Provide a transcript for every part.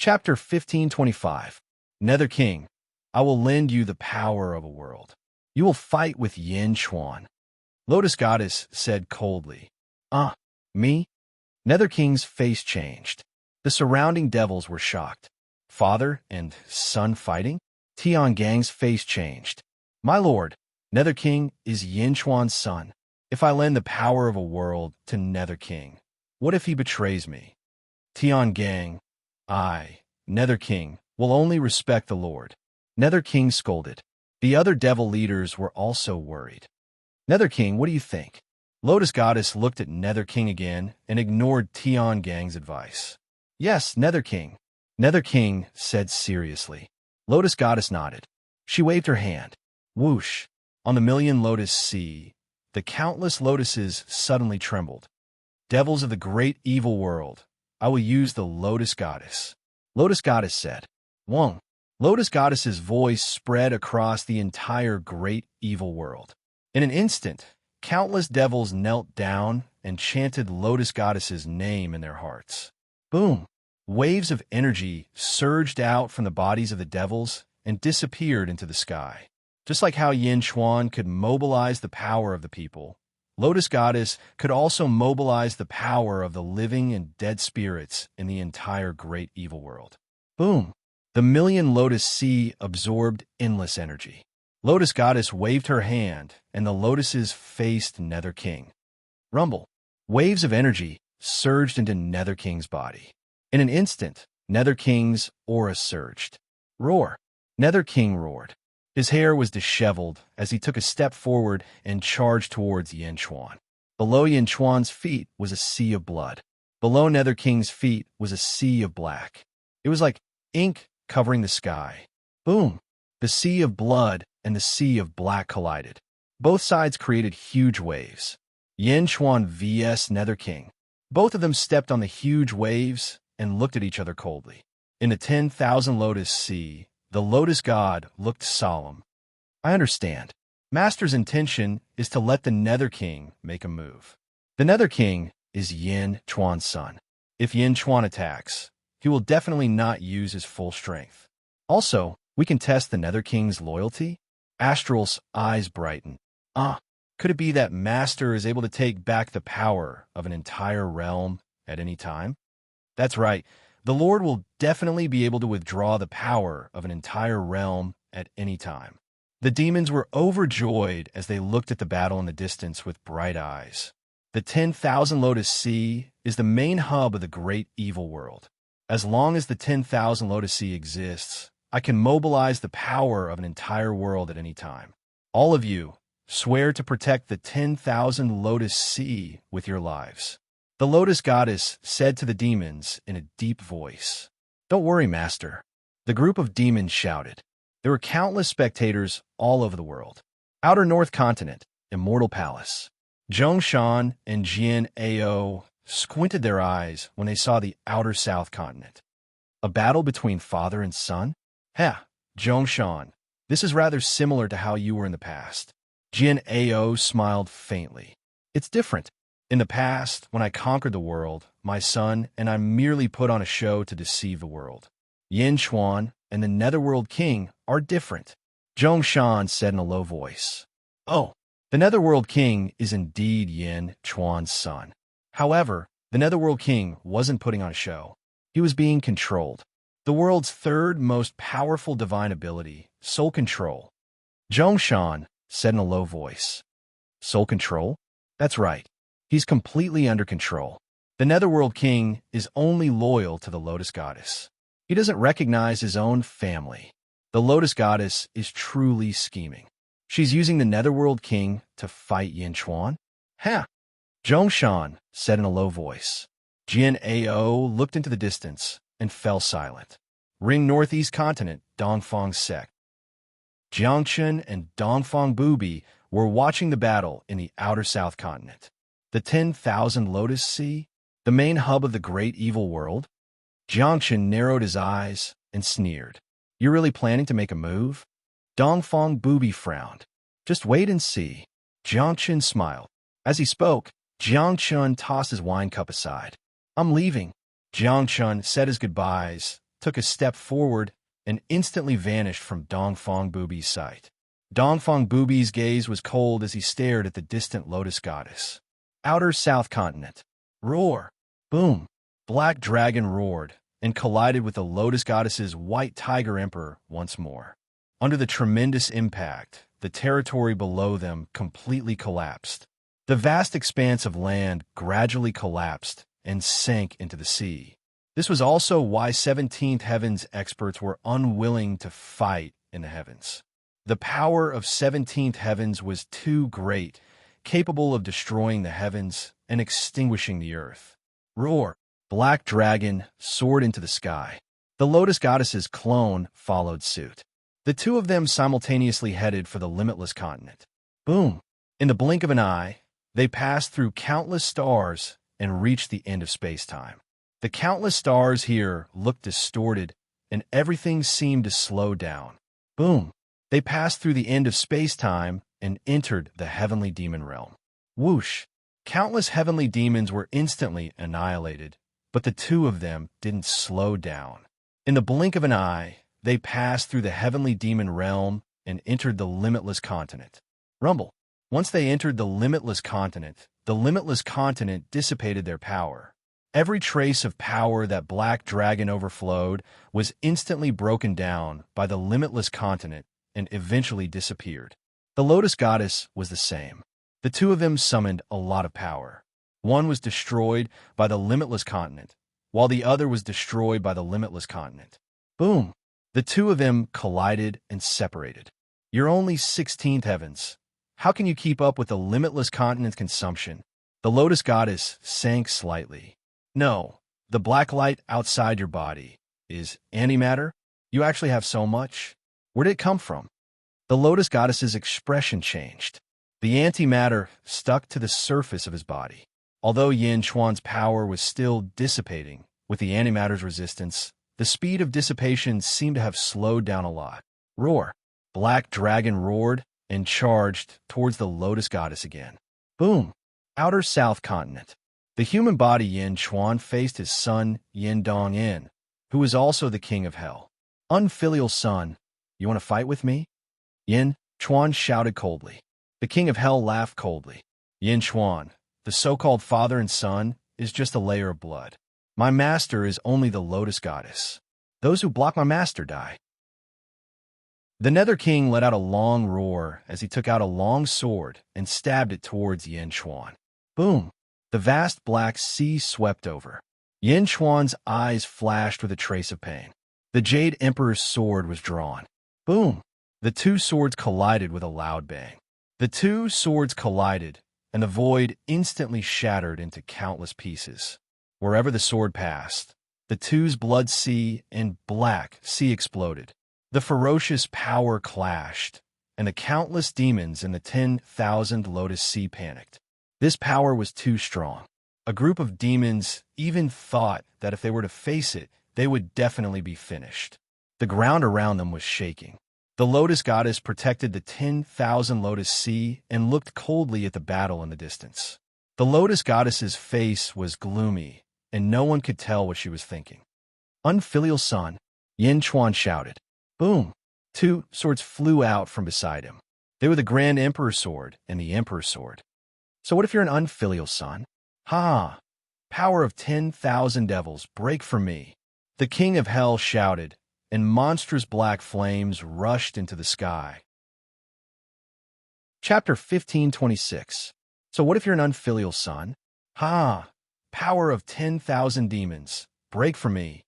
Chapter 1525. Nether King, I will lend you the power of a world. You will fight with Yin Chuan. Lotus Goddess said coldly. Me? Nether King's face changed. The surrounding devils were shocked. Father and son fighting? Tian Gang's face changed. My lord, Nether King is Yin Chuan's son. If I lend the power of a world to Nether King, what if he betrays me? Tian Gang, I, Nether King, will only respect the Lord. Nether King scolded. The other devil leaders were also worried. Nether King, what do you think? Lotus Goddess looked at Nether King again and ignored Tian Gang's advice. Yes, Nether King. Nether King said seriously. Lotus Goddess nodded. She waved her hand. Whoosh! On the million lotus sea, the countless lotuses suddenly trembled. Devils of the great evil world, I will use the Lotus Goddess. Lotus Goddess said. Wong. Lotus Goddess's voice spread across the entire great evil world. In an instant, countless devils knelt down and chanted Lotus Goddess's name in their hearts. Boom! Waves of energy surged out from the bodies of the devils and disappeared into the sky. Just like how Yin Chuan could mobilize the power of the people, Lotus Goddess could also mobilize the power of the living and dead spirits in the entire great evil world. Boom! The million lotus sea absorbed endless energy. Lotus Goddess waved her hand, and the lotuses faced Nether King. Rumble! Waves of energy surged into Nether King's body. In an instant, Nether King's aura surged. Roar! Nether King roared. His hair was disheveled as he took a step forward and charged towards Yin Chuan. Below Yin Chuan's feet was a sea of blood. Below Nether King's feet was a sea of black. It was like ink covering the sky. Boom! The sea of blood and the sea of black collided. Both sides created huge waves. Yin Chuan vs Nether King. Both of them stepped on the huge waves and looked at each other coldly. In the 10,000 lotus sea, the lotus god looked solemn. I understand. Master's intention is to let the Nether King make a move. The Nether King is Yin Chuan's son. If Yin Chuan attacks, he will definitely not use his full strength. Also, we can test the Nether King's loyalty. Astral's eyes brightened. Could it be that Master is able to take back the power of an entire realm at any time? That's right. The Lord will definitely be able to withdraw the power of an entire realm at any time. The demons were overjoyed as they looked at the battle in the distance with bright eyes. The 10,000 Lotus Sea is the main hub of the great evil world. As long as the 10,000 Lotus Sea exists, I can mobilize the power of an entire world at any time. All of you, swear to protect the 10,000 Lotus Sea with your lives. The Lotus Goddess said to the demons in a deep voice. Don't worry, Master. The group of demons shouted. There were countless spectators all over the world. Outer North Continent, Immortal Palace. Zhongshan and Jian Ao squinted their eyes when they saw the Outer South Continent. A battle between father and son? Zhongshan, this is rather similar to how you were in the past. Jian Ao smiled faintly. It's different. In the past, when I conquered the world, my son and I merely put on a show to deceive the world. Yin Chuan and the Netherworld King are different. Zhongshan said in a low voice. Oh, the Netherworld King is indeed Yin Chuan's son. However, the Netherworld King wasn't putting on a show. He was being controlled. The world's third most powerful divine ability, soul control. Zhongshan said in a low voice. Soul control? That's right. He's completely under control. The Netherworld King is only loyal to the Lotus Goddess. He doesn't recognize his own family. The Lotus Goddess is truly scheming. She's using the Netherworld King to fight Yin Chuan? Zhongshan said in a low voice. Jian Ao looked into the distance and fell silent. Ring Northeast Continent, Dongfang Sect. Jiangchen and Dongfang Bubi were watching the battle in the Outer South Continent. The 10,000 Lotus Sea, the main hub of the great evil world? Jiangchen narrowed his eyes and sneered. You're really planning to make a move? Dongfang Bubi frowned. Just wait and see. Jiangchen smiled. As he spoke, Jiangchen tossed his wine cup aside. I'm leaving. Jiangchen said his goodbyes took a step forward and instantly vanished from Dongfang Bubi's sight. Dongfang Bubi's gaze was cold as he stared at the distant lotus goddess. Outer South Continent. Roar! Boom! Black Dragon roared and collided with the lotus goddess's white tiger emperor once more. Under the tremendous impact, the territory below them completely collapsed. The vast expanse of land gradually collapsed and sank into the sea. This was also why 17th Heavens experts were unwilling to fight in the heavens. The power of 17th Heavens was too great, capable of destroying the heavens and extinguishing the earth. Roar! Black Dragon soared into the sky. The Lotus Goddess's clone followed suit. The two of them simultaneously headed for the limitless continent. Boom! In the blink of an eye, they passed through countless stars and reached the end of space-time. The countless stars here looked distorted, and everything seemed to slow down. Boom! They passed through the end of space-time and entered the heavenly demon realm. Whoosh! Countless heavenly demons were instantly annihilated, but the two of them didn't slow down. In the blink of an eye, they passed through the heavenly demon realm and entered the limitless continent. Rumble! Once they entered the limitless continent dissipated their power. Every trace of power that Black Dragon overflowed was instantly broken down by the limitless continent and eventually disappeared. The Lotus Goddess was the same. The two of them summoned a lot of power. One was destroyed by the limitless continent, while the other was destroyed by the limitless continent. Boom! The two of them collided and separated. You're only 16th Heavens. How can you keep up with the limitless continent's consumption? The Lotus Goddess sank slightly. No, the black light outside your body is antimatter? You actually have so much? Where did it come from? The Lotus Goddess's expression changed. The antimatter stuck to the surface of his body. Although Yin Chuan's power was still dissipating, with the antimatter's resistance, the speed of dissipation seemed to have slowed down a lot. Roar! Black Dragon roared and charged towards the Lotus Goddess again. Boom! Outer South Continent. The human body Yin Chuan faced his son Yin Dongyin, who was also the king of hell. Unfilial son, you want to fight with me? Yin Chuan shouted coldly. The king of hell laughed coldly. Yin Chuan, the so-called father and son, is just a layer of blood. My master is only the Lotus Goddess. Those who block my master die. The Nether King let out a long roar as he took out a long sword and stabbed it towards Yin Chuan. Boom! The vast black sea swept over. Yin Chuan's eyes flashed with a trace of pain. The Jade Emperor's sword was drawn. Boom! The two swords collided with a loud bang. The two swords collided, and the void instantly shattered into countless pieces. Wherever the sword passed, the two's blood sea and black sea exploded. The ferocious power clashed, and the countless demons in the 10,000 Lotus Sea panicked. This power was too strong. A group of demons even thought that if they were to face it, they would definitely be finished. The ground around them was shaking. The Lotus Goddess protected the 10,000 Lotus Sea and looked coldly at the battle in the distance. The Lotus Goddess's face was gloomy, and no one could tell what she was thinking. Unfilial son, Yin Chuan shouted. Boom! Two swords flew out from beside him. They were the Grand Emperor's sword and the Emperor's sword. So what if you're an unfilial son? Ha! Power of 10,000 devils, break for me! The king of hell shouted, and monstrous black flames rushed into the sky. Chapter 1526. So what if you're an unfilial son? Ha! Power of 10,000 demons, break for me!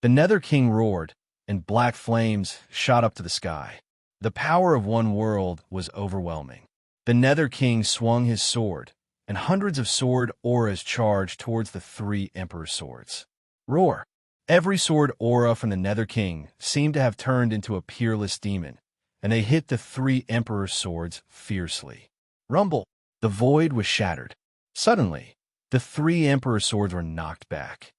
The Nether King roared, and black flames shot up to the sky. The power of one world was overwhelming. The Nether King swung his sword, and hundreds of sword auras charged towards the three Emperor's swords. Roar! Every sword aura from the Nether King seemed to have turned into a peerless demon, and they hit the three Emperor's swords fiercely. Rumble! The void was shattered. Suddenly, the three Emperor's swords were knocked back.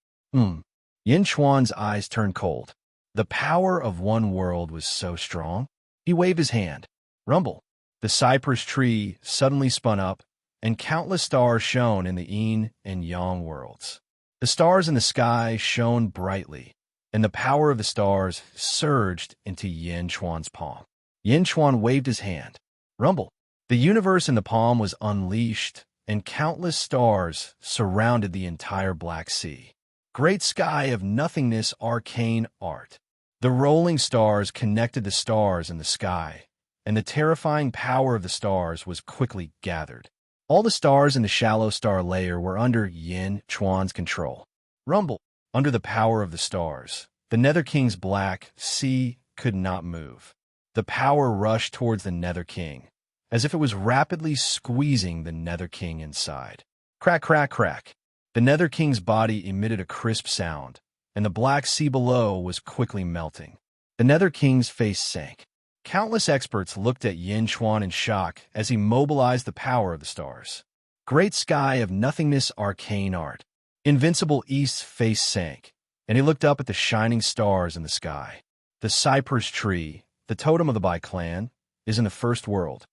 Yin Chuan's eyes turned cold. The power of one world was so strong. He waved his hand. Rumble! The cypress tree suddenly spun up, and countless stars shone in the yin and yang worlds. The stars in the sky shone brightly, and the power of the stars surged into Yin Chuan's palm. Yin Chuan waved his hand. Rumble. The universe in the palm was unleashed, and countless stars surrounded the entire Black Sea. Great sky of nothingness, arcane art. The rolling stars connected the stars in the sky, and the terrifying power of the stars was quickly gathered. All the stars in the shallow star layer were under Yin Chuan's control. Rumble. Under the power of the stars, the Nether King's Black Sea could not move. The power rushed towards the Nether King, as if it was rapidly squeezing the Nether King inside. Crack, crack, crack. The Nether King's body emitted a crisp sound, and the Black Sea below was quickly melting. The Nether King's face sank. Countless experts looked at Yin Chuan in shock as he mobilized the power of the stars. Great sky of nothingness, arcane art. Invincible East's face sank, and he looked up at the shining stars in the sky. The cypress tree, the totem of the Bai clan, is in the first world.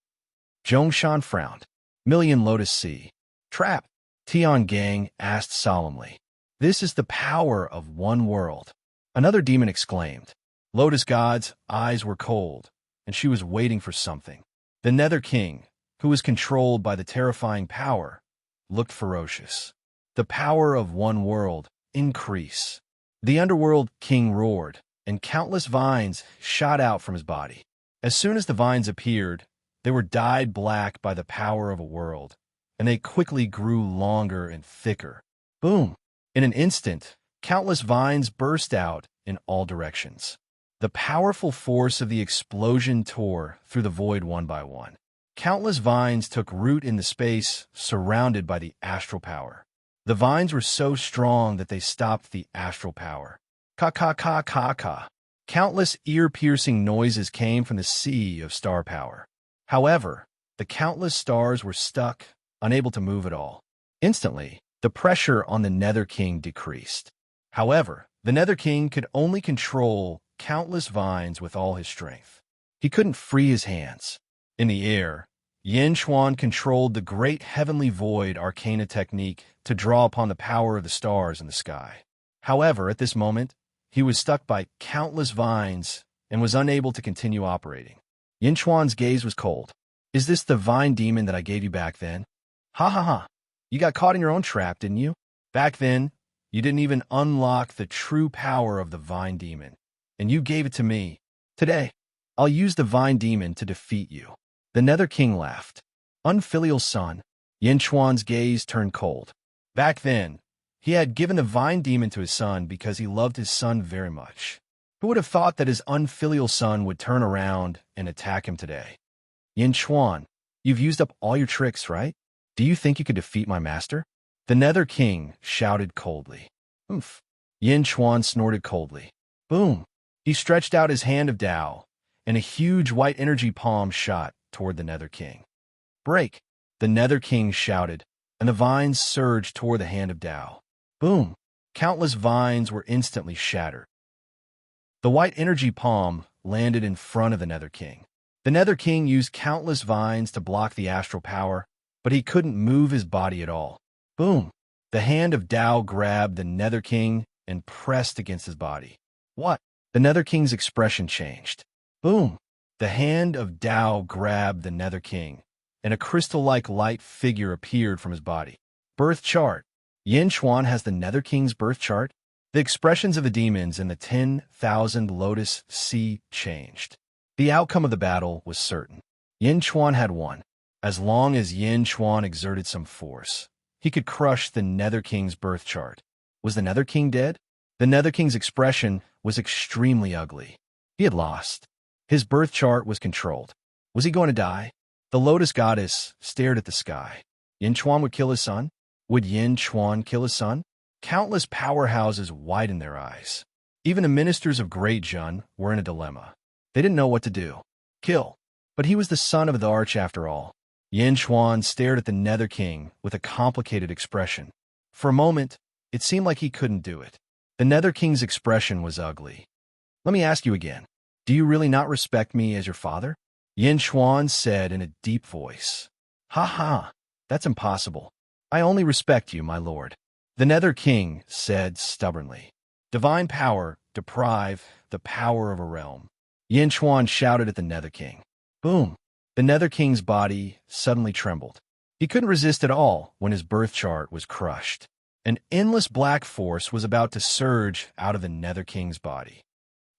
Zhongshan frowned. Million Lotus Sea. Trap. Tian Gang asked solemnly. This is the power of one world. Another demon exclaimed. Lotus God's eyes were cold, and she was waiting for something. The Nether King, who was controlled by the terrifying power, looked ferocious. The power of one world increase. The underworld king roared, and countless vines shot out from his body. As soon as the vines appeared, they were dyed black by the power of a world, and they quickly grew longer and thicker. Boom! In an instant, countless vines burst out in all directions. The powerful force of the explosion tore through the void one by one. Countless vines took root in the space surrounded by the astral power. The vines were so strong that they stopped the astral power. Ka-ka-ka-ka-ka. Countless ear-piercing noises came from the sea of star power. However, the countless stars were stuck, unable to move at all. Instantly, the pressure on the Nether King decreased. However, the Nether King could only control countless vines with all his strength. He couldn't free his hands. In the air, Yin Chuan controlled the great heavenly void arcana technique to draw upon the power of the stars in the sky. However, at this moment, he was stuck by countless vines and was unable to continue operating. Yin Chuan's gaze was cold. Is this the vine demon that I gave you back then? Ha ha ha. You got caught in your own trap, didn't you? Back then, you didn't even unlock the true power of the vine demon, and you gave it to me. Today, I'll use the vine demon to defeat you. The Nether King laughed. Unfilial son. Yin Chuan's gaze turned cold. Back then, he had given the vine demon to his son because he loved his son very much. Who would have thought that his unfilial son would turn around and attack him today? Yin Chuan, you've used up all your tricks, right? Do you think you could defeat my master? The Nether King shouted coldly. Oomph. Yin Chuan snorted coldly. Boom. He stretched out his hand of Tao, and a huge white energy palm shot toward the Nether King. Break. The Nether King shouted, and the vines surged toward the hand of Tao. Boom. Countless vines were instantly shattered. The white energy palm landed in front of the Nether King. The Nether King used countless vines to block the astral power, but he couldn't move his body at all. Boom. The hand of Tao grabbed the Nether King and pressed against his body. What? The Nether King's expression changed. Boom. The hand of Tao grabbed the Nether King, and a crystal-like light figure appeared from his body. Birth chart. Yin Chuan has the Nether King's birth chart. The expressions of the demons in the 10,000 Lotus Sea changed. The outcome of the battle was certain. Yin Chuan had won. As long as Yin Chuan exerted some force, he could crush the Nether King's birth chart. Was the Nether King dead? The Nether King's expression was extremely ugly. He had lost. His birth chart was controlled. Was he going to die? The Lotus Goddess stared at the sky. Yin Chuan would kill his son? Would Yin Chuan kill his son? Countless powerhouses widened their eyes. Even the ministers of Great Jun were in a dilemma. They didn't know what to do. Kill. But he was the son of the Arch after all. Yin Chuan stared at the Nether King with a complicated expression. For a moment, it seemed like he couldn't do it. The Nether King's expression was ugly. Let me ask you again. Do you really not respect me as your father? Yin Chuan said in a deep voice. Ha ha, that's impossible. I only respect you, my lord. The Nether King said stubbornly. Divine power deprive the power of a realm. Yin Chuan shouted at the Nether King. Boom! The Nether King's body suddenly trembled. He couldn't resist at all when his birth chart was crushed. An endless black force was about to surge out of the Nether King's body.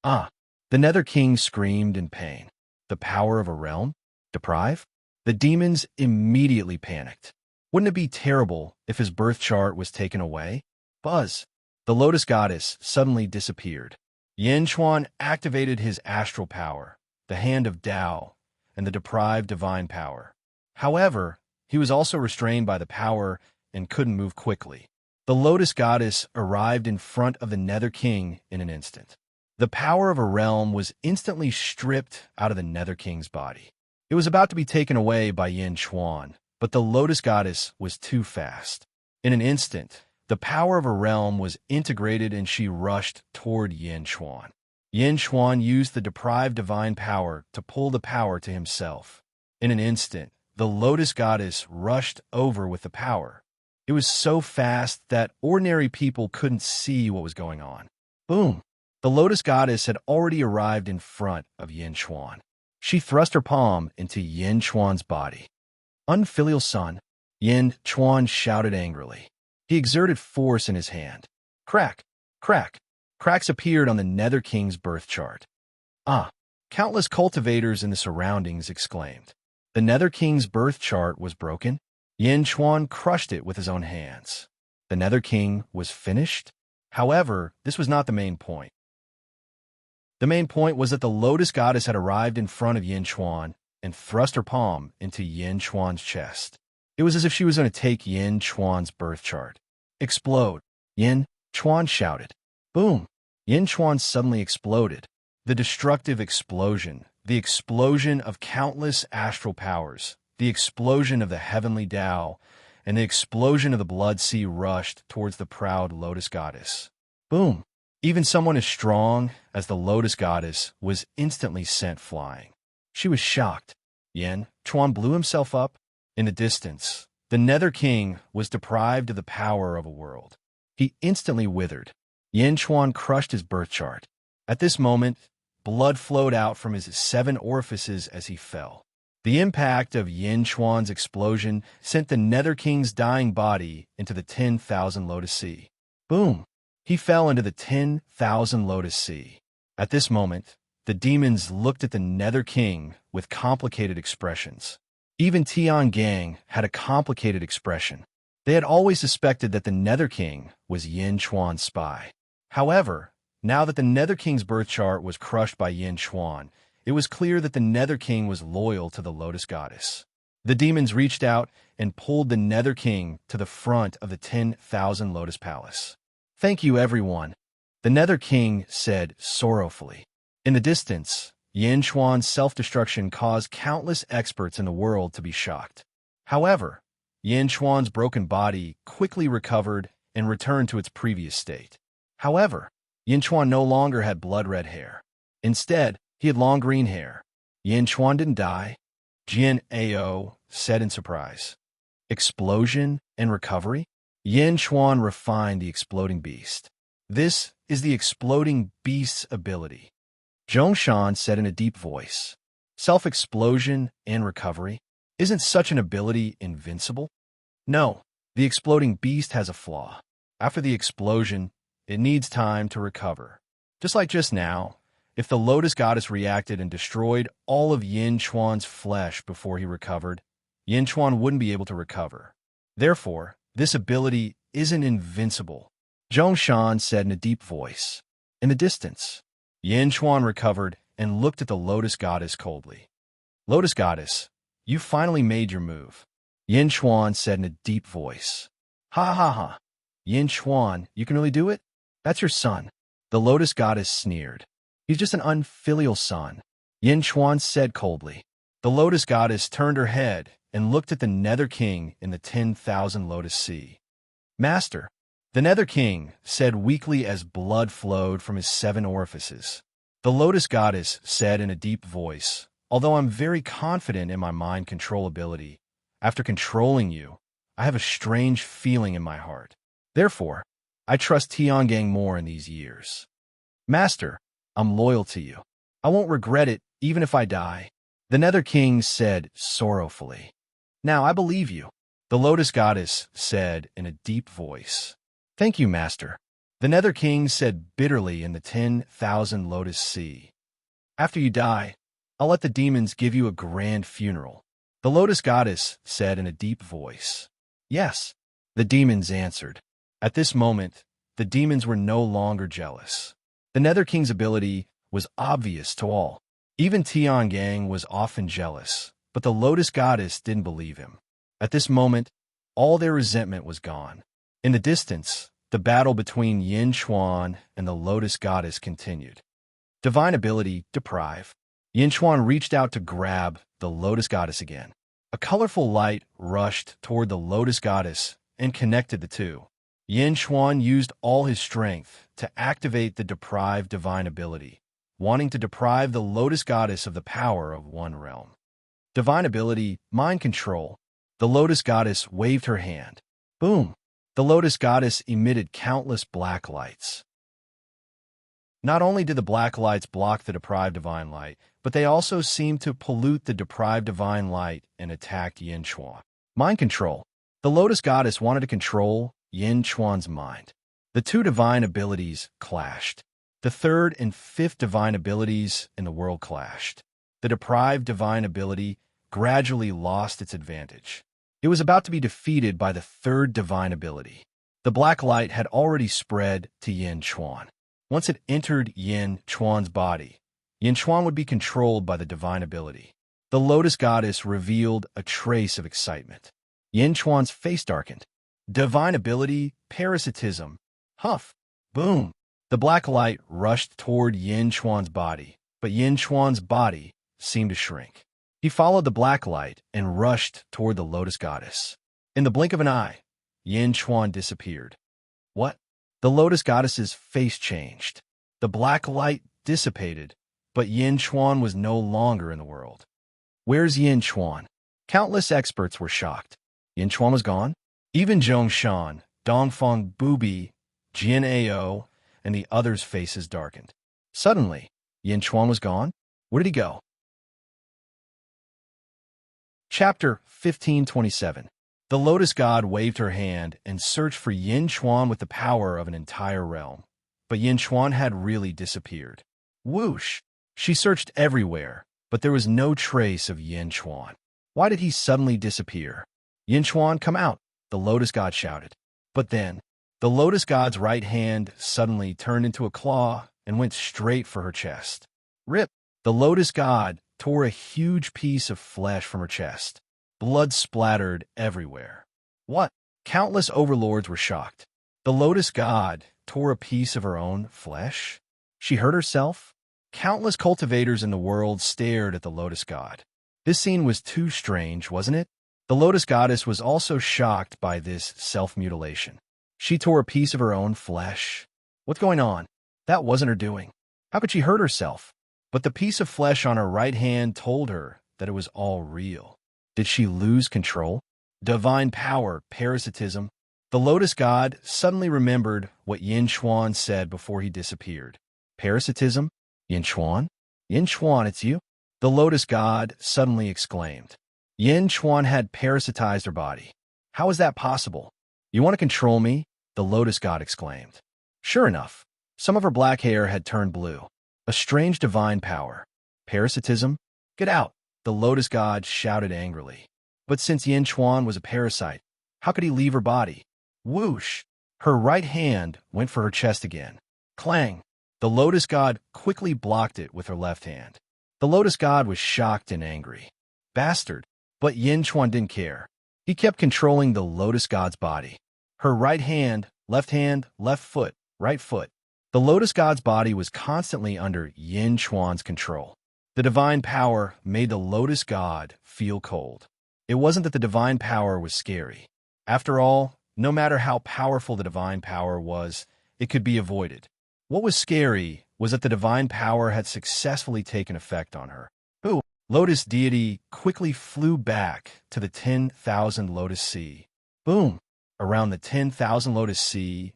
Ah! The Nether King screamed in pain. The power of a realm? Deprive? The demons immediately panicked. Wouldn't it be terrible if his birth chart was taken away? Buzz! The Lotus Goddess suddenly disappeared. Yin Chuan activated his astral power, the Hand of Tao, and the deprived divine power. However, he was also restrained by the power and couldn't move quickly. The Lotus Goddess arrived in front of the Nether King in an instant. The power of a realm was instantly stripped out of the Nether King's body. It was about to be taken away by Yin Chuan, but the Lotus Goddess was too fast. In an instant, the power of a realm was integrated and she rushed toward Yin Chuan. Yin Chuan used the deprived divine power to pull the power to himself. In an instant, the Lotus Goddess rushed over with the power. It was so fast that ordinary people couldn't see what was going on. Boom! The Lotus Goddess had already arrived in front of Yin Chuan. She thrust her palm into Yin Chuan's body. Unfilial son, Yin Chuan shouted angrily. He exerted force in his hand. Crack! Crack! Cracks appeared on the Nether King's birth chart. Ah! Countless cultivators in the surroundings exclaimed. The Nether King's birth chart was broken. Yin Chuan crushed it with his own hands. The Nether King was finished. However, this was not the main point. The main point was that the Lotus Goddess had arrived in front of Yin Chuan and thrust her palm into Yin Chuan's chest. It was as if she was going to take Yin Chuan's birth chart. Explode! Yin Chuan shouted. Boom! Yin Chuan suddenly exploded. The destructive explosion, the explosion of countless astral powers, the explosion of the heavenly Tao, and the explosion of the blood sea rushed towards the proud Lotus Goddess. Boom! Even someone as strong as the Lotus Goddess was instantly sent flying. She was shocked. Yin Chuan blew himself up. In the distance, the Nether King was deprived of the power of a world. He instantly withered. Yin Chuan crushed his birth chart. At this moment, blood flowed out from his 7 orifices as he fell. The impact of Yin Chuan's explosion sent the Nether King's dying body into the 10,000 Lotus Sea. Boom! He fell into the 10,000 Lotus Sea. At this moment, the demons looked at the Nether King with complicated expressions. Even Tiangang had a complicated expression. They had always suspected that the Nether King was Yin Chuan's spy. However, now that the Nether King's birth chart was crushed by Yin Chuan, it was clear that the Nether King was loyal to the Lotus Goddess. The demons reached out and pulled the Nether King to the front of the 10,000 Lotus Palace. Thank you, everyone, the Nether King said sorrowfully. In the distance, Yin Chuan's self-destruction caused countless experts in the world to be shocked. However, Yin Chuan's broken body quickly recovered and returned to its previous state. However, Yin Chuan no longer had blood-red hair. Instead, he had long green hair. Yin Chuan didn't die, Jin Ao said in surprise. Explosion and recovery? Yin Chuan refined the exploding beast. This is the exploding beast's ability. Zhongshan said in a deep voice. Self-explosion and recovery? Isn't such an ability invincible? No, the exploding beast has a flaw. After the explosion, it needs time to recover. Just like just now, if the Lotus Goddess reacted and destroyed all of Yin Chuan's flesh before he recovered, Yin Chuan wouldn't be able to recover. Therefore, this ability isn't invincible, Zhongshan said in a deep voice. In the distance, Yin Chuan recovered and looked at the Lotus Goddess coldly. Lotus Goddess, you finally made your move, Yin Chuan said in a deep voice. Ha ha ha. Yin Chuan, you can really do it? That's your son. The Lotus Goddess sneered. He's just an unfilial son, Yin Chuan said coldly. The Lotus Goddess turned her head and looked at the Nether King in the 10,000 Lotus Sea. Master, the Nether King said weakly as blood flowed from his 7 orifices. The Lotus Goddess said in a deep voice, although I'm very confident in my mind control ability, after controlling you, I have a strange feeling in my heart. Therefore, I trust Tiangang more in these years. Master, I'm loyal to you. I won't regret it, even if I die. The Nether King said sorrowfully. Now I believe you, the Lotus Goddess said in a deep voice. Thank you, Master. The Nether King said bitterly in the 10,000 Lotus Sea. After you die, I'll let the demons give you a grand funeral. The Lotus Goddess said in a deep voice. Yes, the demons answered. At this moment, the demons were no longer jealous. The Nether King's ability was obvious to all. Even Tiangang was often jealous, but the Lotus Goddess didn't believe him. At this moment, all their resentment was gone. In the distance, the battle between Yin Chuan and the Lotus Goddess continued. Divine ability, deprive. Yin Chuan reached out to grab the Lotus Goddess again. A colorful light rushed toward the Lotus Goddess and connected the two. Yin Chuan used all his strength to activate the deprived divine ability, wanting to deprive the Lotus Goddess of the power of one realm. Divine ability, mind control. The Lotus Goddess waved her hand. Boom! The Lotus Goddess emitted countless black lights. Not only did the black lights block the deprived divine light, but they also seemed to pollute the deprived divine light and attacked Yin Chuan. Mind control. The Lotus Goddess wanted to control Yin Chuan's mind. The two divine abilities clashed. The third and fifth divine abilities in the world clashed. The deprived divine ability gradually lost its advantage. It was about to be defeated by the third divine ability. The black light had already spread to Yin Chuan. Once it entered Yin Chuan's body, Yin Chuan would be controlled by the divine ability. The Lotus Goddess revealed a trace of excitement. Yin Chuan's face darkened. Divine ability, parasitism. Huff. Boom. The black light rushed toward Yin Chuan's body, but Yin Chuan's body seemed to shrink. He followed the black light and rushed toward the Lotus Goddess. In the blink of an eye, Yin Chuan disappeared. What? The Lotus Goddess's face changed. The black light dissipated, but Yin Chuan was no longer in the world. Where's Yin Chuan? Countless experts were shocked. Yin Chuan was gone? Even Zhong Shan, Dongfeng Bubi, Jin Ao, and the others' faces darkened. Suddenly, Yin Chuan was gone? Where did he go? Chapter 1527. The Lotus God waved her hand and searched for Yin Chuan with the power of an entire realm. But Yin Chuan had really disappeared. Whoosh! She searched everywhere, but there was no trace of Yin Chuan. Why did he suddenly disappear? Yin Chuan, come out, the Lotus God shouted. But then, the Lotus God's right hand suddenly turned into a claw and went straight for her chest. Rip! The Lotus God tore a huge piece of flesh from her chest. Blood splattered everywhere. What? Countless overlords were shocked. The Lotus God tore a piece of her own flesh? She hurt herself? Countless cultivators in the world stared at the Lotus God. This scene was too strange, wasn't it? The Lotus Goddess was also shocked by this self-mutilation. She tore a piece of her own flesh. What's going on? That wasn't her doing. How could she hurt herself? But the piece of flesh on her right hand told her that it was all real. Did she lose control? Divine power, parasitism. The Lotus God suddenly remembered what Yin Chuan said before he disappeared. Parasitism? Yin Chuan? Yin Chuan, it's you? The Lotus God suddenly exclaimed. Yin Chuan had parasitized her body. How is that possible? You want to control me? The Lotus God exclaimed. Sure enough, some of her black hair had turned blue. A strange divine power. Parasitism? Get out! The Lotus God shouted angrily. But since Yin Chuan was a parasite, how could he leave her body? Whoosh! Her right hand went for her chest again. Clang! The Lotus God quickly blocked it with her left hand. The Lotus God was shocked and angry. Bastard! But Yin Chuan didn't care. He kept controlling the Lotus God's body. Her right hand, left foot, right foot. The Lotus God's body was constantly under Yin Chuan's control. The divine power made the Lotus God feel cold. It wasn't that the divine power was scary. After all, no matter how powerful the divine power was, it could be avoided. What was scary was that the divine power had successfully taken effect on her. Ooh! Lotus deity quickly flew back to the 10,000 Lotus Sea. Boom! Around the 10,000 Lotus Sea,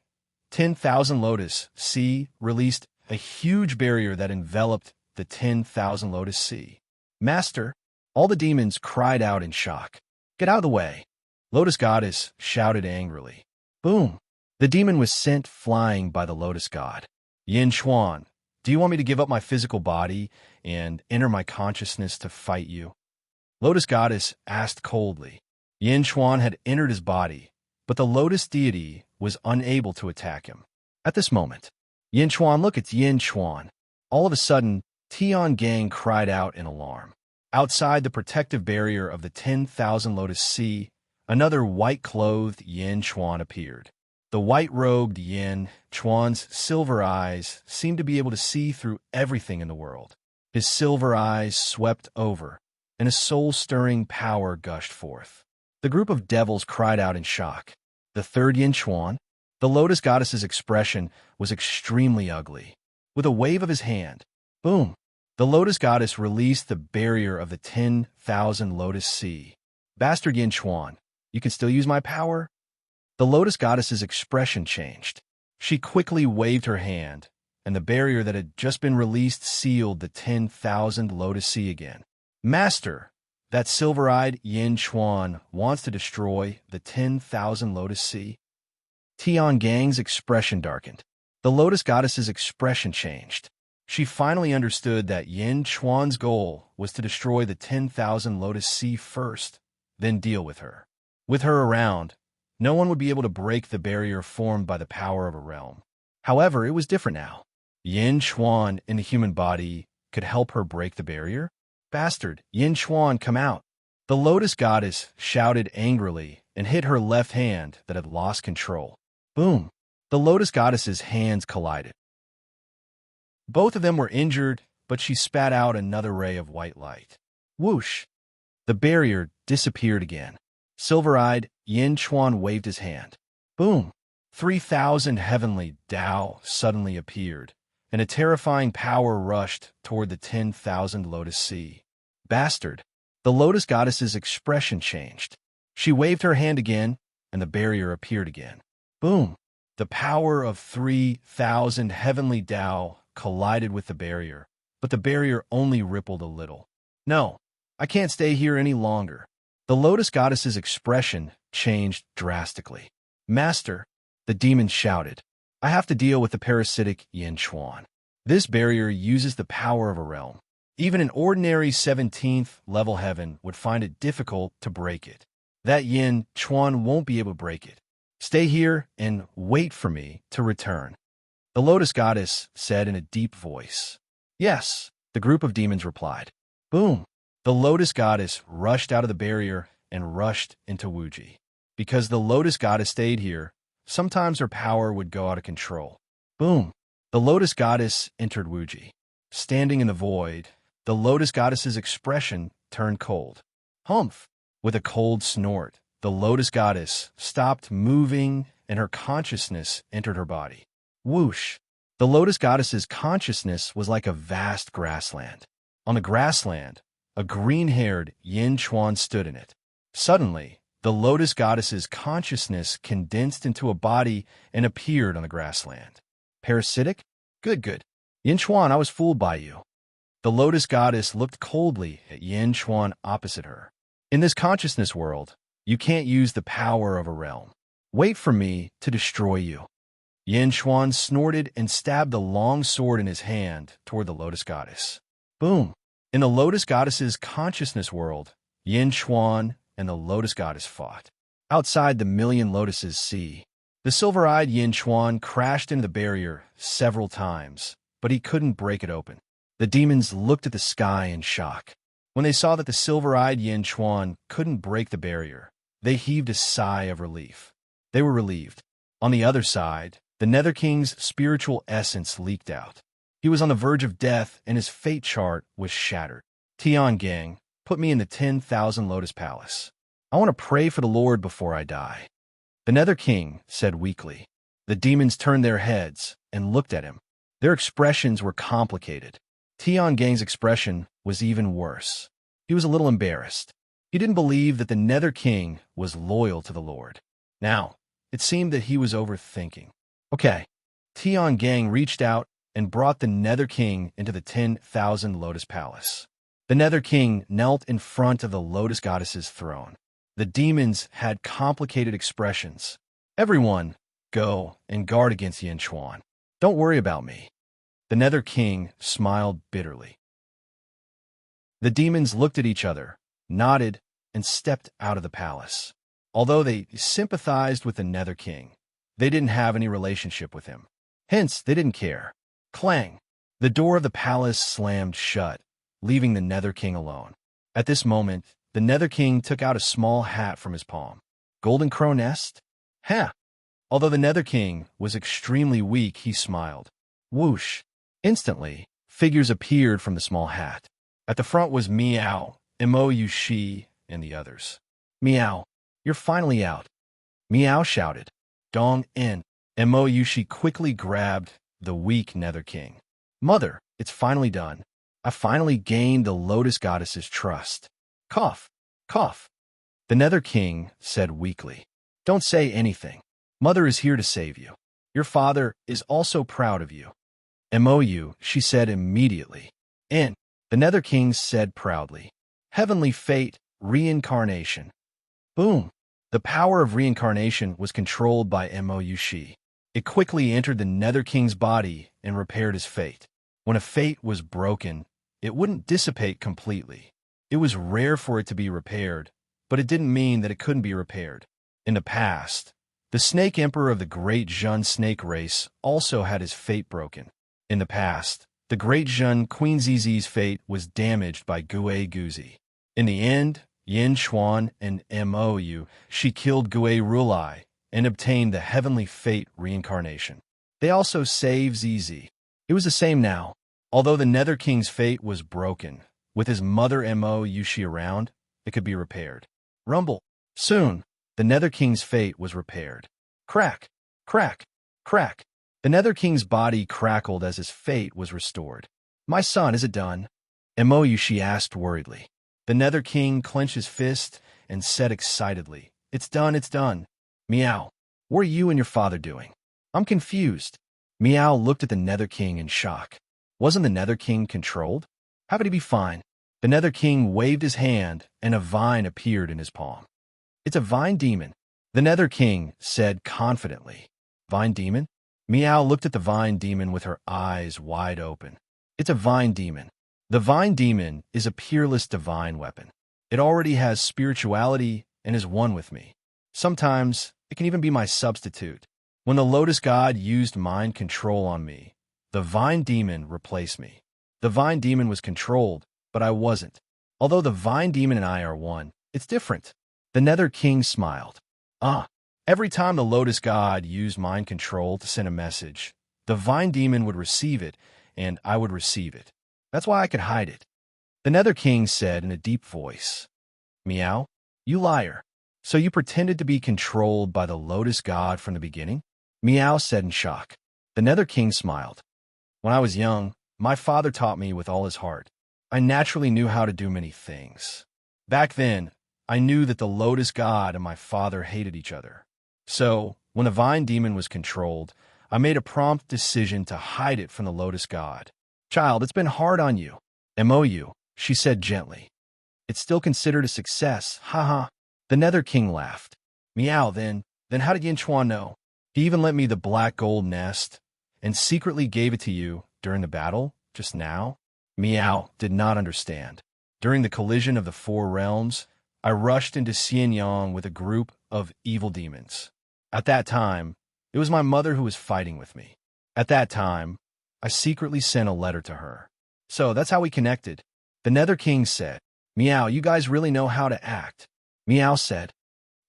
10,000 Lotus Sea released a huge barrier that enveloped the 10,000 Lotus Sea. Master, all the demons cried out in shock. Get out of the way, Lotus Goddess shouted angrily. Boom! The demon was sent flying by the Lotus God. Yin Chuan, do you want me to give up my physical body and enter my consciousness to fight you? Lotus Goddess asked coldly. Yin Chuan had entered his body, but the Lotus deity was unable to attack him. At this moment, Yin Chuan, look, it's Yin Chuan. All of a sudden, Tian Gang cried out in alarm. Outside the protective barrier of the 10,000 Lotus Sea, another white-clothed Yin Chuan appeared. The white-robed Yin Chuan's silver eyes seemed to be able to see through everything in the world. His silver eyes swept over, and a soul-stirring power gushed forth. The group of devils cried out in shock. The third Yin Chuan, the Lotus Goddess's expression was extremely ugly. With a wave of his hand, boom, the Lotus Goddess released the barrier of the 10,000 Lotus Sea. Bastard Yin Chuan, you can still use my power? The Lotus Goddess's expression changed. She quickly waved her hand, and the barrier that had just been released sealed the 10,000 Lotus Sea again. Master, that silver-eyed Yin Chuan wants to destroy the 10,000 Lotus Sea. Tian Gang's expression darkened. The Lotus Goddess's expression changed. She finally understood that Yin Chuan's goal was to destroy the 10,000 Lotus Sea first, then deal with her. With her around, no one would be able to break the barrier formed by the power of a realm. However, it was different now. Yin Chuan in the human body could help her break the barrier. Bastard, Yin Chuan, come out. The Lotus Goddess shouted angrily and hit her left hand that had lost control. Boom! The Lotus Goddess's hands collided. Both of them were injured, but she spat out another ray of white light. Whoosh! The barrier disappeared again. Silver-eyed, Yin Chuan waved his hand. Boom! 3,000 heavenly Tao suddenly appeared, and a terrifying power rushed toward the 10,000 Lotus Sea. Bastard! The Lotus Goddess's expression changed. She waved her hand again, and the barrier appeared again. Boom! The power of 3,000 heavenly Tao collided with the barrier, but the barrier only rippled a little. No, I can't stay here any longer. The Lotus Goddess's expression changed drastically. Master, the demon shouted, I have to deal with the parasitic Yin Chuan. This barrier uses the power of a realm. Even an ordinary 17th level heaven would find it difficult to break it. That Yin Chuan won't be able to break it. Stay here and wait for me to return. The Lotus Goddess said in a deep voice. Yes, the group of demons replied. Boom! The Lotus Goddess rushed out of the barrier and rushed into Wuji. Because the Lotus Goddess stayed here, sometimes her power would go out of control. Boom! The Lotus Goddess entered Wuji. Standing in the void, the Lotus Goddess's expression turned cold. Humph! With a cold snort, the Lotus Goddess stopped moving and her consciousness entered her body. Whoosh! The Lotus Goddess's consciousness was like a vast grassland. On the grassland, a green-haired Yin Chuan stood in it. Suddenly, the Lotus Goddess's consciousness condensed into a body and appeared on the grassland. Parasitic? Good. Yin Chuan, I was fooled by you. The Lotus Goddess looked coldly at Yin Chuan opposite her. In this consciousness world, you can't use the power of a realm. Wait for me to destroy you. Yin Chuan snorted and stabbed the long sword in his hand toward the Lotus Goddess. Boom! In the Lotus Goddess's consciousness world, Yin Chuan and the Lotus Goddess fought. Outside the Million Lotuses Sea, the silver-eyed Yin Chuan crashed into the barrier several times, but he couldn't break it open. The demons looked at the sky in shock. When they saw that the silver-eyed Yin Chuan couldn't break the barrier, they heaved a sigh of relief. They were relieved. On the other side, the Nether King's spiritual essence leaked out. He was on the verge of death, and his fate chart was shattered. Tian Gang, put me in the 10,000 Lotus Palace. I want to pray for the Lord before I die. The Nether King said weakly. The demons turned their heads and looked at him. Their expressions were complicated. Tian Gang's expression was even worse. He was a little embarrassed. He didn't believe that the Nether King was loyal to the Lord. Now, it seemed that he was overthinking. Okay. Tian Gang reached out and brought the Nether King into the 10,000 Lotus Palace. The Nether King knelt in front of the Lotus Goddess's throne. The demons had complicated expressions. Everyone, go and guard against Yin Chuan. Don't worry about me. The Nether King smiled bitterly. The demons looked at each other, nodded, and stepped out of the palace. Although they sympathized with the Nether King, they didn't have any relationship with him. Hence, they didn't care. Clang! The door of the palace slammed shut, leaving the Nether King alone. At this moment, the Nether King took out a small hat from his palm. Golden Crow Nest? Ha! Although the Nether King was extremely weak, he smiled. Whoosh! Instantly, figures appeared from the small hat. At the front was Meow, Mo-Yushi, and the others. Meow, you're finally out. Meow shouted. Dong in. Mo-Yushi quickly grabbed the weak Nether King. Mother, it's finally done. I finally gained the Lotus Goddess's trust. Cough, cough. The Nether King said weakly. Don't say anything. Mother is here to save you. Your father is also proud of you. Mou, she said immediately. And the Nether King said proudly. Heavenly fate, reincarnation. Boom. The power of reincarnation was controlled by Mo-Yushi. It quickly entered the Nether King's body and repaired his fate. When a fate was broken, it wouldn't dissipate completely. It was rare for it to be repaired, but it didn't mean that it couldn't be repaired. In the past, the Snake Emperor of the Great Jun snake race also had his fate broken. In the past, the Great Jun Queen Zizi's fate was damaged by Gue Guzi. In the end, Yin Chuan and Mou, she killed Gue Rulai and obtained the Heavenly Fate reincarnation. They also saved Zizi. It was the same now. Although the Nether King's fate was broken, with his mother Mo-Yushi around, it could be repaired. Rumble. Soon, the Nether King's fate was repaired. Crack, crack, crack. The Nether King's body crackled as his fate was restored. My son, is it done? Mo-Yushi asked worriedly. The Nether King clenched his fist and said excitedly, It's done, it's done. Meow. What are you and your father doing? I'm confused. Meow looked at the Nether King in shock. Wasn't the Nether King controlled? How could he be fine? The Nether King waved his hand, and a vine appeared in his palm. It's a vine demon, the Nether King said confidently. Vine demon? Meow looked at the vine demon with her eyes wide open. It's a vine demon. The vine demon is a peerless divine weapon. It already has spirituality and is one with me. Sometimes, it can even be my substitute. When the Lotus God used mind control on me, the vine demon replaced me. The vine demon was controlled, but I wasn't. Although the vine demon and I are one, it's different. The Nether King smiled. Every time the Lotus God used mind control to send a message, the vine demon would receive it, and I would receive it. That's why I could hide it. The Nether King said in a deep voice, Meow, you liar. So you pretended to be controlled by the Lotus God from the beginning? Meow said in shock. The Nether King smiled. When I was young, my father taught me with all his heart. I naturally knew how to do many things. Back then, I knew that the Lotus God and my father hated each other. So, when the vine demon was controlled, I made a prompt decision to hide it from the Lotus God. Child, it's been hard on you. Mou, she said gently. It's still considered a success, haha. The Nether King laughed. Meow, then how did Yin Chuan know? He even lent me the black gold nest and secretly gave it to you during the battle, just now? Meow did not understand. During the collision of the four realms, I rushed into Xianyang with a group of evil demons. At that time, it was my mother who was fighting with me. At that time, I secretly sent a letter to her. So that's how we connected. The Nether King said, Meow, you guys really know how to act. Meow said,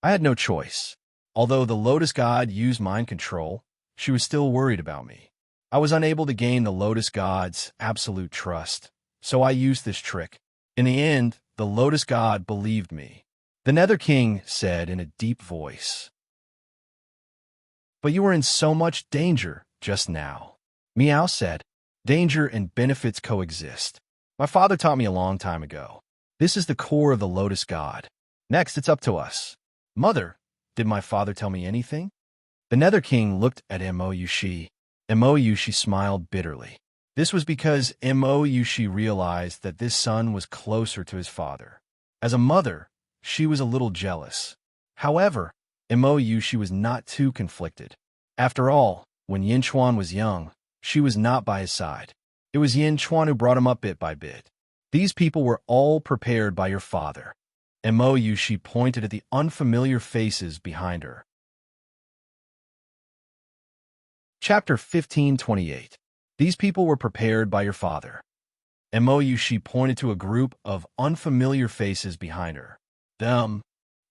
I had no choice. Although the Lotus God used mind control, she was still worried about me. I was unable to gain the Lotus God's absolute trust, so I used this trick. In the end, the Lotus God believed me. The Nether King said in a deep voice, But you were in so much danger just now. Meow said, Danger and benefits coexist. My father taught me a long time ago. This is the core of the Lotus God. Next, it's up to us. Mother, did my father tell me anything? The Nether King looked at Mo-Yushi. Yushi smiled bitterly. This was because Yushi realized that this son was closer to his father. As a mother, she was a little jealous. However, Yushi was not too conflicted. After all, when Yinchuan was young, she was not by his side. It was Yinchuan who brought him up bit by bit. These people were all prepared by your father. Yushi pointed at the unfamiliar faces behind her. Chapter 1528. These people were prepared by your father. Yushi pointed to a group of unfamiliar faces behind her. Them,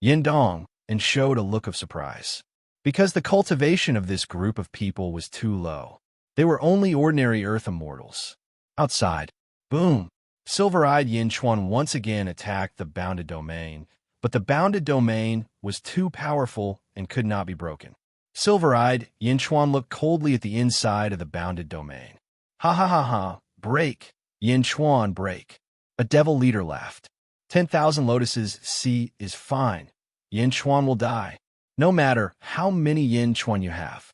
Yindong, and showed a look of surprise. Because the cultivation of this group of people was too low. They were only ordinary earth immortals. Outside, boom! Silver-eyed Yinchuan once again attacked the bounded domain, but the bounded domain was too powerful and could not be broken. Silver-eyed Yinchuan looked coldly at the inside of the bounded domain. Ha ha ha ha, break! Yinchuan, break! A devil leader laughed. 10,000 lotuses, see, is fine. Yinchuan will die, no matter how many Yinchuan you have.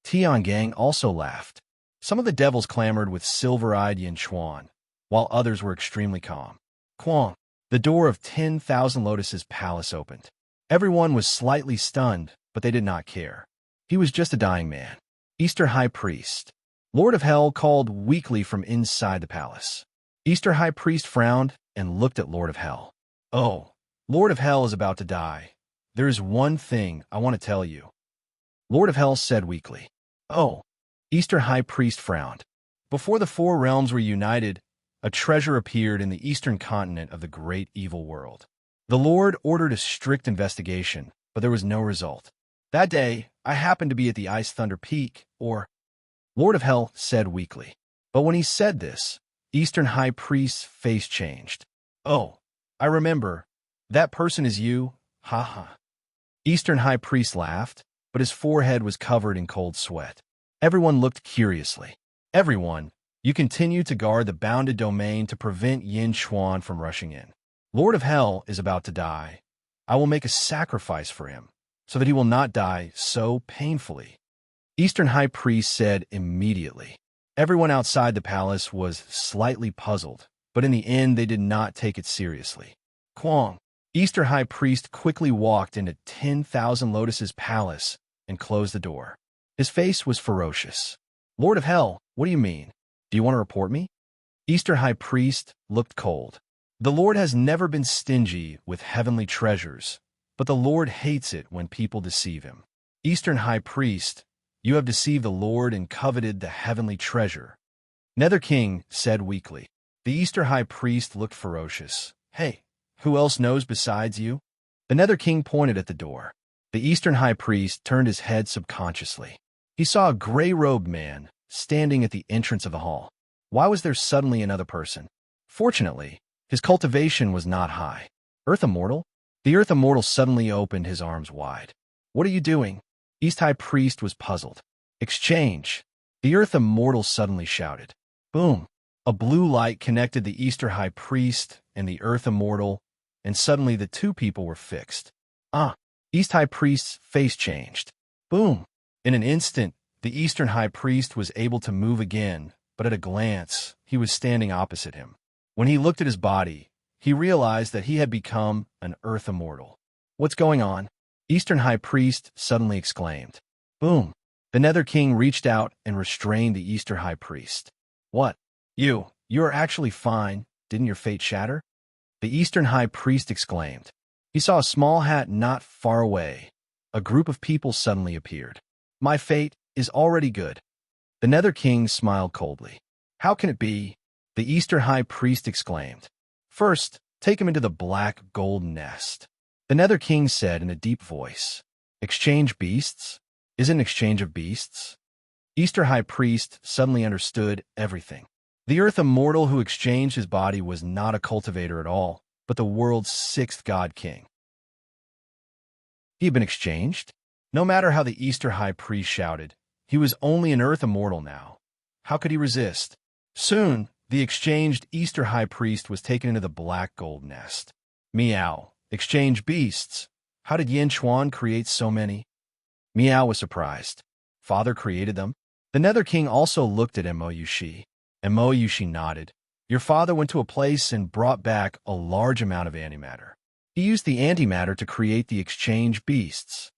Tiangang also laughed. Some of the devils clamored with silver-eyed Yinchuan, while others were extremely calm. Quang! The door of 10,000 lotuses palace opened. Everyone was slightly stunned, but they did not care. He was just a dying man. Easter High Priest. Lord of Hell called weakly from inside the palace. Easter High Priest frowned and looked at Lord of Hell. Oh, Lord of Hell is about to die. There is one thing I want to tell you. Lord of Hell said weakly. Oh. Easter High Priest frowned. Before the four realms were united, a treasure appeared in the eastern continent of the great evil world. The Lord ordered a strict investigation, but there was no result. That day, I happened to be at the Ice Thunder Peak, or Lord of Hell said weakly. But when he said this, Eastern High Priest's face changed. Oh, I remember. That person is you, ha ha. Eastern High Priest laughed, but his forehead was covered in cold sweat. Everyone looked curiously. Everyone, you continue to guard the bounded domain to prevent Yinchuan from rushing in. Lord of Hell is about to die. I will make a sacrifice for him, so that he will not die so painfully. Eastern High Priest said immediately. Everyone outside the palace was slightly puzzled, but in the end they did not take it seriously. Quang! Eastern High Priest quickly walked into 10,000 Lotuses' palace and closed the door. His face was ferocious. Lord of Hell, what do you mean? Do you want to report me? Eastern High Priest looked cold. The Lord has never been stingy with heavenly treasures, but the Lord hates it when people deceive him. Eastern High Priest, you have deceived the Lord and coveted the heavenly treasure. Nether King said weakly. The Eastern High Priest looked ferocious. Hey, who else knows besides you? The Nether King pointed at the door. The Eastern High Priest turned his head subconsciously. He saw a gray-robed man standing at the entrance of the hall. Why was there suddenly another person? Fortunately, his cultivation was not high. Earth Immortal? The Earth Immortal suddenly opened his arms wide. What are you doing? East High Priest was puzzled. Exchange. The Earth Immortal suddenly shouted. Boom. A blue light connected the Eastern High Priest and the Earth Immortal, and suddenly the two people were fixed. East High Priest's face changed. Boom. In an instant, the Eastern High Priest was able to move again, but at a glance, he was standing opposite him. When he looked at his body, he realized that he had become an Earth Immortal. What's going on? Eastern High Priest suddenly exclaimed. Boom. The Nether King reached out and restrained the Eastern High Priest. What? You are actually fine. Didn't your fate shatter? The Eastern High Priest exclaimed. He saw a small hat not far away. A group of people suddenly appeared. My fate is already good. The Nether King smiled coldly. How can it be? The Eastern High Priest exclaimed. First, take him into the black gold nest. The Nether King said in a deep voice. Exchange beasts? Is it an exchange of beasts? Eastern High Priest suddenly understood everything. The Earth Immortal who exchanged his body was not a cultivator at all, but the world's sixth god king. He had been exchanged? No matter how the Eastern High Priest shouted, he was only an Earth Immortal now. How could he resist? Soon, the exchanged Eastern High Priest was taken into the black gold nest. Meow. Exchange beasts. How did Yinchuan create so many? Meow was surprised. Father created them? The Nether King also looked at Emoyushi. Emoyushi nodded. Your father went to a place and brought back a large amount of antimatter. He used the antimatter to create the exchange beasts.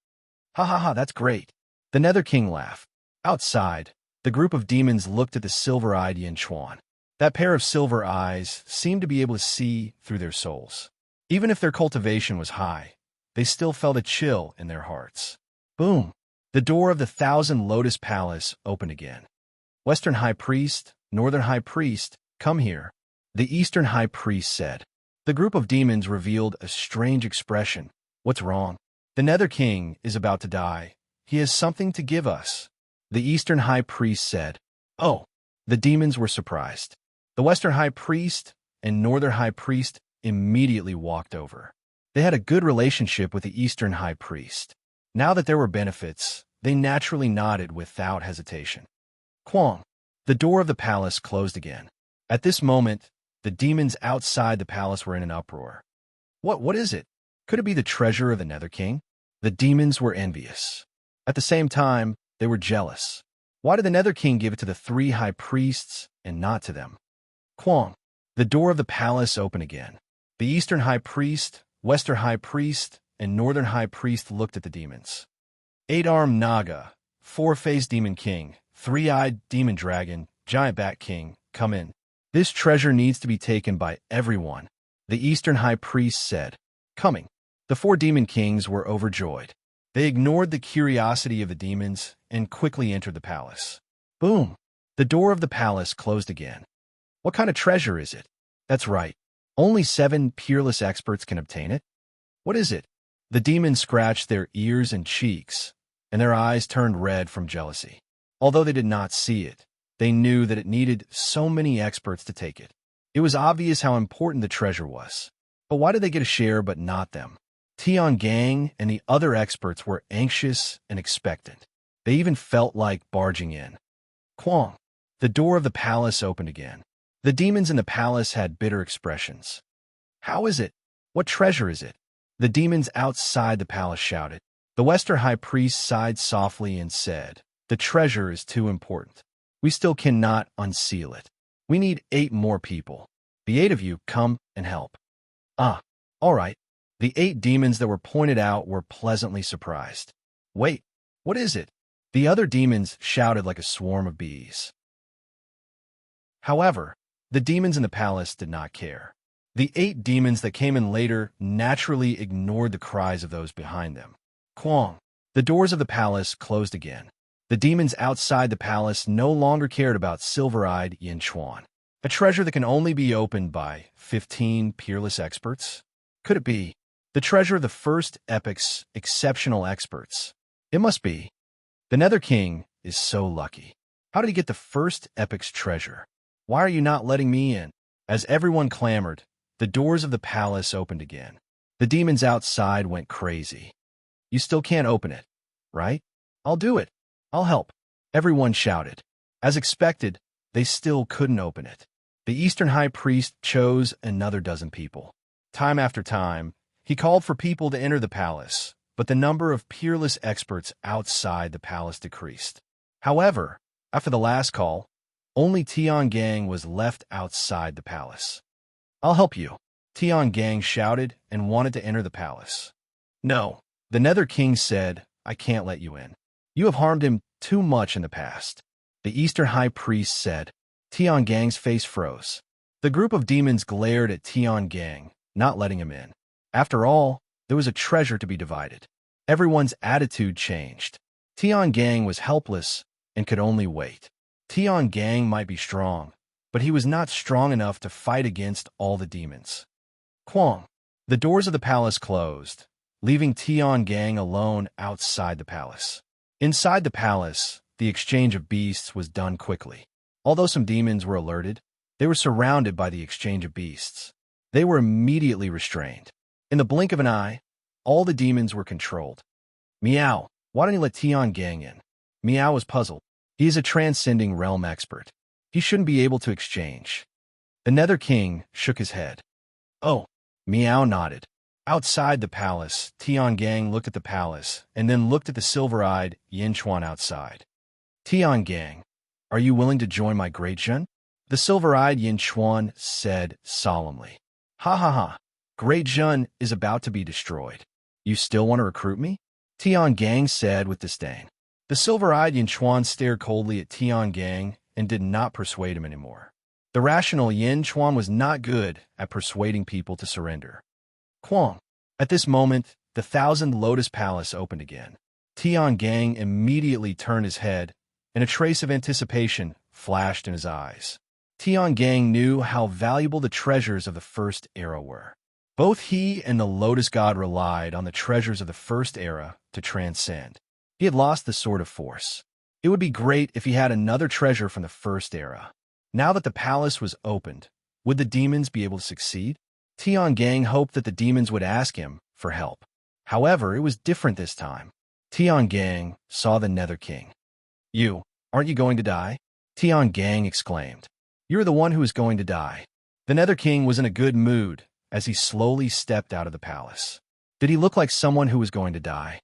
Ha ha ha, that's great. The Nether King laughed. Outside, the group of demons looked at the silver-eyed Yinchuan. That pair of silver eyes seemed to be able to see through their souls. Even if their cultivation was high, they still felt a chill in their hearts. Boom! The door of the Thousand Lotus Palace opened again. Western High Priest, Northern High Priest, come here, the Eastern High Priest said. The group of demons revealed a strange expression. What's wrong? The Nether King is about to die. He has something to give us. The Eastern High Priest said. Oh, the demons were surprised. The Western High Priest and Northern High Priest immediately walked over. They had a good relationship with the Eastern High Priest. Now that there were benefits, they naturally nodded without hesitation. Kwong. The door of the palace closed again. At this moment, the demons outside the palace were in an uproar. What is it? Could it be the treasure of the Nether King? The demons were envious. At the same time, they were jealous. Why did the Nether King give it to the three high priests and not to them? Kwong. The door of the palace opened again. The Eastern High Priest, Western High Priest, and Northern High Priest looked at the demons. Eight-armed Naga, four-faced Demon King, three-eyed Demon Dragon, Giant Bat King, come in. This treasure needs to be taken by everyone, the Eastern High Priest said. Coming. The four Demon Kings were overjoyed. They ignored the curiosity of the demons and quickly entered the palace. Boom! The door of the palace closed again. What kind of treasure is it? That's right. Only 7 peerless experts can obtain it. What is it? The demons scratched their ears and cheeks, and their eyes turned red from jealousy. Although they did not see it, they knew that it needed so many experts to take it. It was obvious how important the treasure was. But why did they get a share but not them? Tian Gang and the other experts were anxious and expectant. They even felt like barging in. Kwong. The door of the palace opened again. The demons in the palace had bitter expressions. How is it? What treasure is it? The demons outside the palace shouted. The Western High Priest sighed softly and said, the treasure is too important. We still cannot unseal it. We need 8 more people. The 8 of you come and help. Ah, all right. The 8 demons that were pointed out were pleasantly surprised. Wait, what is it? The other demons shouted like a swarm of bees. However, the demons in the palace did not care. The 8 demons that came in later naturally ignored the cries of those behind them. Kwong. The doors of the palace closed again. The demons outside the palace no longer cared about silver-eyed Yinchuan, a treasure that can only be opened by 15 peerless experts. Could it be the treasure of the first epic's exceptional experts? It must be. The Nether King is so lucky. How did he get the first epic's treasure? Why are you not letting me in? As everyone clamored, the doors of the palace opened again. The demons outside went crazy. You still can't open it, right? I'll do it. I'll help. Everyone shouted. As expected, they still couldn't open it. The Eastern High Priest chose another dozen people. Time after time, he called for people to enter the palace, but the number of peerless experts outside the palace decreased. However, after the last call, only Tian Gang was left outside the palace. I'll help you, Tian Gang shouted and wanted to enter the palace. No, the Nether King said, I can't let you in. You have harmed him too much in the past. The Eastern High Priest said. Tian Gang's face froze. The group of demons glared at Tian Gang, not letting him in. After all, there was a treasure to be divided. Everyone's attitude changed. Tian Gang was helpless and could only wait. Tian Gang might be strong, but he was not strong enough to fight against all the demons. Kwong. The doors of the palace closed, leaving Tian Gang alone outside the palace. Inside the palace, the exchange of beasts was done quickly. Although some demons were alerted, they were surrounded by the exchange of beasts. They were immediately restrained. In the blink of an eye, all the demons were controlled. Meow, why don't you let Tian Gang in? Meow was puzzled. He is a transcending realm expert. He shouldn't be able to exchange. The Nether King shook his head. Oh, Meow nodded. Outside the palace, Tian Gang looked at the palace and then looked at the silver-eyed Yinchuan outside. Tian Gang, are you willing to join my great Jun? The silver-eyed Yin Chuan said solemnly. Ha ha ha. Great Jun is about to be destroyed. You still want to recruit me? Tian Gang said with disdain. The silver-eyed Yin Chuan stared coldly at Tian Gang and did not persuade him anymore. The rational Yin Chuan was not good at persuading people to surrender. Quang. At this moment, the Thousand Lotus Palace opened again. Tian Gang immediately turned his head, and a trace of anticipation flashed in his eyes. Tian Gang knew how valuable the treasures of the first era were. Both he and the Lotus God relied on the treasures of the first era to transcend. He had lost the Sword of Force. It would be great if he had another treasure from the first era. Now that the palace was opened, would the demons be able to succeed? Tian Gang hoped that the demons would ask him for help. However, it was different this time. Tian Gang saw the Nether King. You, aren't you going to die? Tian Gang exclaimed. You're the one who is going to die. The Nether King was in a good mood as he slowly stepped out of the palace. Did he look like someone who was going to die?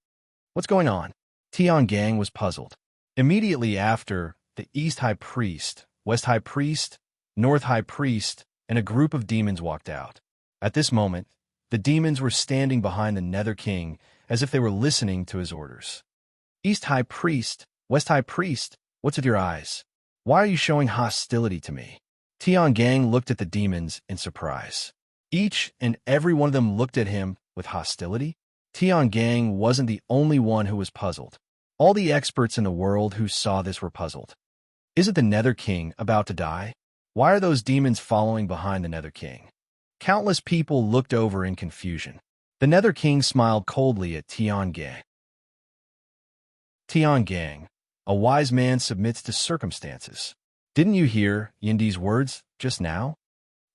What's going on? Tian Gang was puzzled. Immediately after, the East High Priest, West High Priest, North High Priest, and a group of demons walked out. At this moment, the demons were standing behind the Nether King as if they were listening to his orders. East High Priest, West High Priest, what's with your eyes? Why are you showing hostility to me? Tian Gang looked at the demons in surprise. Each and every one of them looked at him with hostility. Tian Gang wasn't the only one who was puzzled. All the experts in the world who saw this were puzzled. Isn't the Nether King about to die? Why are those demons following behind the Nether King? Countless people looked over in confusion. The Nether King smiled coldly at Tian Gang. Tian Gang, a wise man submits to circumstances. Didn't you hear Yindi's words just now?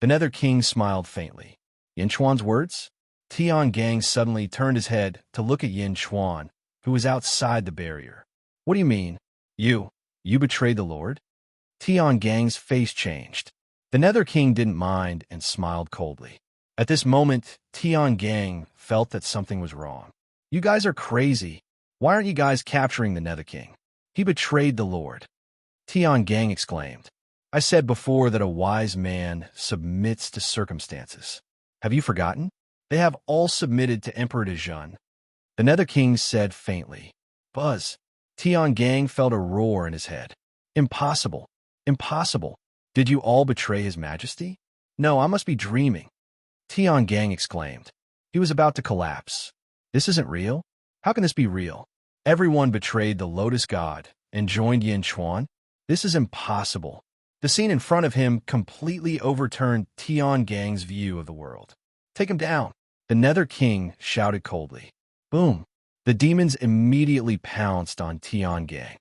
The Nether King smiled faintly. Yin Chuan's words? Tian Gang suddenly turned his head to look at Yin Chuan, who was outside the barrier. What do you mean? You betrayed the Lord? Tian Gang's face changed. The Nether King didn't mind and smiled coldly. At this moment, Tian Gang felt that something was wrong. You guys are crazy. Why aren't you guys capturing the Nether King? He betrayed the Lord. Tian Gang exclaimed. I said before that a wise man submits to circumstances. Have you forgotten? They have all submitted to Emperor Dejun. The Nether King said faintly. Buzz. Tian Gang felt a roar in his head. Impossible. Impossible. Did you all betray His Majesty? No, I must be dreaming. Tian Gang exclaimed. He was about to collapse. This isn't real? How can this be real? Everyone betrayed the Lotus God and joined Yin Chuan. This is impossible. The scene in front of him completely overturned Tian Gang's view of the world. Take him down. The Nether King shouted coldly. Boom. The demons immediately pounced on Tian Gang.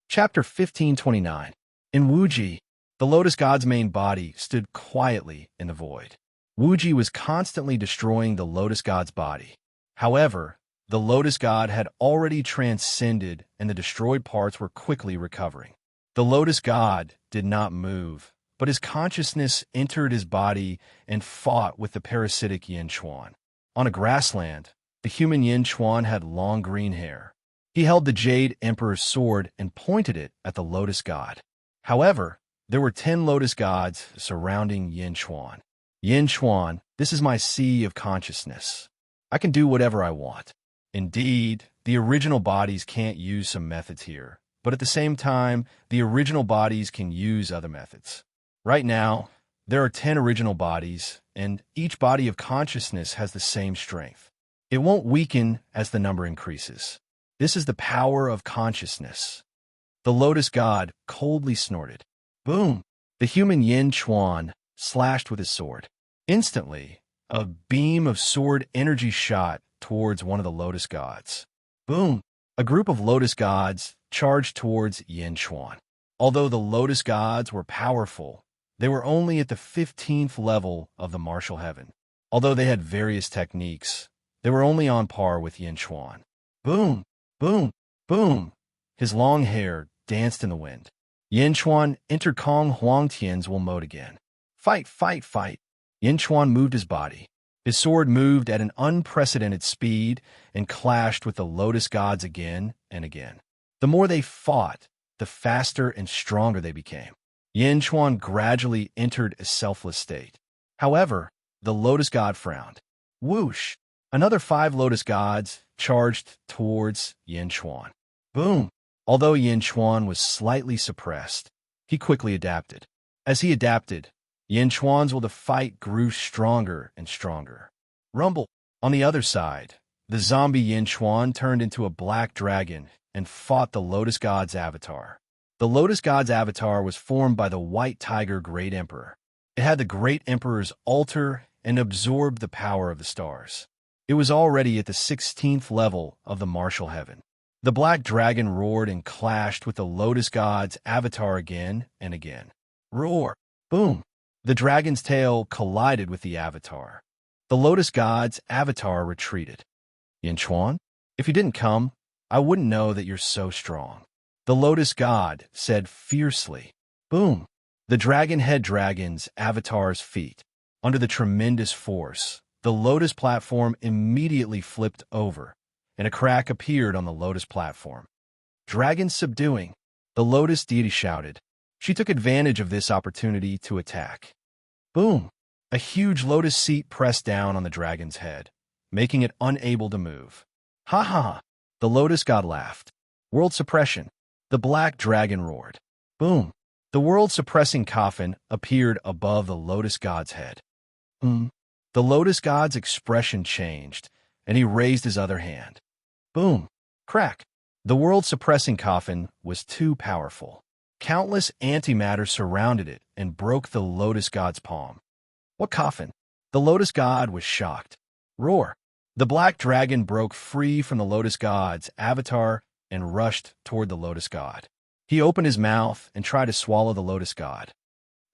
Chapter 1529. In Wuji, the Lotus God's main body stood quietly in the void. Wuji was constantly destroying the Lotus God's body. However, the Lotus God had already transcended and the destroyed parts were quickly recovering. The Lotus God did not move, but his consciousness entered his body and fought with the parasitic Yin Chuan. On a grassland, the human Yin Chuan had long green hair. He held the Jade Emperor's sword and pointed it at the Lotus God. However, there were 10 Lotus Gods surrounding Yin Chuan. Yin Chuan, this is my sea of consciousness. I can do whatever I want. Indeed, the original bodies can't use some methods here, but at the same time, the original bodies can use other methods. Right now, there are 10 original bodies, and each body of consciousness has the same strength. It won't weaken as the number increases. This is the power of consciousness. The Lotus God coldly snorted. Boom! The human Yin Chuan slashed with his sword. Instantly, a beam of sword energy shot towards one of the Lotus Gods. Boom! A group of Lotus Gods charged towards Yin Chuan. Although the Lotus Gods were powerful, they were only at the 15th level of the martial heaven. Although they had various techniques, they were only on par with Yin Chuan. Boom! Boom! Boom! His long hair danced in the wind. Yin Chuan entered Kong Huangtian's will mode again. Fight, fight, fight! Yin Chuan moved his body. His sword moved at an unprecedented speed and clashed with the Lotus gods again and again. The more they fought, the faster and stronger they became. Yin Chuan gradually entered a selfless state. However, the Lotus god frowned. Whoosh! Another 5 Lotus gods charged towards Yin Chuan. Boom! Although Yin Chuan was slightly suppressed, he quickly adapted. As he adapted, Yin Chuan's will to fight grew stronger and stronger. Rumble! On the other side, the zombie Yin Chuan turned into a black dragon and fought the Lotus god's avatar. The Lotus god's avatar was formed by the White Tiger Great Emperor. It had the Great Emperor's altar and absorbed the power of the stars. It was already at the 16th level of the martial heaven. The black dragon roared and clashed with the Lotus god's avatar again and again. Roar! Boom! The dragon's tail collided with the avatar. The Lotus god's avatar retreated. Yin Chuan, if you didn't come, I wouldn't know that you're so strong. The Lotus god said fiercely. Boom! The dragon head dragon's avatar's feet. Under the tremendous force, the Lotus platform immediately flipped over, and a crack appeared on the Lotus platform. Dragon subduing, the Lotus deity shouted. She took advantage of this opportunity to attack. Boom! A huge Lotus seat pressed down on the dragon's head, making it unable to move. Ha ha ha! The Lotus god laughed. World suppression. The black dragon roared. Boom! The world-suppressing coffin appeared above the Lotus god's head. The Lotus god's expression changed, and he raised his other hand. Boom! Crack! The world-suppressing coffin was too powerful. Countless antimatter surrounded it and broke the Lotus god's palm. What coffin? The Lotus god was shocked. Roar! The black dragon broke free from the Lotus god's avatar and rushed toward the Lotus god. He opened his mouth and tried to swallow the Lotus god.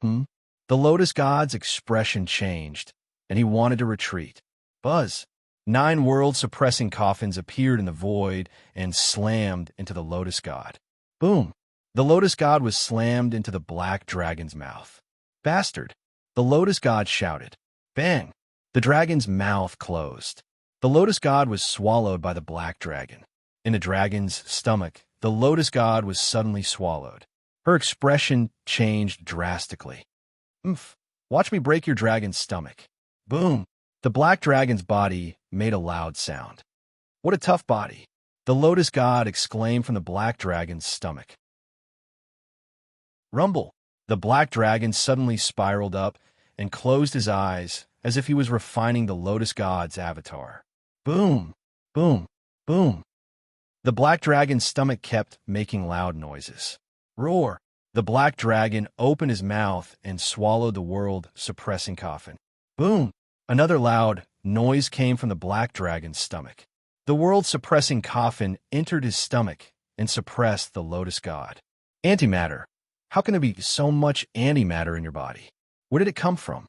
The Lotus god's expression changed, and he wanted to retreat. Buzz! 9 world-suppressing coffins appeared in the void and slammed into the Lotus god. Boom! The Lotus god was slammed into the black dragon's mouth. Bastard! The Lotus god shouted. Bang! The dragon's mouth closed. The Lotus god was swallowed by the black dragon. In the dragon's stomach, the Lotus god was suddenly swallowed. Her expression changed drastically. Watch me break your dragon's stomach. Boom! The black dragon's body made a loud sound. What a tough body! The Lotus god exclaimed from the black dragon's stomach. Rumble! The black dragon suddenly spiraled up and closed his eyes as if he was refining the Lotus god's avatar. Boom! Boom! Boom! The black dragon's stomach kept making loud noises. Roar! The black dragon opened his mouth and swallowed the world-suppressing coffin. Boom! Another loud noise came from the black dragon's stomach. The world-suppressing coffin entered his stomach and suppressed the Lotus god. Antimatter. How can there be so much antimatter in your body? Where did it come from?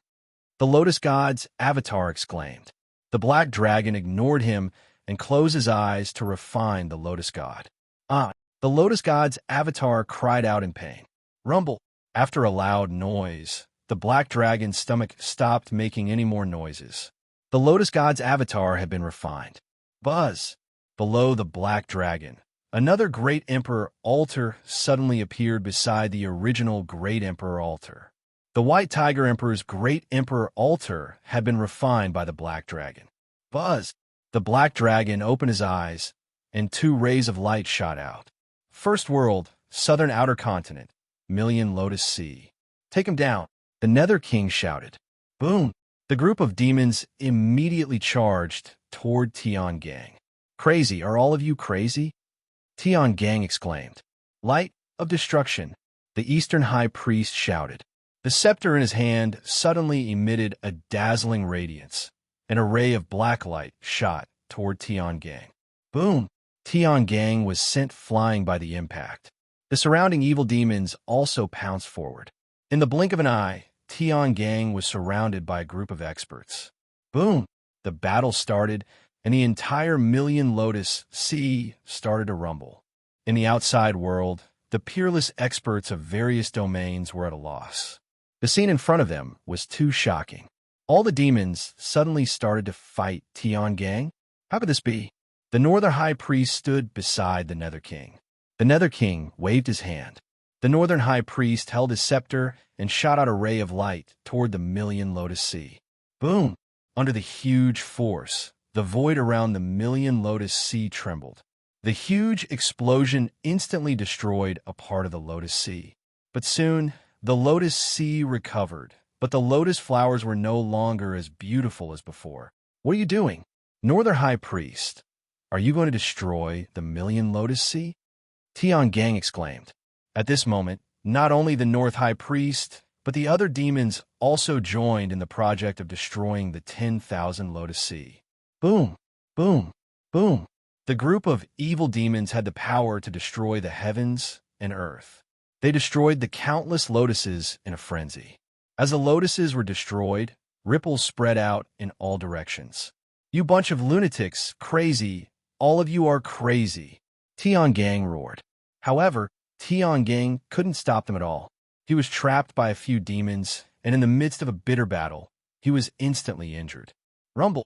The Lotus god's avatar exclaimed. The black dragon ignored him and closed his eyes to refine the Lotus god. The Lotus god's avatar cried out in pain. Rumble! After a loud noise, the black dragon's stomach stopped making any more noises. The Lotus god's avatar had been refined. Buzz! Below the black dragon, another Great Emperor altar suddenly appeared beside the original Great Emperor altar. The White Tiger Emperor's Great Emperor altar had been refined by the black dragon. Buzz! The black dragon opened his eyes, and 2 rays of light shot out. First world, southern outer continent, Million Lotus Sea. Take him down, the Nether King shouted. Boom! The group of demons immediately charged toward Tian Gang. Crazy, are all of you crazy? Tian Gang exclaimed. Light of destruction, the Eastern High Priest shouted. The scepter in his hand suddenly emitted a dazzling radiance. An array of black light shot toward Tian Gang. Boom! Tian Gang was sent flying by the impact. The surrounding evil demons also pounced forward. In the blink of an eye, Tian Gang was surrounded by a group of experts. Boom! The battle started, and the entire Million Lotus Sea started to rumble. In the outside world, the peerless experts of various domains were at a loss. The scene in front of them was too shocking. All the demons suddenly started to fight Tian. How could this be? The Northern High Priest stood beside the Nether King. The Nether King waved his hand. The Northern High Priest held his scepter and shot out a ray of light toward the Million Lotus Sea. Boom! Under the huge force, the void around the Million Lotus Sea trembled. The huge explosion instantly destroyed a part of the Lotus Sea. But soon, the Lotus Sea recovered, but the lotus flowers were no longer as beautiful as before. What are you doing? Northern High Priest, are you going to destroy the Million Lotus Sea? Tian exclaimed. At this moment, not only the North High Priest, but the other demons also joined in the project of destroying the 10,000 Lotus Sea. Boom, boom, boom. The group of evil demons had the power to destroy the heavens and earth. They destroyed the countless lotuses in a frenzy. As the lotuses were destroyed, ripples spread out in all directions. You bunch of lunatics, crazy, all of you are crazy, Tian roared. However, Tian couldn't stop them at all. He was trapped by a few demons, and in the midst of a bitter battle, he was instantly injured. Rumble!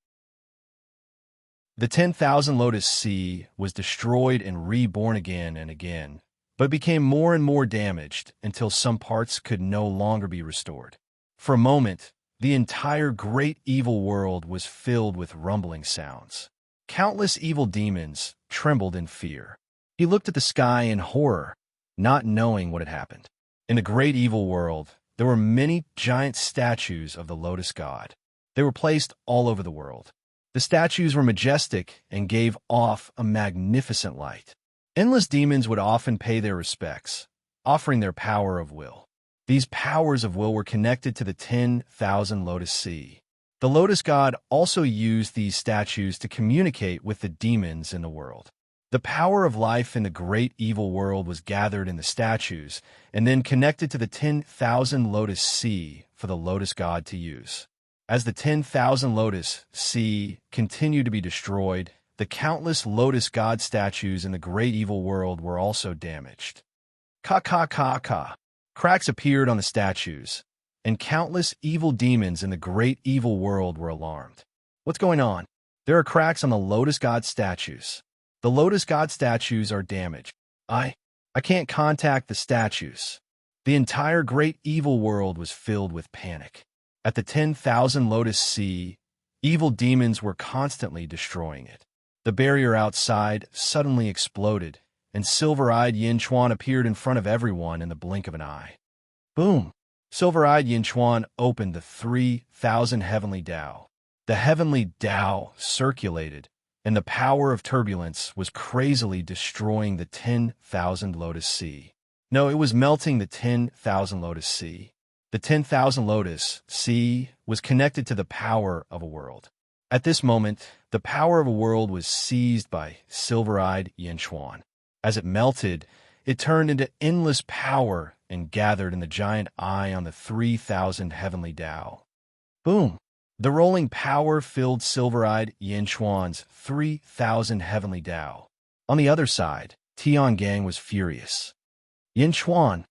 The 10,000 Lotus Sea was destroyed and reborn again and again, but became more and more damaged until some parts could no longer be restored. For a moment, the entire great evil world was filled with rumbling sounds. Countless evil demons trembled in fear. He looked at the sky in horror, not knowing what had happened. In the great evil world, there were many giant statues of the Lotus God. They were placed all over the world. The statues were majestic and gave off a magnificent light. Endless demons would often pay their respects, offering their power of will. These powers of will were connected to the 10,000 Lotus Sea. The Lotus God also used these statues to communicate with the demons in the world. The power of life in the great evil world was gathered in the statues and then connected to the 10,000 Lotus Sea for the Lotus God to use. As the 10,000 Lotus Sea continued to be destroyed, the countless Lotus God statues in the great evil world were also damaged. Ka. Cracks appeared on the statues, and countless evil demons in the great evil world were alarmed. What's going on? There are cracks on the Lotus God statues. The Lotus God statues are damaged. I can't contact the statues. The entire great evil world was filled with panic. At the 10,000 Lotus Sea, evil demons were constantly destroying it. The barrier outside suddenly exploded, and silver-eyed Yin Chuan appeared in front of everyone in the blink of an eye. Boom! Silver-eyed Yin Chuan opened the 3,000 heavenly Tao. The heavenly Tao circulated, and the power of turbulence was crazily destroying the 10,000 Lotus Sea. No, it was melting the 10,000 Lotus Sea. The 10,000 Lotus Sea was connected to the power of a world. At this moment, the power of a world was seized by silver-eyed Yin Chuan. As it melted, it turned into endless power and gathered in the giant eye on the 3,000 heavenly Tao. Boom! The rolling power filled silver-eyed Yin Chuan's 3,000 heavenly Tao. On the other side, Tian was furious. Yin Chuan,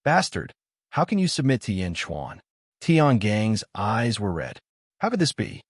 bastard! How can you submit to Yin Chuan? Tian's eyes were red. How could this be?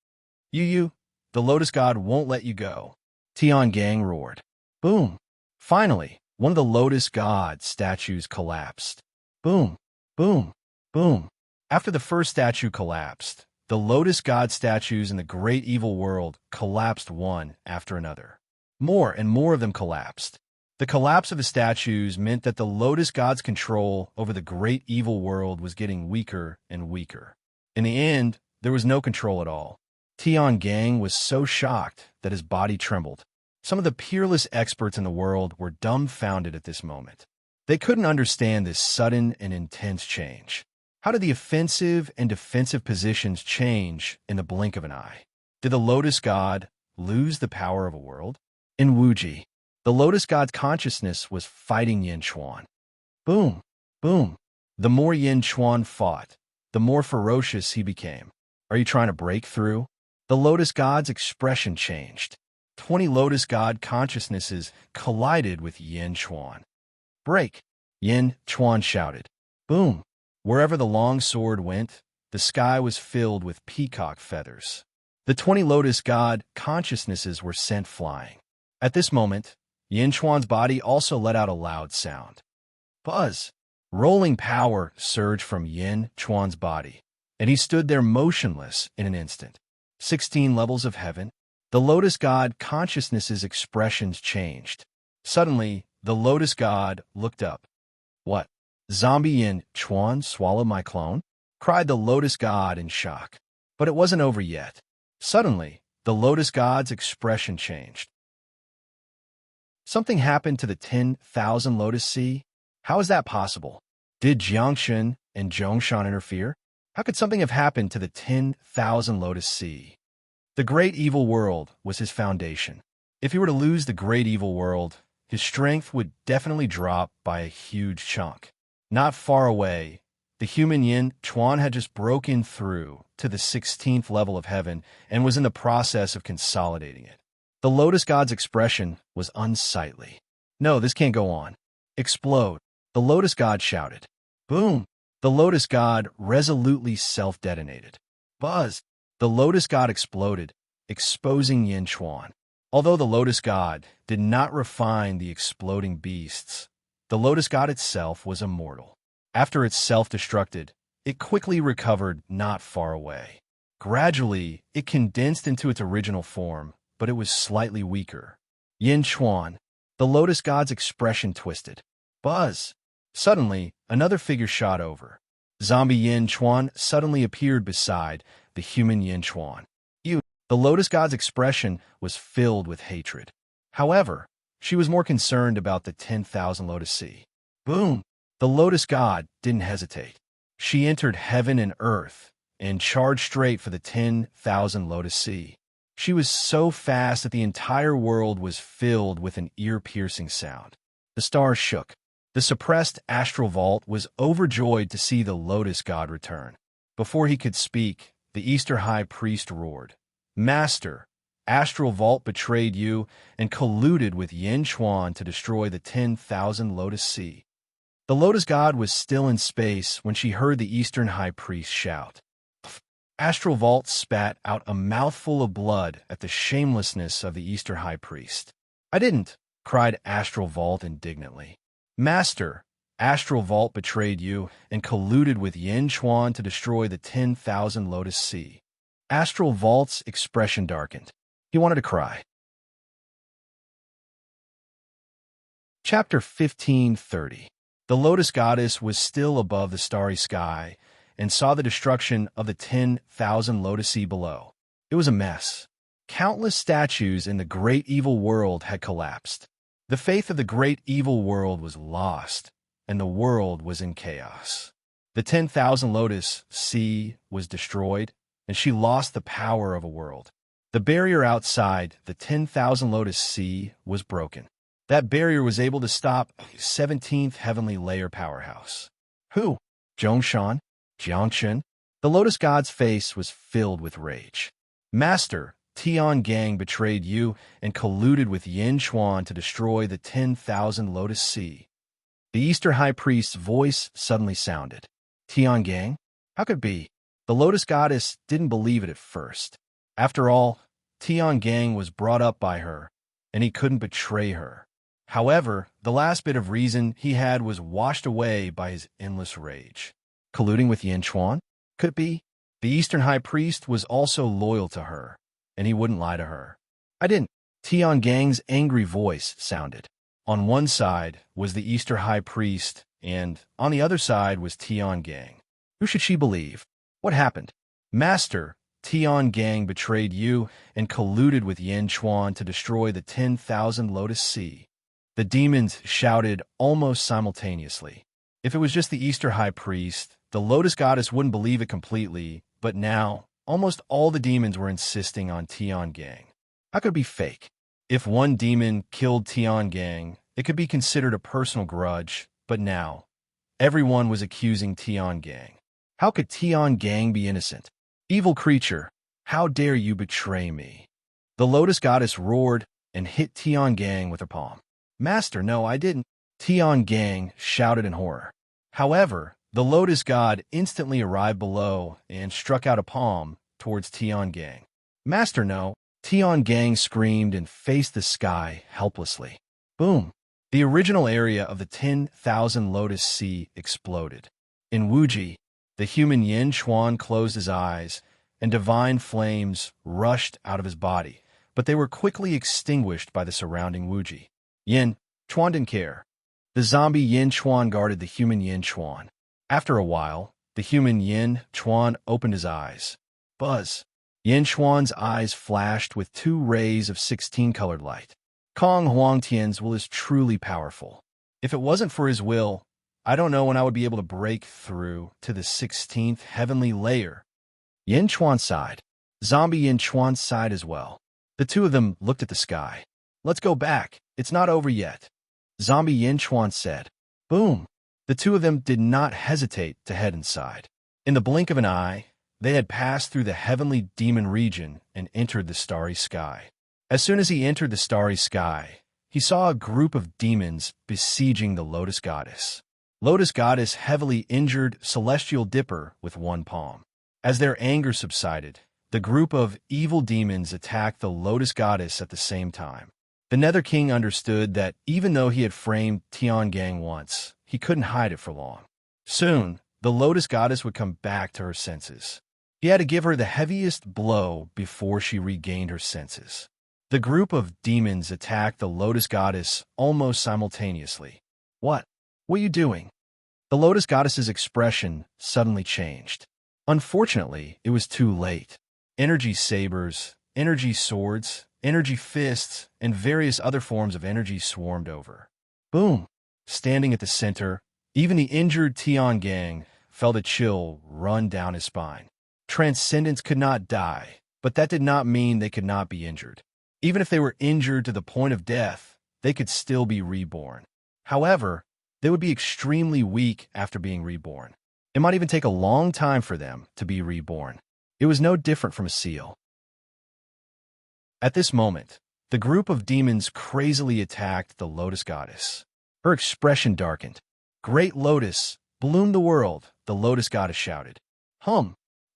You, the Lotus God won't let you go. Tian roared. Boom! Finally, one of the Lotus God statues collapsed. Boom, boom, boom. After the first statue collapsed, the Lotus God statues in the great evil world collapsed one after another. More and more of them collapsed. The collapse of the statues meant that the Lotus God's control over the great evil world was getting weaker and weaker. In the end, there was no control at all. Tian was so shocked that his body trembled. Some of the peerless experts in the world were dumbfounded at this moment. They couldn't understand this sudden and intense change. How did the offensive and defensive positions change in the blink of an eye? Did the Lotus God lose the power of a world? In Wuji, the Lotus God's consciousness was fighting Yin Chuan. Boom, boom. The more Yin Chuan fought, the more ferocious he became. Are you trying to break through? The Lotus God's expression changed. 20 Lotus God consciousnesses collided with Yin Chuan. Break! Yin Chuan shouted. Boom! Wherever the long sword went, the sky was filled with peacock feathers. The 20 lotus god consciousnesses were sent flying. At this moment, Yin Chuan's body also let out a loud sound. Buzz! Rolling power surged from Yin Chuan's body, and he stood there motionless in an instant. 16 levels of heaven. The lotus god consciousness's expressions changed. Suddenly, the lotus god looked up. What? Zombie Yin Chuan swallowed my clone? Cried the lotus god in shock. But it wasn't over yet. Suddenly, the lotus god's expression changed. Something happened to the 10,000 lotus sea? How is that possible? Did Jiangshan and Zhongshan interfere? How could something have happened to the 10,000 lotus sea? The great evil world was his foundation. If he were to lose the great evil world, his strength would definitely drop by a huge chunk. Not far away, the human Yin Chuan had just broken through to the 16th level of heaven and was in the process of consolidating it. The lotus god's expression was unsightly. No, this can't go on. Explode, the lotus god shouted. Boom! The lotus god resolutely self-detonated. Buzz! The lotus god exploded, exposing Yin Chuan. Although the lotus god did not refine the exploding beasts, the lotus god itself was immortal. After it self-destructed, it quickly recovered not far away. Gradually, it condensed into its original form, but it was slightly weaker. Yin Chuan, the lotus god's expression twisted. Buzz! Suddenly, another figure shot over. Zombie Yin Chuan suddenly appeared beside the human Yin Chuan. The lotus god's expression was filled with hatred. However, she was more concerned about the 10,000 lotus sea. Boom! The lotus god didn't hesitate. She entered heaven and earth and charged straight for the 10,000 lotus sea. She was so fast that the entire world was filled with an ear-piercing sound. The stars shook. The suppressed astral vault was overjoyed to see the lotus god return. Before he could speak, the Easter high priest roared, Master, astral vault betrayed you and colluded with Yin Chuan to destroy the 10,000 lotus sea. The lotus god was still in space when she heard the Eastern high priest shout. Astral vault spat out a mouthful of blood at the shamelessness of the Eastern high priest. I didn't, cried astral vault indignantly. Master, astral vault betrayed you and colluded with Yin Chuan to destroy the 10,000 lotus sea. Astral vault's expression darkened. He wanted to cry. Chapter 1530. The lotus goddess was still above the starry sky and saw the destruction of the 10,000 lotus sea below. It was a mess. Countless statues in the great evil world had collapsed. The faith of the great evil world was lost, and the world was in chaos. The 10,000 lotus sea was destroyed, and she lost the power of a world. The barrier outside the 10,000 lotus sea was broken. That barrier was able to stop 17th heavenly layer powerhouse. Who? Zhongshan? Jiangshan? The lotus god's face was filled with rage. Master, Tian Gang betrayed you and colluded with Yin Chuan to destroy the 10,000 lotus sea. The Eastern high priest's voice suddenly sounded. Tian Gang? How could it be? The lotus goddess didn't believe it at first. After all, Tian Gang was brought up by her, and he couldn't betray her. However, the last bit of reason he had was washed away by his endless rage. Colluding with Yin Chuan? Could it be? The Eastern high priest was also loyal to her, and he wouldn't lie to her. I didn't. Tian Gang's angry voice sounded. On one side was the Eastern high priest, and on the other side was Tian Gang. Who should she believe? What happened? Master, Tian Gang betrayed you and colluded with Yin Chuan to destroy the 10,000 lotus sea. The demons shouted almost simultaneously. If it was just the Eastern high priest, the lotus goddess wouldn't believe it completely, but now, almost all the demons were insisting on Tian Gang. How could it be fake? If one demon killed Tian Gang, it could be considered a personal grudge, but now, everyone was accusing Tian Gang. How could Tian Gang be innocent? Evil creature, how dare you betray me? The lotus goddess roared and hit Tian Gang with her palm. Master, no, I didn't. Tian Gang shouted in horror. However, The lotus god instantly arrived below and struck out a palm towards Tiangang. Master, no! Tiangang screamed and faced the sky helplessly. Boom! The original area of the 10,000 Lotus Sea exploded. In Wuji, the human Yin Chuan closed his eyes, and divine flames rushed out of his body, but they were quickly extinguished by the surrounding Wuji. Yin Chuan didn't care. The zombie Yin Chuan guarded the human Yin Chuan. After a while, the human Yin Chuan opened his eyes. Buzz! Yin Chuan's eyes flashed with 2 rays of 16-colored light. Kong Huangtian's will is truly powerful. If it wasn't for his will, I don't know when I would be able to break through to the 16th heavenly layer. Yin Chuan sighed. Zombie Yin Chuan sighed as well. The two of them looked at the sky. Let's go back. It's not over yet. Zombie Yin Chuan said. Boom! The two of them did not hesitate to head inside. In the blink of an eye, they had passed through the heavenly demon region and entered the starry sky. As soon as he entered the starry sky, he saw a group of demons besieging the Lotus Goddess. Lotus Goddess heavily injured Celestial Dipper with one palm. As their anger subsided, the group of evil demons attacked the Lotus Goddess at the same time. The Nether King understood that even though he had framed Tiangang once, he couldn't hide it for long. Soon, the Lotus Goddess would come back to her senses. He had to give her the heaviest blow before she regained her senses. The group of demons attacked the Lotus Goddess almost simultaneously. What are you doing? The Lotus Goddess's expression suddenly changed. Unfortunately, it was too late. Energy sabers, energy swords, energy fists, and various other forms of energy swarmed over. Boom! Standing at the center, even the injured Tiangang felt a chill run down his spine. Transcendents could not die, but that did not mean they could not be injured. Even if they were injured to the point of death, they could still be reborn. However, they would be extremely weak after being reborn. It might even take a long time for them to be reborn. It was no different from a seal. At this moment, the group of demons crazily attacked the Lotus Goddess. Her expression darkened. Great Lotus, bloom the world, the Lotus Goddess shouted. A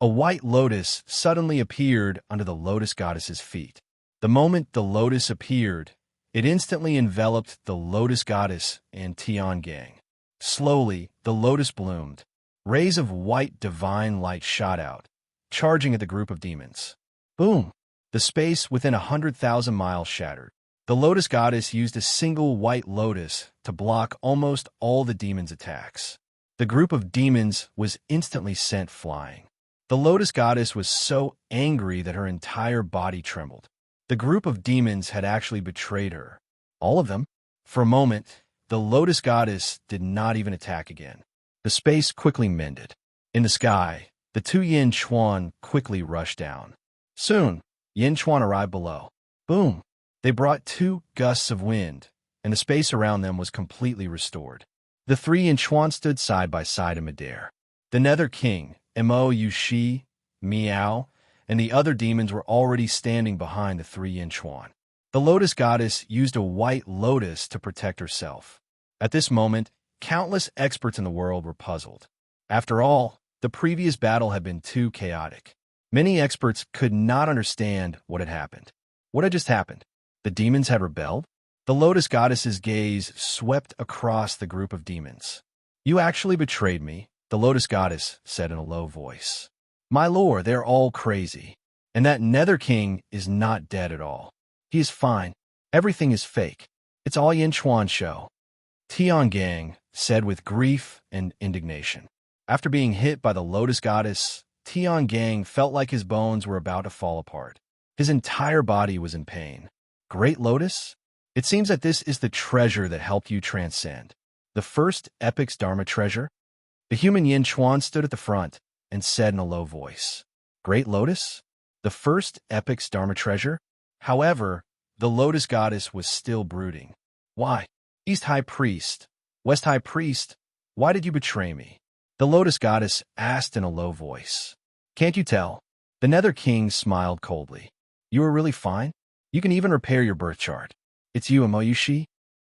white lotus suddenly appeared under the Lotus Goddess's feet. The moment the lotus appeared, it instantly enveloped the Lotus Goddess and Tiangang. Slowly, the lotus bloomed. Rays of white divine light shot out, charging at the group of demons. Boom! The space within 100,000 miles shattered. The Lotus Goddess used a single white lotus to block almost all the demons' attacks. The group of demons was instantly sent flying. The Lotus Goddess was so angry that her entire body trembled. The group of demons had actually betrayed her. All of them. For a moment, the Lotus Goddess did not even attack again. The space quickly mended. In the sky, the two Yin Chuan quickly rushed down. Soon, Yin Chuan arrived below. Boom! They brought 2 gusts of wind, and the space around them was completely restored. The 3 Yin Chuan stood side by side in midair. The Nether King, Mo Yushi, Miao, and the other demons were already standing behind the 3 Yin Chuan. The Lotus Goddess used a white lotus to protect herself. At this moment, countless experts in the world were puzzled. After all, the previous battle had been too chaotic. Many experts could not understand what had happened. What had just happened? The demons had rebelled? The Lotus Goddess's gaze swept across the group of demons. You actually betrayed me, the Lotus Goddess said in a low voice. My lord, they're all crazy. And that Nether King is not dead at all. He is fine. Everything is fake. It's all Yin Chuan show. Tiangang said with grief and indignation. After being hit by the Lotus Goddess, Tiangang felt like his bones were about to fall apart. His entire body was in pain. Great Lotus? It seems that this is the treasure that helped you transcend. The first epic's Dharma treasure? The human Yin Chuan stood at the front and said in a low voice, Great Lotus? The first epic's Dharma treasure? However, the Lotus Goddess was still brooding. Why? East High Priest, West High Priest, why did you betray me? The Lotus Goddess asked in a low voice. Can't you tell? The Nether King smiled coldly. You are really fine? You can even repair your birth chart. It's you, Moyushi?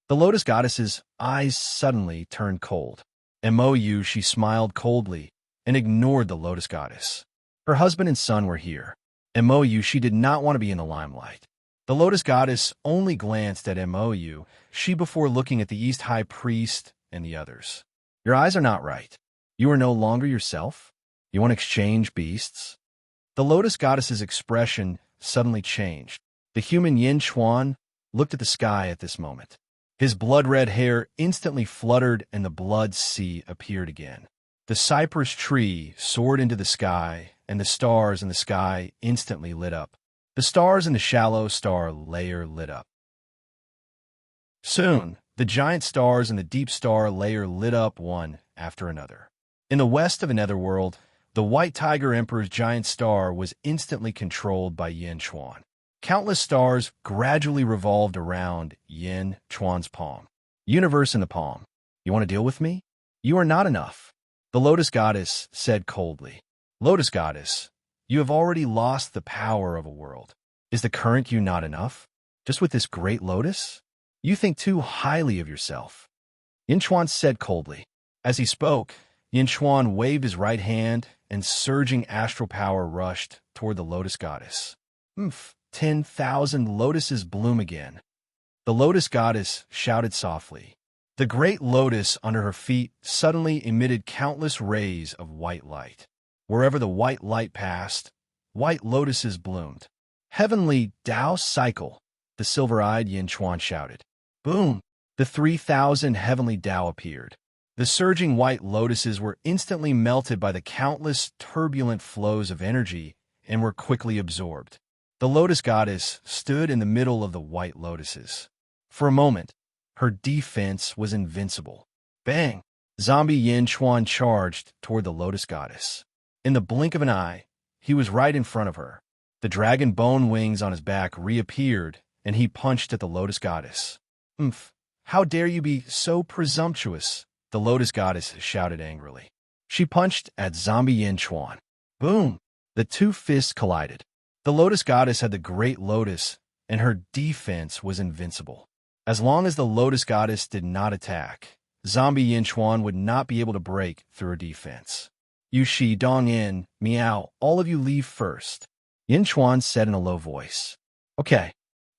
The Lotus Goddess's eyes suddenly turned cold. Mou, she smiled coldly and ignored the lotus goddess. Her husband and son were here. Mou, she did not want to be in the limelight. The lotus goddess only glanced at Mou, she before looking at the East High Priest and the others. Your eyes are not right. You are no longer yourself? You want to exchange beasts? The lotus goddess's expression suddenly changed. The human Yin Chuan looked at the sky at this moment. His blood-red hair instantly fluttered and the blood sea appeared again. The cypress tree soared into the sky, and the stars in the sky instantly lit up. The stars in the shallow star layer lit up. Soon, the giant stars in the deep star layer lit up one after another. In the west of a netherworld, the White Tiger Emperor's giant star was instantly controlled by Yin Chuan. Countless stars gradually revolved around Yin Chuan's palm. Universe in the palm. You want to deal with me? You are not enough. The lotus goddess said coldly. Lotus goddess, you have already lost the power of a world. Is the current you not enough? Just with this great lotus? You think too highly of yourself. Yin Chuan said coldly. As he spoke, Yin Chuan waved his right hand, and surging astral power rushed toward the lotus goddess. 10,000 lotuses bloom again. The lotus goddess shouted softly. The great lotus under her feet suddenly emitted countless rays of white light. Wherever the white light passed, white lotuses bloomed. Heavenly Tao cycle, the silver-eyed Yin Chuan shouted. Boom! The 3,000 heavenly Tao appeared. The surging white lotuses were instantly melted by the countless turbulent flows of energy and were quickly absorbed. The lotus goddess stood in the middle of the white lotuses. For a moment, her defense was invincible. Bang! Zombie Yin Chuan charged toward the lotus goddess. In the blink of an eye, he was right in front of her. The dragon bone wings on his back reappeared, and he punched at the lotus goddess. How dare you be so presumptuous? The lotus goddess shouted angrily. She punched at zombie Yin Chuan. Boom! The two fists collided. The lotus goddess had the great lotus, and her defense was invincible. As long as the lotus goddess did not attack, zombie Yin Chuan would not be able to break through her defense. You Shi Dong In, meow, all of you leave first. Yin Chuan said in a low voice. Okay.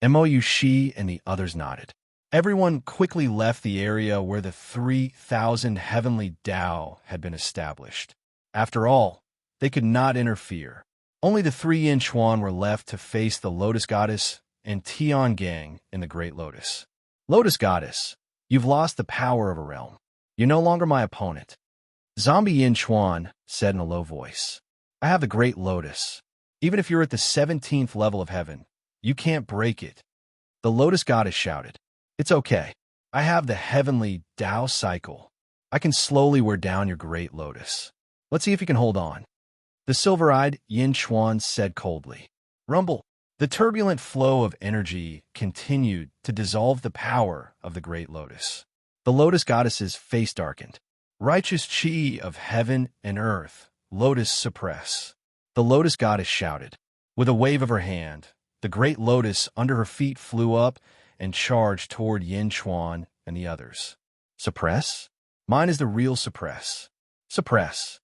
Mou Shi and the others nodded. Everyone quickly left the area where the 3,000 heavenly Tao had been established. After all, they could not interfere. Only the 3 Yin Chuan were left to face the lotus goddess and Tian Gang in the Great Lotus. Lotus goddess, you've lost the power of a realm. You're no longer my opponent. Zombie Yin Chuan said in a low voice. I have the Great Lotus. Even if you're at the 17th level of heaven, you can't break it. The lotus goddess shouted. It's okay. I have the heavenly Tao cycle. I can slowly wear down your great lotus. Let's see if you can hold on. The silver-eyed Yin Chuan said coldly. Rumble. The turbulent flow of energy continued to dissolve the power of the great lotus. The lotus goddess's face darkened. Righteous chi of heaven and earth, lotus suppress. The lotus goddess shouted. With a wave of her hand, the great lotus under her feet flew up and charged toward Yin Chuan and the others. Suppress? Mine is the real suppress. Suppress.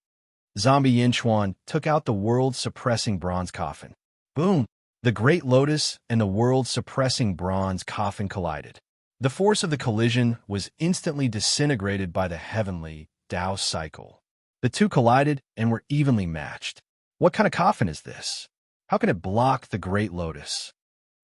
Zombie Yin Chuan took out the world-suppressing bronze coffin. Boom! The great lotus and the world-suppressing bronze coffin collided. The force of the collision was instantly disintegrated by the heavenly Tao cycle. The two collided and were evenly matched. What kind of coffin is this? How can it block the great lotus?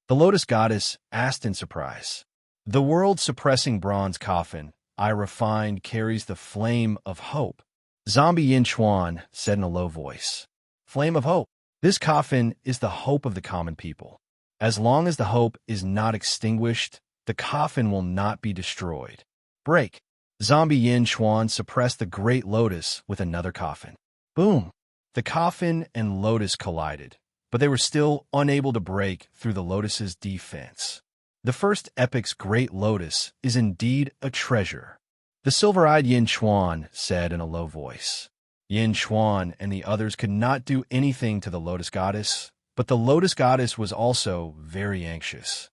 The lotus goddess asked in surprise. The world-suppressing bronze coffin, I refined, carries the flame of hope. Zombie Yin Chuan said in a low voice. Flame of hope. This coffin is the hope of the common people. As long as the hope is not extinguished, the coffin will not be destroyed. Break. Zombie Yin Chuan suppressed the great lotus with another coffin. Boom. The coffin and lotus collided, but they were still unable to break through the lotus's defense. The first epic's great lotus is indeed a treasure. The silver-eyed Yin Chuan said in a low voice. Yin Chuan and the others could not do anything to the lotus goddess, but the lotus goddess was also very anxious.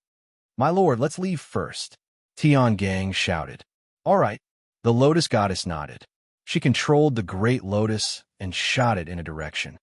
My lord, let's leave first. Tian Gang shouted. All right. The lotus goddess nodded. She controlled the great lotus and shot it in a direction.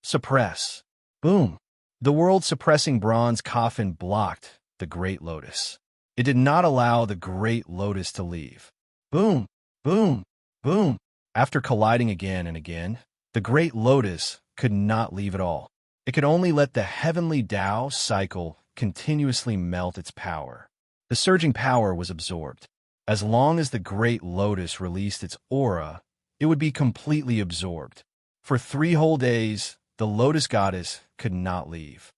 Suppress. Boom. The world-suppressing bronze coffin blocked the great lotus. It did not allow the great lotus to leave. Boom, boom, boom. After colliding again and again, the great lotus could not leave at all. It could only let the heavenly Tao cycle continuously melt its power. The surging power was absorbed. As long as the great lotus released its aura, it would be completely absorbed. For 3 whole days, the lotus goddess could not leave.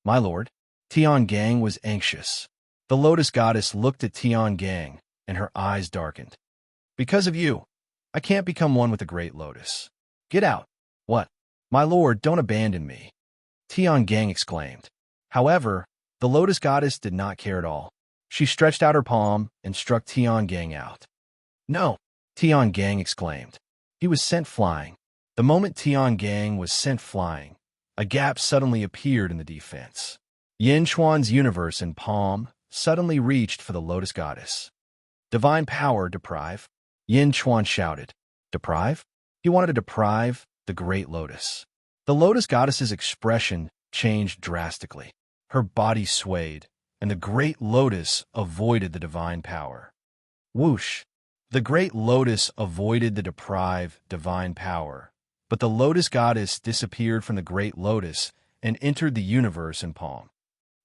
My lord, Tiangang was anxious. The lotus goddess looked at Tiangang, and her eyes darkened. Because of you, I can't become one with the great lotus. Get out. What? My lord, don't abandon me. Tiangang exclaimed. However, the lotus goddess did not care at all. She stretched out her palm and struck Tiangang out. No, Tiangang exclaimed. He was sent flying. The moment Tiangang was sent flying, a gap suddenly appeared in the defense. Yin Chuan's universe and palm suddenly reached for the lotus goddess. Divine power deprive? Yin Chuan shouted. Deprive? He wanted to deprive the great lotus. The lotus goddess's expression changed drastically. Her body swayed, and the great lotus avoided the divine power. Whoosh! The great lotus avoided the deprive divine power, but the lotus goddess disappeared from the great lotus and entered the universe in palm.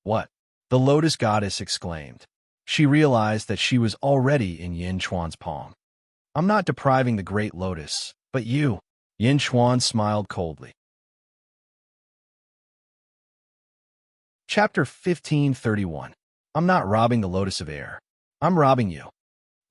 What? The lotus goddess exclaimed. She realized that she was already in Yin Chuan's palm. I'm not depriving the great lotus, but you. Yin Chuan smiled coldly. Chapter 1531. I'm not robbing the lotus of air. I'm robbing you.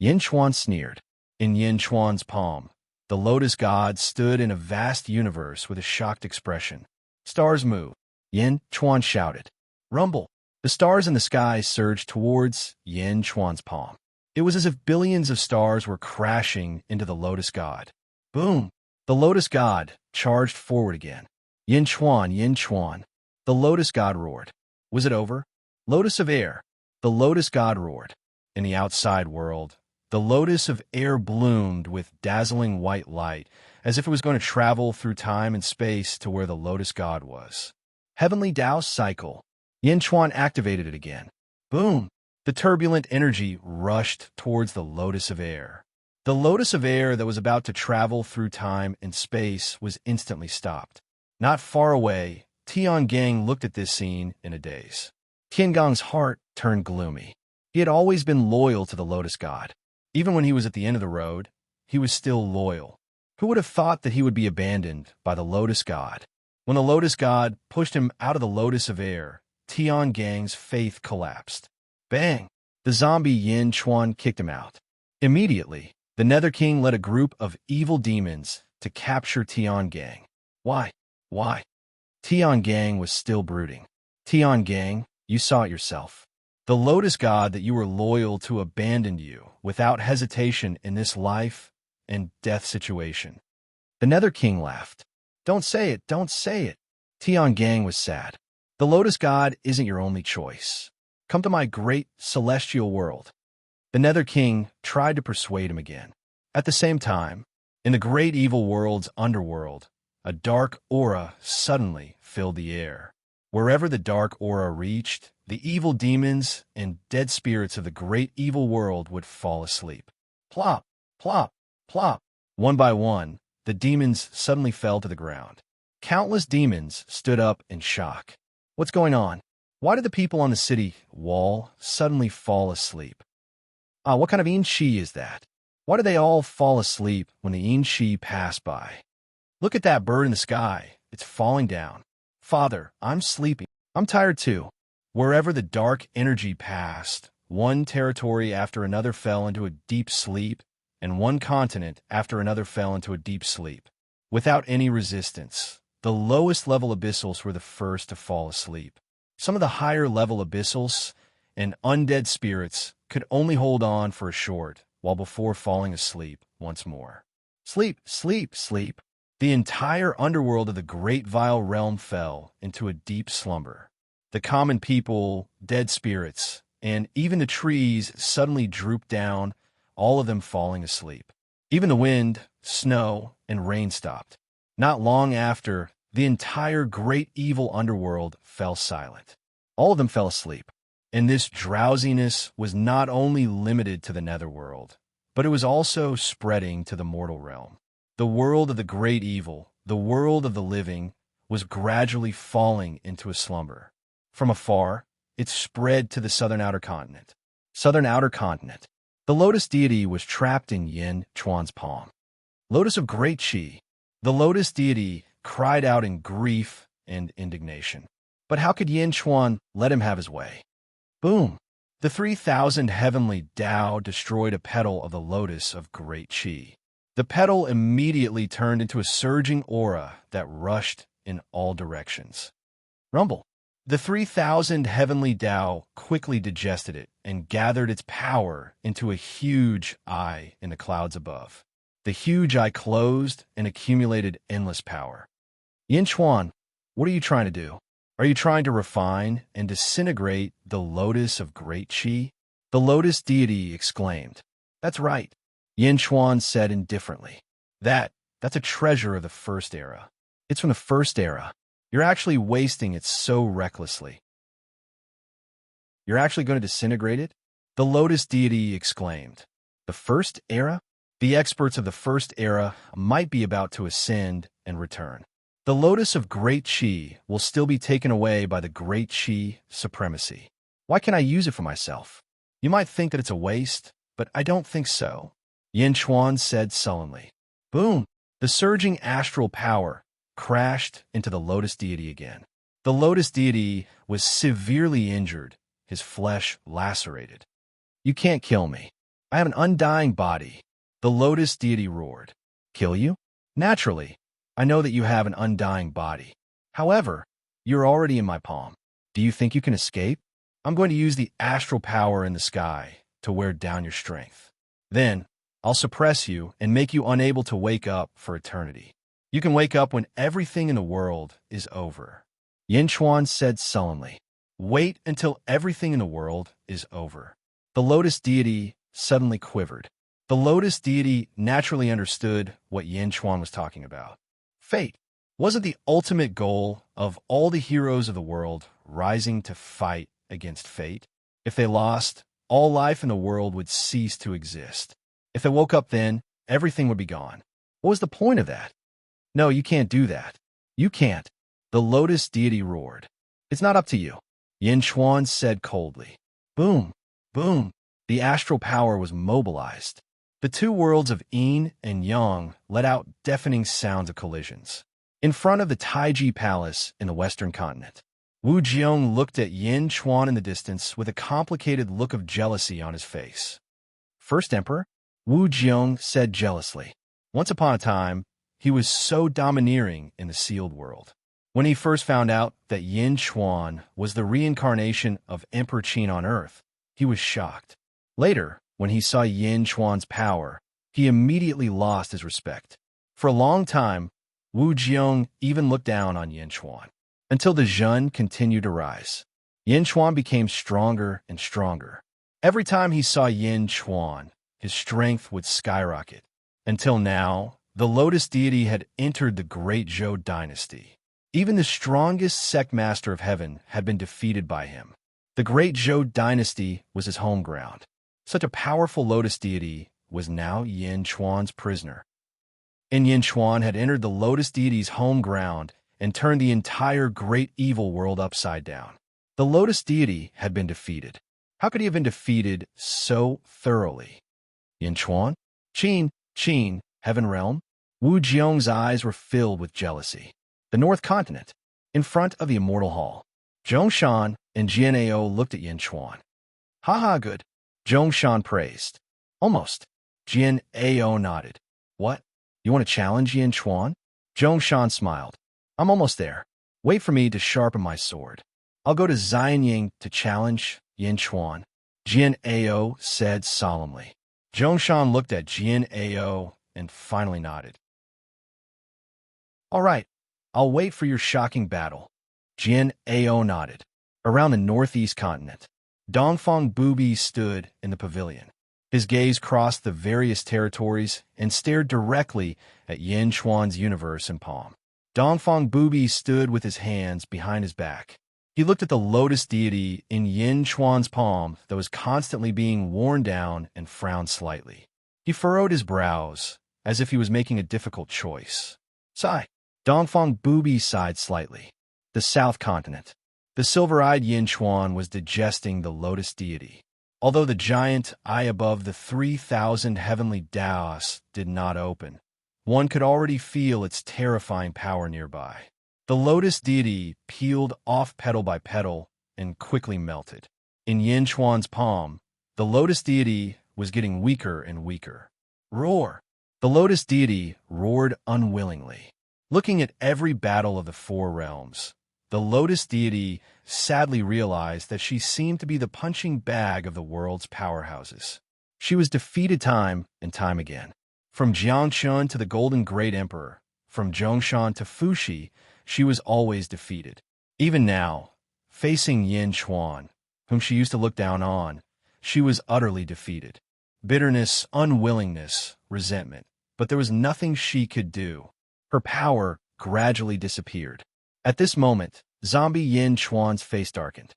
Yin Chuan sneered. In Yin Chuan's palm, the lotus god stood in a vast universe with a shocked expression. Stars move. Yin Chuan shouted. Rumble. The stars in the sky surged towards Yin Chuan's palm. It was as if billions of stars were crashing into the lotus god. Boom! The lotus god charged forward again. Yin Chuan, Yin Chuan. The lotus god roared. Was it over? Lotus of air. The lotus god roared. In the outside world, the lotus of air bloomed with dazzling white light, as if it was going to travel through time and space to where the lotus god was. Heavenly Tao cycle. Yin Chuan activated it again. Boom! The turbulent energy rushed towards the lotus of air. The lotus of air that was about to travel through time and space was instantly stopped. Not far away, Tiangang looked at this scene in a daze. Tiangang's heart turned gloomy. He had always been loyal to the lotus god. Even when he was at the end of the road, he was still loyal. Who would have thought that he would be abandoned by the lotus god? When the lotus god pushed him out of the lotus of air, Tiangang's faith collapsed. Bang! The zombie Yin Chuan kicked him out. Immediately, the Nether King led a group of evil demons to capture Tiangang. Why? Why? Tiangang was still brooding. Tiangang, you saw it yourself. The lotus god that you were loyal to abandoned you without hesitation in this life and death situation. The Nether King laughed. Don't say it, don't say it. Tiangang was sad. The lotus god isn't your only choice. Come to my great celestial world. The Nether King tried to persuade him again. At the same time, in the great evil world's underworld, a dark aura suddenly filled the air. Wherever the dark aura reached, the evil demons and dead spirits of the great evil world would fall asleep. Plop, plop, plop. One by one, the demons suddenly fell to the ground. Countless demons stood up in shock. What's going on? Why did the people on the city wall suddenly fall asleep? What kind of Yin-Chi is that? Why did they all fall asleep when the Yin-Chi passed by? Look at that bird in the sky. It's falling down. Father, I'm sleeping. I'm tired too. Wherever the dark energy passed, one territory after another fell into a deep sleep, and one continent after another fell into a deep sleep. Without any resistance, the lowest level abyssals were the first to fall asleep. Some of the higher level abyssals and undead spirits could only hold on for a short while before falling asleep once more. Sleep, sleep, sleep. The entire underworld of the great vile realm fell into a deep slumber. The common people, dead spirits, and even the trees suddenly drooped down, all of them falling asleep. Even the wind, snow, and rain stopped. Not long after, the entire great evil underworld fell silent. All of them fell asleep. And this drowsiness was not only limited to the netherworld, but it was also spreading to the mortal realm. The world of the great evil, the world of the living, was gradually falling into a slumber. From afar, it spread to the southern outer continent. Southern outer continent. The lotus deity was trapped in Yin Chuan's palm. Lotus of great chi. The lotus deity cried out in grief and indignation. But how could Yin Chuan let him have his way? Boom! The 3,000 heavenly Tao destroyed a petal of the lotus of great chi. The petal immediately turned into a surging aura that rushed in all directions. Rumble! The 3,000 heavenly Tao quickly digested it and gathered its power into a huge eye in the clouds above. The huge eye closed and accumulated endless power. Yin Chuan, what are you trying to do? Are you trying to refine and disintegrate the lotus of great chi? The lotus deity exclaimed. That's right, Yin Chuan said indifferently. That's a treasure of the first era. It's from the first era. You're actually wasting it so recklessly. You're actually going to disintegrate it? The lotus deity exclaimed. The first era? The experts of the first era might be about to ascend and return. The lotus of great chi will still be taken away by the great chi supremacy. Why can't I use it for myself? You might think that it's a waste, but I don't think so. Yin Chuan said sullenly. Boom! The surging astral power crashed into the lotus deity again. The lotus deity was severely injured, his flesh lacerated. You can't kill me. I have an undying body. The lotus deity roared. Kill you? Naturally. I know that you have an undying body. However, you're already in my palm. Do you think you can escape? I'm going to use the astral power in the sky to wear down your strength. Then, I'll suppress you and make you unable to wake up for eternity. You can wake up when everything in the world is over. Yin Chuan said sullenly. Wait until everything in the world is over. The lotus deity suddenly quivered. The lotus deity naturally understood what Yin Chuan was talking about. Fate. Was it the ultimate goal of all the heroes of the world rising to fight against fate? If they lost, all life in the world would cease to exist. If they woke up then, everything would be gone. What was the point of that? No, you can't do that. You can't. The lotus deity roared. It's not up to you. Yin Chuan said coldly. Boom, boom. The astral power was mobilized. The two worlds of yin and yang let out deafening sounds of collisions. In front of the Taiji Palace in the western continent, Wu Jiong looked at Yin Chuan in the distance with a complicated look of jealousy on his face. First Emperor? Wu Jiong said jealously. Once upon a time, he was so domineering in the sealed world. When he first found out that Yin Chuan was the reincarnation of Emperor Qin on Earth, he was shocked. Later, when he saw Yin Chuan's power, he immediately lost his respect. For a long time, Wu Jiong even looked down on Yin Chuan, until the Zhun continued to rise. Yin Chuan became stronger and stronger. Every time he saw Yin Chuan, his strength would skyrocket. Until now, the lotus deity had entered the great Zhou dynasty. Even the strongest sect master of heaven had been defeated by him. The great Zhou dynasty was his home ground. Such a powerful lotus deity was now Yin Chuan's prisoner. And Yin Chuan had entered the lotus deity's home ground and turned the entire great evil world upside down. The lotus deity had been defeated. How could he have been defeated so thoroughly? Yin Chuan? Qin, Heaven Realm? Wu Jiong's eyes were filled with jealousy. The North Continent, in front of the Immortal Hall. Zhongshan and Jian'eo looked at Yin Chuan. Ha, good. Zhongshan praised. Almost. Jian'eo nodded. What? You want to challenge Yin Chuan? Zhongshan smiled. I'm almost there. Wait for me to sharpen my sword. I'll go to Xianying to challenge Yin Chuan. Jian'eo said solemnly. Zhongshan looked at Jian'eo and finally nodded. All right, I'll wait for your shocking battle. Jian'eo nodded. Around the northeast continent, Dongfang Boobies stood in the pavilion. His gaze crossed the various territories and stared directly at Yin Chuan's universe and palm. Dongfang Bubi stood with his hands behind his back. He looked at the lotus deity in Yin Chuan's palm that was constantly being worn down and frowned slightly. He furrowed his brows, as if he was making a difficult choice. Sigh. Dongfang Bubi sighed slightly. The South Continent. The silver-eyed Yin Chuan was digesting the lotus deity. Although the giant eye above the 3,000 heavenly Taoists did not open, one could already feel its terrifying power nearby. The lotus deity peeled off petal by petal and quickly melted. In Yin Chuan's palm, the lotus deity was getting weaker and weaker. Roar! The lotus deity roared unwillingly. Looking at every battle of the four realms, the lotus deity sadly realized that she seemed to be the punching bag of the world's powerhouses. She was defeated time and time again. From Jiangchun to the Golden Great Emperor, from Zhongshan to Fuxi, she was always defeated. Even now, facing Yin Chuan, whom she used to look down on, she was utterly defeated. Bitterness, unwillingness, resentment. But there was nothing she could do. Her power gradually disappeared. At this moment, Zombie Yin Chuan's face darkened.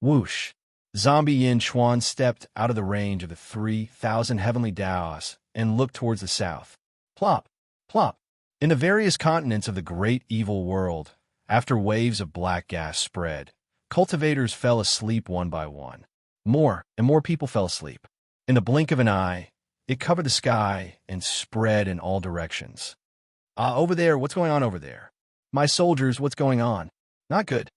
Whoosh! Zombie Yin Chuan stepped out of the range of the 3,000 heavenly Taoists and looked towards the south. Plop! Plop! In the various continents of the great evil world, after waves of black gas spread, cultivators fell asleep one by one. More and more people fell asleep. In the blink of an eye, it covered the sky and spread in all directions. Over there, what's going on over there? My soldiers, what's going on? Not good.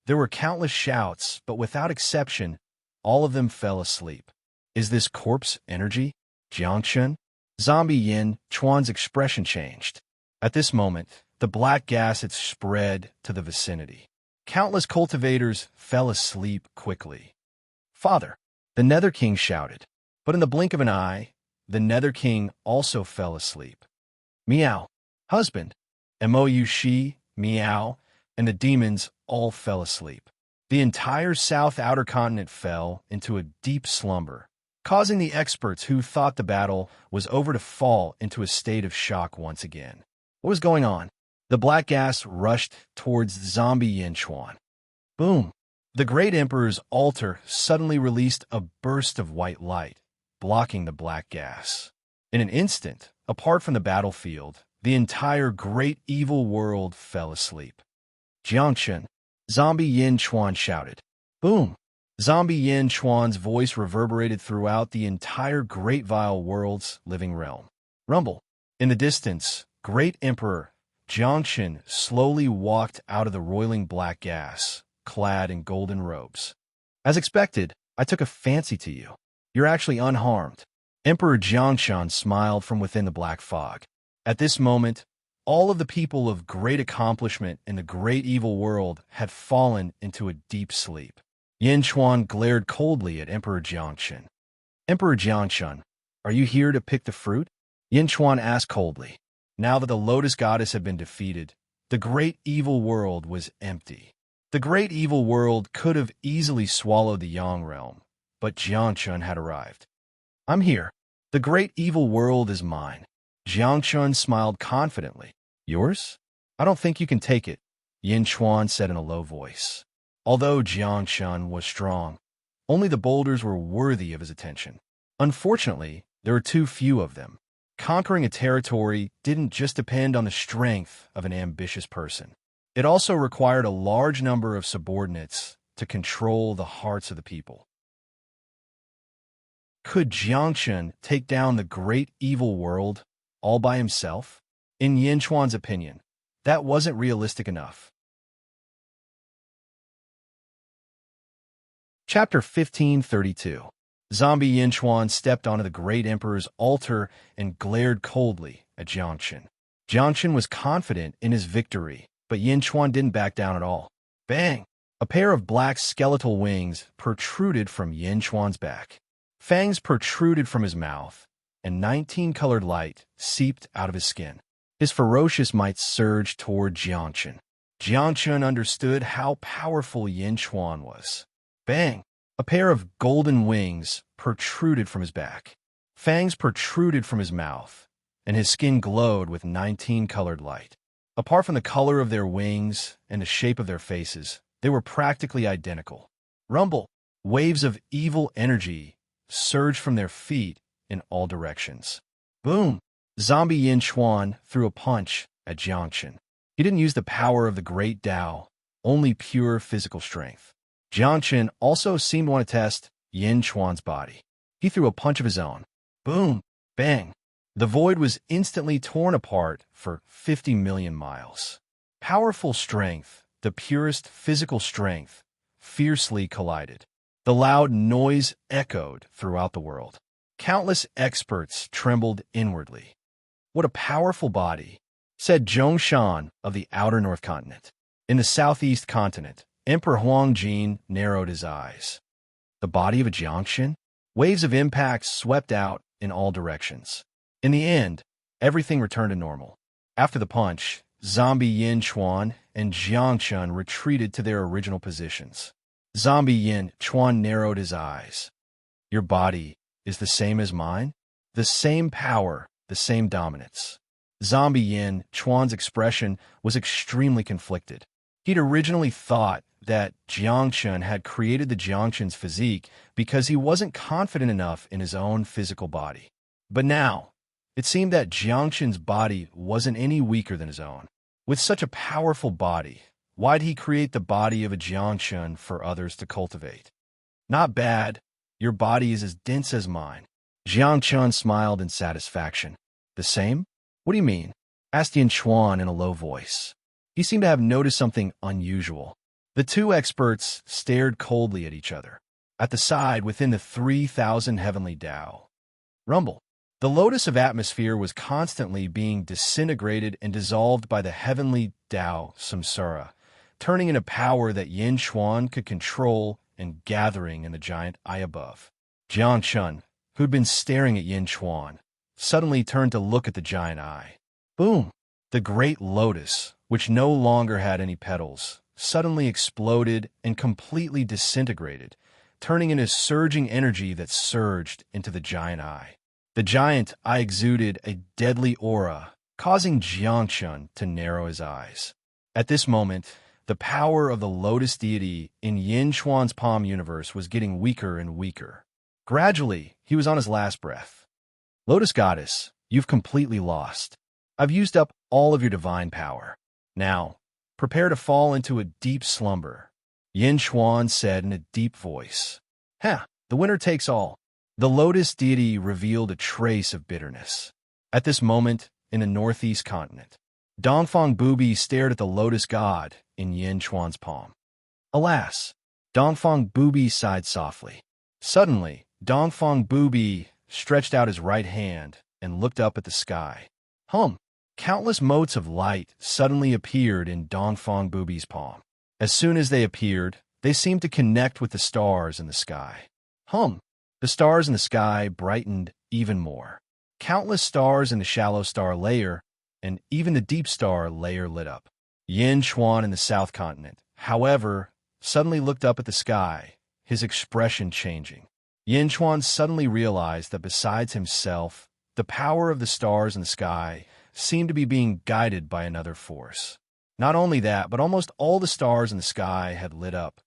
There were countless shouts, but without exception, all of them fell asleep. Is this corpse energy? Jiangchun? Zombie Yin Chuan's expression changed. At this moment, the black gas had spread to the vicinity. Countless cultivators fell asleep quickly. Father, the Nether King shouted. But in the blink of an eye, the Nether King also fell asleep. Meow. Husband. Mou Shi, Meow, and the demons all fell asleep. The entire South Outer Continent fell into a deep slumber, causing the experts who thought the battle was over to fall into a state of shock once again. What was going on? The black gas rushed towards Zombie Yin Chuan. Boom! The Great Emperor's altar suddenly released a burst of white light, blocking the black gas. In an instant, apart from the battlefield, the entire great evil world fell asleep. Jiangchun, Zombie Yin Chuan shouted. Boom! Zombie Yin Chuan's voice reverberated throughout the entire Great Vile World's living realm. Rumble. In the distance, Great Emperor Jiangchun slowly walked out of the roiling black gas, clad in golden robes. As expected, I took a fancy to you. You're actually unharmed. Emperor Jiangchun smiled from within the black fog. At this moment, all of the people of great accomplishment in the great evil world had fallen into a deep sleep. Yin Chuan glared coldly at Emperor Jiangchun. Emperor Jiangchun, are you here to pick the fruit? Yin Chuan asked coldly. Now that the Lotus Goddess had been defeated, the great evil world was empty. The great evil world could have easily swallowed the Yang realm, but Jiangchun had arrived. I'm here. The great evil world is mine. Jiangchun smiled confidently. Yours? I don't think you can take it, Yin Chuan said in a low voice. Although Jiangchun was strong, only the boulders were worthy of his attention. Unfortunately, there were too few of them. Conquering a territory didn't just depend on the strength of an ambitious person. It also required a large number of subordinates to control the hearts of the people. Could Jiangchun take down the great evil world all by himself? In Yin Chuan's opinion, that wasn't realistic enough. Chapter 1532. Zombie Yin Chuan stepped onto the Great Emperor's altar and glared coldly at Jiangchun. Jiangchun was confident in his victory, but Yin Chuan didn't back down at all. Bang! A pair of black skeletal wings protruded from Yin Chuan's back. Fangs protruded from his mouth, and 19-colored light seeped out of his skin. His ferocious might surged toward Jiangchun. Jiangchun understood how powerful Yin Chuan was. Bang! A pair of golden wings protruded from his back. Fangs protruded from his mouth, and his skin glowed with 19-colored light. Apart from the color of their wings and the shape of their faces, they were practically identical. Rumble! Waves of evil energy surged from their feet in all directions. Boom! Zombie Yin Chuan threw a punch at Jiangchen. He didn't use the power of the great Tao, only pure physical strength. Jiangchen also seemed to want to test Yin Chuan's body. He threw a punch of his own. Boom! Bang! The void was instantly torn apart for 50 million miles. Powerful strength, the purest physical strength, fiercely collided. The loud noise echoed throughout the world. Countless experts trembled inwardly. What a powerful body, said Zhongshan of the outer North Continent. In the southeast continent, Emperor Huangjin narrowed his eyes. The body of a Jiangchen? Waves of impact swept out in all directions. In the end, everything returned to normal. After the punch, Zombie Yin Chuan and Jiangchen retreated to their original positions. Zombie Yin Chuan narrowed his eyes. Your body is the same as mine? The same power, the same dominance. Zombie Yin Chuan's expression was extremely conflicted. He'd originally thought that Jiangchen had created the Jiangchen's physique because he wasn't confident enough in his own physical body. But now, it seemed that Jiangchen's body wasn't any weaker than his own. With such a powerful body, why'd he create the body of a Jiangchen for others to cultivate? Not bad. Your body is as dense as mine. Jiangchen smiled in satisfaction. The same? What do you mean? Asked Yin Chuan in a low voice. He seemed to have noticed something unusual. The two experts stared coldly at each other. At the side, within the 3,000 heavenly Tao. Rumble. The lotus of atmosphere was constantly being disintegrated and dissolved by the heavenly Tao samsara, turning into power that Yin Chuan could control and gathering in the giant eye above. Jiangchen, who'd been staring at Yin Chuan, suddenly turned to look at the giant eye. Boom! The great lotus, which no longer had any petals, suddenly exploded and completely disintegrated, turning into surging energy that surged into the giant eye. The giant eye exuded a deadly aura, causing Jiangchen to narrow his eyes. At this moment, the power of the lotus deity in Yin Chuan's palm universe was getting weaker and weaker. Gradually, he was on his last breath. Lotus goddess, you've completely lost. I've used up all of your divine power. Now, prepare to fall into a deep slumber, Yin Chuan said in a deep voice. The winner takes all. The lotus deity revealed a trace of bitterness. At this moment, in the northeast continent, Dongfang Bubi stared at the lotus god in Yin Chuan's palm. Alas, Dongfang Bubi sighed softly. Suddenly, Dongfang Bubi stretched out his right hand and looked up at the sky. Countless motes of light suddenly appeared in Dongfang Bubi's palm. As soon as they appeared, they seemed to connect with the stars in the sky. The stars in the sky brightened even more. Countless stars in the shallow star layer and even the deep star layer lit up. Yin Chuan in the south continent, however, suddenly looked up at the sky, his expression changing. Yin Chuan suddenly realized that besides himself, the power of the stars in the sky seemed to be being guided by another force. Not only that, but almost all the stars in the sky had lit up.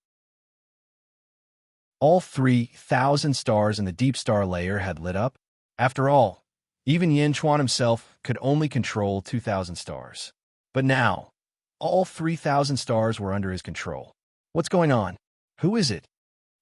All 3,000 stars in the deep star layer had lit up. After all, even Yin Chuan himself could only control 2,000 stars. But now, all 3,000 stars were under his control. What's going on? Who is it?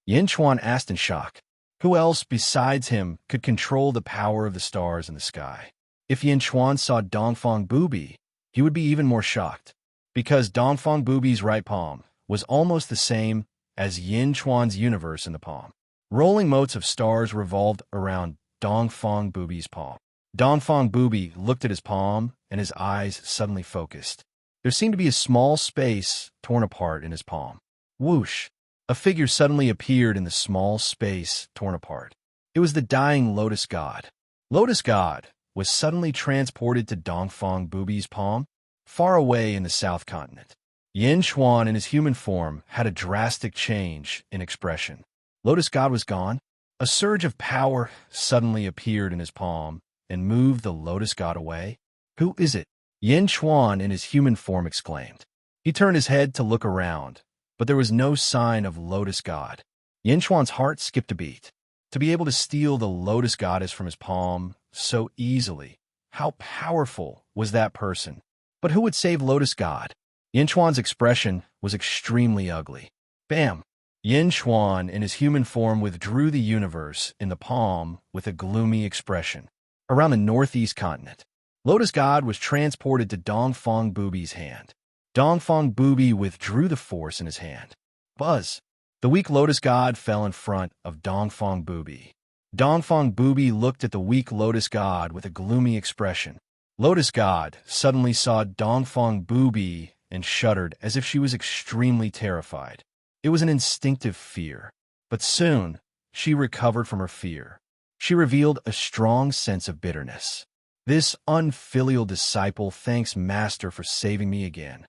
Yin Chuan asked in shock. Who else besides him could control the power of the stars in the sky? If Yin Chuan saw Dongfang Bubi, he would be even more shocked, because Dongfang Bubi's right palm was almost the same as Yin Chuan's universe in the palm. Rolling motes of stars revolved around Dongfang Bubi's palm. Dongfang Bubi looked at his palm, and his eyes suddenly focused. There seemed to be a small space torn apart in his palm. Whoosh! A figure suddenly appeared in the small space torn apart. It was the dying Lotus God. Lotus God was suddenly transported to Dongfang Bubi's palm, far away in the south continent. Yin Chuan in his human form had a drastic change in expression. Lotus God was gone. A surge of power suddenly appeared in his palm and moved the Lotus God away. Who is it? Yin Chuan in his human form exclaimed. He turned his head to look around, but there was no sign of Lotus God. Yin Chuan's heart skipped a beat. To be able to steal the Lotus Goddess from his palm so easily, how powerful was that person? But who would save Lotus God? Yin Chuan's expression was extremely ugly. Bam! Yin Chuan in his human form withdrew the universe in the palm with a gloomy expression. Around the northeast continent, Lotus God was transported to Dongfang Booby's hand. Dongfang Booby withdrew the force in his hand. Buzz! The weak Lotus God fell in front of Dongfang Booby. Dongfang Booby looked at the weak Lotus God with a gloomy expression. Lotus God suddenly saw Dongfang Booby and shuddered as if she was extremely terrified. It was an instinctive fear, but soon she recovered from her fear. She revealed a strong sense of bitterness. This unfilial disciple thanks Master for saving me again.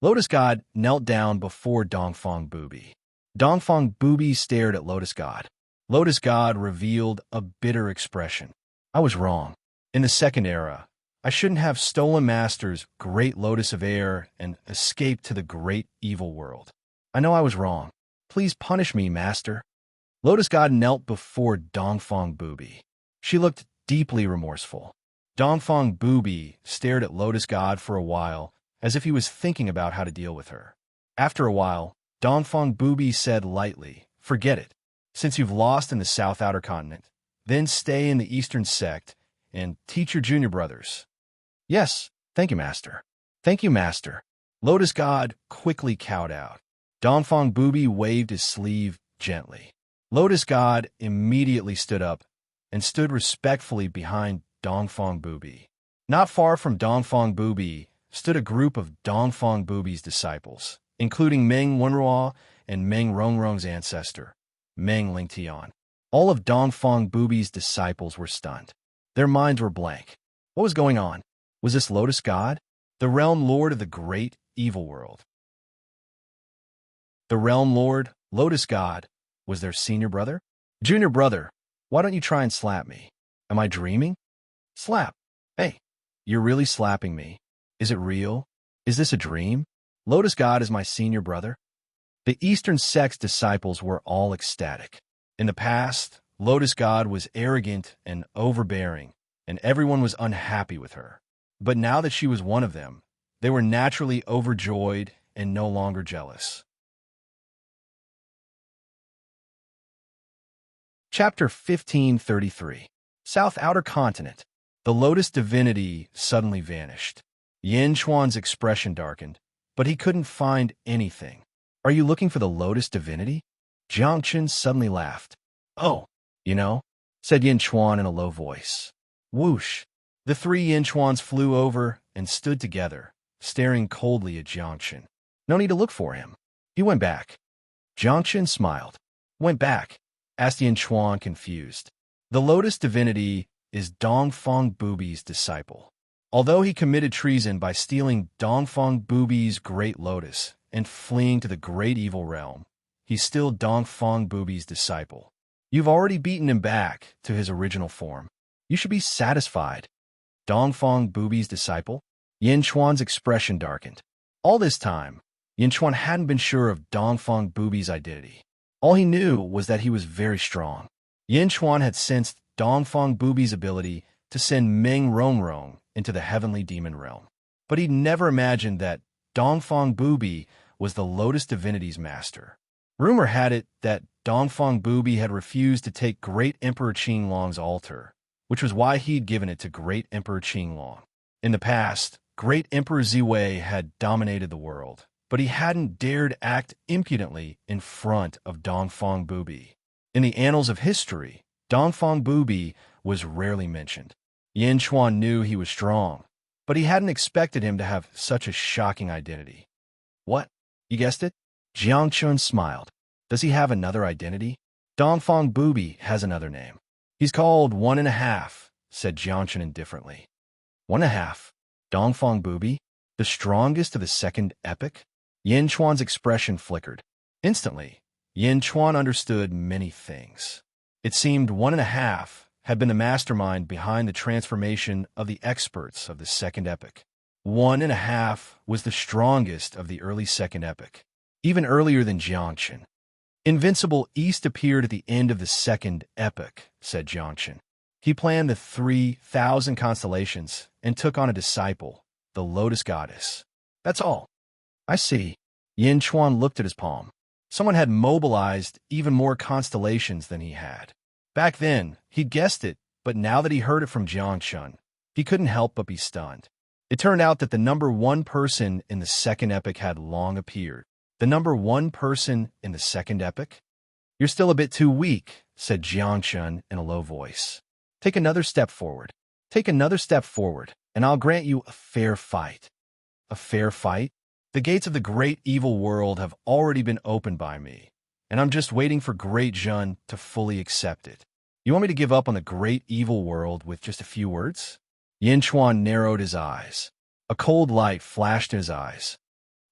Lotus God knelt down before Dongfang Booby. Dongfang Booby stared at Lotus God. Lotus God revealed a bitter expression. I was wrong. In the second era, I shouldn't have stolen Master's great Lotus of Air and escaped to the great evil world. I know I was wrong. Please punish me, Master. Lotus God knelt before Dongfang Booby. She looked deeply remorseful. Dongfang Booby stared at Lotus God for a while, as if he was thinking about how to deal with her. After a while, Dongfang Booby said lightly, "Forget it. Since you've lost in the South Outer Continent, then stay in the Eastern Sect and teach your junior brothers." "Yes, thank you, Master." "Thank you, Master." Lotus God quickly cowed out. Dongfang Booby waved his sleeve gently. Lotus God immediately stood up and stood respectfully behind Dongfang Booby. Not far from Dongfang Booby stood a group of Dongfang Booby's disciples, including Meng Wenruo and Meng Rongrong's ancestor, Meng Lingtian. All of Dongfang Booby's disciples were stunned. Their minds were blank. What was going on? Was this Lotus God, the realm lord of the great evil world? The realm lord, Lotus God, was their senior brother? "Junior brother, why don't you try and slap me? Am I dreaming?" "Slap? Hey, you're really slapping me. Is it real? Is this a dream? Lotus God is my senior brother?" The Eastern Sect's disciples were all ecstatic. In the past, Lotus God was arrogant and overbearing, and everyone was unhappy with her. But now that she was one of them, they were naturally overjoyed and no longer jealous. Chapter 1533. South Outer Continent. The Lotus divinity suddenly vanished. Yin Chuan's expression darkened, but he couldn't find anything. "Are you looking for the Lotus divinity?" Jiang Chen suddenly laughed. "Oh, you know," said Yin Chuan in a low voice. Whoosh! The three Yin Chuans flew over and stood together, staring coldly at Jiang Chen. "No need to look for him. He went back." Jiang Chen smiled. "Went back?" asked Yin Chuan, confused. "The Lotus divinity is Dongfang Booby's disciple. Although he committed treason by stealing Dongfang Booby's great lotus and fleeing to the great evil realm, he's still Dongfang Booby's disciple. You've already beaten him back to his original form. You should be satisfied." Dongfang Booby's disciple? Yin Chuan's expression darkened. All this time, Yin Chuan hadn't been sure of Dongfang Booby's identity. All he knew was that he was very strong. Yin Chuan had sensed Dongfang Booby's ability to send Meng Rongrong into the heavenly demon realm. But he'd never imagined that Dongfang Booby was the Lotus divinity's master. Rumor had it that Dongfang Booby had refused to take Great Emperor Qinglong's altar, which was why he'd given it to Great Emperor Qinglong. In the past, Great Emperor Ziwei had dominated the world, but he hadn't dared act impudently in front of Dongfang Booby. In the annals of history, Dongfang Booby was rarely mentioned. Yin Chuan knew he was strong, but he hadn't expected him to have such a shocking identity. "What? You guessed it?" Jiang Chun smiled. "Does he have another identity?" "Dongfang Booby has another name. He's called 1.5, said Jiang Chun indifferently. 1.5? Dongfang Booby? The strongest of the second epoch? Yin Chuan's expression flickered. Instantly, Yin Chuan understood many things. It seemed 1.5 had been the mastermind behind the transformation of the experts of the second epoch. 1.5 was the strongest of the early second epoch, even earlier than Jiangchen. Invincible East appeared at the end of the second epoch, said Jiangchen. He planned the 3,000 constellations and took on a disciple, the Lotus Goddess. That's all. I see. Yin Chuan looked at his palm. Someone had mobilized even more constellations than he had. Back then, he'd guessed it, but now that he heard it from Jiangchen, he couldn't help but be stunned. It turned out that the number 1 person in the second epoch had long appeared. The number 1 person in the second epoch? You're still a bit too weak, said Jiangchen in a low voice. Take another step forward. Take another step forward, and I'll grant you a fair fight. A fair fight? The gates of the great evil world have already been opened by me, and I'm just waiting for Great Jun to fully accept it. You want me to give up on the great evil world with just a few words? Yin Chuan narrowed his eyes. A cold light flashed in his eyes.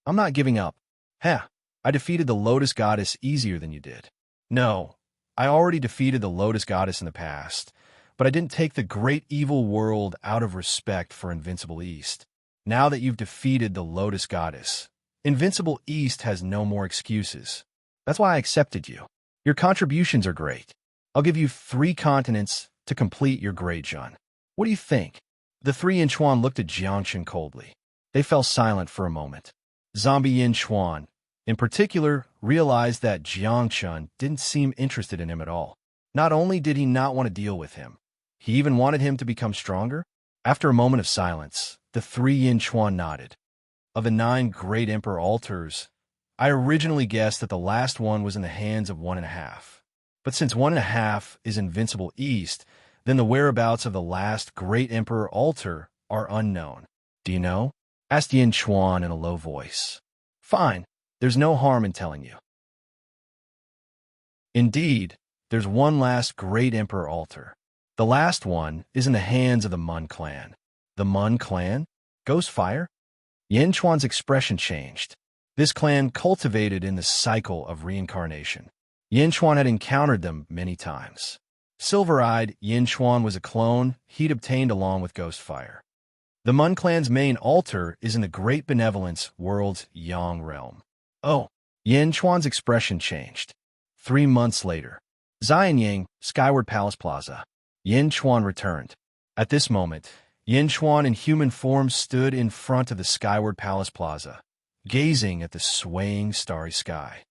I'm not giving up. I defeated the Lotus Goddess easier than you did. No, I already defeated the Lotus Goddess in the past, but I didn't take the great evil world out of respect for Invincible East. Now that you've defeated the Lotus Goddess, Invincible East has no more excuses. That's why I accepted you. Your contributions are great. I'll give you 3 continents to complete your Great Jun. What do you think? The 3 Yin Chuan looked at Jiangchen coldly. They fell silent for a moment. Zombie Yin Chuan, in particular, realized that Jiangchen didn't seem interested in him at all. Not only did he not want to deal with him, he even wanted him to become stronger. After a moment of silence, the 3 Yin Chuan nodded. Of the 9 great emperor altars, I originally guessed that the last one was in the hands of 1.5. But since 1.5 is Invincible East, then the whereabouts of the last great emperor altar are unknown. Do you know? Asked Yin Chuan in a low voice. Fine, there's no harm in telling you. Indeed, there's one last great emperor altar. The last one is in the hands of the Mun clan. The Mun clan? Ghostfire? Yin Chuan's expression changed. This clan cultivated in the cycle of reincarnation. Yin Chuan had encountered them many times. Silver-eyed Yin Chuan was a clone he'd obtained along with Ghostfire. The Mun clan's main altar is in the Great Benevolence World's Yang realm. Oh, Yin Chuan's expression changed. 3 months later, Xianyang, Skyward Palace Plaza. Yin Chuan returned. At this moment, Yin Chuan in human form stood in front of the Skyward Palace Plaza, gazing at the swaying starry sky.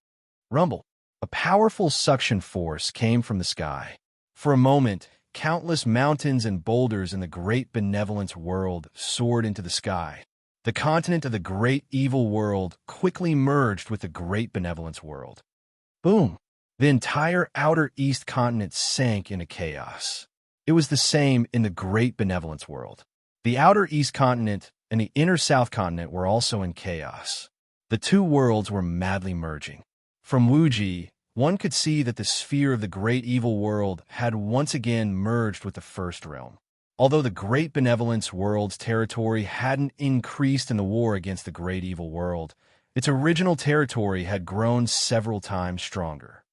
Rumble. A powerful suction force came from the sky. For a moment, countless mountains and boulders in the Great Benevolence World soared into the sky. The continent of the Great Evil World quickly merged with the Great Benevolence World. Boom! The entire Outer East continent sank into chaos. It was the same in the Great Benevolence World. The Outer East continent and the Inner South continent were also in chaos. The 2 worlds were madly merging. From Wuji, one could see that the sphere of the Great Evil World had once again merged with the First Realm. Although the Great Benevolence World's territory hadn't increased in the war against the Great Evil World, its original territory had grown several times stronger.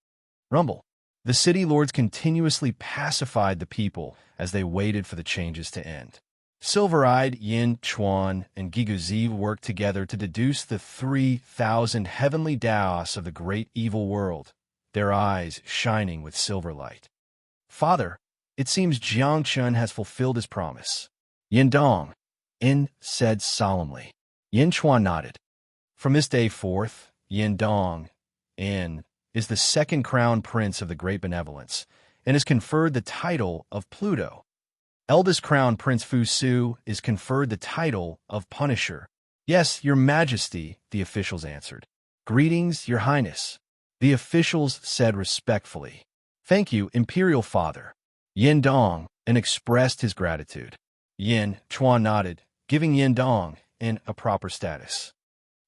Rumble. The city lords continuously pacified the people as they waited for the changes to end. Silver-eyed Yin Chuan and Giguzi worked together to deduce the 3,000 heavenly Daos of the Great Evil World, their eyes shining with silver light. Father, it seems Jiangchen has fulfilled his promise. Yin Dong, Yin said solemnly. Yin Chuan nodded. From this day forth, Yin Dong, Yin, is the second crown prince of the Great Benevolence, and is conferred the title of Pluto. Eldest crown Prince Fu Su is conferred the title of Punisher. Yes, your majesty, the officials answered. Greetings, your highness. The officials said respectfully. Thank you, imperial father. Yin Dong, and expressed his gratitude. Yin Chuan nodded, giving Yin Dong in a proper status.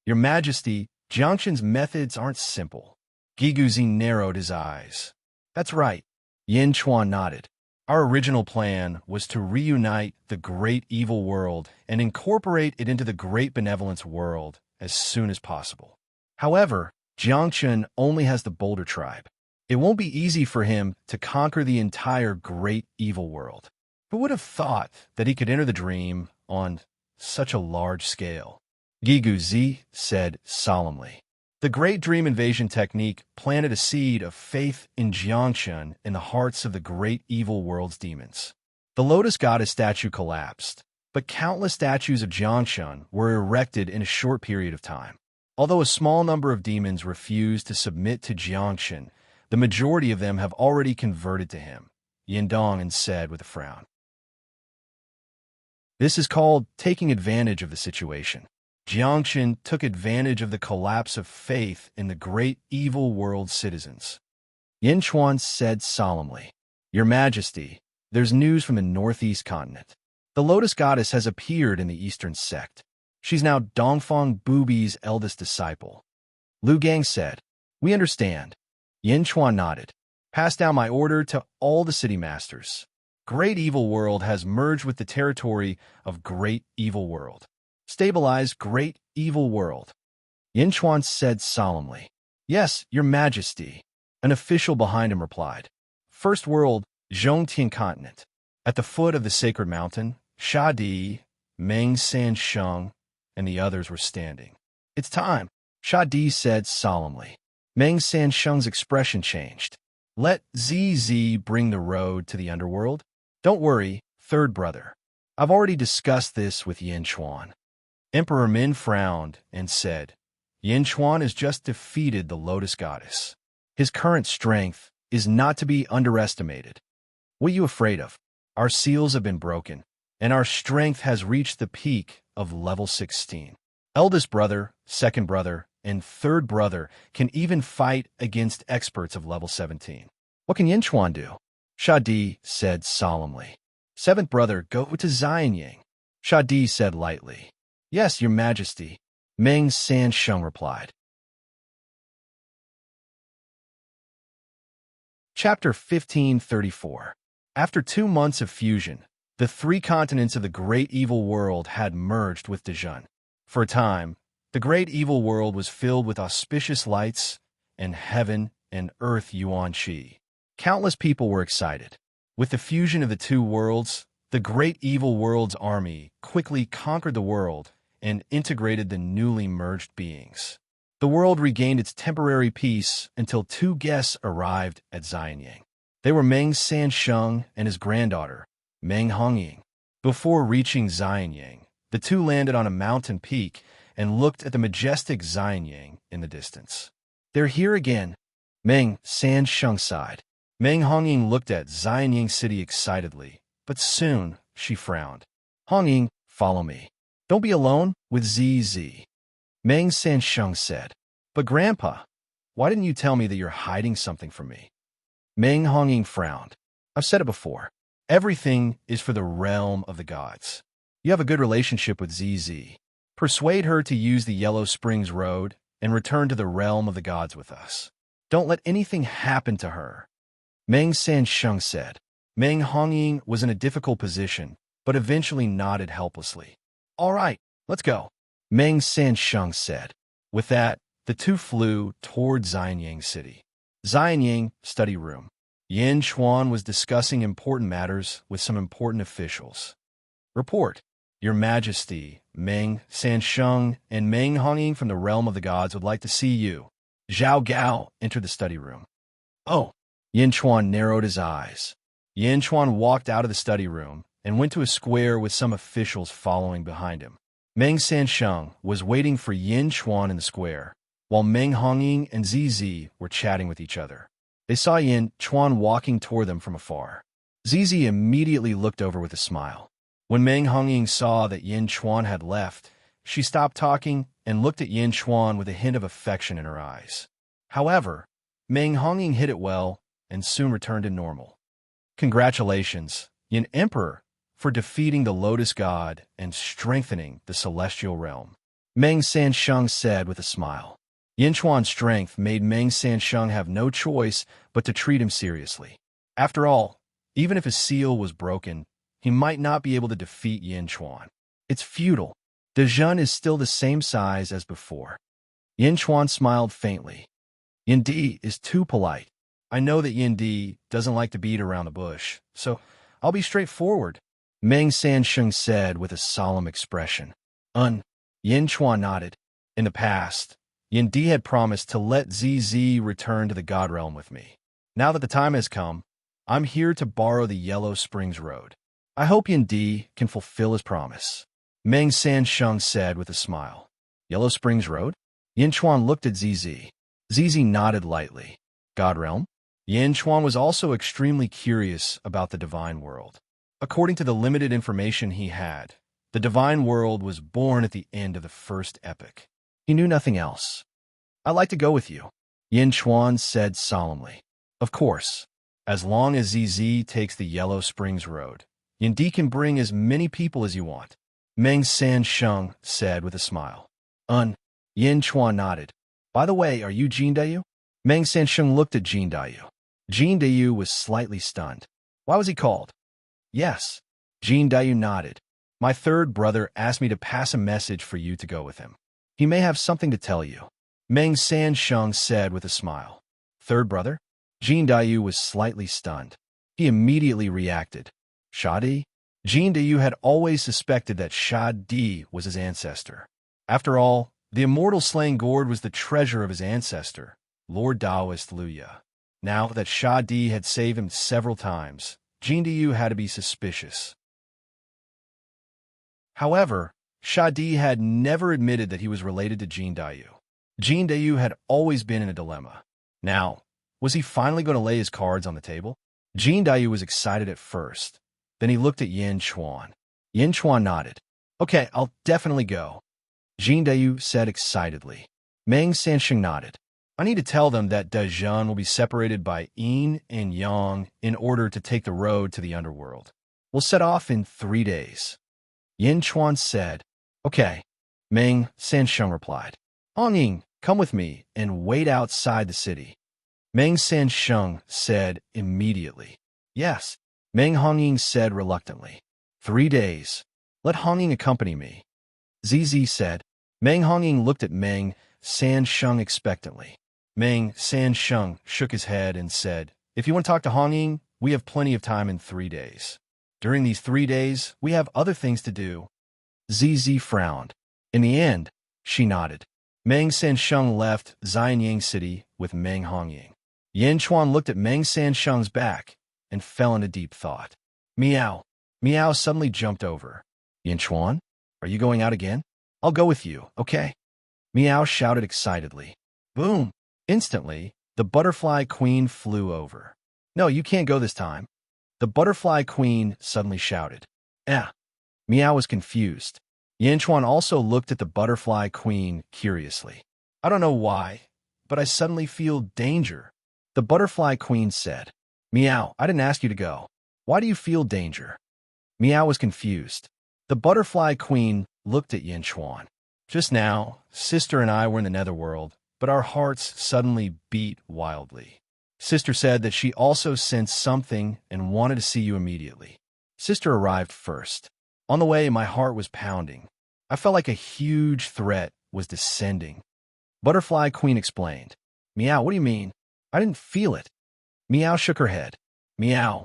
Your majesty, Jiangchen's methods aren't simple. Giguzi narrowed his eyes. That's right. Yin Chuan nodded. Our original plan was to reunite the Great Evil World and incorporate it into the Great Benevolence World as soon as possible. However, Jiangchen only has the Boulder tribe. It won't be easy for him to conquer the entire great evil world. Who would have thought that he could enter the dream on such a large scale? Gigu Zi said solemnly. The Great Dream Invasion technique planted a seed of faith in Jiangchen in the hearts of the great evil world's demons. The Lotus Goddess statue collapsed, but countless statues of Jiangchen were erected in a short period of time. Although a small number of demons refused to submit to Jiangchen, the majority of them have already converted to him, Yindong said with a frown. This is called taking advantage of the situation. Jiangchen took advantage of the collapse of faith in the great evil world's citizens. Yin Chuan said solemnly, Your Majesty, there's news from the northeast continent. The Lotus Goddess has appeared in the eastern sect. She's now Dongfang Bubi's eldest disciple. Lu Gang said, We understand. Yin Chuan nodded. Pass down my order to all the city masters. Great Evil World has merged with the territory of Great Evil World. Stabilize Great Evil World. Yin Chuan said solemnly. Yes, Your Majesty. An official behind him replied. First World, Zhongtian Continent. At the foot of the sacred mountain, Sha Di, Meng San Sheng, and the others were standing. It's time, Sha Di said solemnly. Meng San Sheng's expression changed. Let ZZ bring the road to the underworld. Don't worry, third brother. I've already discussed this with Yin Chuan. Emperor Min frowned and said, Yin Chuan has just defeated the Lotus Goddess. His current strength is not to be underestimated. What are you afraid of? Our seals have been broken, and our strength has reached the peak of level 16. Eldest brother, second brother, and third brother can even fight against experts of level 17. What can Yin Chuan do? Sha Di said solemnly. Seventh brother, go to Xianying. Sha Di said lightly. Yes, Your Majesty, Meng San Sheng replied. Chapter 1534. After 2 months of fusion, the 3 continents of the Great Evil World had merged with Dezhun. For a time, the Great Evil World was filled with auspicious lights and heaven and earth yuan qi. Countless people were excited. With the fusion of the 2 worlds, the Great Evil World's army quickly conquered the world and integrated the newly merged beings. The world regained its temporary peace until 2 guests arrived at Xianying. They were Meng San Sheng and his granddaughter, Meng Hongying. Before reaching Xianying, the 2 landed on a mountain peak and looked at the majestic Xianying in the distance. They're here again, Meng San Sheng sighed. Meng Hongying looked at Xianying City excitedly, but soon she frowned. Hongying, follow me. Don't be alone with ZZ. Meng San Sheng said. But Grandpa, why didn't you tell me that you're hiding something from me? Meng Hongying frowned. I've said it before. Everything is for the realm of the gods. You have a good relationship with ZZ. Persuade her to use the Yellow Springs Road and return to the realm of the gods with us. Don't let anything happen to her. Meng San Sheng said. Meng Hongying was in a difficult position, but eventually nodded helplessly. All right, let's go, Meng San Sheng said. With that, the 2 flew toward Xianying City. Xianying study room. Yin Chuan was discussing important matters with some important officials. Report. Your Majesty, Meng San Sheng and Meng Hongying from the realm of the gods would like to see you. Zhao Gao entered the study room. Oh. Yin Chuan narrowed his eyes. Yin Chuan walked out of the study room and went to a square with some officials following behind him. Meng San Sheng was waiting for Yin Chuan in the square, while Meng Hongying and ZZ were chatting with each other. They saw Yin Chuan walking toward them from afar. ZZ immediately looked over with a smile. When Meng Hongying saw that Yin Chuan had left, she stopped talking and looked at Yin Chuan with a hint of affection in her eyes. However, Meng Hongying hid it well and soon returned to normal. Congratulations, Yin Emperor, for defeating the Lotus God and strengthening the celestial realm, Meng San Sheng said with a smile. Yin Chuan's strength made Meng San Sheng have no choice but to treat him seriously. After all, even if his seal was broken, he might not be able to defeat Yin Chuan. It's futile. Dezhun is still the same size as before. Yin Chuan smiled faintly. Yin Di is too polite. I know that Yin Di doesn't like to beat around the bush, so I'll be straightforward, Meng Sansheng said with a solemn expression. Yin Chuan nodded. In the past, Yin Di had promised to let ZZ return to the God Realm with me. Now that the time has come, I'm here to borrow the Yellow Springs Road. I hope Yin Di can fulfill his promise, Meng Sansheng said with a smile. Yellow Springs Road? Yin Chuan looked at ZZ. ZZ nodded lightly. God Realm? Yin Chuan was also extremely curious about the divine world. According to the limited information he had, the divine world was born at the end of the first epoch. He knew nothing else. I'd like to go with you, Yin Chuan said solemnly. Of course, as long as ZZ takes the Yellow Springs Road, Yin Di can bring as many people as you want, Meng Sansheng said with a smile. Yin Chuan nodded. By the way, are you Jin Dayu? Meng Sansheng looked at Jin Dayu. Jin Dayu was slightly stunned. Why was he called? Yes. Jin Dayu nodded. My third brother asked me to pass a message for you to go with him. He may have something to tell you, Meng Sansheng said with a smile. Third brother? Jin Dayu was slightly stunned. He immediately reacted. Shadi? Jin Dayu had always suspected that Shadi was his ancestor. After all, the immortal slaying gourd was the treasure of his ancestor, Lord Taoist Luya. Now that Shadi had saved him several times, Jin Dayu had to be suspicious. However, Shadi had never admitted that he was related to Jin Dayu. Jin Dayu had always been in a dilemma. Now, was he finally going to lay his cards on the table? Jin Dayu was excited at first. Then he looked at Yin Chuan. Yin Chuan nodded. Okay, I'll definitely go, Jin Dayu said excitedly. Meng Sansheng nodded. I need to tell them that Dezhan will be separated by yin and yang in order to take the road to the underworld. We'll set off in 3 days. Yin Chuan said. Okay, Meng Sansheng replied. Hong Ying, come with me and wait outside the city. Meng Sansheng said immediately. Yes, Meng Hongying said reluctantly. 3 days. Let Hongying accompany me. ZZ said. Meng Hongying looked at Meng Sansheng expectantly. Meng Sansheng shook his head and said, If you want to talk to Hongying, we have plenty of time in 3 days. During these 3 days, we have other things to do. ZZ frowned. In the end, she nodded. Meng Sansheng left Xianyang City with Meng Hongying. Yin Chuan looked at Meng Sansheng's back and fell into deep thought. Meow. Meow suddenly jumped over. Yin Chuan, are you going out again? I'll go with you, okay? Meow shouted excitedly. Boom! Instantly, the butterfly queen flew over. No, you can't go this time. The butterfly queen suddenly shouted. Meow was confused. Yin Chuan also looked at the butterfly queen curiously. I don't know why, but I suddenly feel danger. The butterfly queen said. Meow, I didn't ask you to go. Why do you feel danger? Meow was confused. The butterfly queen looked at Yin Chuan. Just now, Sister and I were in the netherworld, but our hearts suddenly beat wildly. Sister said that she also sensed something and wanted to see you immediately. Sister arrived first. On the way, my heart was pounding. I felt like a huge threat was descending. Butterfly Queen explained. Meow, what do you mean? I didn't feel it. Meow shook her head. Meow.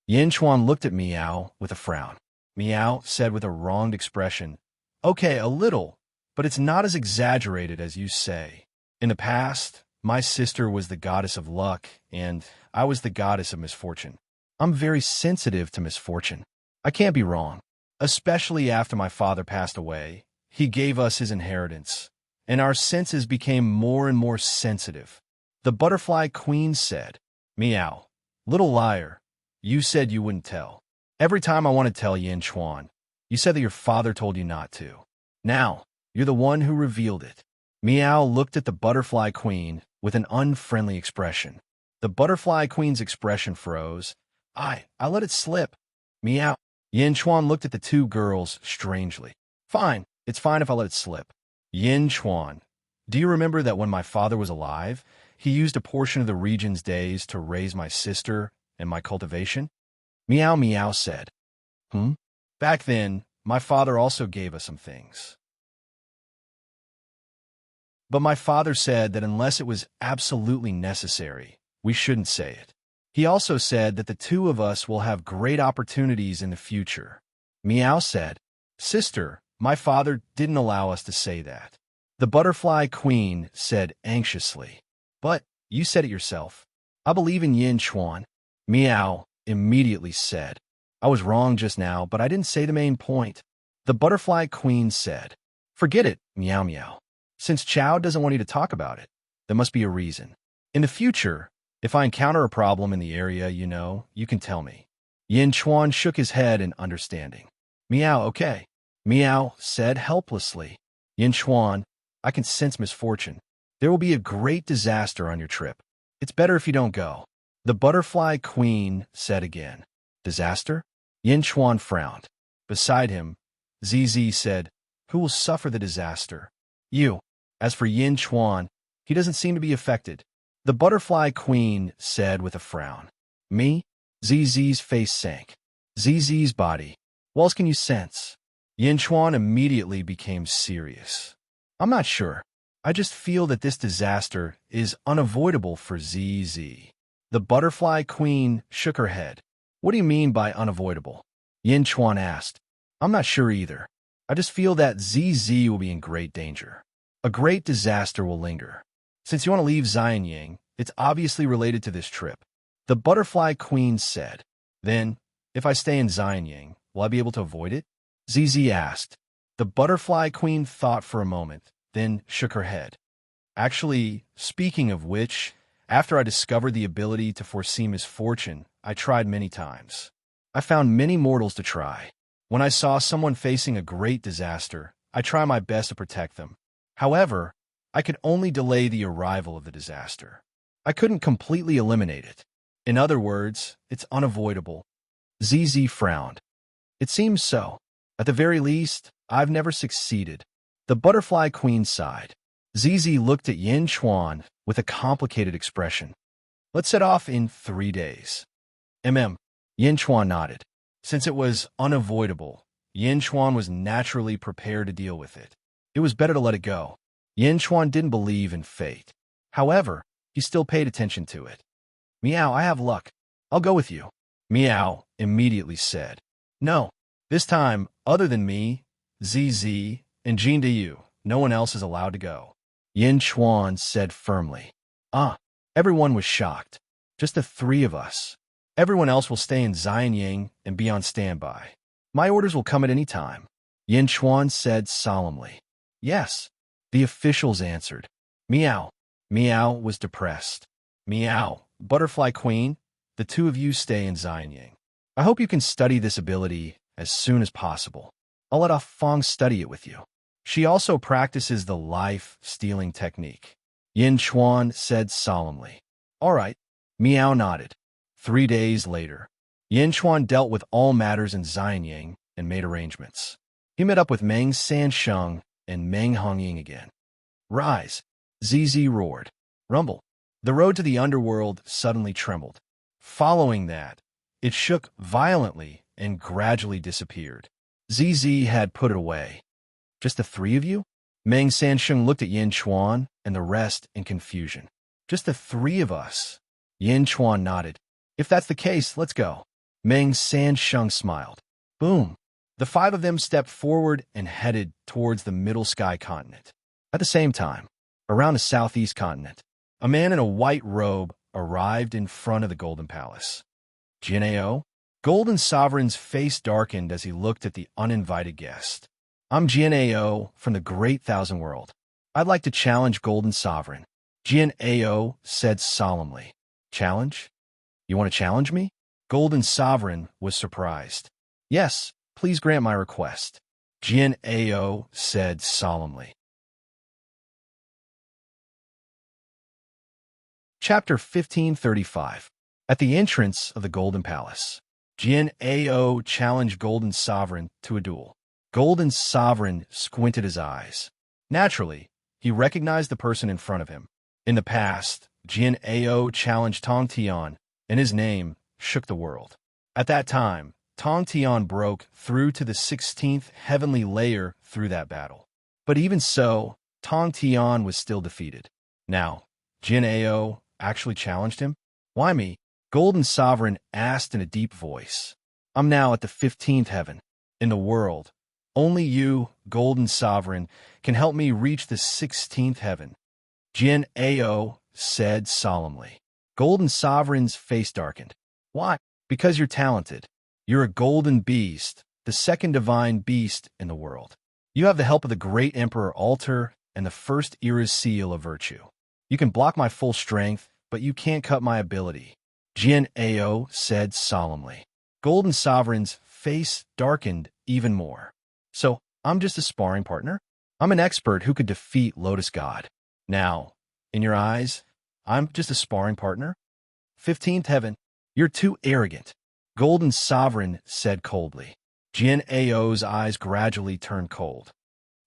Yin Chuan looked at Meow with a frown. Meow said with a wronged expression. Okay, a little, but it's not as exaggerated as you say. In the past, my sister was the goddess of luck, and I was the goddess of misfortune. I'm very sensitive to misfortune. I can't be wrong. Especially after my father passed away, he gave us his inheritance, and our senses became more and more sensitive. The butterfly queen said, Meow, little liar, you said you wouldn't tell. Every time I want to tell Yin Chuan, you said that your father told you not to. Now, you're the one who revealed it. Meow looked at the butterfly queen with an unfriendly expression. The butterfly queen's expression froze. I let it slip. Meow. Yin Chuan looked at the two girls strangely. Fine, it's fine if I let it slip. Yin Chuan, do you remember that when my father was alive, he used a portion of the region's days to raise my sister and my cultivation? Meow Meow said. Back then, my father also gave us some things. But my father said that unless it was absolutely necessary, we shouldn't say it. He also said that the two of us will have great opportunities in the future. Meow said, Sister, my father didn't allow us to say that. The butterfly queen said anxiously, But you said it yourself. I believe in Yin Chuan. Meow immediately said, I was wrong just now, but I didn't say the main point. The butterfly queen said, Forget it, meow meow. Since Chow doesn't want you to talk about it, there must be a reason. In the future, if I encounter a problem in the area, you can tell me. Yin Chuan shook his head in understanding. Meow, okay. Meow said helplessly. Yin Chuan, I can sense misfortune. There will be a great disaster on your trip. It's better if you don't go. The butterfly queen said again. Disaster? Yin Chuan frowned. Beside him, ZZ said, Who will suffer the disaster? You. As for Yin Chuan, he doesn't seem to be affected. The butterfly queen said with a frown. Me? ZZ's face sank. ZZ's body. What else can you sense? Yin Chuan immediately became serious. I'm not sure. I just feel that this disaster is unavoidable for ZZ. The butterfly queen shook her head. What do you mean by unavoidable? Yin Chuan asked. I'm not sure either. I just feel that ZZ will be in great danger. A great disaster will linger. Since you want to leave Xianying, it's obviously related to this trip. The butterfly queen said. Then, if I stay in Xianying, will I be able to avoid it? ZZ asked. The butterfly queen thought for a moment, then shook her head. Actually, speaking of which, after I discovered the ability to foresee misfortune, I tried many times. I found many mortals to try. When I saw someone facing a great disaster, I try my best to protect them. However, I could only delay the arrival of the disaster. I couldn't completely eliminate it. In other words, it's unavoidable. ZZ frowned. It seems so. At the very least, I've never succeeded. The butterfly queen sighed. ZZ looked at Yin Chuan with a complicated expression. Let's set off in 3 days. Yin Chuan nodded. Since it was unavoidable, Yin Chuan was naturally prepared to deal with it. It was better to let it go. Yin Chuan didn't believe in fate. However, he still paid attention to it. Meow, I have luck. I'll go with you. Meow immediately said. No, this time, other than me, ZZ, and Jin Yu, no one else is allowed to go. Yin Chuan said firmly. Everyone was shocked. Just the 3 of us. Everyone else will stay in Xianying and be on standby. My orders will come at any time. Yin Chuan said solemnly. Yes, the officials answered. Meow. Meow was depressed. Meow, Butterfly Queen, the 2 of you stay in Xianying. I hope you can study this ability as soon as possible. I'll let Ah Fong study it with you. She also practices the life-stealing technique. Yin Chuan said solemnly. All right. Meow nodded. 3 days later, Yin Chuan dealt with all matters in Xianying and made arrangements. He met up with Meng Sansheng and Meng Hongying again. Rise! ZZ roared. Rumble. The road to the underworld suddenly trembled. Following that, it shook violently and gradually disappeared. ZZ had put it away. Just the 3 of you? Meng Sansheng looked at Yin Chuan and the rest in confusion. Just the 3 of us. Yin Chuan nodded. If that's the case, let's go. Meng Sansheng smiled. Boom. The 5 of them stepped forward and headed towards the Middle Sky continent. At the same time, around the Southeast continent, a man in a white robe arrived in front of the Golden Palace. Jian'eo? Golden Sovereign's face darkened as he looked at the uninvited guest. I'm Jian'eo from the Great Thousand World. I'd like to challenge Golden Sovereign. Jian'eo said solemnly. Challenge? You want to challenge me? Golden Sovereign was surprised. Yes, please grant my request. Jian'eo said solemnly. Chapter 1535. At the entrance of the Golden Palace, Jian'eo challenged Golden Sovereign to a duel. Golden Sovereign squinted his eyes. Naturally, he recognized the person in front of him. In the past, Jian'eo challenged Tong Tian, and his name shook the world. At that time, Tong Tian broke through to the 16th heavenly layer through that battle. But even so, Tong Tian was still defeated. Now, Jin Ao actually challenged him. Why me? Golden Sovereign asked in a deep voice. I'm now at the 15th heaven in the world. Only you, Golden Sovereign, can help me reach the 16th heaven. Jin Ao said solemnly. Golden Sovereign's face darkened. Why? Because you're talented. You're a golden beast, the second divine beast in the world. You have the help of the great Emperor Altar and the first era's seal of virtue. You can block my full strength, but you can't cut my ability. Jin Ao said solemnly. Golden Sovereign's face darkened even more. So, I'm just a sparring partner? I'm an expert who could defeat Lotus God. Now, in your eyes, I'm just a sparring partner? 15th heaven, you're too arrogant. Golden Sovereign said coldly. Jin Ao's eyes gradually turned cold.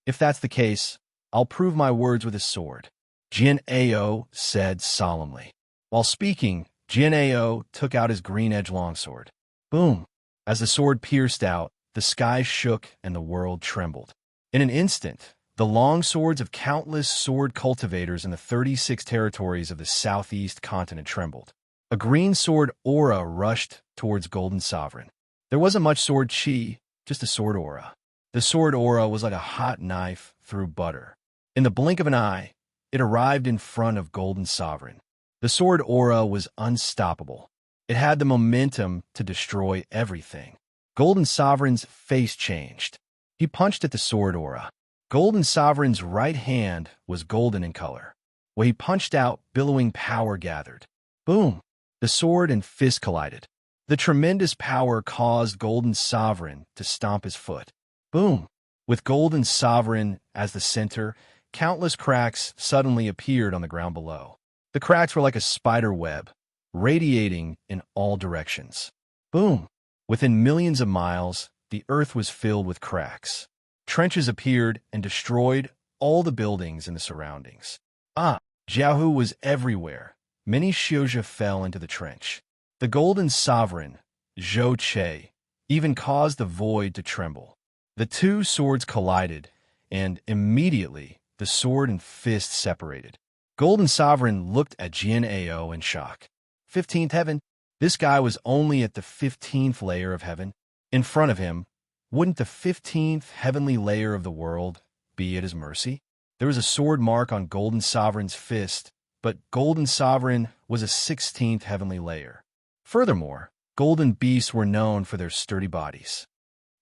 If that's the case, I'll prove my words with a sword. Jin Ao said solemnly. While speaking, Jin Ao took out his green-edged longsword. Boom! As the sword pierced out, the sky shook and the world trembled. In an instant, the long swords of countless sword cultivators in the 36 territories of the southeast continent trembled. A green sword aura rushed towards Golden Sovereign. There wasn't much sword chi, just a sword aura. The sword aura was like a hot knife through butter. In the blink of an eye, it arrived in front of Golden Sovereign. The sword aura was unstoppable. It had the momentum to destroy everything. Golden Sovereign's face changed. He punched at the sword aura. Golden Sovereign's right hand was golden in color. When he punched out, billowing power gathered. Boom! The sword and fist collided. The tremendous power caused Golden Sovereign to stomp his foot. Boom! With Golden Sovereign as the center, countless cracks suddenly appeared on the ground below. The cracks were like a spider web, radiating in all directions. Boom! Within millions of miles, the earth was filled with cracks. Trenches appeared and destroyed all the buildings in the surroundings. Jiahu was everywhere. Many Xiuzha fell into the trench. The Golden Sovereign, Zhou Che, even caused the void to tremble. The two swords collided, and immediately the sword and fist separated. Golden Sovereign looked at Jin Ao in shock. 15th heaven? This guy was only at the 15th layer of heaven. In front of him, wouldn't the 15th heavenly layer of the world be at his mercy? There was a sword mark on Golden Sovereign's fist, but Golden Sovereign was a 16th heavenly layer. Furthermore, golden beasts were known for their sturdy bodies.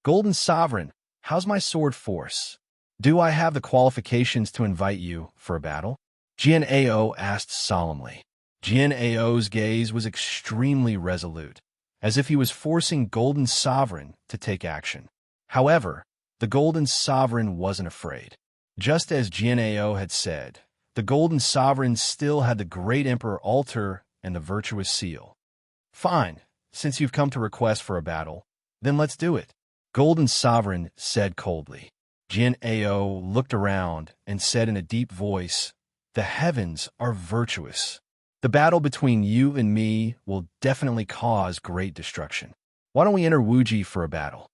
Golden Sovereign, how's my sword force? Do I have the qualifications to invite you for a battle? Jin Ao asked solemnly. Jin Ao's gaze was extremely resolute, as if he was forcing Golden Sovereign to take action. However, the Golden Sovereign wasn't afraid. Just as Jin Ao had said, the Golden Sovereign still had the Great Emperor Altar and the Virtuous Seal. Fine, since you've come to request for a battle, then let's do it, Golden Sovereign said coldly. Jin Ao looked around and said in a deep voice, the heavens are virtuous. The battle between you and me will definitely cause great destruction. Why don't we enter Wuji for a battle?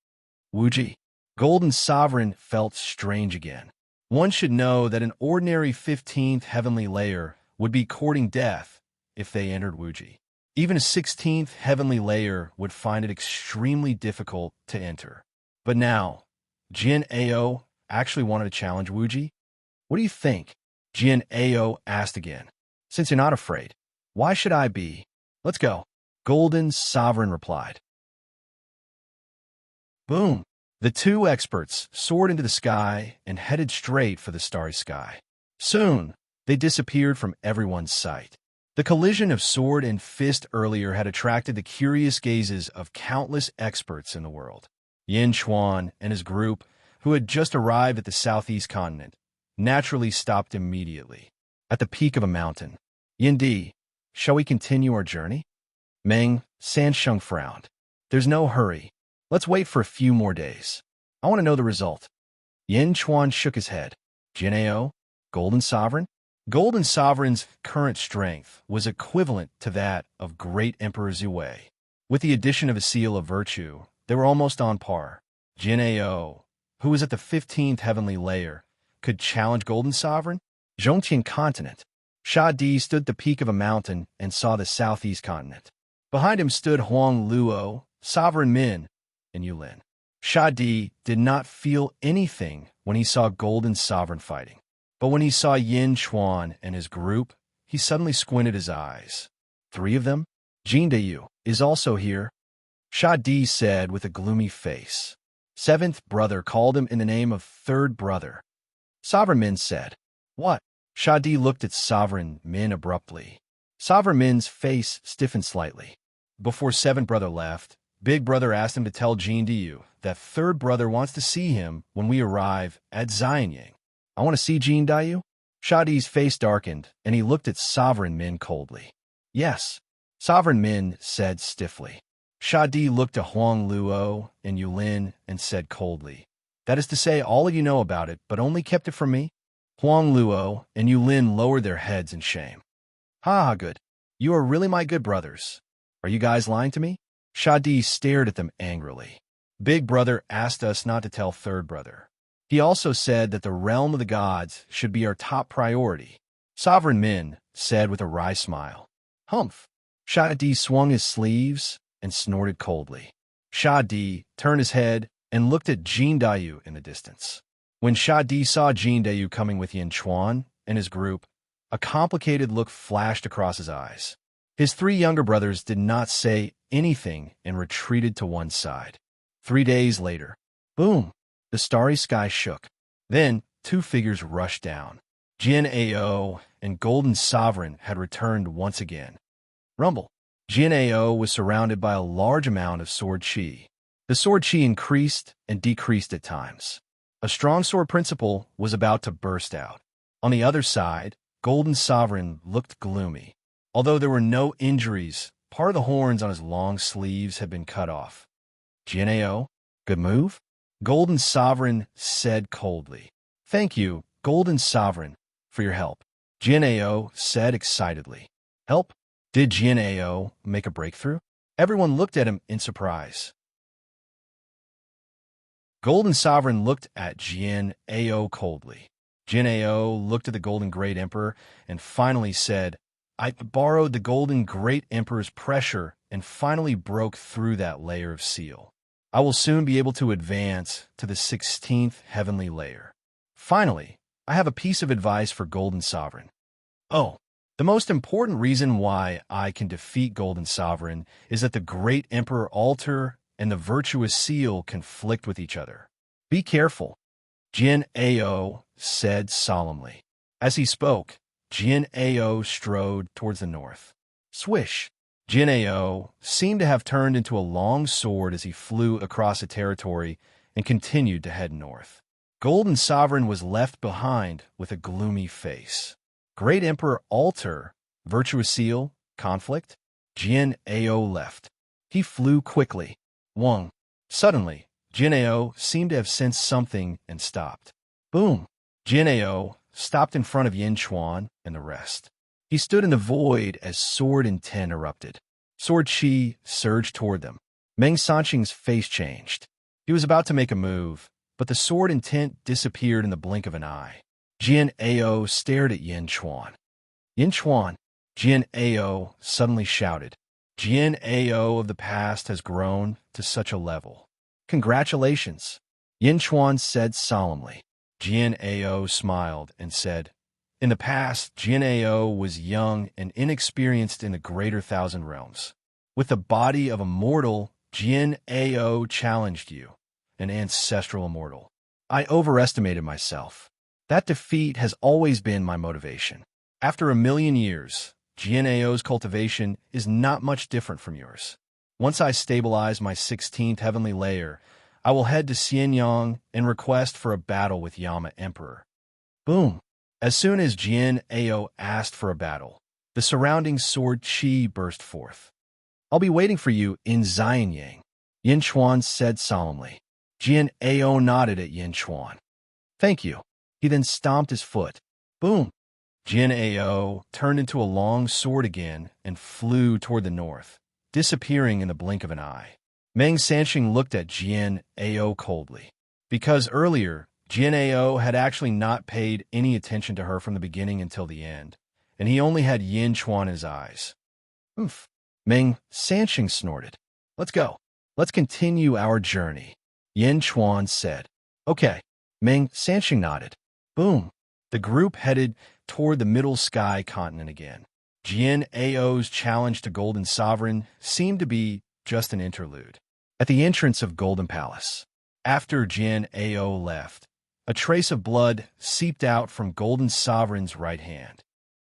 Wuji. Golden Sovereign felt strange again. One should know that an ordinary 15th heavenly layer would be courting death if they entered Wuji. Even a 16th heavenly layer would find it extremely difficult to enter. But now, Jin Ao actually wanted to challenge Wuji? What do you think? Jin Ao asked again. Since you're not afraid, why should I be? Let's go. Golden Sovereign replied. Boom! The two experts soared into the sky and headed straight for the starry sky. Soon, they disappeared from everyone's sight. The collision of sword and fist earlier had attracted the curious gazes of countless experts in the world. Yin Chuan and his group, who had just arrived at the southeast continent, naturally stopped immediately. At the peak of a mountain. Yin Di, shall we continue our journey? Meng Sansheng frowned. There's no hurry. Let's wait for a few more days. I want to know the result. Yin Chuan shook his head. Jin Ao, Golden Sovereign? Golden Sovereign's current strength was equivalent to that of Great Emperor Zhui. With the addition of a seal of virtue, they were almost on par. Jin Ao, who was at the 15th heavenly layer, could challenge Golden Sovereign? Zhongqian continent. Sha Di stood at the peak of a mountain and saw the southeast continent. Behind him stood Huang Luo, Sovereign Min, and Yulin. Sha Di did not feel anything when he saw Golden Sovereign fighting. But when he saw Yin Chuan and his group, he suddenly squinted his eyes. 3 of them? Jin Dayu is also here, Sha Di said with a gloomy face. 7th brother called him in the name of 3rd brother. Sovereign Min said, "What?" Sha Di looked at Sovereign Min abruptly. Sovereign Min's face stiffened slightly. Before 7th brother left, Big brother asked him to tell Jin Dayu that 3rd brother wants to see him when we arrive at Xianyang. I want to see Jin Dayu? Sha Di's face darkened, and he looked at Sovereign Min coldly. Yes, Sovereign Min said stiffly. Sha Di looked at Huang Luo and Yulin and said coldly, "That is to say, all of you know about it, but only kept it from me?" Huang Luo and Yulin lowered their heads in shame. Ha, good. You are really my good brothers. Are you guys lying to me? Sha Di stared at them angrily. Big brother asked us not to tell 3rd brother. He also said that the realm of the gods should be our top priority, Sovereign Min said with a wry smile. Humph. Sha Di swung his sleeves and snorted coldly. Sha Di turned his head and looked at Jin Dayu in the distance. When Sha Di saw Jin Dayu coming with Yin Chuan and his group, a complicated look flashed across his eyes. His 3 younger brothers did not say anything and retreated to one side. 3 days later, boom, the starry sky shook. Then 2 figures rushed down. Jin Ao and Golden Sovereign had returned once again. Rumble. Jin Ao was surrounded by a large amount of sword chi. The sword chi increased and decreased at times. A strong sword principle was about to burst out. On the other side, Golden Sovereign looked gloomy. Although there were no injuries, part of the horns on his long sleeves had been cut off. Jin Ao, good move? Golden Sovereign said coldly. Thank you, Golden Sovereign, for your help. Jin Ao said excitedly. Help? Did Jin Ao make a breakthrough? Everyone looked at him in surprise. Golden Sovereign looked at Jin Ao coldly. Jin Ao looked at the Golden Great Emperor and finally said, I borrowed the Golden Great Emperor's pressure and finally broke through that layer of seal. I will soon be able to advance to the 16th heavenly layer. Finally, I have a piece of advice for Golden Sovereign. Oh, the most important reason why I can defeat Golden Sovereign is that the Great Emperor altar and the virtuous seal conflict with each other. Be careful, Jin Ao said solemnly. As he spoke, Jin Ao strode towards the north. Swish! Jin Ao seemed to have turned into a long sword as he flew across the territory and continued to head north. Golden Sovereign was left behind with a gloomy face. Great Emperor altar, virtuous seal, conflict. Jin Ao left. He flew quickly. Wong. Suddenly, Jin Ao seemed to have sensed something and stopped. Boom! Jin Ao stopped in front of Yin Chuan and the rest. He stood in the void as sword intent erupted. Sword chi surged toward them. Meng Sanqing's face changed. He was about to make a move, but the sword intent disappeared in the blink of an eye. Jin Ao stared at Yin Chuan. Yin Chuan, Jin Ao suddenly shouted. Jin Ao of the past has grown to such a level. Congratulations, Yin Chuan said solemnly. Jin Ao smiled and said, in the past, Jin Ao was young and inexperienced in the greater thousand realms. With the body of a mortal, Jin Ao challenged you, an ancestral immortal. I overestimated myself. That defeat has always been my motivation. After 1,000,000 years, Jin Ao's cultivation is not much different from yours. Once I stabilize my 16th heavenly layer, I will head to Xianyang and request for a battle with Yama Emperor. Boom! As soon as Jin Ao asked for a battle, the surrounding sword chi burst forth. I'll be waiting for you in Xianyang, Yin Chuan said solemnly. Jin Ao nodded at Yin Chuan. Thank you. He then stomped his foot. Boom! Jin Ao turned into a long sword again and flew toward the north, disappearing in the blink of an eye. Meng Sanqing looked at Jin Ao coldly. Because earlier, Jian had actually not paid any attention to her from the beginning until the end, and he only had Yin Chuan in his eyes. Oof. Meng Sansheng snorted. Let's go. Let's continue our journey, Yin Chuan said. Okay. Meng Sansheng nodded. Boom. The group headed toward the Middle Sky continent again. Jian Ao's challenge to Golden Sovereign seemed to be just an interlude. At the entrance of Golden Palace, after Jian Ao left, a trace of blood seeped out from Golden Sovereign's right hand.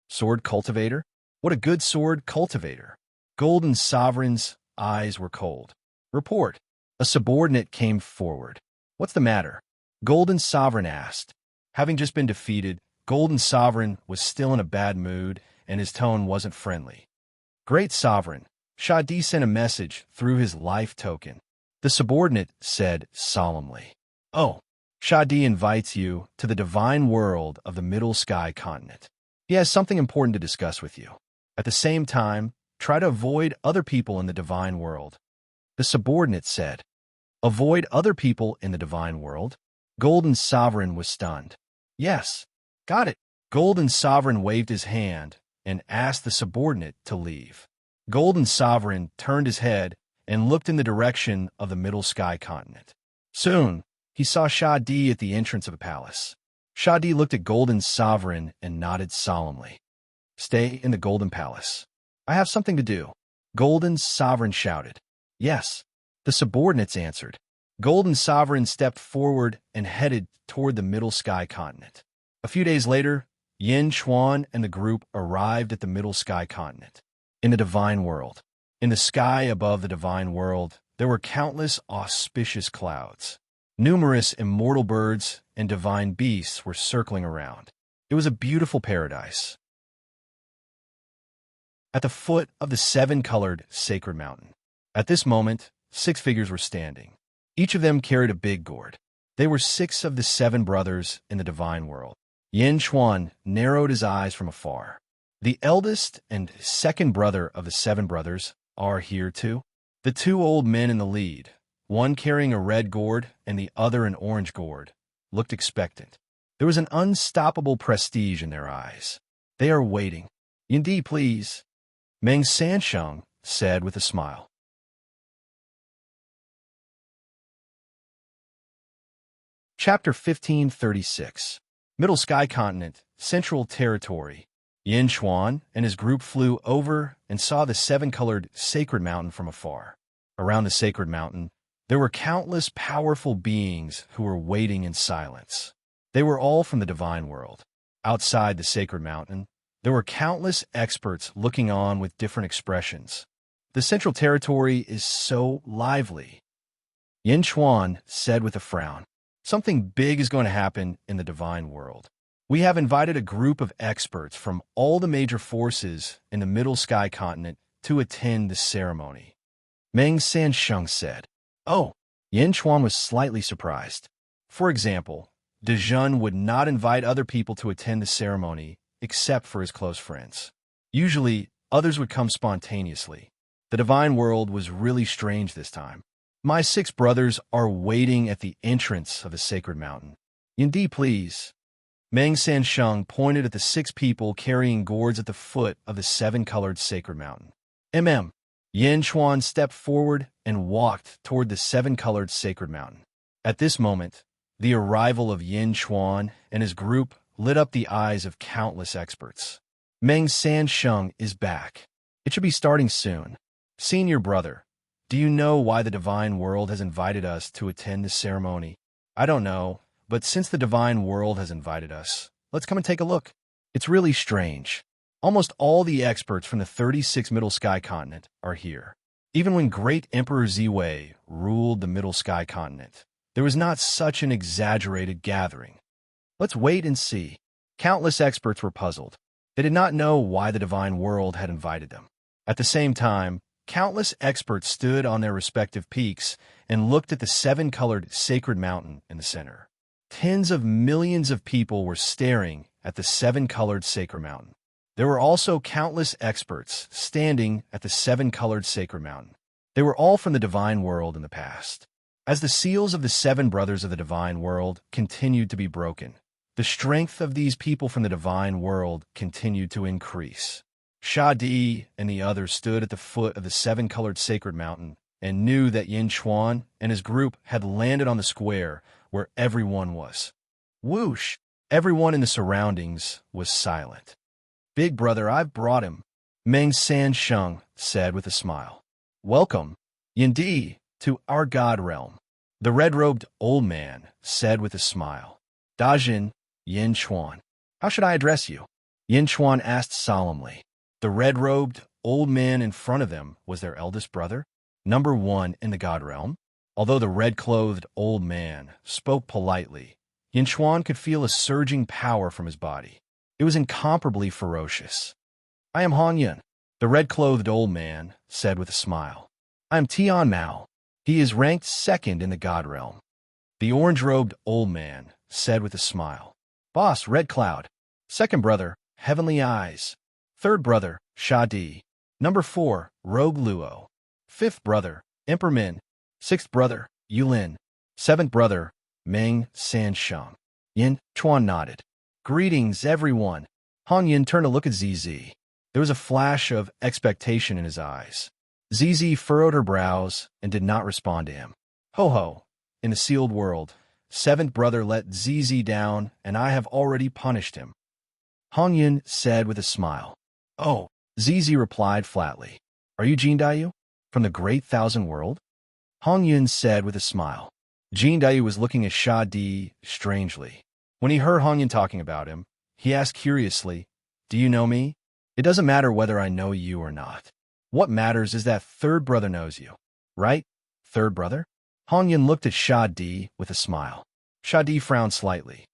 Sword cultivator? What a good sword cultivator. Golden Sovereign's eyes were cold. Report. A subordinate came forward. What's the matter? Golden Sovereign asked. Having just been defeated, Golden Sovereign was still in a bad mood, and his tone wasn't friendly. Great Sovereign, Shadi sent a message through his life token. The subordinate said solemnly. Oh, Shadi invites you to the divine world of the Middle Sky continent. He has something important to discuss with you. At the same time, try to avoid other people in the divine world. The subordinate said. Avoid other people in the divine world? Golden Sovereign was stunned. Yes, got it. Golden Sovereign waved his hand and asked the subordinate to leave. Golden Sovereign turned his head and looked in the direction of the Middle Sky continent. Soon, he saw Shadi at the entrance of a palace. Shadi looked at Golden Sovereign and nodded solemnly. Stay in the Golden Palace. I have something to do. Golden Sovereign shouted. Yes, the subordinates answered. Golden Sovereign stepped forward and headed toward the Middle Sky continent. A few days later, Yin Chuan and the group arrived at the Middle Sky continent. In the divine world. In the sky above the divine world, there were countless auspicious clouds. Numerous immortal birds and divine beasts were circling around. It was a beautiful paradise. At the foot of the seven-colored sacred mountain. At this moment, 6 figures were standing. Each of them carried a big gourd. They were 6 of the 7 brothers in the divine world. Yin Chuan narrowed his eyes from afar. The eldest and second brother of the 7 brothers are here too. The 2 old men in the lead, one carrying a red gourd and the other an orange gourd, looked expectant. There was an unstoppable prestige in their eyes. They are waiting. Yindi, please, Meng Sansheng said with a smile. Chapter 1536. Middle Sky Continent, Central Territory. Yin Chuan and his group flew over and saw the 7-colored sacred mountain from afar. Around the sacred mountain, there were countless powerful beings who were waiting in silence. They were all from the divine world. Outside the sacred mountain, there were countless experts looking on with different expressions. The Central Territory is so lively. Yin Chuan said with a frown. Something big is going to happen in the divine world. We have invited a group of experts from all the major forces in the Middle Sky continent to attend the ceremony. Meng Sansheng said. Oh, Yin Chuan was slightly surprised. For example, Dejun would not invite other people to attend the ceremony except for his close friends. Usually, others would come spontaneously. The divine world was really strange this time. My 6 brothers are waiting at the entrance of the sacred mountain. Yindi, please. Meng Sansheng pointed at the 6 people carrying gourds at the foot of the 7-colored sacred mountain. Yin Chuan stepped forward and walked toward the 7-colored sacred mountain. At this moment, the arrival of Yin Chuan and his group lit up the eyes of countless experts. Meng Sansheng is back. It should be starting soon. Senior brother, do you know why the divine world has invited us to attend this ceremony? I don't know. But since the divine world has invited us, let's come and take a look. It's really strange. Almost all the experts from the 36 Middle Sky continent are here. Even when great Emperor Ziwei ruled the Middle Sky continent, there was not such an exaggerated gathering. Let's wait and see. Countless experts were puzzled. They did not know why the divine world had invited them. At the same time, countless experts stood on their respective peaks and looked at the 7-colored sacred mountain in the center. Tens of millions of people were staring at the 7-colored sacred mountain. There were also countless experts standing at the 7-colored sacred mountain. They were all from the divine world in the past. As the seals of the seven brothers of the divine world continued to be broken, the strength of these people from the divine world continued to increase. Shadi and the others stood at the foot of the seven-colored sacred mountain and knew that Yin Chuan and his group had landed on the square where everyone was. Whoosh! Everyone in the surroundings was silent. "Big brother, I've brought him," Meng Sansheng said with a smile. "Welcome, Yindi, to our god realm," the red-robed old man said with a smile. "Dajin, Yin Chuan, how should I address you?" Yin Chuan asked solemnly. The red-robed old man in front of them was their eldest brother, number one in the god realm. Although the red-clothed old man spoke politely, Yin Chuan could feel a surging power from his body. It was incomparably ferocious. "I am Han Yun," the red-clothed old man said with a smile. "I am Tian Mao. He is ranked second in the god realm." The orange-robed old man said with a smile. "Boss, Red Cloud. Second brother, Heavenly Eyes. Third brother, Shadi. Number 4, Rogue Luo. Fifth brother, Emperor Min. Sixth brother, Yulin. Seventh brother, Meng Sansheng." Yin Chuan nodded. "Greetings, everyone." Han Yin turned to look at ZZ. There was a flash of expectation in his eyes. ZZ furrowed her brows and did not respond to him. "Ho ho, in the sealed world, seventh brother let ZZ down, and I have already punished him," Han Yin said with a smile. "Oh," ZZ replied flatly. "Are you Jin Dayu? From the Great Thousand World?" Han Yin said with a smile. Jin Dayu was looking at Sha Di strangely. When he heard Han Yin talking about him, he asked curiously, "Do you know me?" "It doesn't matter whether I know you or not. What matters is that third brother knows you. Right? Third brother?" Han Yin looked at Sha Di with a smile. Sha Di frowned slightly.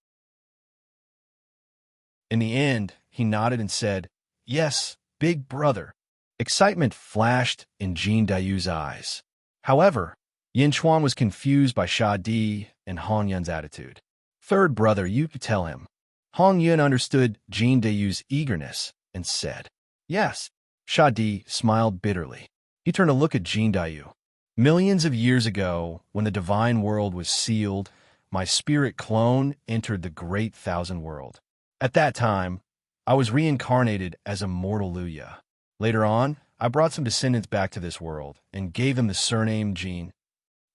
In the end, he nodded and said, "Yes, big brother." Excitement flashed in Jin Dayu's eyes. However, Yin Chuan was confused by Sha Di and Han Yun's attitude. "Third brother, you tell him." Han Yun understood Jin Dayu's eagerness and said, "Yes." Sha Di smiled bitterly. He turned to look at Jin Dayu. "Millions of years ago, when the divine world was sealed, my spirit clone entered the Great Thousand World. At that time, I was reincarnated as Immortal Luya. Later on, I brought some descendants back to this world and gave them the surname Jin.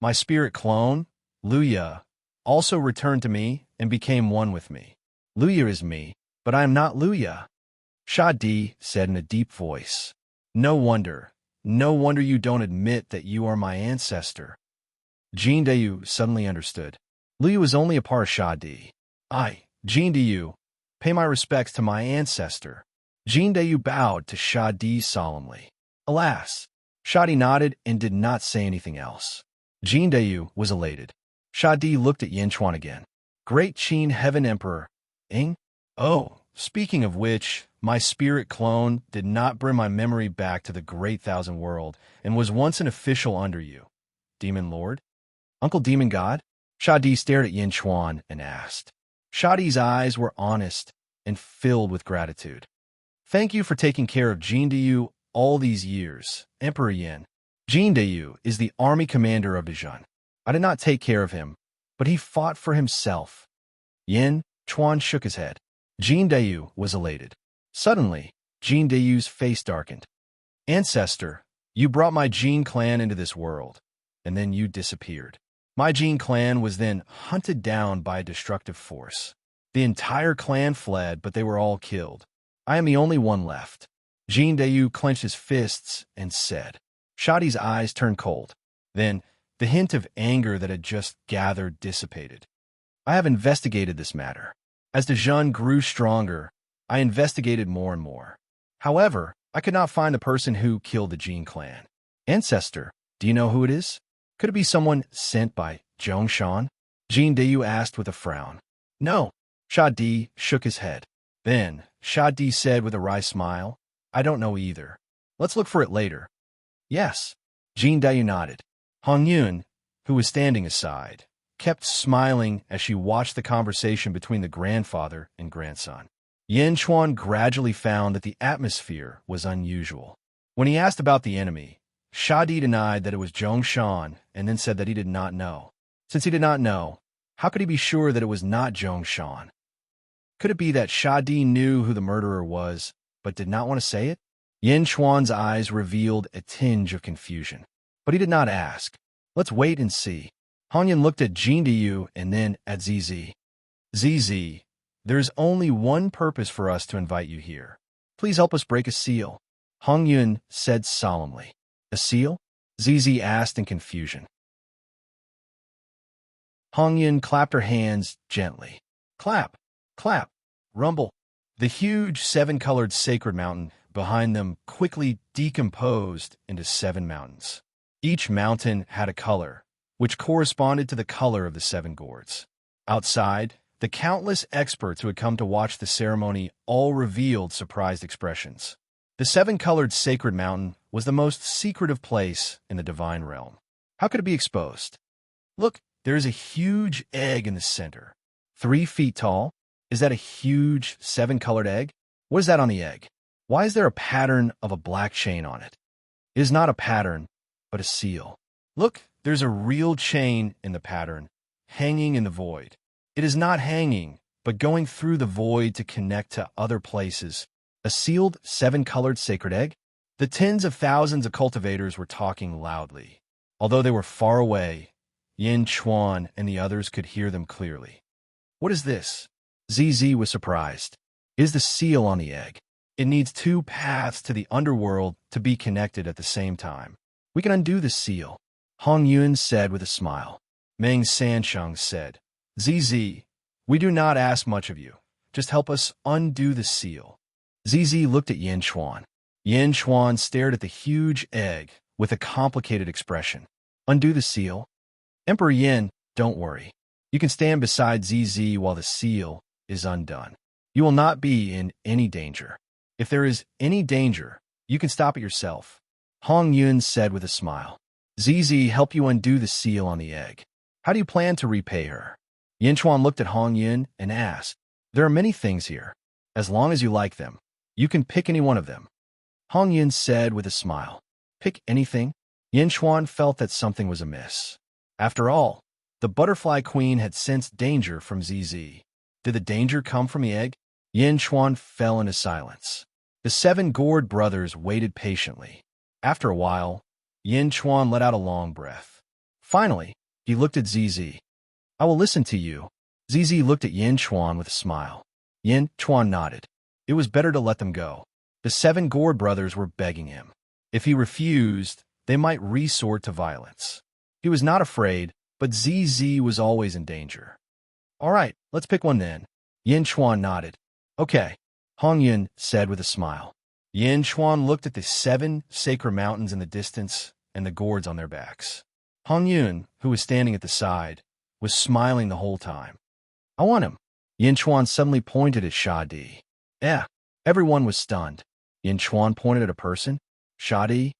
My spirit clone, Luya, also returned to me and became one with me. Luya is me, but I am not Luya." Sha Di said in a deep voice. No wonder you don't admit that you are my ancestor." Jin Dayu suddenly understood. Luya was only a part of Sha Di. "I, Jin Dayu, pay my respects to my ancestor." Jin Dayu bowed to Sha Di solemnly. Alas, Sha Di nodded and did not say anything else. Jin Dayu was elated. Sha Di looked at Yin Chuan again. "Great Qin Heaven Emperor, Ing? Oh, speaking of which, my spirit clone did not bring my memory back to the Great Thousand World and was once an official under you. Demon Lord? Uncle Demon God?" Sha Di stared at Yin Chuan and asked. Sha Di's eyes were honest and filled with gratitude. "Thank you for taking care of Jin Dayu all these years, Emperor Yin. Jin Dayu is the army commander of Dijon. I did not take care of him, but he fought for himself." Yin Chuan shook his head. Jin Dayu was elated. Suddenly, Jin Dayu's face darkened. "Ancestor, you brought my Jin clan into this world, and then you disappeared. My Jin clan was then hunted down by a destructive force. The entire clan fled, but they were all killed. I am the only one left." Jin Dayu clenched his fists and said. Sha Di's eyes turned cold. Then, the hint of anger that had just gathered dissipated. "I have investigated this matter. As Dijon grew stronger, I investigated more and more. However, I could not find the person who killed the Jin clan. Ancestor, do you know who it is? Could it be someone sent by Zhongshan?" Jin Dayu asked with a frown. "No." Sha Di shook his head. Then, Sha Di said with a wry smile, "I don't know either. Let's look for it later." "Yes." Jin Dayu nodded. Han Yun, who was standing aside, kept smiling as she watched the conversation between the grandfather and grandson. Yin Chuan gradually found that the atmosphere was unusual. When he asked about the enemy, Shadi denied that it was Zhongshan and then said that he did not know. Since he did not know, how could he be sure that it was not Zhongshan? Could it be that Shadi knew who the murderer was, but did not want to say it? Yin Chuan's eyes revealed a tinge of confusion, but he did not ask. Let's wait and see. Han Yun looked at Jin Diyu and then at ZZ. ZZ, there's only one purpose for us to invite you here. Please help us break a seal. Han Yun said solemnly. A seal? ZZ asked in confusion. Han Yun clapped her hands gently. Clap, clap, rumble. The huge seven-colored sacred mountain behind them quickly decomposed into 7 mountains. Each mountain had a color, which corresponded to the color of the 7 gourds. Outside, the countless experts who had come to watch the ceremony all revealed surprised expressions. The 7-colored sacred mountain was the most secretive place in the divine realm. How could it be exposed? Look, there is a huge egg in the center. 3 feet tall. Is that a huge 7-colored egg? What is that on the egg? Why is there a pattern of a black chain on it? It is not a pattern, but a seal. Look, there's a real chain in the pattern, hanging in the void. It is not hanging, but going through the void to connect to other places. A sealed 7-colored sacred egg? The tens of thousands of cultivators were talking loudly. Although they were far away, Yin Chuan and the others could hear them clearly. What is this? ZZ was surprised. Is the seal on the egg? It needs 2 paths to the underworld to be connected at the same time. We can undo the seal, Hong Yun said with a smile. Meng Sansheng said, ZZ, we do not ask much of you. Just help us undo the seal. ZZ looked at Yin Chuan. Yin Chuan stared at the huge egg with a complicated expression. Undo the seal? Emperor Yin, don't worry. You can stand beside ZZ while the seal is undone. You will not be in any danger. If there is any danger, you can stop it yourself, Hong Yun said with a smile. ZZ help you undo the seal on the egg. How do you plan to repay her? Yin Chuan looked at Hong Yun and asked, There are many things here. As long as you like them, you can pick any one of them. Hong Yun said with a smile. Pick anything? Yin Chuan felt that something was amiss. After all, the butterfly queen had sensed danger from ZZ. Did the danger come from the egg? Yin Chuan fell into silence. The 7 gourd brothers waited patiently. After a while, Yin Chuan let out a long breath. Finally, he looked at ZZ. I will listen to you. ZZ looked at Yin Chuan with a smile. Yin Chuan nodded. It was better to let them go. The 7 gourd brothers were begging him. If he refused, they might resort to violence. He was not afraid, but ZZ was always in danger. All right, let's pick one then. Yin Chuan nodded. Okay, Hong Yun said with a smile. Yin Chuan looked at the 7 sacred mountains in the distance and the gourds on their backs. Hong Yun, who was standing at the side, was smiling the whole time. I want him. Yin Chuan suddenly pointed at Shadi. Everyone was stunned. Yin Chuan pointed at a person. Shadi?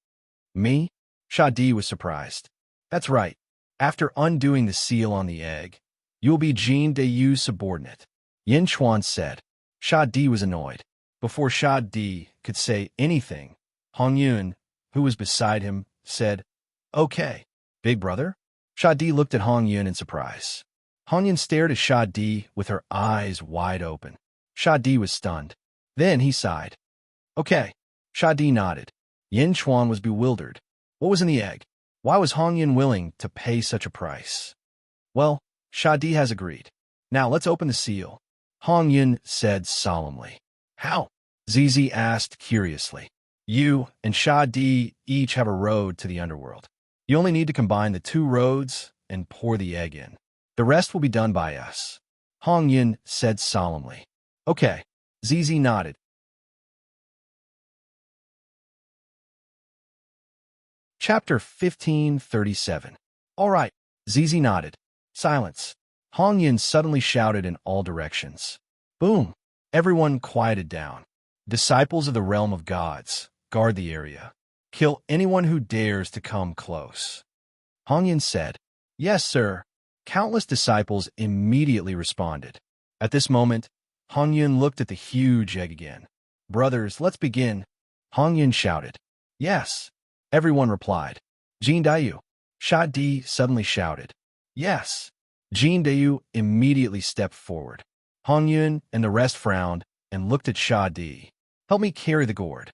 Me? Shadi was surprised. That's right. After undoing the seal on the egg, you will be Jin Diyu's subordinate, Yin Chuan said. Shadi was annoyed. Before Shadi could say anything, Hong Yun, who was beside him, said, Okay, big brother? Shadi looked at Hong Yun in surprise. Hong Yun stared at Shadi with her eyes wide open. Shadi was stunned. Then he sighed. Okay. Shadi nodded. Yin Chuan was bewildered. What was in the egg? Why was Hong Yun willing to pay such a price? Well, Shadi has agreed. Now let's open the seal, Hong Yun said solemnly. How? ZZ asked curiously. You and Shadi each have a road to the underworld. You only need to combine the 2 roads and pour the egg in. The rest will be done by us, Hong Yun said solemnly. Okay, ZZ nodded. Chapter 1537. All right, ZZ nodded. Silence. Hong Yun suddenly shouted in all directions. Boom! Everyone quieted down. Disciples of the realm of gods, guard the area. Kill anyone who dares to come close. Hong Yun said, Yes, sir. Countless disciples immediately responded. At this moment, Hong Yun looked at the huge egg again. Brothers, let's begin. Hong Yun shouted. Yes. Everyone replied, Jean Dayu. Sha Di suddenly shouted, Yes. Jean Dayu immediately stepped forward. Hong Yun and the rest frowned and looked at Sha Di. Help me carry the gourd.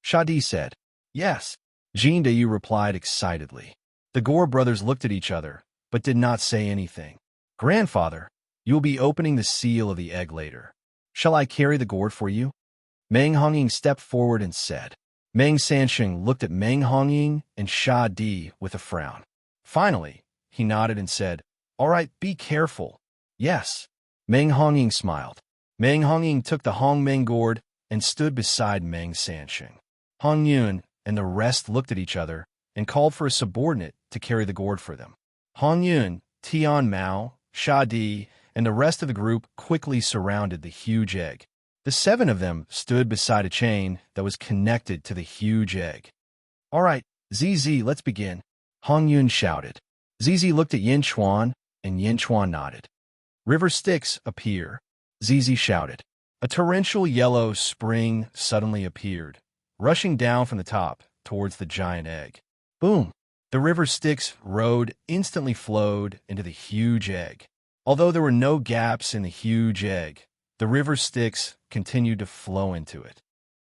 Sha Di said, Yes. Jean Dayu replied excitedly. The Gore brothers looked at each other, but did not say anything. Grandfather, you will be opening the seal of the egg later. Shall I carry the gourd for you? Meng Hongying stepped forward and said. Meng Sansheng looked at Meng Hongying and Sha Di with a frown. Finally, he nodded and said, All right, be careful. Yes. Meng Hongying smiled. Meng Hongying took the Hong Meng gourd and stood beside Meng Sansheng. Hong Yun and the rest looked at each other and called for a subordinate to carry the gourd for them. Hong Yun, Tian Mao, Sha Di, and the rest of the group quickly surrounded the huge egg. The 7 of them stood beside a chain that was connected to the huge egg. All right, ZZ, let's begin, Hong Yun shouted. ZZ looked at Yin Chuan, and Yin Chuan nodded. River Styx, appear, ZZ shouted. A torrential yellow spring suddenly appeared, rushing down from the top towards the giant egg. Boom! The river Styx road instantly flowed into the huge egg. Although there were no gaps in the huge egg, the river Styx continued to flow into it.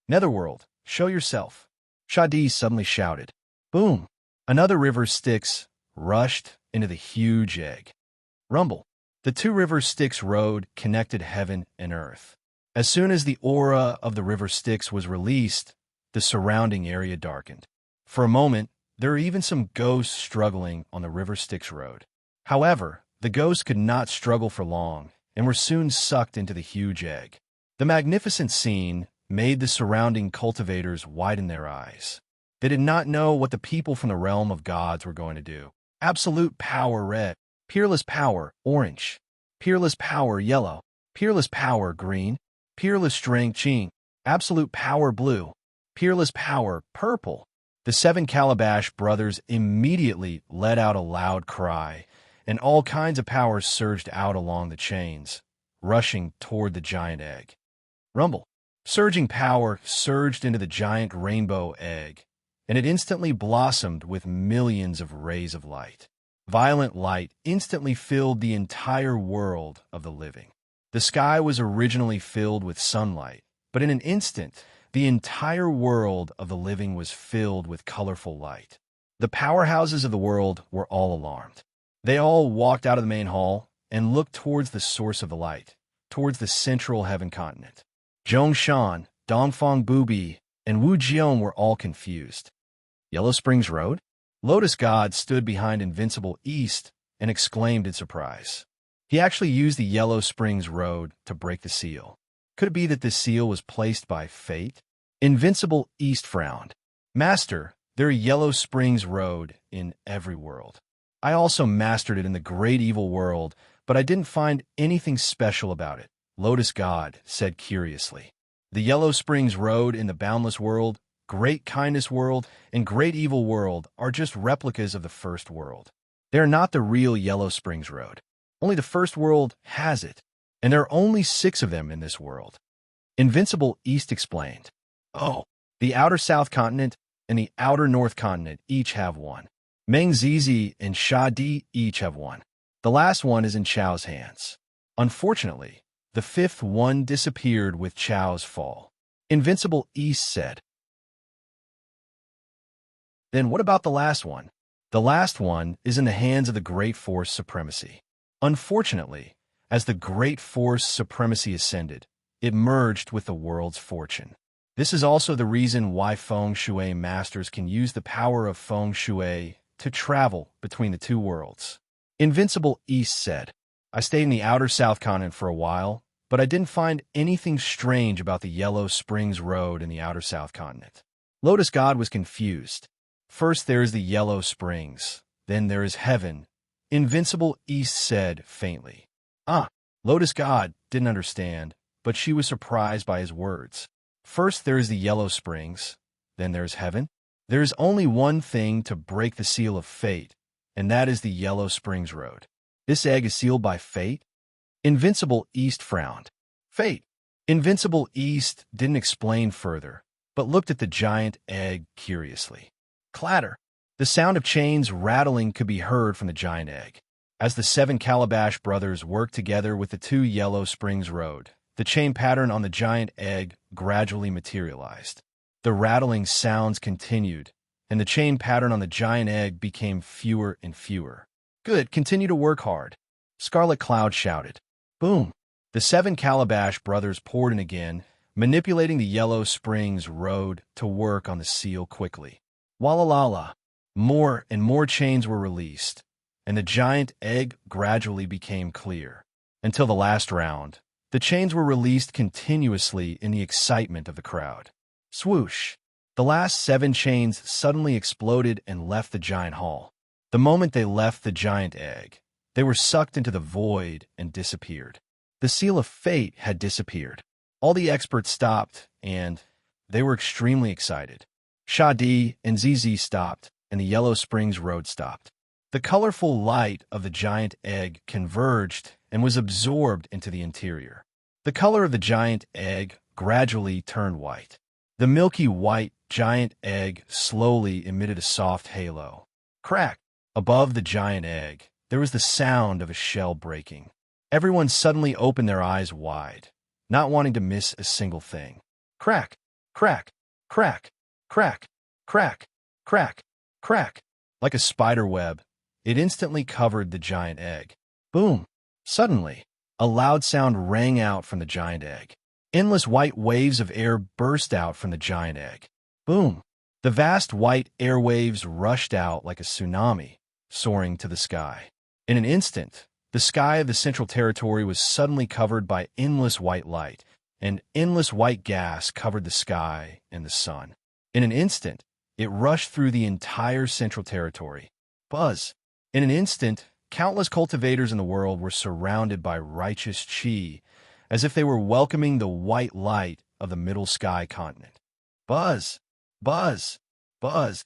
Netherworld, show yourself, Sha Di suddenly shouted. Boom! Another river Styx rushed into the huge egg. Rumble! The 2 river Styx road connected heaven and earth. As soon as the aura of the river Styx was released, the surrounding area darkened. For a moment, there were even some ghosts struggling on the river Styx road. However, the ghosts could not struggle for long and were soon sucked into the huge egg. The magnificent scene made the surrounding cultivators widen their eyes. They did not know what the people from the realm of gods were going to do. Absolute power red, peerless power orange, peerless power yellow, peerless power green, peerless strength Qing, absolute power blue, peerless power purple. The 7 Calabash brothers immediately let out a loud cry, and all kinds of powers surged out along the chains, rushing toward the giant egg. Rumble! Surging power surged into the giant rainbow egg, and it instantly blossomed with millions of rays of light. Violent light instantly filled the entire world of the living. The sky was originally filled with sunlight, but in an instant, the entire world of the living was filled with colorful light. The powerhouses of the world were all alarmed. They all walked out of the main hall and looked towards the source of the light, towards the central heaven continent. Zhongshan, Dongfang Bubi, and Wu Jian were all confused. Yellow Springs Road? Lotus God stood behind Invincible East and exclaimed in surprise. He actually used the Yellow Springs Road to break the seal. Could it be that this seal was placed by fate? Invincible East frowned. Master, there are Yellow Springs Road in every world. I also mastered it in the great evil world, but I didn't find anything special about it, Lotus God said curiously. The Yellow Springs Road in the Boundless World, Great Kindness World, and Great Evil World are just replicas of the first world. They are not the real Yellow Springs Road. Only the first world has it, and there are only 6 of them in this world. Invincible East explained. Oh, the outer South Continent and the outer North Continent each have one. Meng Zizi and Sha Di each have one. The last one is in Chao's hands. Unfortunately, the 5th one disappeared with Chao's fall. Invincible East said. Then what about the last one? The last one is in the hands of the Great Force Supremacy. Unfortunately, as the Great Force Supremacy ascended, it merged with the world's fortune. This is also the reason why Feng Shui masters can use the power of Feng Shui to travel between the 2 worlds. Invincible East said, I stayed in the outer South Continent for a while, but I didn't find anything strange about the Yellow Springs Road in the outer South Continent. Lotus God was confused. First there is the Yellow Springs, then there is heaven. Invincible East said faintly. Lotus God didn't understand, but she was surprised by his words. First there is the Yellow Springs, then there is heaven. There is only one thing to break the seal of fate, and that is the Yellow Springs Road. This egg is sealed by fate? Invincible East frowned. Fate. Invincible East didn't explain further, but looked at the giant egg curiously. Clatter. The sound of chains rattling could be heard from the giant egg. As the 7 Calabash brothers worked together with the 2 Yellow Springs Road, the chain pattern on the giant egg gradually materialized. The rattling sounds continued, and the chain pattern on the giant egg became fewer and fewer. Good, continue to work hard, Scarlet Cloud shouted. Boom! The 7 Calabash brothers poured in again, manipulating the Yellow Springs Road to work on the seal quickly. Walla-la-la! More and more chains were released, and the giant egg gradually became clear. Until the last round, the chains were released continuously in the excitement of the crowd. Swoosh! The last 7 chains suddenly exploded and left the giant hall. The moment they left the giant egg, they were sucked into the void and disappeared. The seal of fate had disappeared. All the experts stopped, and they were extremely excited. Shadi and ZZ stopped, and the Yellow Springs Road stopped. The colorful light of the giant egg converged and was absorbed into the interior. The color of the giant egg gradually turned white. The milky white giant egg slowly emitted a soft halo. Crack! Above the giant egg, there was the sound of a shell breaking. Everyone suddenly opened their eyes wide, not wanting to miss a single thing. Crack! Crack! Crack! Crack! Crack! Crack! Crack! Like a spider web, it instantly covered the giant egg. Boom! Suddenly, a loud sound rang out from the giant egg. Endless white waves of air burst out from the giant egg. Boom! The vast white airwaves rushed out like a tsunami, soaring to the sky. In an instant, the sky of the Central Territory was suddenly covered by endless white light, and endless white gas covered the sky and the sun. In an instant, it rushed through the entire Central Territory. Buzz! In an instant, countless cultivators in the world were surrounded by righteous chi, as if they were welcoming the white light of the Middle Sky continent. Buzz! Buzz! Buzz!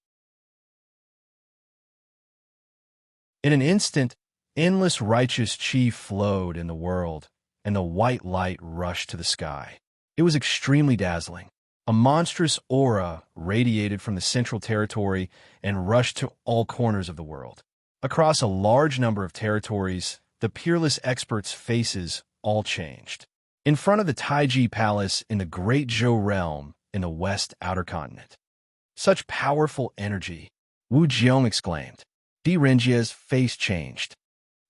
In an instant, endless righteous chi flowed in the world, and the white light rushed to the sky. It was extremely dazzling. A monstrous aura radiated from the Central Territory and rushed to all corners of the world. Across a large number of territories, the peerless experts' faces all changed. In front of the Taiji Palace in the Great Zhou Realm in the West Outer Continent. Such powerful energy, Wu Jiong exclaimed. Di Renjia's face changed.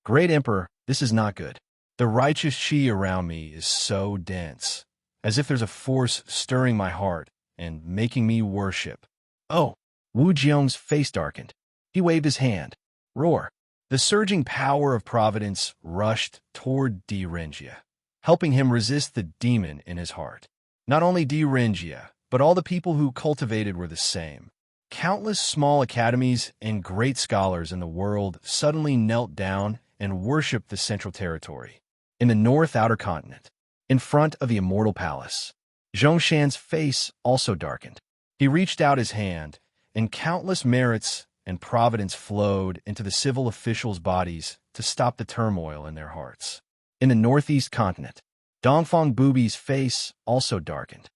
Great Emperor, this is not good. The righteous chi around me is so dense, as if there's a force stirring my heart and making me worship. Oh! Wu Jiong's face darkened. He waved his hand. Roar! The surging power of providence rushed toward Di Renjia, helping him resist the demon in his heart. Not only Di Renjia, but all the people who cultivated were the same. Countless small academies and great scholars in the world suddenly knelt down and worshipped the Central Territory. In the North Outer Continent, in front of the Immortal Palace, Zhongshan's face also darkened. He reached out his hand, and countless merits and providence flowed into the civil officials' bodies to stop the turmoil in their hearts. In the Northeast Continent, Dongfang Bubi's face also darkened.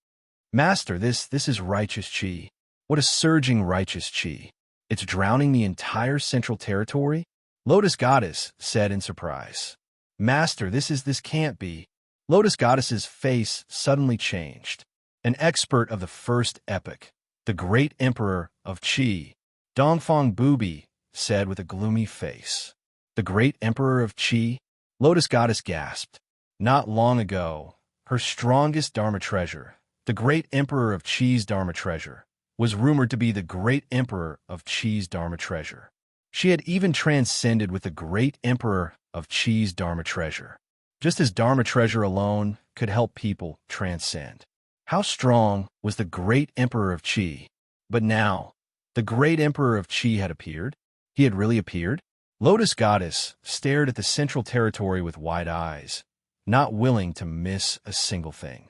Master, this is righteous chi. What a surging righteous chi. It's drowning the entire Central Territory? Lotus Goddess said in surprise. Master, this can't be. Lotus Goddess's face suddenly changed. An expert of the first epoch, the great emperor of Qi, Dongfang Bubi, said with a gloomy face. The great emperor of Qi? Lotus Goddess gasped. Not long ago, her strongest Dharma treasure, the great emperor of Qi's Dharma treasure, was rumored to be the great emperor of Qi's Dharma treasure. She had even transcended with the great emperor of Qi's Dharma treasure, just as Dharma treasure alone could help people transcend. How strong was the great emperor of Qi? But now, the great emperor of Qi had appeared. He had really appeared. Lotus Goddess stared at the Central Territory with wide eyes, not willing to miss a single thing.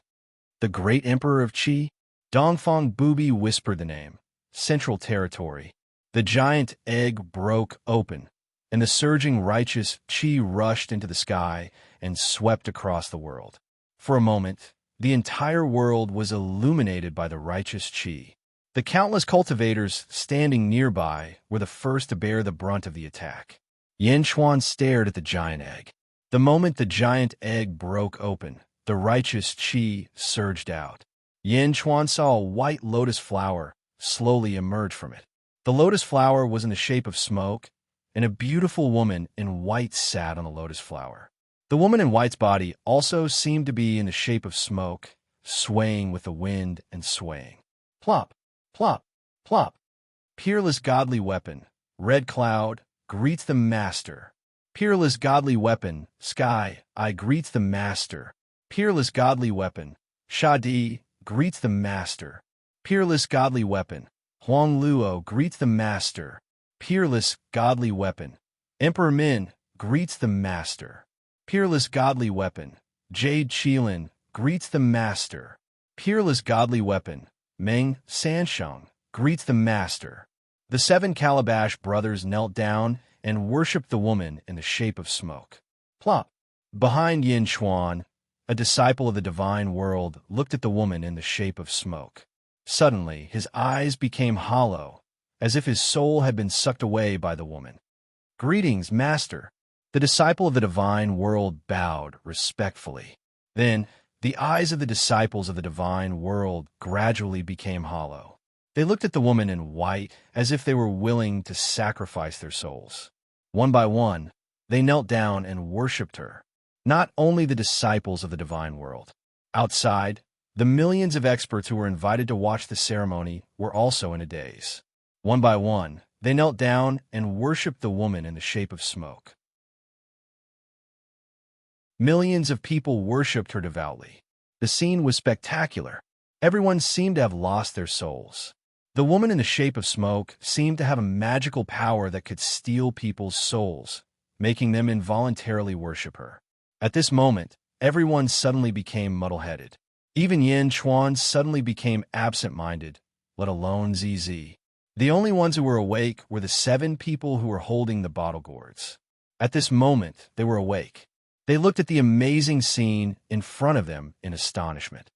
The great emperor of Qi? Dongfang Bubi whispered the name. Central Territory. The giant egg broke open, and the surging righteous chi rushed into the sky and swept across the world. For a moment, the entire world was illuminated by the righteous chi. The The countless cultivators standing nearby were the first to bear the brunt of the attack. Yin Chuan stared at the giant egg. The moment the giant egg broke open, the righteous qi surged out. Yin Chuan saw a white lotus flower slowly emerge from it. The lotus flower was in the shape of smoke, and a beautiful woman in white sat on the lotus flower. The woman in white's body also seemed to be in the shape of smoke, swaying with the wind and swaying. Plop, plop, plop. Peerless godly weapon, red cloud, greets the master. Peerless godly weapon, sky, I greets the master. Peerless godly weapon, Shadi, greets the master. Peerless godly weapon, Huang Luo greets the master. Peerless godly weapon, Emperor Min greets the master. Peerless godly weapon, Jade Qilin greets the master. Peerless godly weapon, Meng Sansheng greets the master. The 7 Calabash brothers knelt down and worshipped the woman in the shape of smoke. Plop. Behind Yin Chuan, a disciple of the divine world looked at the woman in the shape of smoke. Suddenly, his eyes became hollow, as if his soul had been sucked away by the woman. Greetings, master. The disciple of the divine world bowed respectfully. Then, the eyes of the disciples of the divine world gradually became hollow. They looked at the woman in white as if they were willing to sacrifice their souls. One by one, they knelt down and worshipped her. Not only the disciples of the divine world. Outside, the millions of experts who were invited to watch the ceremony were also in a daze. One by one, they knelt down and worshipped the woman in the shape of smoke. Millions of people worshipped her devoutly. The scene was spectacular. Everyone seemed to have lost their souls. The woman in the shape of smoke seemed to have a magical power that could steal people's souls, making them involuntarily worship her. At this moment, everyone suddenly became muddle-headed. Even Yin Chuan suddenly became absent-minded, let alone ZZ. The only ones who were awake were the 7 people who were holding the bottle gourds. At this moment, they were awake. They looked at the amazing scene in front of them in astonishment.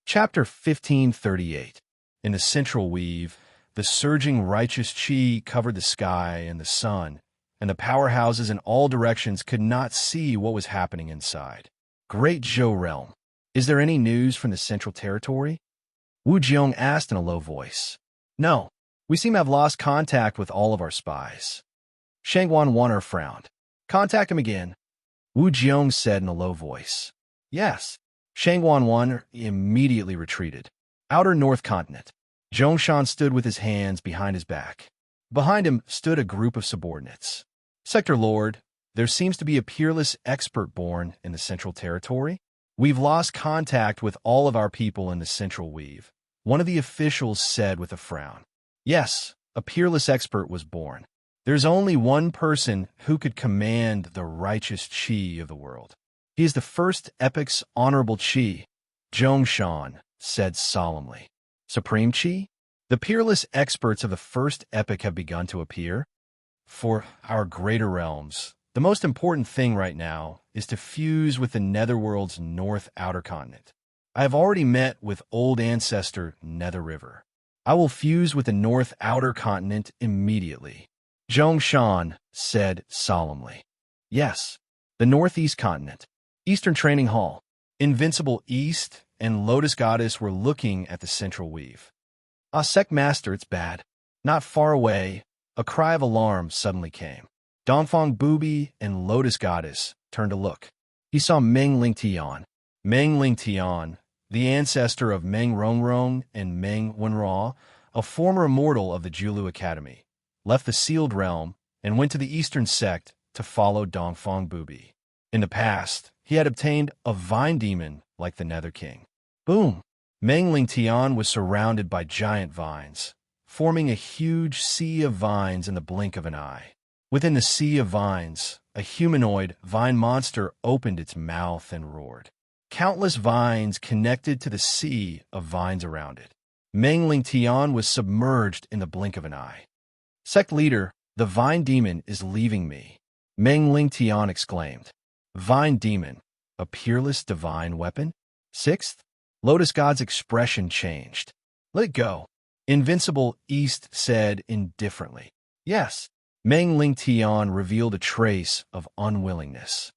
Chapter 1538. In the central weave, the surging righteous qi covered the sky and the sun, and the powerhouses in all directions could not see what was happening inside. Great Zhou realm, is there any news from the Central Territory? Wu Jiong asked in a low voice. No, we seem to have lost contact with all of our spies. Shangguan Wan'er frowned. Contact him again. Wu Jiong said in a low voice. Yes. Shangguan Wan'er immediately retreated. Outer North Continent. Zhongshan stood with his hands behind his back. Behind him stood a group of subordinates. Sector Lord, there seems to be a peerless expert born in the Central Territory. We've lost contact with all of our people in the Central Weave, one of the officials said with a frown. Yes, a peerless expert was born. There's only one person who could command the righteous qi of the world. He is the first epic's honorable qi, Zhongshan said solemnly. Supreme qi? The peerless experts of the first epic have begun to appear. For our greater realms, the most important thing right now is to fuse with the Netherworld's north outer continent. I have already met with old ancestor Nether River. I will fuse with the north outer continent immediately. Zhongshan said solemnly. Yes, the northeast continent. Eastern Training Hall, Invincible East, and Lotus Goddess were looking at the central weave. Ah, Sect Master, it's bad. Not far away, a cry of alarm suddenly came. Dongfang Booby and Lotus Goddess turned to look. He saw Meng Lingtian. Meng Lingtian, the ancestor of Meng Rongrong and Meng Wenra, a former immortal of the Julu Academy, left the sealed realm and went to the eastern sect to follow Dongfang Booby. In the past, he had obtained a vine demon like the Nether King. Boom! Meng Lingtian was surrounded by giant vines, forming a huge sea of vines in the blink of an eye. Within the sea of vines, a humanoid vine monster opened its mouth and roared. Countless vines connected to the sea of vines around it. Meng Lingtian was submerged in the blink of an eye. Sect leader, the vine demon is leaving me, Meng Lingtian exclaimed. Vine demon, a peerless divine weapon? Sixth, Lotus God's expression changed. Let it go. Invincible East said indifferently. Yes. Meng Ling Tian revealed a trace of unwillingness.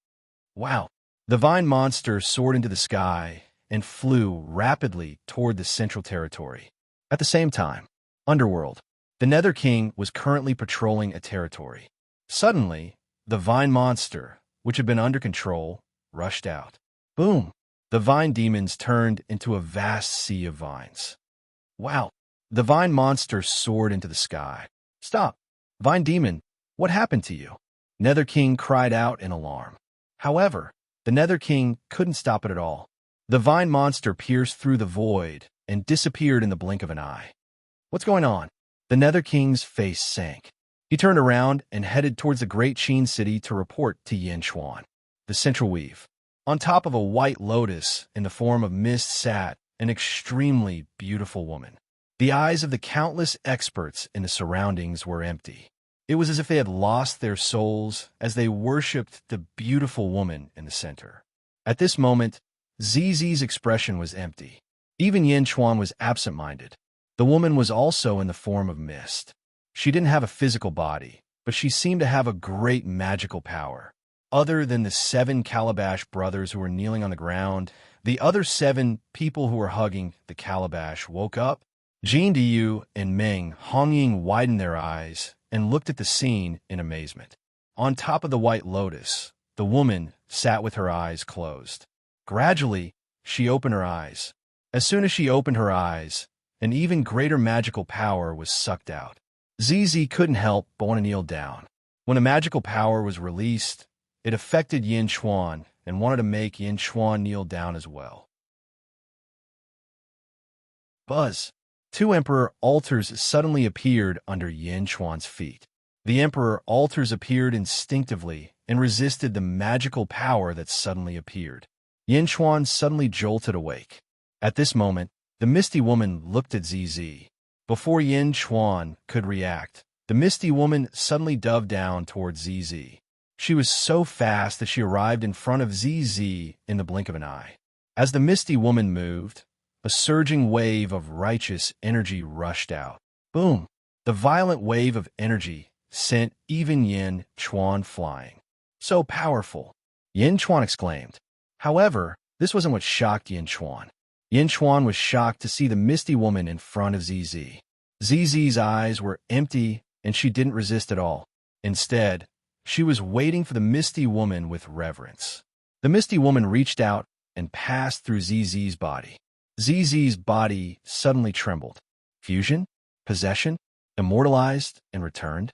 Wow. The vine monster soared into the sky and flew rapidly toward the central territory. At the same time, Underworld, the Nether King was currently patrolling a territory. Suddenly, the vine monster, which had been under control, rushed out. Boom! The vine demons turned into a vast sea of vines. Wow! The vine monster soared into the sky. Stop! Vine demon, what happened to you? Nether King cried out in alarm. However, the Nether King couldn't stop it at all. The vine monster pierced through the void and disappeared in the blink of an eye. What's going on? The Nether King's face sank. He turned around and headed towards the Great Qin City to report to Yin Chuan. The central weave. On top of a white lotus in the form of mist sat an extremely beautiful woman. The eyes of the countless experts in the surroundings were empty. It was as if they had lost their souls as they worshipped the beautiful woman in the center. At this moment, ZZ's expression was empty. Even Yin Chuan was absent-minded. The woman was also in the form of mist. She didn't have a physical body, but she seemed to have a great magical power. Other than the 7 Calabash brothers who were kneeling on the ground, the other 7 people who were hugging the Calabash woke up. Jin Diyu and Meng Hongying widened their eyes and looked at the scene in amazement. On top of the white lotus, the woman sat with her eyes closed. Gradually, she opened her eyes. As soon as she opened her eyes, an even greater magical power was sucked out. ZZ couldn't help but want to kneel down. When a magical power was released, it affected Yin Chuan and wanted to make Yin Chuan kneel down as well. Buzz. 2 Emperor altars suddenly appeared under Yin Chuan's feet. The Emperor altars appeared instinctively and resisted the magical power that suddenly appeared. Yin Chuan suddenly jolted awake. At this moment, the Misty Woman looked at ZZ. Before Yin Chuan could react, the Misty Woman suddenly dove down towards ZZ. She was so fast that she arrived in front of ZZ in the blink of an eye. As the Misty Woman moved, a surging wave of righteous energy rushed out. Boom! The violent wave of energy sent even Yin Chuan flying. So powerful! Yin Chuan exclaimed. However, this wasn't what shocked Yin Chuan. Yin Chuan was shocked to see the Misty Woman in front of ZZ. ZZ's eyes were empty and she didn't resist at all. Instead, she was waiting for the Misty Woman with reverence. The Misty Woman reached out and passed through ZZ's body. ZZ's body suddenly trembled. Fusion? Possession? Immortalized and returned?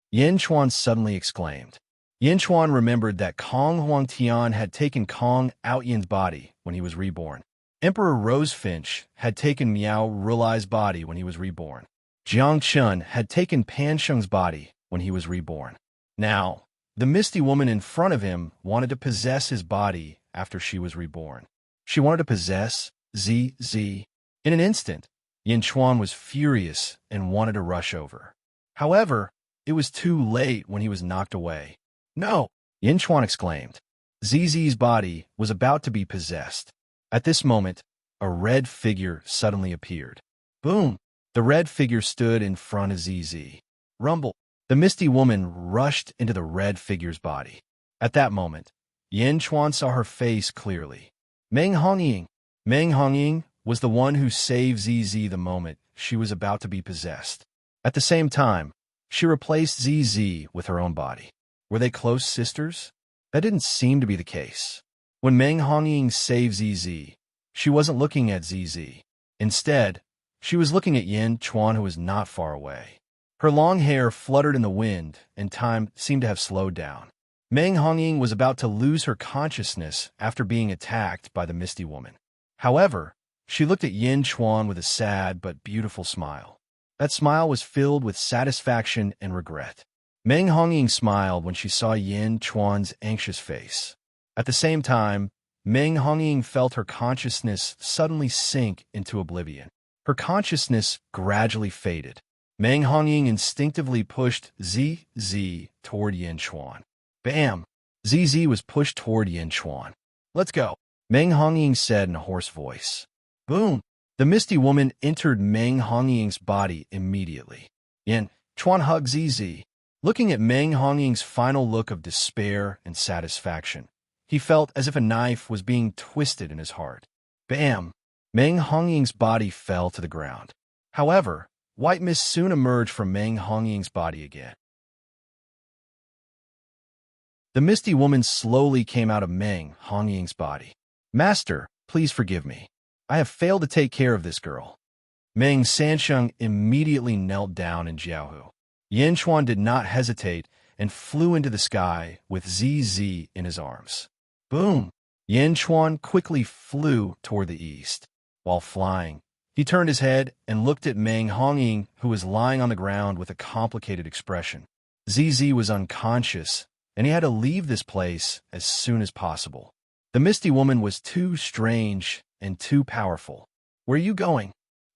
Yin Chuan suddenly exclaimed. Yin Chuan remembered that Kong Huangtian had taken Kong Out Yin's body when he was reborn. Emperor Rosefinch had taken Miao Rulai's body when he was reborn. Jiang Chun had taken Pan Sheng's body when he was reborn. Now, the Misty Woman in front of him wanted to possess his body after she was reborn. She wanted to possess ZZ. In an instant, Yin Chuan was furious and wanted to rush over. However, it was too late when he was knocked away. No! Yin Chuan exclaimed. ZZ's body was about to be possessed. At this moment, a red figure suddenly appeared. Boom! The red figure stood in front of ZZ. Rumble! The Misty Woman rushed into the red figure's body. At that moment, Yin Chuan saw her face clearly. Meng Hongying! Meng Hongying was the one who saved ZZ the moment she was about to be possessed. At the same time, she replaced ZZ with her own body. Were they close sisters? That didn't seem to be the case. When Meng Hongying saved ZZ, she wasn't looking at ZZ. Instead, she was looking at Yin Chuan, who was not far away. Her long hair fluttered in the wind, and time seemed to have slowed down. Meng Hongying was about to lose her consciousness after being attacked by the Misty Woman. However, she looked at Yin Chuan with a sad but beautiful smile. That smile was filled with satisfaction and regret. Meng Hongying smiled when she saw Yin Chuan's anxious face. At the same time, Meng Hongying felt her consciousness suddenly sink into oblivion. Her consciousness gradually faded. Meng Hongying instinctively pushed ZZ toward Yin Chuan. Bam! ZZ was pushed toward Yin Chuan. Let's go. Meng Hongying said in a hoarse voice. Boom! The misty woman entered Meng Hongying's body immediately. Yin Chuan hugged ZZ. Looking at Meng Hongying's final look of despair and satisfaction, he felt as if a knife was being twisted in his heart. Bam! Meng Hongying's body fell to the ground. However, white mist soon emerged from Meng Hongying's body again. The misty woman slowly came out of Meng Hongying's body. Master, please forgive me. I have failed to take care of this girl. Meng Sansheng immediately knelt down in Jiaohu. Yanchuan did not hesitate and flew into the sky with ZZ in his arms. Boom! Yanchuan quickly flew toward the east. While flying, he turned his head and looked at Meng Hongying, who was lying on the ground with a complicated expression. ZZ was unconscious, and he had to leave this place as soon as possible. The misty woman was too strange and too powerful. Where are you going?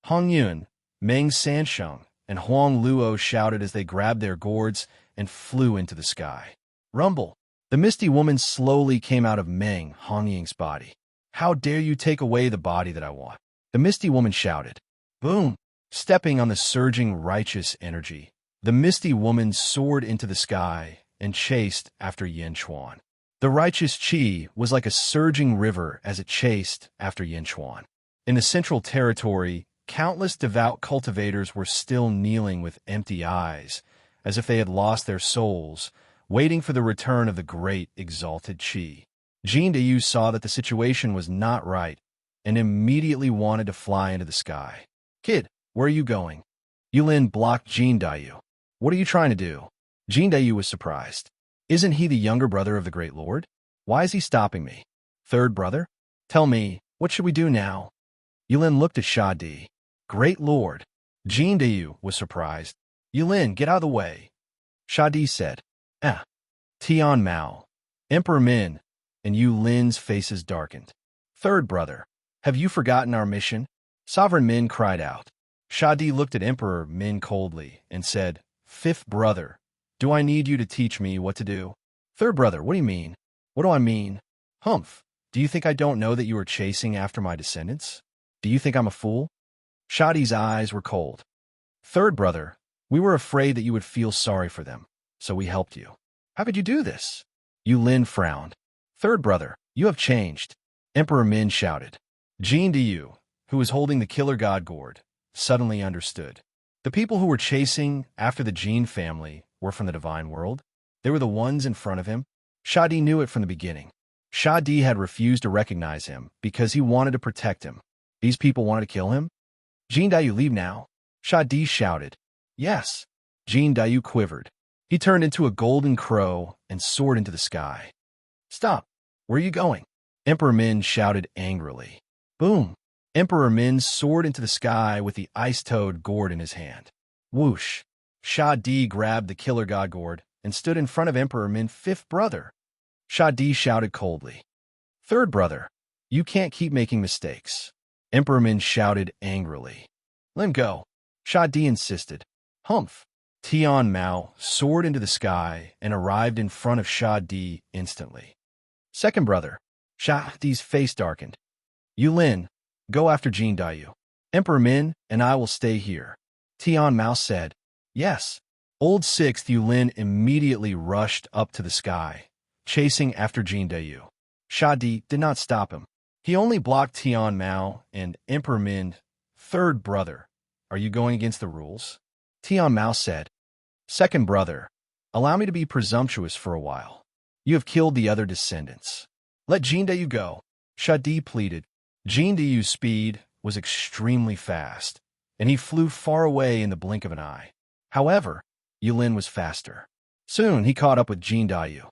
Hong Yun, Meng Sansheng, and Huang Luo shouted as they grabbed their gourds and flew into the sky. Rumble! The misty woman slowly came out of Meng Hongying's body. How dare you take away the body that I want? The misty woman shouted. Boom! Stepping on the surging righteous energy, the misty woman soared into the sky and chased after Yanchuan. The righteous qi was like a surging river as it chased after Yanchuan. In the central territory, countless devout cultivators were still kneeling with empty eyes, as if they had lost their souls, waiting for the return of the great exalted qi. Jin Dayu saw that the situation was not right and immediately wanted to fly into the sky. Kid, where are you going? Yulin blocked Jin Dayu. What are you trying to do? Jin Dayu was surprised. Isn't he the younger brother of the Great Lord? Why is he stopping me? Third brother? Tell me, what should we do now? Yulin looked at Sha Di. Great Lord. Jin Dayu was surprised. Yulin, get out of the way. Sha Di said. Tian Mao, Emperor Min, and Yulin's faces darkened. Third brother, have you forgotten our mission? Sovereign Min cried out. Sha Di looked at Emperor Min coldly and said, Fifth brother, do I need you to teach me what to do? Third brother, what do you mean? What do I mean? Humph, do you think I don't know that you are chasing after my descendants? Do you think I'm a fool? Sha Di's eyes were cold. Third brother, we were afraid that you would feel sorry for them, so we helped you. How could you do this? Yulin frowned. Third brother, you have changed. Emperor Min shouted. Jin Dayu, who was holding the killer god gourd, suddenly understood. The people who were chasing after the Jin family were from the divine world. They were the ones in front of him. Sha Di knew it from the beginning. Sha Di had refused to recognize him because he wanted to protect him. These people wanted to kill him? Jin Dayu, leave now. Sha Di shouted. Yes. Jin Dayu quivered. He turned into a golden crow and soared into the sky. Stop. Where are you going? Emperor Min shouted angrily. Boom. Emperor Min soared into the sky with the ice-toed gourd in his hand. Whoosh. Sha Di grabbed the killer god gourd and stood in front of Emperor Min, fifth brother. Sha Di shouted coldly. Third brother, you can't keep making mistakes. Emperor Min shouted angrily. Let him go. Sha Di insisted. Humph. Tian Mao soared into the sky and arrived in front of Sha Di instantly. Second brother. Sha Di's face darkened. Yulin, go after Jin Dayu. Emperor Min and I will stay here. Tian Mao said. Yes. Old Sixth Yulin immediately rushed up to the sky, chasing after Jin Dayu. Sha Di did not stop him. He only blocked Tian Mao and Emperor Min. Third brother, are you going against the rules? Tian Mao said. Second brother, allow me to be presumptuous for a while. You have killed the other descendants. Let Jin Dayu go. Sha Di pleaded. Jin Dayu's speed was extremely fast, and he flew far away in the blink of an eye. However, Yulin was faster. Soon he caught up with Jin Dayu.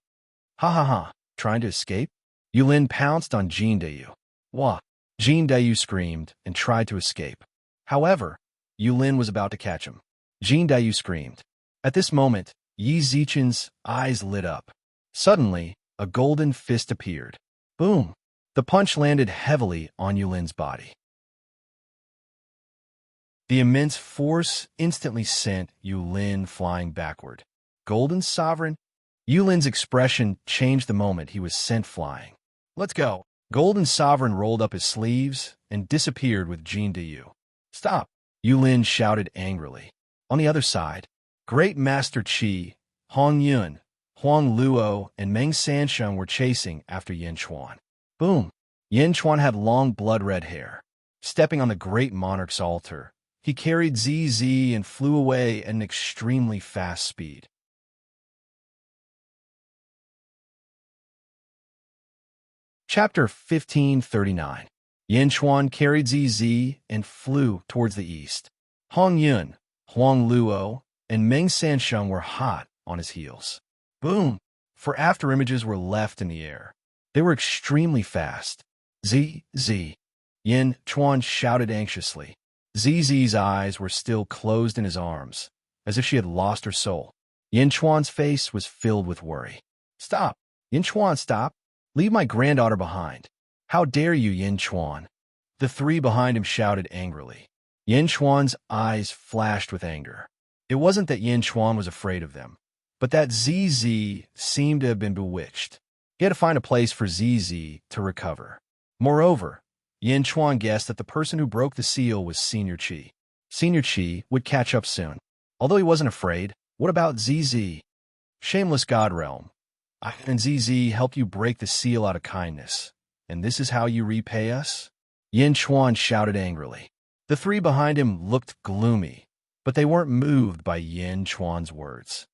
Ha ha ha, trying to escape? Yulin pounced on Jin Dayu. Wah! Jin Dayu screamed and tried to escape. However, Yulin was about to catch him. Jin Dayu screamed. At this moment, Yi Zichen's eyes lit up. Suddenly, a golden fist appeared. Boom! The punch landed heavily on Yulin's body. The immense force instantly sent Yulin flying backward. Golden Sovereign? Yulin's expression changed the moment he was sent flying. Let's go. Golden Sovereign rolled up his sleeves and disappeared with Jin Yu. Stop! Yulin shouted angrily. On the other side, Great Master Qi, Hong Yun, Huang Luo, and Meng Sansheng were chasing after Yin Chuan. Boom! Yin Chuan had long blood-red hair. Stepping on the great monarch's altar, he carried ZZ and flew away at an extremely fast speed. Chapter 1539. Yin Chuan carried ZZ and flew towards the east. Hong Yun, Huang Luo, and Meng Sansheng were hot on his heels. Boom! For afterimages were left in the air. They were extremely fast. ZZ. Yin Chuan shouted anxiously. ZZ's eyes were still closed in his arms, as if she had lost her soul. Yin Chuan's face was filled with worry. Stop! Yin Chuan, stop! Leave my granddaughter behind. How dare you, Yin Chuan? The three behind him shouted angrily. Yin Chuan's eyes flashed with anger. It wasn't that Yin Chuan was afraid of them, but that ZZ seemed to have been bewitched. He had to find a place for ZZ to recover. Moreover, Yin Chuan guessed that the person who broke the seal was Senior Qi. Senior Qi would catch up soon. Although he wasn't afraid, what about ZZ? Shameless God Realm. I and ZZ helped you break the seal out of kindness, and this is how you repay us? Yin Chuan shouted angrily. The three behind him looked gloomy, but they weren't moved by Yin Chuan's words.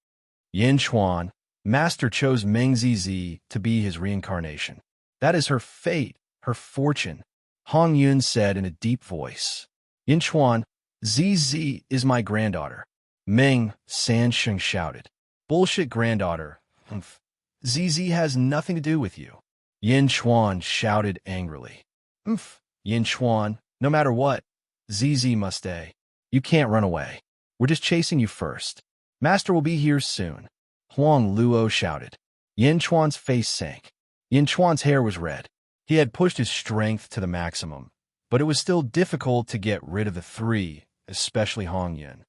Yin Chuan, Master chose Meng ZZ to be his reincarnation. That is her fate, her fortune, Hong Yun said in a deep voice. Yin Chuan, ZZ is my granddaughter. Meng Sansheng shouted. Bullshit granddaughter. Humph. ZZ has nothing to do with you. Yin Chuan shouted angrily. Humph. Yin Chuan, no matter what, ZZ must stay. You can't run away. We're just chasing you first. Master will be here soon. Huang Luo shouted. Yin Chuan's face sank. Yin Chuan's hair was red. He had pushed his strength to the maximum, but it was still difficult to get rid of the three, especially Hong Yun.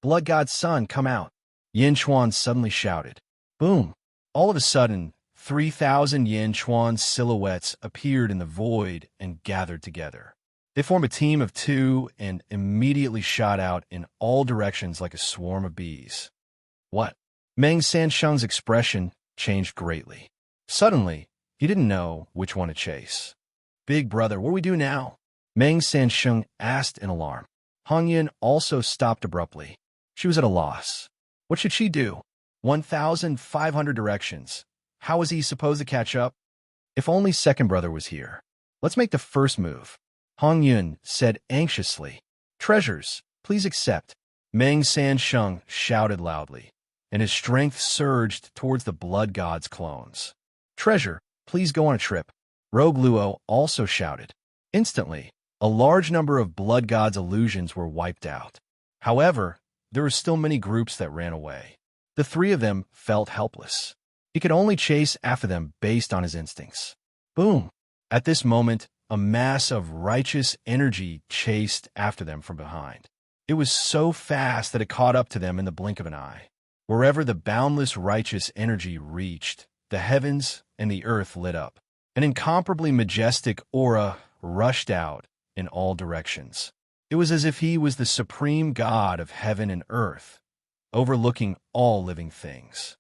Blood God's son, come out. Yin Chuan suddenly shouted. Boom! All of a sudden, 3,000 Yin Chuan silhouettes appeared in the void and gathered together. They formed a team of two and immediately shot out in all directions like a swarm of bees. What? Meng Sansheng's expression changed greatly. Suddenly, he didn't know which one to chase. Big brother, what do we do now? Meng Sansheng asked in alarm. Hong Yun also stopped abruptly. She was at a loss. What should she do? 1,500 directions. How was he supposed to catch up? If only second brother was here. Let's make the first move. Hong Yun said anxiously. Treasures, please accept. Meng Sansheng shouted loudly, and his strength surged towards the blood god's clones. Treasure, please go on a trip. Rogue Luo also shouted. Instantly, a large number of blood god's illusions were wiped out. However, there were still many groups that ran away. The three of them felt helpless. He could only chase after them based on his instincts. Boom! At this moment, a mass of righteous energy chased after them from behind. It was so fast that it caught up to them in the blink of an eye. Wherever the boundless righteous energy reached, the heavens and the earth lit up. An incomparably majestic aura rushed out in all directions. It was as if he was the supreme god of heaven and earth, overlooking all living things.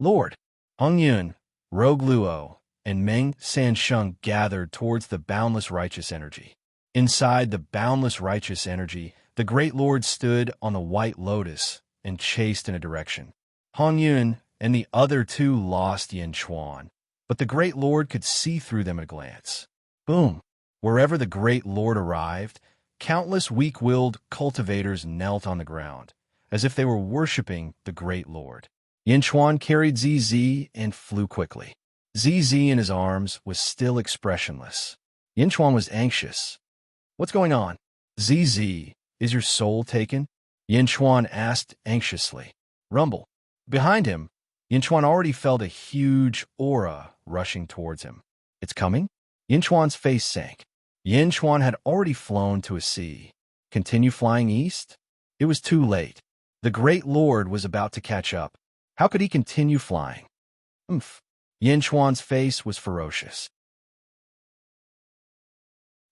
Lord, Hong Yun, Rogue Luo, and Meng Sansheng gathered towards the boundless righteous energy. Inside the boundless righteous energy, the great Lord stood on the white lotus and chased in a direction. Hong Yun and the other two lost Yin Chuan, but the great Lord could see through them at a glance. Boom! Wherever the great Lord arrived, countless weak-willed cultivators knelt on the ground, as if they were worshipping the great Lord. Yin Chuan carried ZZ and flew quickly. ZZ in his arms was still expressionless. Yin Chuan was anxious. What's going on? ZZ, is your soul taken? Yin Chuan asked anxiously. Rumble. Behind him, Yin Chuan already felt a huge aura rushing towards him. It's coming? Yin Chuan's face sank. Yin Chuan had already flown to a sea. Continue flying east? It was too late. The great Lord was about to catch up. How could he continue flying? Yin Chuan's face was ferocious.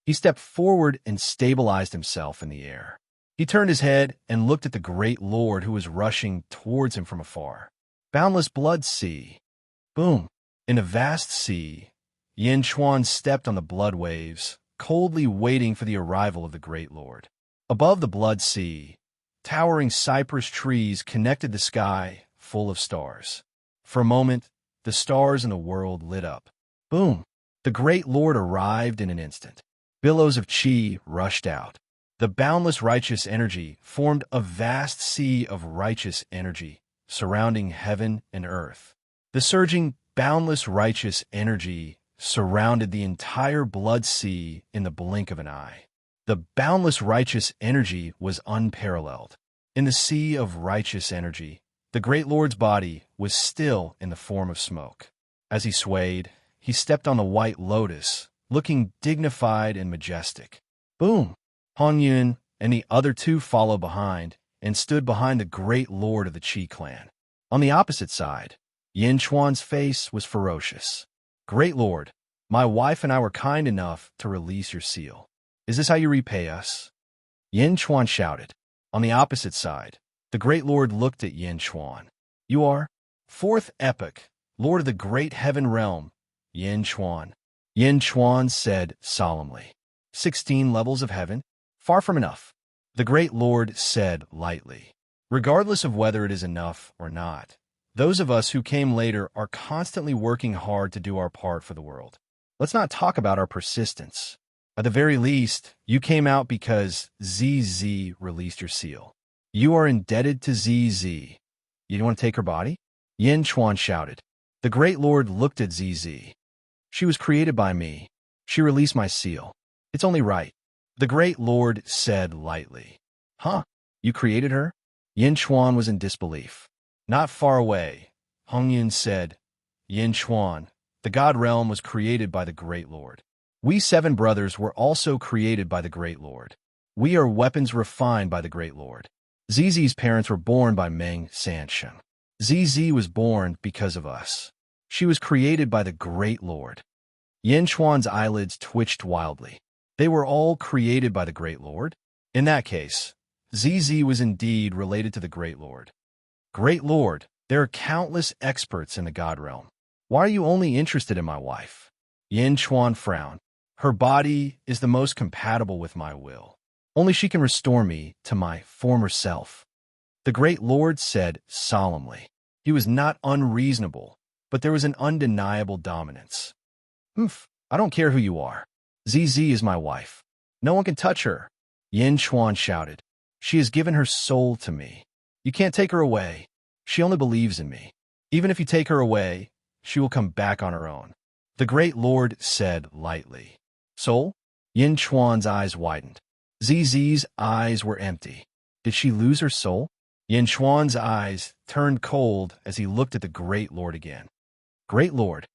He stepped forward and stabilized himself in the air. He turned his head and looked at the great lord who was rushing towards him from afar. Boundless blood sea. Boom. In a vast sea, Yin Chuan stepped on the blood waves, coldly waiting for the arrival of the great lord. Above the blood sea, towering cypress trees connected the sky full of stars. For a moment, the stars in the world lit up. Boom! The great lord arrived in an instant. Billows of chi rushed out. The boundless righteous energy formed a vast sea of righteous energy surrounding heaven and earth. The surging, boundless righteous energy surrounded the entire blood sea in the blink of an eye. The boundless righteous energy was unparalleled. In the sea of righteous energy, the great lord's body was still in the form of smoke. As he swayed, he stepped on the white lotus, looking dignified and majestic. Boom! Hong Yun and the other two followed behind and stood behind the great lord of the Qi clan. On the opposite side, Yin Chuan's face was ferocious. Great lord, my wife and I were kind enough to release your seal. Is this how you repay us? Yin Chuan shouted. On the opposite side, the great lord looked at Yin Chuan. You are? Fourth epoch, lord of the great heaven realm, Yin Chuan. Yin Chuan said solemnly. 16 levels of heaven? Far from enough. The great lord said lightly. Regardless of whether it is enough or not, those of us who came later are constantly working hard to do our part for the world. Let's not talk about our persistence. At the very least, you came out because ZZ released your seal. You are indebted to ZZ. You want to take her body? Yin Chuan shouted. The great lord looked at ZZ. She was created by me. She released my seal. It's only right. The great lord said lightly. Huh? You created her? Yin Chuan was in disbelief. Not far away, Hong Yun said, Yin Chuan, the god realm was created by the great lord. We 7 brothers were also created by the great lord. We are weapons refined by the great lord. ZZ's parents were born by Meng Sansheng. ZZ was born because of us. She was created by the great lord. Yin Chuan's eyelids twitched wildly. They were all created by the great lord? In that case, ZZ was indeed related to the great lord. Great lord, there are countless experts in the god realm. Why are you only interested in my wife? Yin Chuan frowned. Her body is the most compatible with my will. Only she can restore me to my former self. The great lord said solemnly. He was not unreasonable, but there was an undeniable dominance. I don't care who you are. ZZ is my wife. No one can touch her. Yin Chuan shouted. She has given her soul to me. You can't take her away. She only believes in me. Even if you take her away, she will come back on her own. The great lord said lightly. Soul? Yin Chuan's eyes widened. ZZ's eyes were empty. Did she lose her soul? Yin Chuan's eyes turned cold as he looked at the great lord again. Great lord,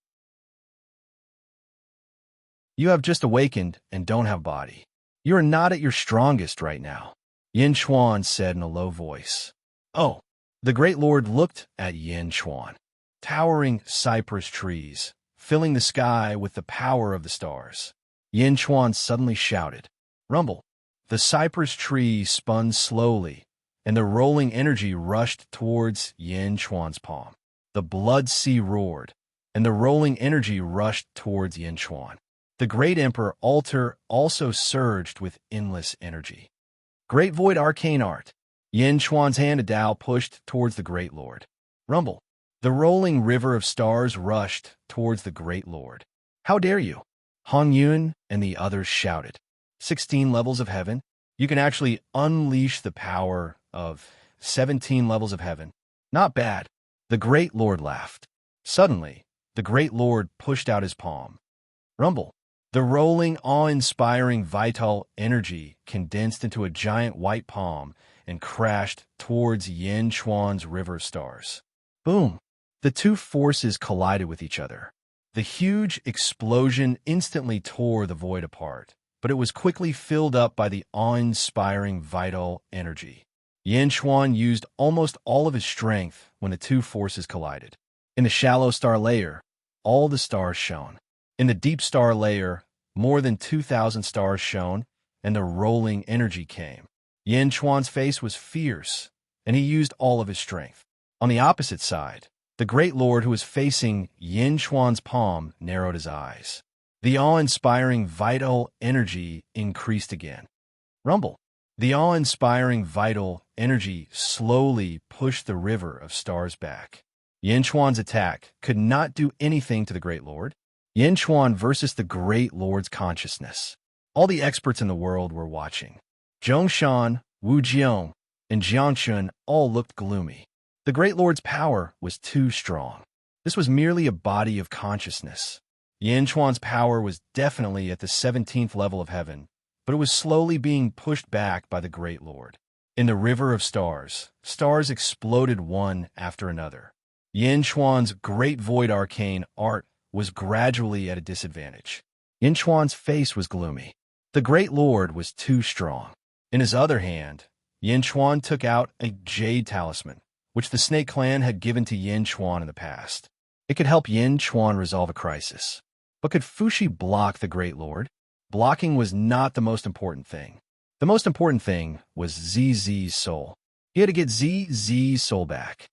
you have just awakened and don't have body. You are not at your strongest right now, Yin Chuan said in a low voice. Oh, the great lord looked at Yin Chuan. Towering cypress trees, filling the sky with the power of the stars. Yin Chuan suddenly shouted, Rumble! The cypress tree spun slowly, and the rolling energy rushed towards Yin Chuan's palm. The blood sea roared, and the rolling energy rushed towards Yin Chuan. The great emperor altar also surged with endless energy. Great void arcane art. Yin Chuan's hand of Tao pushed towards the great lord. Rumble! The rolling river of stars rushed towards the great lord. How dare you? Hong Yun and the others shouted. 16 levels of heaven? You can actually unleash the power of 17 levels of heaven. Not bad. The great lord laughed. Suddenly, the great lord pushed out his palm. Rumble! The rolling, awe-inspiring vital energy condensed into a giant white palm and crashed towards Yin Chuan's river of stars. Boom! The two forces collided with each other. The huge explosion instantly tore the void apart, but it was quickly filled up by the awe-inspiring vital energy. Yin Chuan used almost all of his strength when the two forces collided. In the shallow star layer, all the stars shone. In the deep star layer, more than 2,000 stars shone, and the rolling energy came. Yin Chuan's face was fierce, and he used all of his strength. On the opposite side, the great lord who was facing Yin Chuan's palm narrowed his eyes. The awe-inspiring vital energy increased again. Rumble. The awe-inspiring vital energy slowly pushed the river of stars back. Yin Chuan's attack could not do anything to the great lord. Yin Chuan versus the great lord's consciousness. All the experts in the world were watching. Zhongshan, Wu Jiong, and Jiangshun all looked gloomy. The great lord's power was too strong. This was merely a body of consciousness. Yin Chuan's power was definitely at the 17th level of heaven, but it was slowly being pushed back by the great lord. In the river of stars, stars exploded one after another. Yin Chuan's great void arcane art was gradually at a disadvantage. Yin Chuan's face was gloomy. The great lord was too strong. In his other hand, Yin Chuan took out a jade talisman, which the Snake Clan had given to Yin Chuan in the past. It could help Yin Chuan resolve a crisis. But could Fushi block the great lord? Blocking was not the most important thing. The most important thing was ZZ's soul. He had to get ZZ's soul back.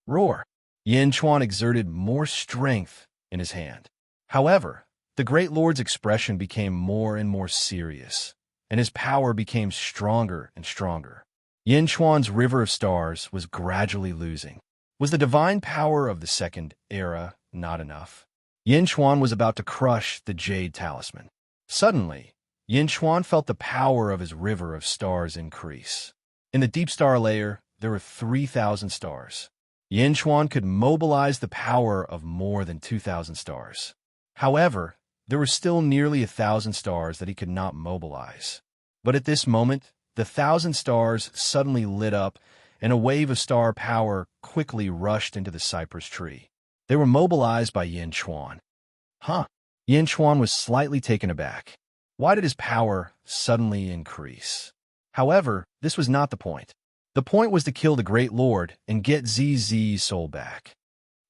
Roar. Yin Chuan exerted more strength in his hand. However, the great lord's expression became more and more serious, and his power became stronger and stronger. Yin Chuan's river of stars was gradually losing. Was the divine power of the second era not enough? Yin Chuan was about to crush the jade talisman. Suddenly, Yin Chuan felt the power of his river of stars increase. In the deep star layer, there were 3,000 stars. Yin Chuan could mobilize the power of more than 2,000 stars. However, there were still nearly 1,000 stars that he could not mobilize. But at this moment, the 1,000 stars suddenly lit up, and a wave of star power quickly rushed into the cypress tree. They were mobilized by Yin Chuan. Huh? Yin Chuan was slightly taken aback. Why did his power suddenly increase? However, this was not the point. The point was to kill the Great Lord and get ZZ's soul back.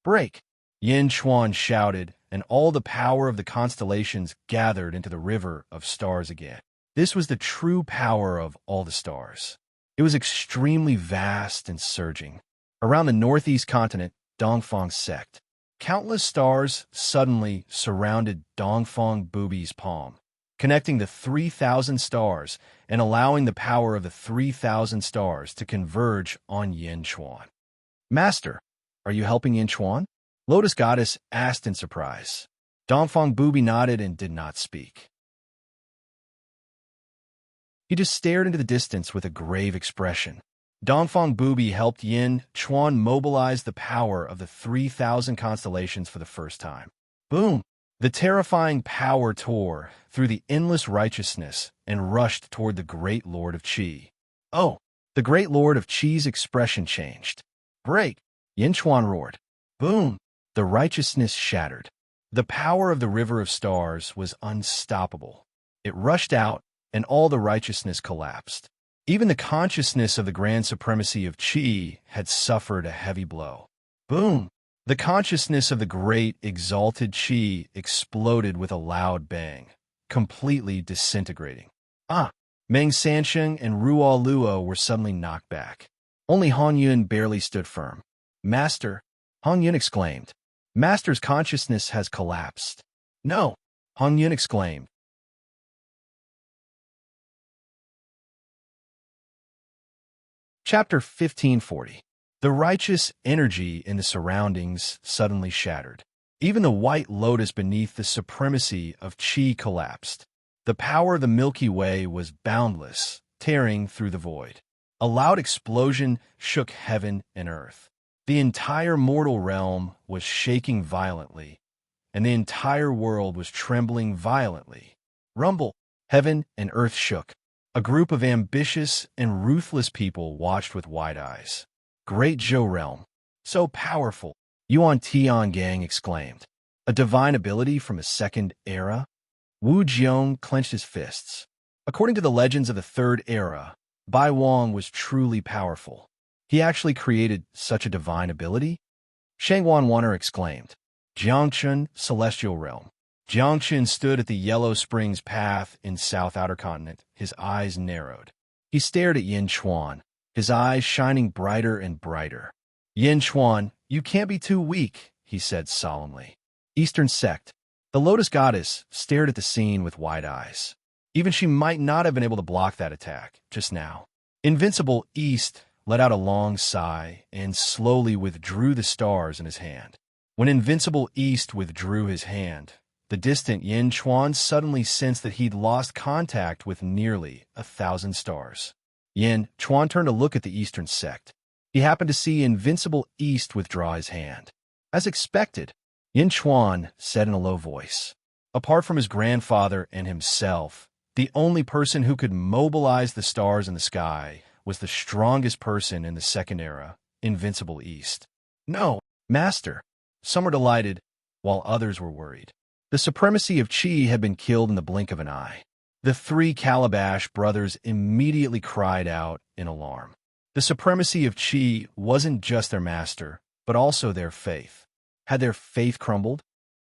Break! Yin Chuan shouted, and all the power of the constellations gathered into the river of stars again. This was the true power of all the stars. It was extremely vast and surging. Around the northeast continent, Dongfang's sect. Countless stars suddenly surrounded Dongfang Booby's palm, connecting the 3,000 stars and allowing the power of the 3,000 stars to converge on Yin Chuan. Master, are you helping Yin Chuan? Lotus Goddess asked in surprise. Dongfang Booby nodded and did not speak. He just stared into the distance with a grave expression. Dongfang Booby helped Yin Chuan mobilize the power of the 3,000 constellations for the first time. Boom! The terrifying power tore through the endless righteousness and rushed toward the Great Lord of Qi. Oh! The Great Lord of Qi's expression changed. Break! Yin Chuan roared. Boom! The righteousness shattered. The power of the River of Stars was unstoppable. It rushed out, and all the righteousness collapsed. Even the consciousness of the grand supremacy of Qi had suffered a heavy blow. Boom! The consciousness of the great exalted Qi exploded with a loud bang, completely disintegrating. Meng Sansheng and Ruo Luo were suddenly knocked back. Only Han Yun barely stood firm. Master, Han Yun exclaimed. Master's consciousness has collapsed. No, Han Yun exclaimed. Chapter 1540. The righteous energy in the surroundings suddenly shattered. Even the white lotus beneath the supremacy of Qi collapsed. The power of the Milky Way was boundless, tearing through the void. A loud explosion shook heaven and earth. The entire mortal realm was shaking violently, and the entire world was trembling violently. Rumble! Heaven and earth shook. A group of ambitious and ruthless people watched with wide eyes. Great Zhou realm. So powerful, Yuan Tian Gang exclaimed. A divine ability from a second era? Wu Jiong clenched his fists. According to the legends of the third era, Bai Wang was truly powerful. He actually created such a divine ability? Shang Wanwaner exclaimed. Jiangchun, celestial realm. Jiangchen stood at the Yellow Springs path in South Outer Continent, his eyes narrowed. He stared at Yin Chuan, his eyes shining brighter and brighter. Yin Chuan, you can't be too weak, he said solemnly. Eastern sect. The Lotus Goddess stared at the scene with wide eyes. Even she might not have been able to block that attack, just now. Invincible East let out a long sigh and slowly withdrew the stars in his hand. When Invincible East withdrew his hand, the distant Yin Chuan suddenly sensed that he'd lost contact with nearly 1,000 stars. Yin Chuan turned to look at the Eastern sect. He happened to see Invincible East withdraw his hand. As expected, Yin Chuan said in a low voice, apart from his grandfather and himself, the only person who could mobilize the stars in the sky was the strongest person in the Second Era, Invincible East. No, Master. Some were delighted, while others were worried. The supremacy of Qi had been killed in the blink of an eye. The three Calabash brothers immediately cried out in alarm. The supremacy of Qi wasn't just their master, but also their faith. Had their faith crumbled?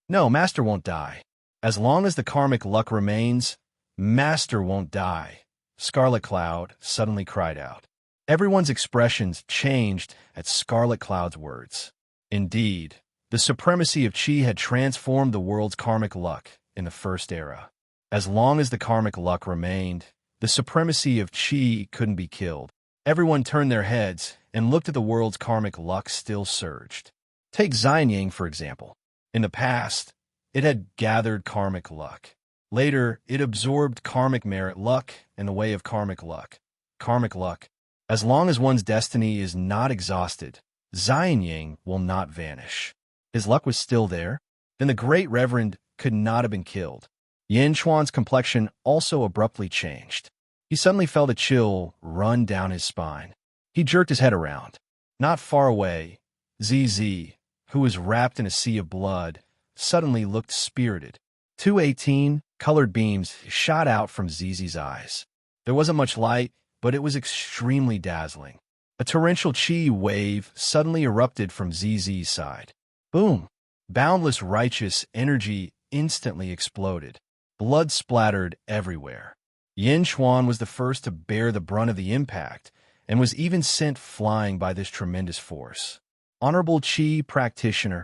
No, Master won't die. As long as the karmic luck remains, Master won't die. Scarlet Cloud suddenly cried out. Everyone's expressions changed at Scarlet Cloud's words. Indeed, the supremacy of Qi had transformed the world's karmic luck in the First Era. As long as the karmic luck remained, the supremacy of Qi couldn't be killed. Everyone turned their heads and looked at the world's karmic luck still surged. Take Xianyang, for example. In the past, it had gathered karmic luck. Later, it absorbed karmic merit luck in the way of karmic luck. Karmic luck. As long as one's destiny is not exhausted, Xianyang will not vanish. His luck was still there. Then the Great Reverend could not have been killed. Yin Chuan's complexion also abruptly changed. He suddenly felt a chill run down his spine. He jerked his head around. Not far away, ZZ, who was wrapped in a sea of blood, suddenly looked spirited. 218 colored beams shot out from ZZ's eyes. There wasn't much light, but it was extremely dazzling. A torrential Qi wave suddenly erupted from ZZ's side. Boom! Boundless righteous energy instantly exploded. Blood splattered everywhere. Yin Chuan was the first to bear the brunt of the impact and was even sent flying by this tremendous force. Honorable Qi practitioner,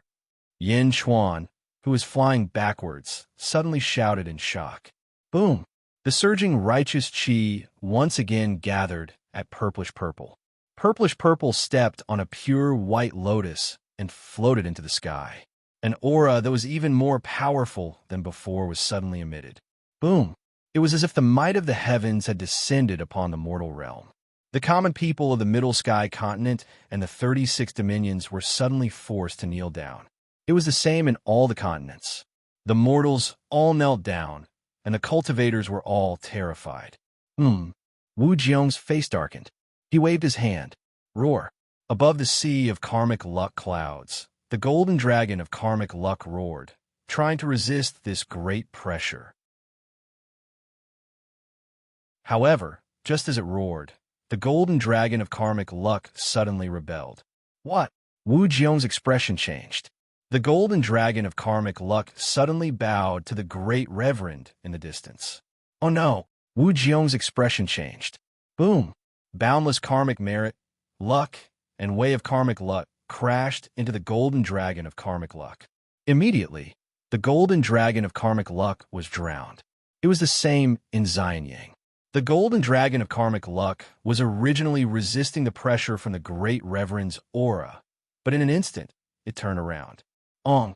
Yin Chuan, who was flying backwards, suddenly shouted in shock. Boom! The surging righteous Qi once again gathered at Purplish Purple. Purplish Purple stepped on a pure white lotus and floated into the sky. An aura that was even more powerful than before was suddenly emitted. Boom! It was as if the might of the heavens had descended upon the mortal realm. The common people of the Middle Sky continent and the 36 dominions were suddenly forced to kneel down. It was the same in all the continents. The mortals all knelt down, and the cultivators were all terrified. Wu Jiong's face darkened. He waved his hand. Roar! Above the sea of karmic luck clouds, the golden dragon of karmic luck roared, trying to resist this great pressure. However, just as it roared, the golden dragon of karmic luck suddenly rebelled. What? Wu Jiong's expression changed. The golden dragon of karmic luck suddenly bowed to the Great Reverend in the distance. Oh no! Wu Jiong's expression changed. Boom! Boundless karmic merit, luck, and way of karmic luck crashed into the golden dragon of karmic luck. Immediately, the golden dragon of karmic luck was drowned. It was the same in Xianyang. The golden dragon of karmic luck was originally resisting the pressure from the Great Reverend's aura, but in an instant, it turned around. Ong!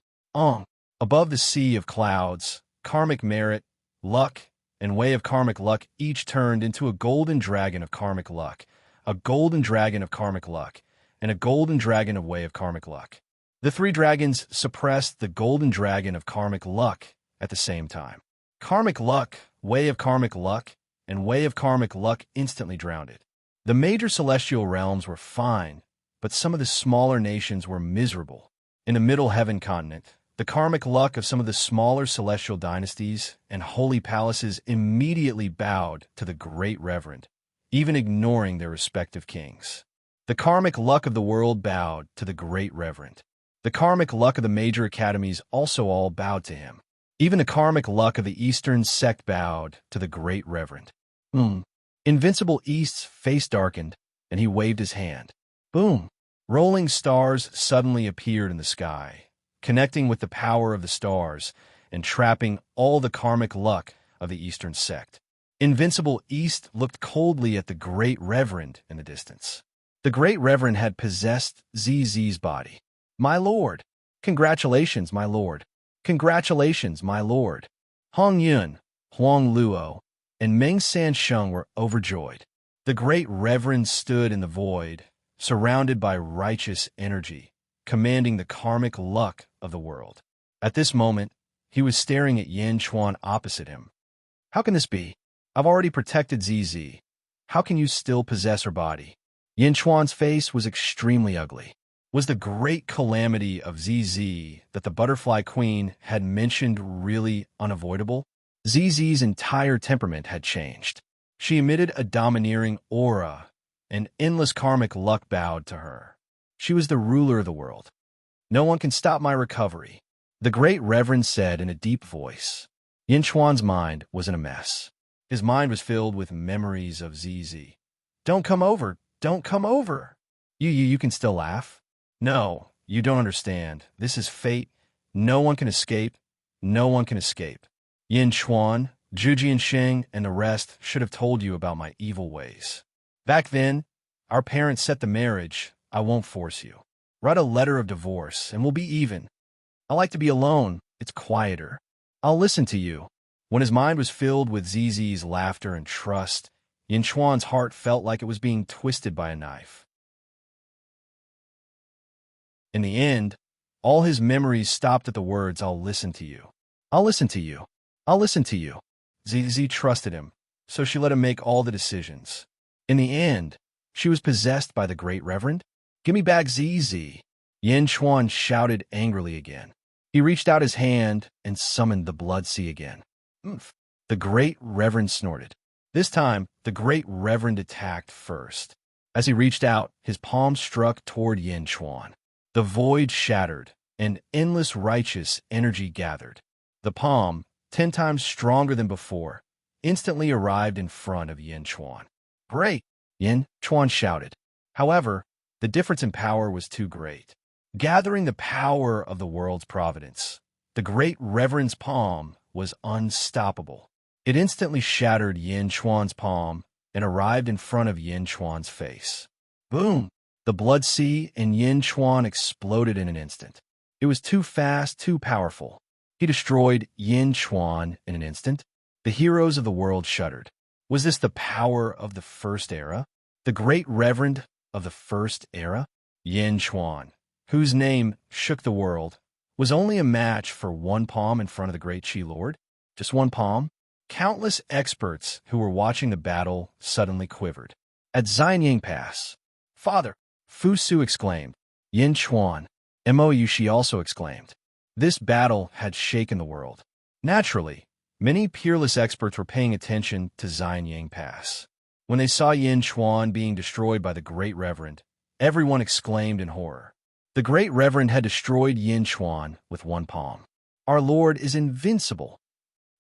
Above the sea of clouds, karmic merit, luck, and way of karmic luck each turned into a golden dragon of karmic luck, a golden dragon of karmic luck, and a golden dragon of way of karmic luck. The three dragons suppressed the golden dragon of karmic luck at the same time. Karmic luck, way of karmic luck, and way of karmic luck instantly drowned it. The major celestial realms were fine, but some of the smaller nations were miserable. In the Middle Heaven continent, the karmic luck of some of the smaller celestial dynasties and holy palaces immediately bowed to the Great Reverend, even ignoring their respective kings. The karmic luck of the world bowed to the Great Reverend. The karmic luck of the major academies also all bowed to him. Even the karmic luck of the Eastern sect bowed to the great reverend. Boom. Invincible East's face darkened, and he waved his hand. Boom. Rolling stars suddenly appeared in the sky, connecting with the power of the stars and trapping all the karmic luck of the Eastern sect. Invincible East looked coldly at the great reverend in the distance. The great reverend had possessed ZZ's body. My lord! Congratulations, my lord! Congratulations, my lord! Hong Yun, Huang Luo, and Meng Sansheng were overjoyed. The great reverend stood in the void, surrounded by righteous energy, commanding the karmic luck of the world. At this moment, he was staring at Yin Chuan opposite him. How can this be? I've already protected ZZ. How can you still possess her body? Yin Chuan's face was extremely ugly. Was the great calamity of ZZ that the Butterfly Queen had mentioned really unavoidable? ZZ's entire temperament had changed. She emitted a domineering aura, and endless karmic luck bowed to her. She was the ruler of the world. No one can stop my recovery, the great reverend said in a deep voice. Yin Chuan's mind was in a mess. His mind was filled with memories of ZZ. Don't come over! Don't come over! You can still laugh? No, you don't understand. This is fate. No one can escape. No one can escape. Yin Chuan, Zhu Jianxing, and the rest should have told you about my evil ways. Back then, our parents set the marriage. I won't force you. Write a letter of divorce, and we'll be even. I like to be alone. It's quieter. I'll listen to you. When his mind was filled with ZZ's laughter and trust, Yin Chuan's heart felt like it was being twisted by a knife. In the end, all his memories stopped at the words, I'll listen to you. I'll listen to you. I'll listen to you. ZZ trusted him, so she let him make all the decisions. In the end, she was possessed by the great reverend. Give me back ZZ. Yin Chuan shouted angrily again. He reached out his hand and summoned the blood sea again. Oomph. The great reverend snorted. This time, the great reverend attacked first. As he reached out, his palm struck toward Yin Chuan. The void shattered, and endless righteous energy gathered. The palm, 10 times stronger than before, instantly arrived in front of Yin Chuan. Great! Yin Chuan shouted. However, the difference in power was too great. Gathering the power of the world's providence, the great reverend's palm was unstoppable. It instantly shattered Yin Chuan's palm and arrived in front of Yin Chuan's face. Boom! The blood sea and Yin Chuan exploded in an instant. It was too fast, too powerful. He destroyed Yin Chuan in an instant. The heroes of the world shuddered. Was this the power of the First Era? The great reverend of the First Era? Yin Chuan, whose name shook the world, was only a match for one palm in front of the great Qi Lord? Just one palm? Countless experts who were watching the battle suddenly quivered. At Xianyang Pass, Father, Fu Su exclaimed. Yin Chuan, Mou she also exclaimed. This battle had shaken the world. Naturally, many peerless experts were paying attention to Xianyang Pass. When they saw Yin Chuan being destroyed by the Great Reverend, everyone exclaimed in horror. The Great Reverend had destroyed Yin Chuan with one palm. Our Lord is invincible.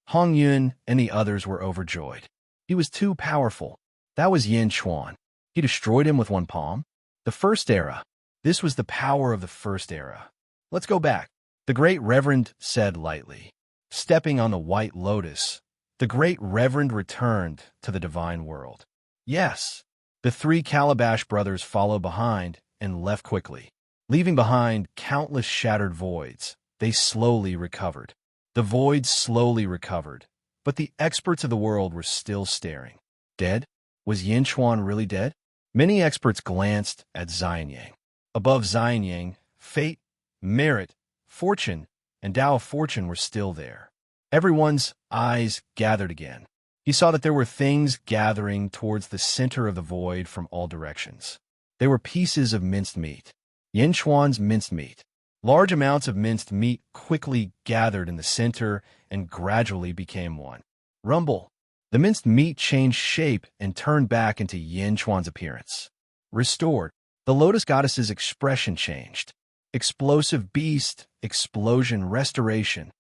Hong Yun and the others were overjoyed. He was too powerful. That was Yin Chuan. He destroyed him with one palm. The First Era. This was the power of the First Era. Let's go back, the Great Reverend said lightly. Stepping on the white lotus, the Great Reverend returned to the divine world. Yes, the 3 Calabash brothers followed behind and left quickly. Leaving behind countless shattered voids, they slowly recovered. The voids slowly recovered, but the experts of the world were still staring. Dead? Was Yin Chuan really dead? Many experts glanced at Xianyang. Above Xianyang, fate, merit, fortune, and Tao of Fortune were still there. Everyone's eyes gathered again. He saw that there were things gathering towards the center of the void from all directions. They were pieces of minced meat. Yin Chuan's minced meat. Large amounts of minced meat quickly gathered in the center and gradually became one. Rumble. The minced meat changed shape and turned back into Yin Chuan's appearance. Restored. The Lotus Goddess's expression changed. Explosive beast, explosion, restoration.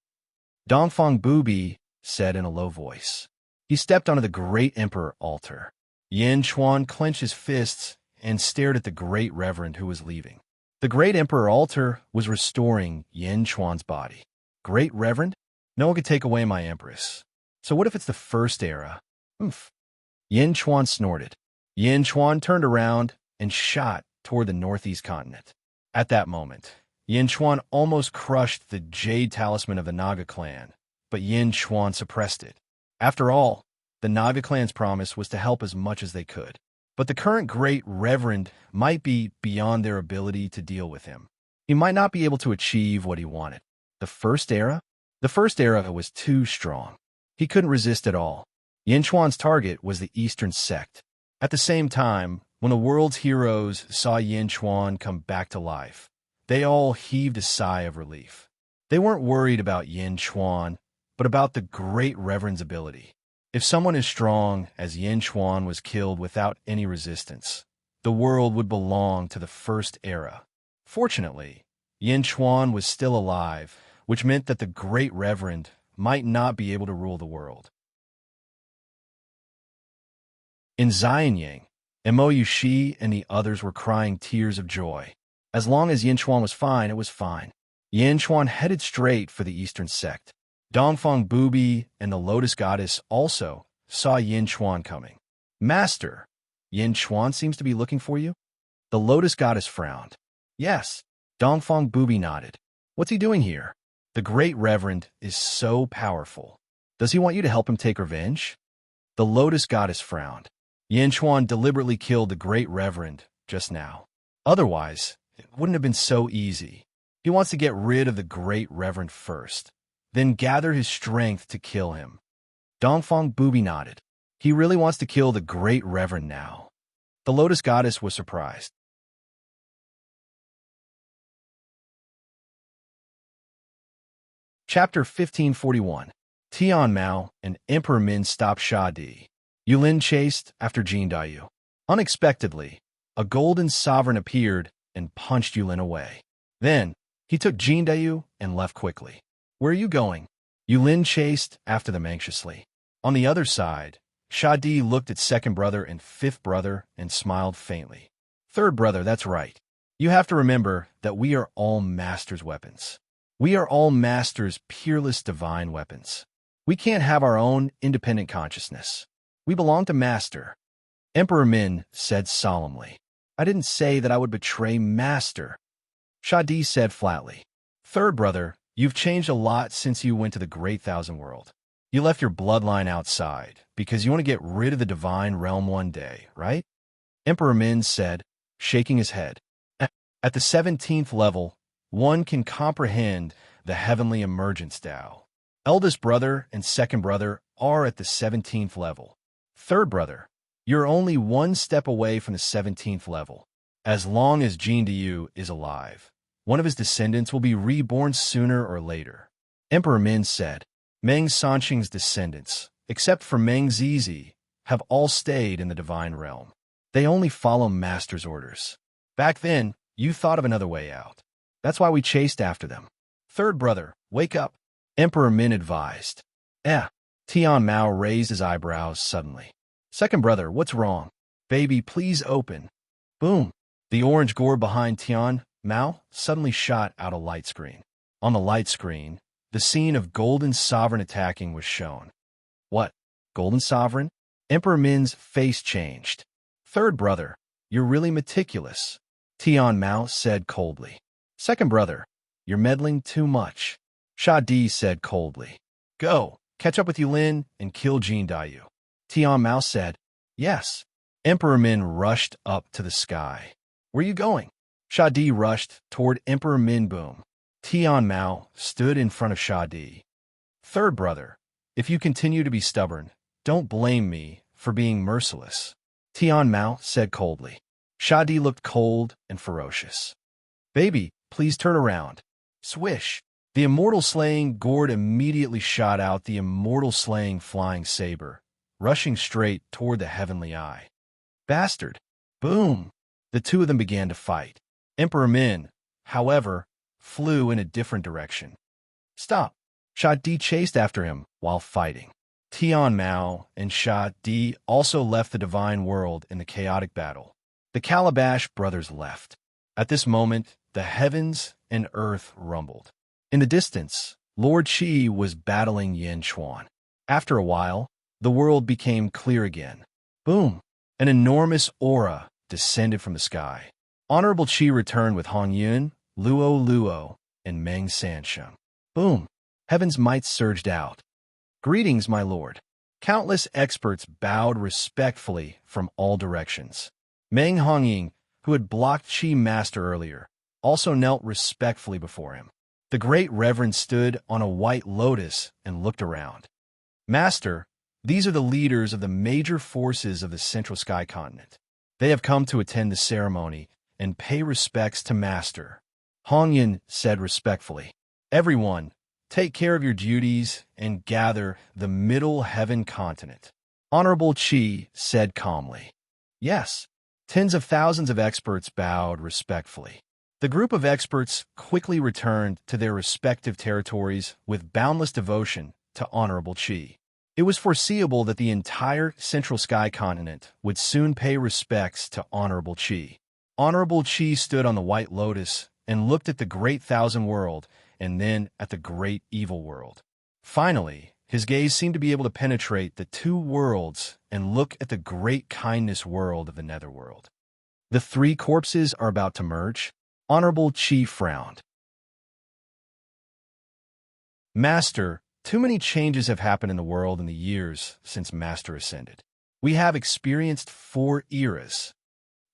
Dongfang Bubi said in a low voice. He stepped onto the great emperor altar. Yin Chuan clenched his fists and stared at the great reverend who was leaving. The great emperor altar was restoring Yin Chuan's body. Great reverend? No one could take away my empress. So what if it's the first era? Oomph. Yin Chuan snorted. Yin Chuan turned around and shot toward the northeast continent. At that moment, Yin Chuan almost crushed the jade talisman of the Naga clan, but Yin Chuan suppressed it. After all, the Naga clan's promise was to help as much as they could. But the current great reverend might be beyond their ability to deal with him. He might not be able to achieve what he wanted. The first era? The first era was too strong. He couldn't resist at all. Yin Chuan's target was the Eastern sect. At the same time, when the world's heroes saw Yin Chuan come back to life, they all heaved a sigh of relief. They weren't worried about Yin Chuan, but about the great reverend's ability. If someone as strong as Yin Chuan was killed without any resistance, the world would belong to the first era. Fortunately, Yin Chuan was still alive, which meant that the great reverend might not be able to rule the world. In Xianyang, Mo Yushi and the others were crying tears of joy. As long as Yin Chuan was fine, it was fine. Yin Chuan headed straight for the Eastern sect. Dongfang Bubi and the Lotus Goddess also saw Yin Chuan coming. Master, Yin Chuan seems to be looking for you? The Lotus Goddess frowned. Yes. Dongfang Bubi nodded. What's he doing here? The great reverend is so powerful. Does he want you to help him take revenge? The Lotus Goddess frowned. Yin Chuan deliberately killed the great reverend just now. Otherwise, it wouldn't have been so easy. He wants to get rid of the great reverend first, then gather his strength to kill him. Dongfang Bubi nodded. He really wants to kill the great reverend now. The Lotus Goddess was surprised. Chapter 1541. Tian Mao and Emperor Min stopped Sha Di. Yulin chased after Jin Dayu. Unexpectedly, a golden sovereign appeared and punched Yulin away. Then, he took Jin Dayu and left quickly. Where are you going? Yulin chased after them anxiously. On the other side, Sha Di looked at second brother and fifth brother and smiled faintly. Third brother, that's right. You have to remember that we are all Master's weapons. We are all Master's peerless divine weapons. We can't have our own independent consciousness. We belong to Master. Emperor Min said solemnly. I didn't say that I would betray Master. Sha Di said flatly. Third brother, you've changed a lot since you went to the Great Thousand World. You left your bloodline outside because you want to get rid of the divine realm one day, right? Emperor Min said, shaking his head. At the 17th level, one can comprehend the heavenly emergence Tao. Eldest brother and second brother are at the 17th level. Third brother, you're only one step away from the 17th level. As long as Jin Dayu is alive, one of his descendants will be reborn sooner or later. Emperor Min said, Meng Sanqing's descendants, except for Meng Zizi, have all stayed in the divine realm. They only follow Master's orders. Back then, you thought of another way out. That's why we chased after them. Third brother, wake up. Emperor Min advised. Tian Mao raised his eyebrows suddenly. Second brother, what's wrong? Baby, please open. Boom. The orange gourd behind Tian Mao suddenly shot out a light screen. On the light screen, the scene of Golden Sovereign attacking was shown. What? Golden Sovereign? Emperor Min's face changed. Third brother, you're really meticulous. Tian Mao said coldly. Second brother, you're meddling too much. Sha Di said coldly. Go, catch up with Yulin and kill Jin Dayu. Tian Mao said, yes. Emperor Min rushed up to the sky. Where are you going? Sha Di rushed toward Emperor Min. Boom. Tian Mao stood in front of Sha Di. Third brother, if you continue to be stubborn, don't blame me for being merciless. Tian Mao said coldly. Sha Di looked cold and ferocious. Baby, please turn around. Swish. The immortal slaying gourd immediately shot out the immortal slaying flying saber, rushing straight toward the heavenly eye. Bastard. Boom. The two of them began to fight. Emperor Min, however, flew in a different direction. Stop. Sha Di chased after him while fighting. Tian Mao and Sha Di also left the divine world in the chaotic battle. The Calabash brothers left. At this moment, the heavens and earth rumbled. In the distance, Lord Qi was battling Yin Chuan. After a while, the world became clear again. Boom! An enormous aura descended from the sky. Honorable Qi returned with Hong Yun, Luo Luo, and Meng Sansheng. Boom! Heaven's might surged out. Greetings, my lord. Countless experts bowed respectfully from all directions. Meng Hongying, who had blocked Qi Master earlier, also knelt respectfully before him. The great reverend stood on a white lotus and looked around. Master, these are the leaders of the major forces of the Central Sky Continent. They have come to attend the ceremony and pay respects to Master. Hongyan said respectfully. Everyone, take care of your duties and gather the Middle Heaven Continent. Honorable Qi said calmly. Yes. Tens of thousands of experts bowed respectfully. The group of experts quickly returned to their respective territories with boundless devotion to Honorable Qi. It was foreseeable that the entire Central Sky Continent would soon pay respects to Honorable Qi. Honorable Qi stood on the White Lotus and looked at the Great Thousand World and then at the Great Evil World. Finally, his gaze seemed to be able to penetrate the two worlds and look at the Great Kindness World of the Netherworld. The three corpses are about to merge. Honorable Qi frowned. Master, too many changes have happened in the world in the years since Master ascended. We have experienced 4 eras.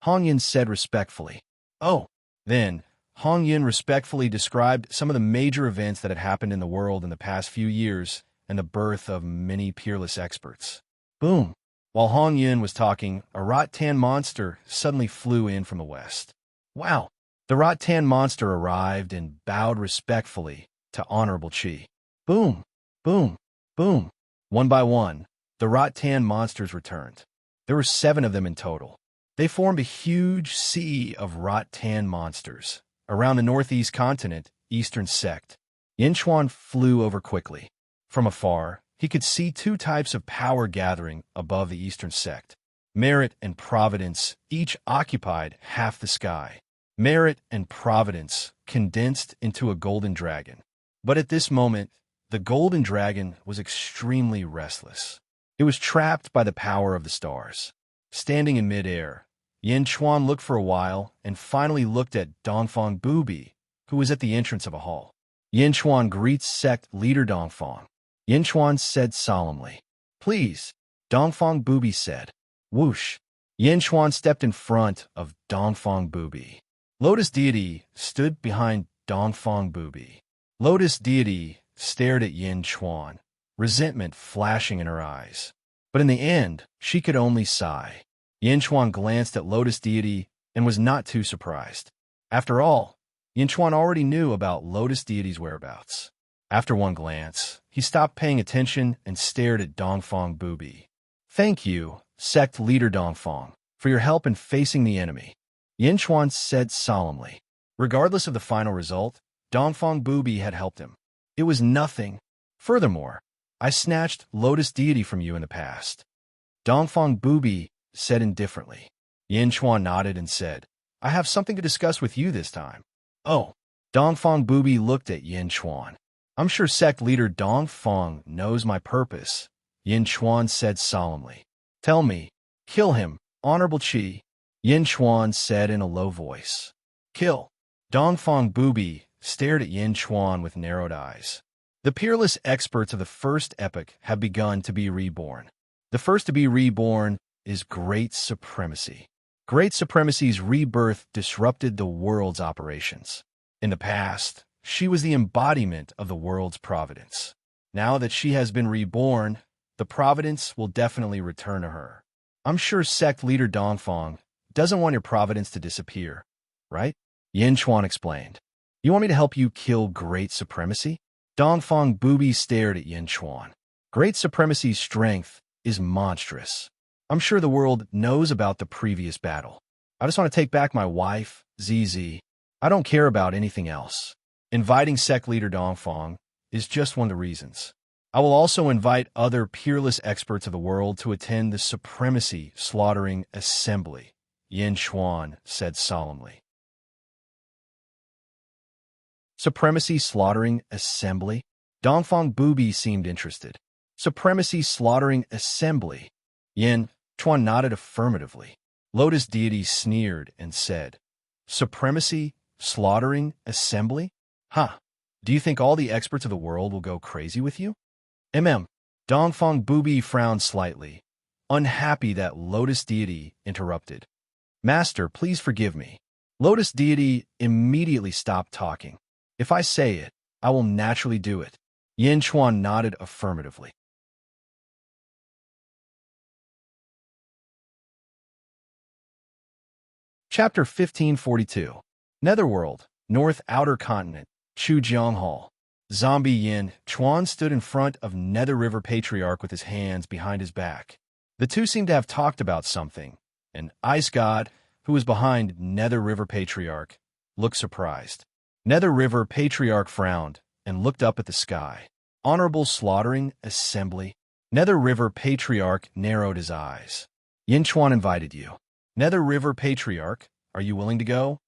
Hongyan said respectfully. Oh, then, Hongyan respectfully described some of the major events that had happened in the world in the past few years and the birth of many peerless experts. Boom! While Hongyan was talking, a Rot-Tan monster suddenly flew in from the west. Wow! The Rot-Tan monster arrived and bowed respectfully to Honorable Qi. Boom! Boom! Boom! One by one, the Rot-Tan monsters returned. There were 7 of them in total. They formed a huge sea of Rot-Tan monsters. Around the northeast continent, eastern sect, Yin Chuan flew over quickly. From afar, he could see 2 types of power gathering above the eastern sect. Merit and Providence each occupied half the sky. Merit and Providence condensed into a golden dragon. But at this moment, the golden dragon was extremely restless. It was trapped by the power of the stars. Standing in midair, Yin Chuan looked for a while and finally looked at Dongfang Bubi, who was at the entrance of a hall. Yin Chuan greets sect leader Dongfang. Yin Chuan said solemnly. Please, Dongfang Bubi said. Whoosh! Yin Chuan stepped in front of Dongfang Bubi. Lotus Deity stood behind Dongfang Bubi. Lotus Deity stared at Yin Chuan, resentment flashing in her eyes. But in the end, she could only sigh. Yin Chuan glanced at Lotus Deity and was not too surprised. After all, Yin Chuan already knew about Lotus Deity's whereabouts. After one glance, he stopped paying attention and stared at Dongfang Bubi. Thank you, sect leader Dongfang, for your help in facing the enemy. Yin Chuan said solemnly. Regardless of the final result, Dongfang Bubi had helped him. It was nothing. Furthermore, I snatched Lotus Deity from you in the past. Dongfang Bubi said indifferently. Yin Chuan nodded and said, I have something to discuss with you this time. Oh. Dongfang Bubi looked at Yin Chuan. I'm sure sect leader Dongfang knows my purpose, Yin Chuan said solemnly. Tell me. Kill him, Honorable Qi, Yin Chuan said in a low voice. Kill. Dongfang Bubi stared at Yin Chuan with narrowed eyes. The peerless experts of the first epoch have begun to be reborn. The first to be reborn is Great Supremacy. Great Supremacy's rebirth disrupted the world's operations. In the past, she was the embodiment of the world's providence. Now that she has been reborn, the providence will definitely return to her. I'm sure sect leader Dongfang doesn't want your providence to disappear, right? Yin Chuan explained. You want me to help you kill Great Supremacy? Dongfang Bubi stared at Yin Chuan. Great Supremacy's strength is monstrous. I'm sure the world knows about the previous battle. I just want to take back my wife, ZZ. I don't care about anything else. Inviting sect leader Dongfang, is just one of the reasons. I will also invite other peerless experts of the world to attend the Supremacy Slaughtering Assembly, Yin Chuan said solemnly. Supremacy Slaughtering Assembly? Dongfang Bubi seemed interested. Supremacy Slaughtering Assembly. Yin Chuan nodded affirmatively. Lotus deity sneered and said, Supremacy Slaughtering Assembly? Huh. Do you think all the experts of the world will go crazy with you? Dongfang Bubi frowned slightly, unhappy that Lotus deity interrupted. Master, please forgive me. Lotus deity immediately stopped talking. If I say it, I will naturally do it. Yin Chuan nodded affirmatively. Chapter 1542. Netherworld, North Outer Continent, Chujiang Hall. Zombie Yin Chuan stood in front of Nether River Patriarch with his hands behind his back. The two seemed to have talked about something, and Ice God, who was behind Nether River Patriarch, looked surprised. Nether River Patriarch frowned and looked up at the sky. Honorable Slaughtering Assembly. Nether River Patriarch narrowed his eyes. Yin Chuan invited you. Nether River Patriarch, are you willing to go?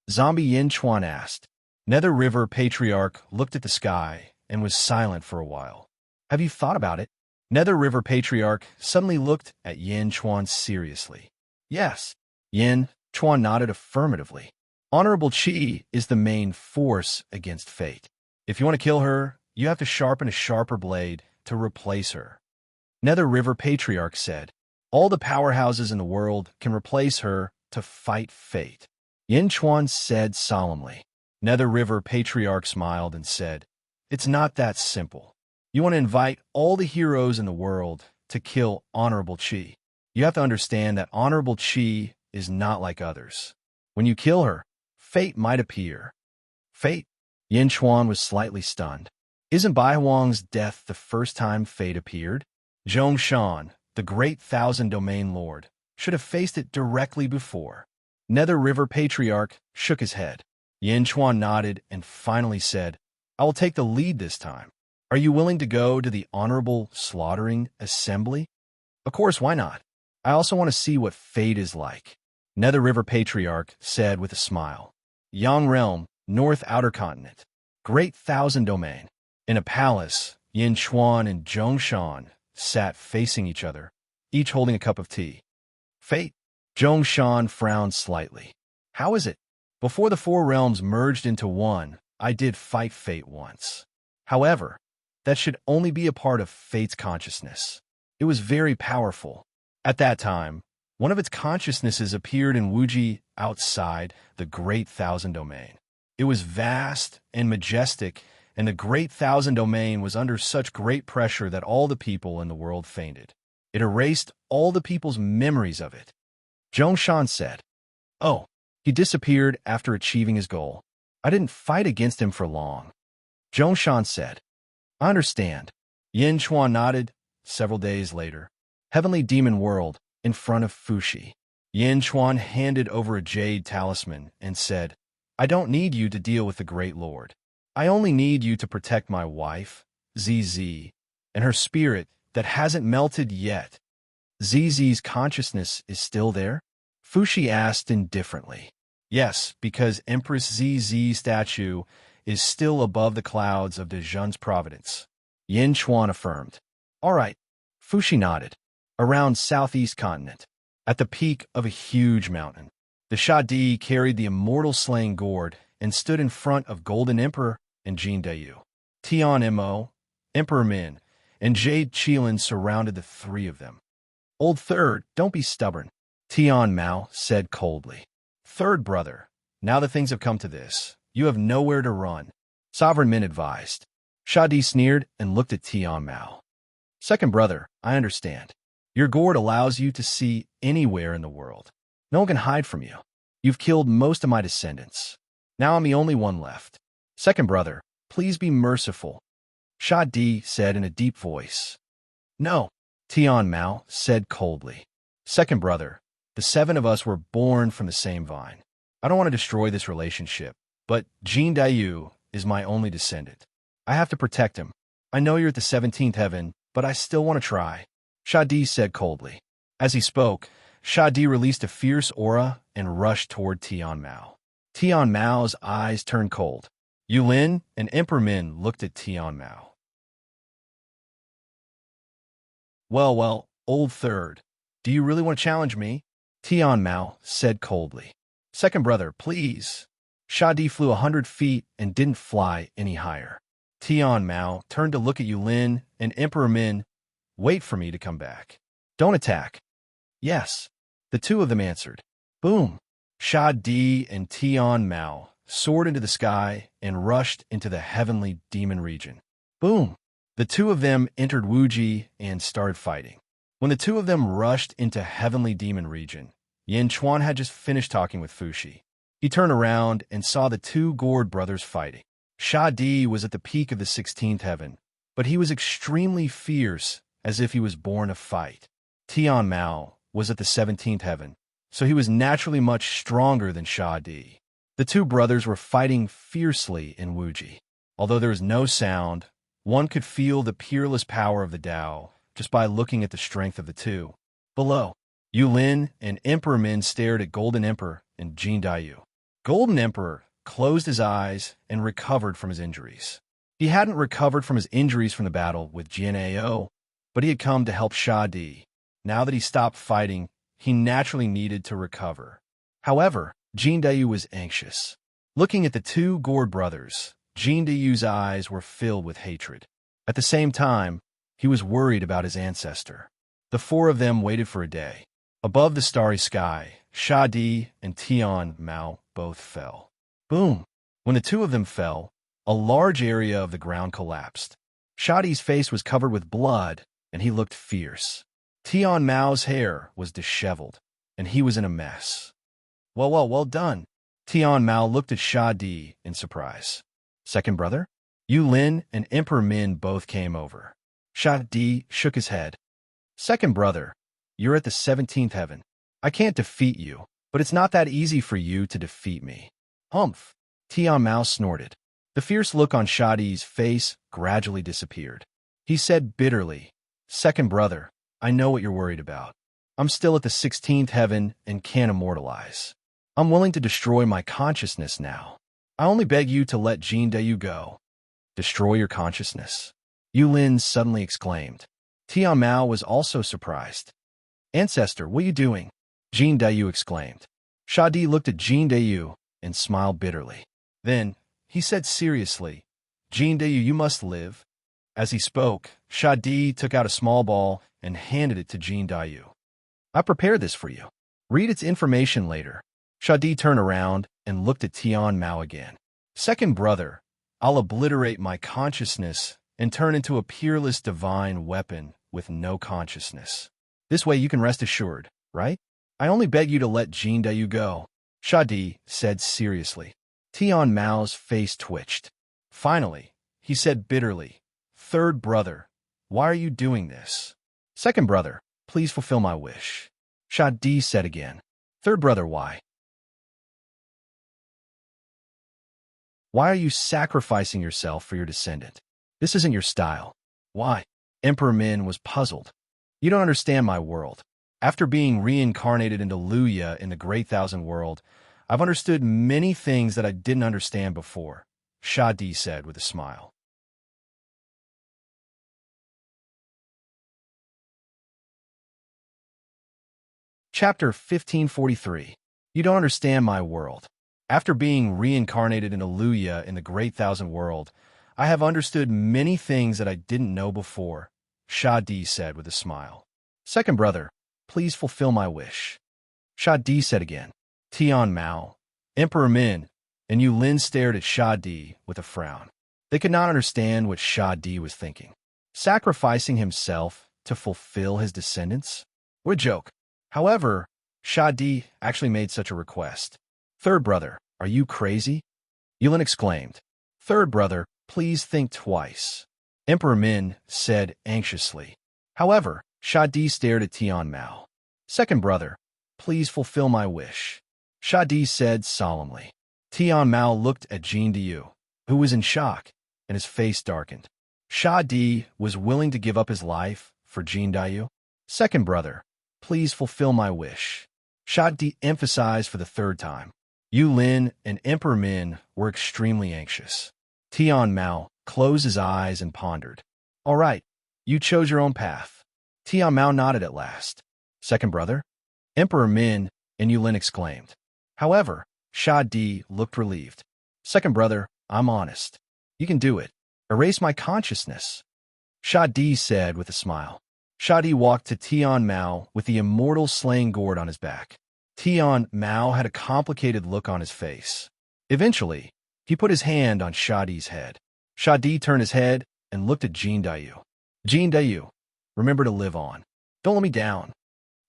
Zombie Yin Chuan asked. Nether River Patriarch looked at the sky and was silent for a while. Have you thought about it? Nether River Patriarch suddenly looked at Yin Chuan seriously. Yes. Yin Chuan nodded affirmatively. Honorable Qi is the main force against fate. If you want to kill her, you have to sharpen a sharper blade to replace her. Nether River Patriarch said, all the powerhouses in the world can replace her to fight fate. Yin Chuan said solemnly. Nether River Patriarch smiled and said, it's not that simple. You want to invite all the heroes in the world to kill Honorable Qi. You have to understand that Honorable Qi is not like others. When you kill her, fate might appear. Fate? Yin Chuan was slightly stunned. Isn't Bai Huang's death the first time fate appeared? Zhong Shan, the great Thousand Domain Lord, should have faced it directly before. Nether River Patriarch shook his head. Yin Chuan nodded and finally said, I will take the lead this time. Are you willing to go to the Honorable Slaughtering Assembly? Of course, why not? I also want to see what fate is like. Nether River Patriarch said with a smile. Yang Realm, North Outer Continent. Great Thousand Domain. In a palace, Yin Chuan and Zhong Shan sat facing each other, each holding a cup of tea. Fate? Zhong Shan frowned slightly. How is it? Before the four realms merged into one, I did fight fate once. However, that should only be a part of fate's consciousness. It was very powerful. At that time, one of its consciousnesses appeared in Wuji outside the Great Thousand Domain. It was vast and majestic, and the Great Thousand Domain was under such great pressure that all the people in the world fainted. It erased all the people's memories of it. Zhong Shan said, Oh, he disappeared after achieving his goal. I didn't fight against him for long. Zhong Shan said, I understand. Yin Chuan nodded. Several days later, Heavenly Demon World, in front of Fushi. Yin Chuan handed over a jade talisman and said, I don't need you to deal with the Great Lord. I only need you to protect my wife, ZZ, and her spirit that hasn't melted yet. ZZ's consciousness is still there? Fushi asked indifferently. Yes, because Empress ZZ statue is still above the clouds of Dejun's providence. Yin Chuan affirmed. All right. Fushi nodded. Around southeast continent, at the peak of a huge mountain, the Shadi carried the immortal slaying gourd and stood in front of Golden Emperor and Jin Dayu. Tian Mo, Emperor Min, and Jade Qilin surrounded the three of them. Old Third, don't be stubborn, Tian Mao said coldly. Third brother, now that things have come to this, you have nowhere to run, Sovereign Min advised. Shadi sneered and looked at Tian Mao. Second brother, I understand. Your gourd allows you to see anywhere in the world. No one can hide from you. You've killed most of my descendants. Now I'm the only one left. Second brother, please be merciful. Shadi said in a deep voice. No, Tian Mao said coldly. Second brother, the seven of us were born from the same vine. I don't want to destroy this relationship, but Jin Dayu is my only descendant. I have to protect him. I know you're at the 17th heaven, but I still want to try, Shadi said coldly. As he spoke, Shadi released a fierce aura and rushed toward Tian Mao. Tian Mao's eyes turned cold. Yulin and Emperor Min looked at Tian Mao. Well, old third, do you really want to challenge me? Tian Mao said coldly. Second brother, please. Shadi flew 100 feet and didn't fly any higher. Tian Mao turned to look at Yulin and Emperor Min. Wait for me to come back. Don't attack. Yes. The two of them answered. Boom. Shadi and Tian Mao soared into the sky and rushed into the heavenly demon region. Boom. The two of them entered Wuji and started fighting. When the two of them rushed into heavenly demon region, Yin Chuan had just finished talking with Fushi. He turned around and saw the two gourd brothers fighting. Shadi was at the peak of the 16th heaven, but he was extremely fierce, as if he was born to fight. Tian Mao was at the 17th heaven, so he was naturally much stronger than Shadi. The two brothers were fighting fiercely in Wuji. Although there was no sound, one could feel the peerless power of the Tao just by looking at the strength of the two. Below, Yulin and Emperor Min stared at Golden Emperor and Jin Dayu. Golden Emperor closed his eyes and recovered from his injuries. He hadn't recovered from his injuries from the battle with Jin Ao, but he had come to help Shadi. Now that he stopped fighting, he naturally needed to recover. However, Jin Dayu was anxious. Looking at the two gourd brothers, Jin Dayu's eyes were filled with hatred. At the same time, he was worried about his ancestor. The four of them waited for a day. Above the starry sky, Shadi and Tian Mao both fell. Boom! When the two of them fell, a large area of the ground collapsed. Shadi's face was covered with blood, and he looked fierce. Tian Mao's hair was disheveled, and he was in a mess. Well done. Tian Mao looked at Shadi in surprise. Second brother? Yulin and Emperor Min both came over. Shadi shook his head. Second brother, you're at the 17th heaven. I can't defeat you, but it's not that easy for you to defeat me. Humph! Tian Mao snorted. The fierce look on Shadi's face gradually disappeared. He said bitterly, Second brother, I know what you're worried about. I'm still at the 16th heaven and can't immortalize. I'm willing to destroy my consciousness now. I only beg you to let Jin Dayu go. Destroy your consciousness? Yulin suddenly exclaimed. Tian Mao was also surprised. Ancestor, what are you doing? Jin Dayu exclaimed. Shadi looked at Jin Dayu and smiled bitterly. Then, he said seriously, Jin Dayu, you must live. As he spoke, Shadi took out a small ball and handed it to Jin Dayu. I prepared this for you. Read its information later. Shadi turned around and looked at Tian Mao again. Second brother, I'll obliterate my consciousness and turn into a peerless divine weapon with no consciousness. This way you can rest assured, right? I only beg you to let Jin Dayu go, Shadi said seriously. Tian Mao's face twitched. Finally, he said bitterly, Third brother, why are you doing this? Second brother, please fulfill my wish. Shadi said again. Third brother, why? Why are you sacrificing yourself for your descendant? This isn't your style. Why? Emperor Min was puzzled. You don't understand my world. After being reincarnated into Luya in the Great Thousand World, I've understood many things that I didn't understand before, Shadi said with a smile. Chapter 1543. You don't understand my world. After being reincarnated into Luya in the Great Thousand World, I have understood many things that I didn't know before, Shadi said with a smile. Second brother, please fulfill my wish. Shadi said again. Tian Mao, Emperor Min, and Yulin stared at Shadi with a frown. They could not understand what Shadi was thinking. Sacrificing himself to fulfill his descendants? What a joke. However, Shadi actually made such a request. Third brother, are you crazy? Yulin exclaimed. Third brother, please think twice. Emperor Min said anxiously. However, Shadi stared at Tian Mao. Second brother, please fulfill my wish. Shadi said solemnly. Tian Mao looked at Jin Dayu, who was in shock. and his face darkened. Sha Di was willing to give up his life for Jin Dayu. Second brother, please fulfill my wish. Sha Di emphasized for the third time. Yu Lin and Emperor Min were extremely anxious. Tian Mao closed his eyes and pondered. All right, you chose your own path. Tian Mao nodded at last. Second brother? Emperor Min and Yu Lin exclaimed. However, Sha Di looked relieved. Second brother, I'm honest. You can do it. Erase my consciousness. Sha Di said with a smile. Sha Di walked to Tian Mao with the immortal slaying gourd on his back. Tian Mao had a complicated look on his face. Eventually, he put his hand on Sha Di's head. Sha Di turned his head and looked at Jin Dayu. Jin Dayu, remember to live on. Don't let me down.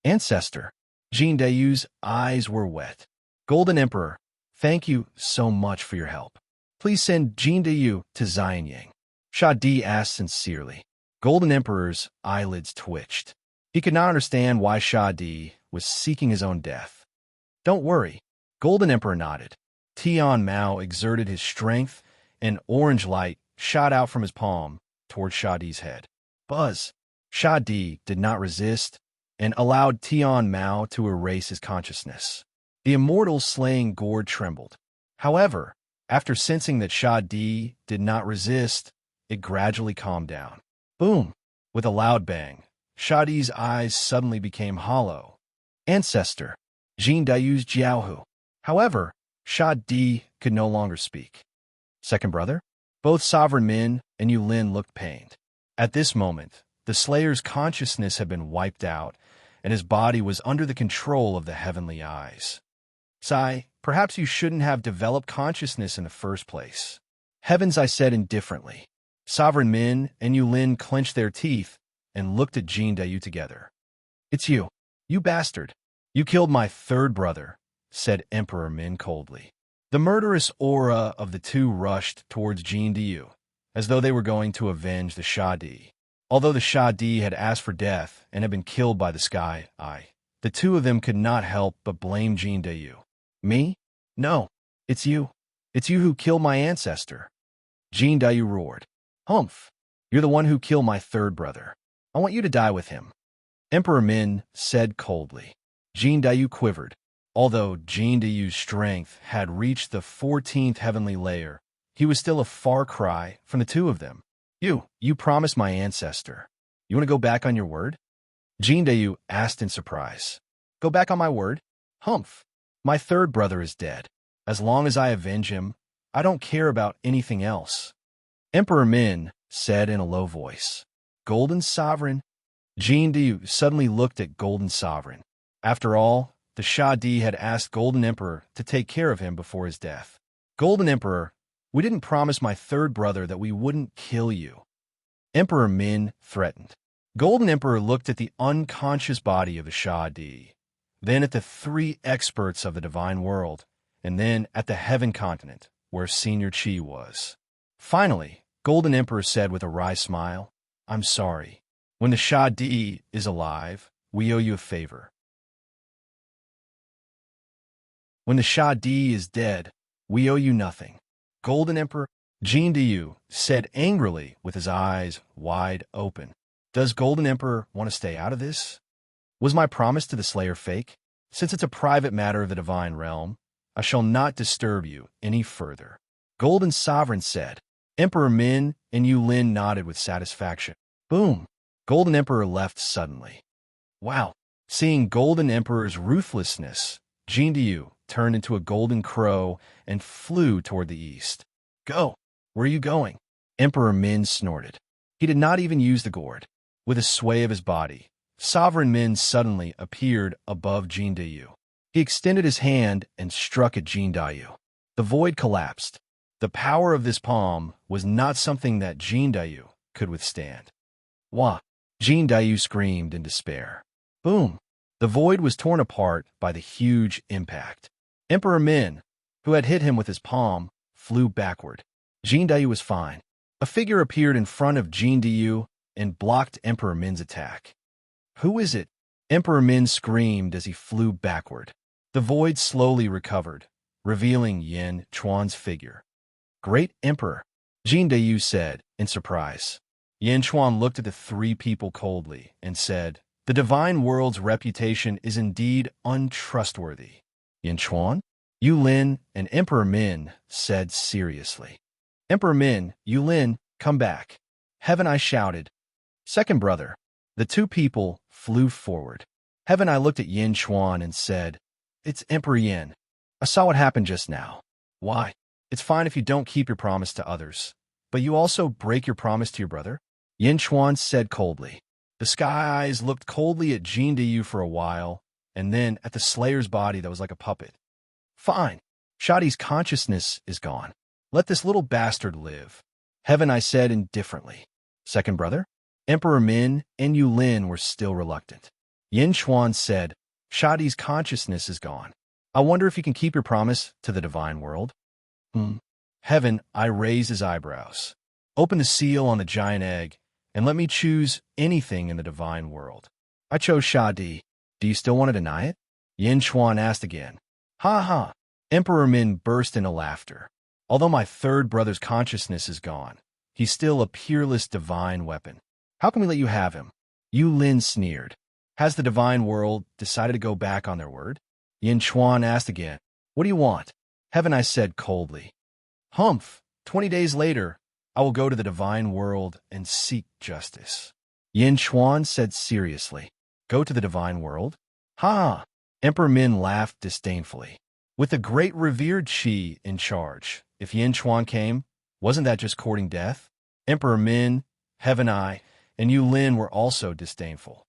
Ancestor. Jin Dayu's eyes were wet. Golden Emperor, thank you so much for your help. Please send Jin Dayu to Xianyang. Sha Di asked sincerely. Golden Emperor's eyelids twitched. He could not understand why Sha Di was seeking his own death. Don't worry. Golden Emperor nodded. Tian Mao exerted his strength, and orange light shot out from his palm toward Sha Di's head. Buzz. Sha Di did not resist and allowed Tian Mao to erase his consciousness. The immortal slaying gourd trembled. However, after sensing that Sha Di did not resist, it gradually calmed down. Boom! With a loud bang, Sha Di's eyes suddenly became hollow. Ancestor. Jin Dayu's Jiaohu. However, Sha Di could no longer speak. Second brother? Both Sovereign Min and Yu Lin looked pained. At this moment, the Slayer's consciousness had been wiped out, and his body was under the control of the heavenly eyes. Sai, perhaps you shouldn't have developed consciousness in the first place. Heavens, I said indifferently. Sovereign Min and Yu Lin clenched their teeth and looked at Jin Dayu together. It's you. You bastard. You killed my third brother, said Emperor Min coldly. The murderous aura of the two rushed towards Jin Dayu, as though they were going to avenge the Sha Di. Although the Sha Di had asked for death and had been killed by the Sky Eye, the two of them could not help but blame Jin Dayu. Me? No, it's you. It's you who killed my ancestor. Jin Dayu roared. Humph, you're the one who killed my third brother. I want you to die with him. Emperor Min said coldly. Jin Dayu quivered. Although Jin Dayu's strength had reached the 14th heavenly layer, he was still a far cry from the two of them. You promised my ancestor. You want to go back on your word? Jin Dayu asked in surprise. Go back on my word? Humph. My third brother is dead. As long as I avenge him, I don't care about anything else. Emperor Min said in a low voice. Golden Sovereign? Jin Dayu suddenly looked at Golden Sovereign. After all, the Sha Di had asked Golden Emperor to take care of him before his death. Golden Emperor, we didn't promise my third brother that we wouldn't kill you. Emperor Min threatened. Golden Emperor looked at the unconscious body of the Sha Di, then at the three experts of the divine world, and then at the heaven continent, where Senior Chi was. Finally, Golden Emperor said with a wry smile, I'm sorry. When the Sha Di is alive, we owe you a favor. When the Sha Di is dead, we owe you nothing. Golden Emperor, Jin Dayu said angrily with his eyes wide open. Does Golden Emperor want to stay out of this? Was my promise to the Slayer fake? Since it's a private matter of the divine realm, I shall not disturb you any further. Golden Sovereign said. Emperor Min and Yu Lin nodded with satisfaction. Boom! Golden Emperor left suddenly. Wow! Seeing Golden Emperor's ruthlessness, Jin Dayu turned into a golden crow and flew toward the east. Go! Where are you going? Emperor Min snorted. He did not even use the gourd. With a sway of his body, Sovereign Min suddenly appeared above Jin Dayu. He extended his hand and struck at Jin Dayu. The void collapsed. The power of this palm was not something that Jin Dayu could withstand. Wah! Jin Dayu screamed in despair. Boom! The void was torn apart by the huge impact. Emperor Min, who had hit him with his palm, flew backward. Jin Dayu was fine. A figure appeared in front of Jin Dayu and blocked Emperor Min's attack. Who is it? Emperor Min screamed as he flew backward. The void slowly recovered, revealing Yin Chuan's figure. Great Emperor, Jin Dayu said, in surprise. Yin Chuan looked at the three people coldly and said, the divine world's reputation is indeed untrustworthy. Yin Chuan? Yu Lin and Emperor Min said seriously. Emperor Min, Yu Lin, come back. Heaven, I shouted. Second brother. The two people flew forward. Heaven, I looked at Yin Chuan and said, it's Emperor Yin. I saw what happened just now. Why? It's fine if you don't keep your promise to others, but you also break your promise to your brother? Yin Chuan said coldly. The sky eyes looked coldly at Jin Dayu for a while, and then at the Slayer's body that was like a puppet. Fine. Shadi's consciousness is gone. Let this little bastard live. Heaven, I said indifferently. Second brother? Emperor Min and Yu Lin were still reluctant. Yin Chuan said, Shadi's consciousness is gone. I wonder if you can keep your promise to the divine world? Heaven, I raised his eyebrows. Open the seal on the giant egg, and let me choose anything in the divine world. I chose Shadi. Do you still want to deny it? Yin Chuan asked again. Ha ha. Emperor Min burst into laughter. Although my third brother's consciousness is gone, he's still a peerless divine weapon. How can we let you have him? Yu Lin sneered. Has the divine world decided to go back on their word? Yin Chuan asked again. What do you want? Heaven, I said coldly. Humph. 20 days later, I will go to the divine world and seek justice. Yin Chuan said seriously. Go to the divine world? Ha! Emperor Min laughed disdainfully. With the great revered Qi in charge, if Yin Chuan came, wasn't that just courting death? Emperor Min, Heaven Eye, and Yu Lin were also disdainful.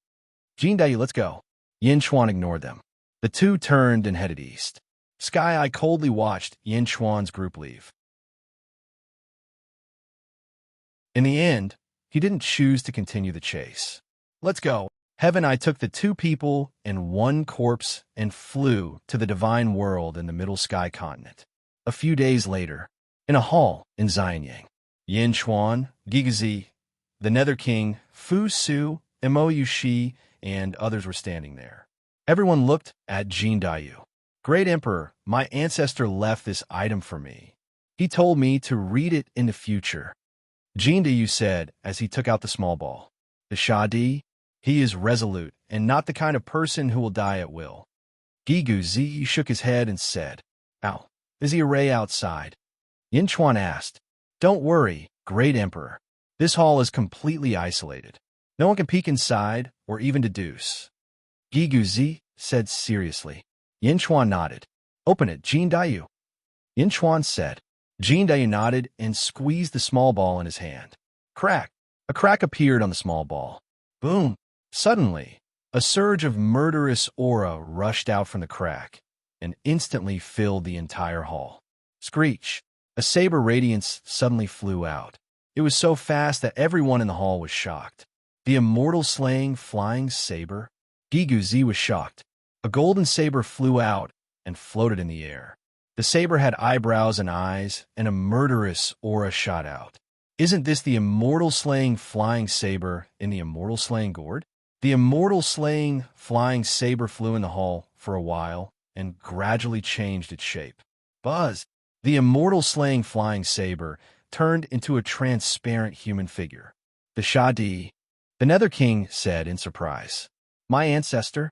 Jin Dayu, let's go. Yin Chuan ignored them. The two turned and headed east. Sky Eye coldly watched Yin Chuan's group leave. In the end, he didn't choose to continue the chase. Let's go. Heaven Eye took the two people and one corpse and flew to the divine world in the Middle Sky continent. A few days later, in a hall in Xianyang, Yin Chuan, Gigazi, the Nether King, Fu Su, Mo Yushi, and others were standing there. Everyone looked at Jin Dayu. Great Emperor, my ancestor left this item for me. He told me to read it in the future. Jin Dayu said as he took out the small ball. The Shadi? He is resolute and not the kind of person who will die at will. Gigu Zi shook his head and said, Ow, is he a ray outside? Yin Chuan asked, Don't worry, Great Emperor. This hall is completely isolated. No one can peek inside or even deduce. Gigu Zi said seriously. Yin Chuan nodded. Open it, Jin Dayu. Yin Chuan said. Jin Dayu nodded and squeezed the small ball in his hand. Crack! A crack appeared on the small ball. Boom! Suddenly, a surge of murderous aura rushed out from the crack and instantly filled the entire hall. Screech! A saber radiance suddenly flew out. It was so fast that everyone in the hall was shocked. The immortal slaying flying saber? Gigu Zi was shocked. A golden saber flew out and floated in the air. The saber had eyebrows and eyes, and a murderous aura shot out. Isn't this the immortal slaying flying saber in the immortal slaying gourd? The immortal slaying flying saber flew in the hall for a while and gradually changed its shape. Buzz! The immortal slaying flying saber turned into a transparent human figure. The Shadi, the Nether King said in surprise. My ancestor?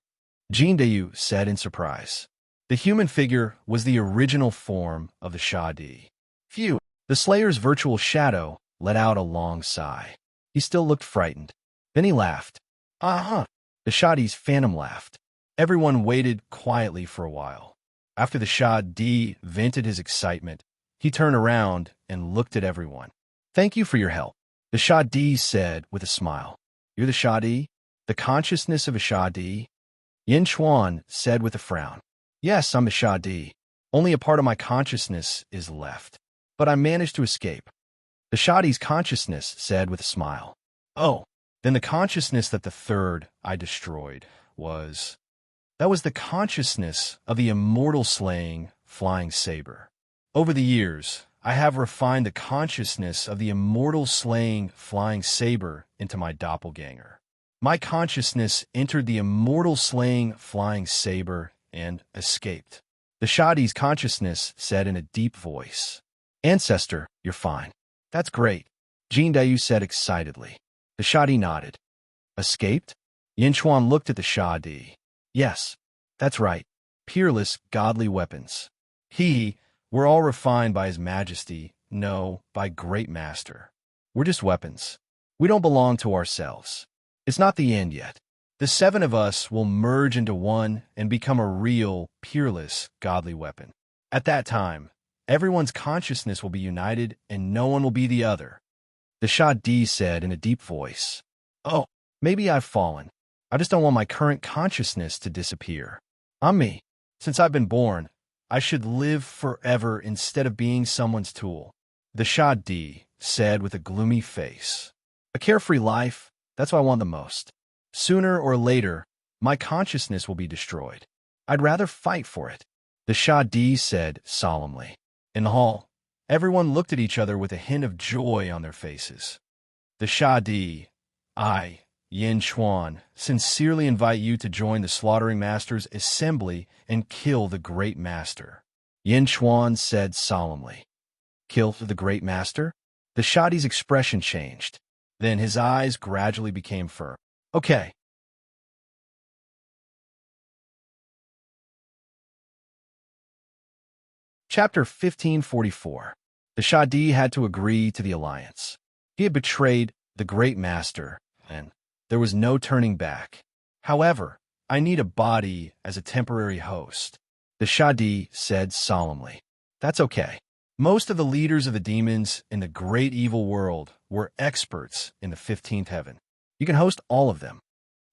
Jin Dayu said in surprise. The human figure was the original form of the Shadi. Phew! The Slayer's virtual shadow let out a long sigh. He still looked frightened. Then he laughed. Uh-huh. The Shadi's phantom laughed. Everyone waited quietly for a while. After the Shadi vented his excitement, he turned around and looked at everyone. Thank you for your help, the Shadi said with a smile. You're the Shadi? The consciousness of a Shadi? Yin Chuan said with a frown. Yes, I'm the Shadi. Only a part of my consciousness is left. But I managed to escape. The Shadi's consciousness said with a smile. Oh, then the consciousness that the third I destroyed was... That was the consciousness of the immortal slaying flying saber. Over the years, I have refined the consciousness of the immortal slaying flying saber into my doppelganger. My consciousness entered the immortal slaying flying saber and escaped. The Shadi's consciousness said in a deep voice, Ancestor, you're fine. That's great, Jin Dayu said excitedly. The Shadi nodded. Escaped? Yin Chuan looked at the Shadi. Yes, that's right. Peerless, godly weapons. We're all refined by His Majesty, no, by Great Master. We're just weapons. We don't belong to ourselves. It's not the end yet. The 7 of us will merge into one and become a real, peerless, godly weapon. At that time, everyone's consciousness will be united and no one will be the other. The Shadi said in a deep voice, "Oh, maybe I've fallen. I just don't want my current consciousness to disappear. I'm me. Since I've been born, I should live forever instead of being someone's tool." The Shadi said with a gloomy face, "A carefree life, that's what I want the most. Sooner or later, my consciousness will be destroyed. I'd rather fight for it." The Shadi said solemnly. In the hall, everyone looked at each other with a hint of joy on their faces. The Shadi, I, Yin Chuan, sincerely invite you to join the Slaughtering Master's assembly and kill the Great Master. Yin Chuan said solemnly. Kill the Great Master? The Shadi's expression changed. Then his eyes gradually became firm. Okay. Chapter 1544. The Shadi had to agree to the alliance. He had betrayed the Great Master, and there was no turning back. However, I need a body as a temporary host. The Shadi said solemnly. That's okay. Most of the leaders of the demons in the great evil world were experts in the 15th heaven. You can host all of them.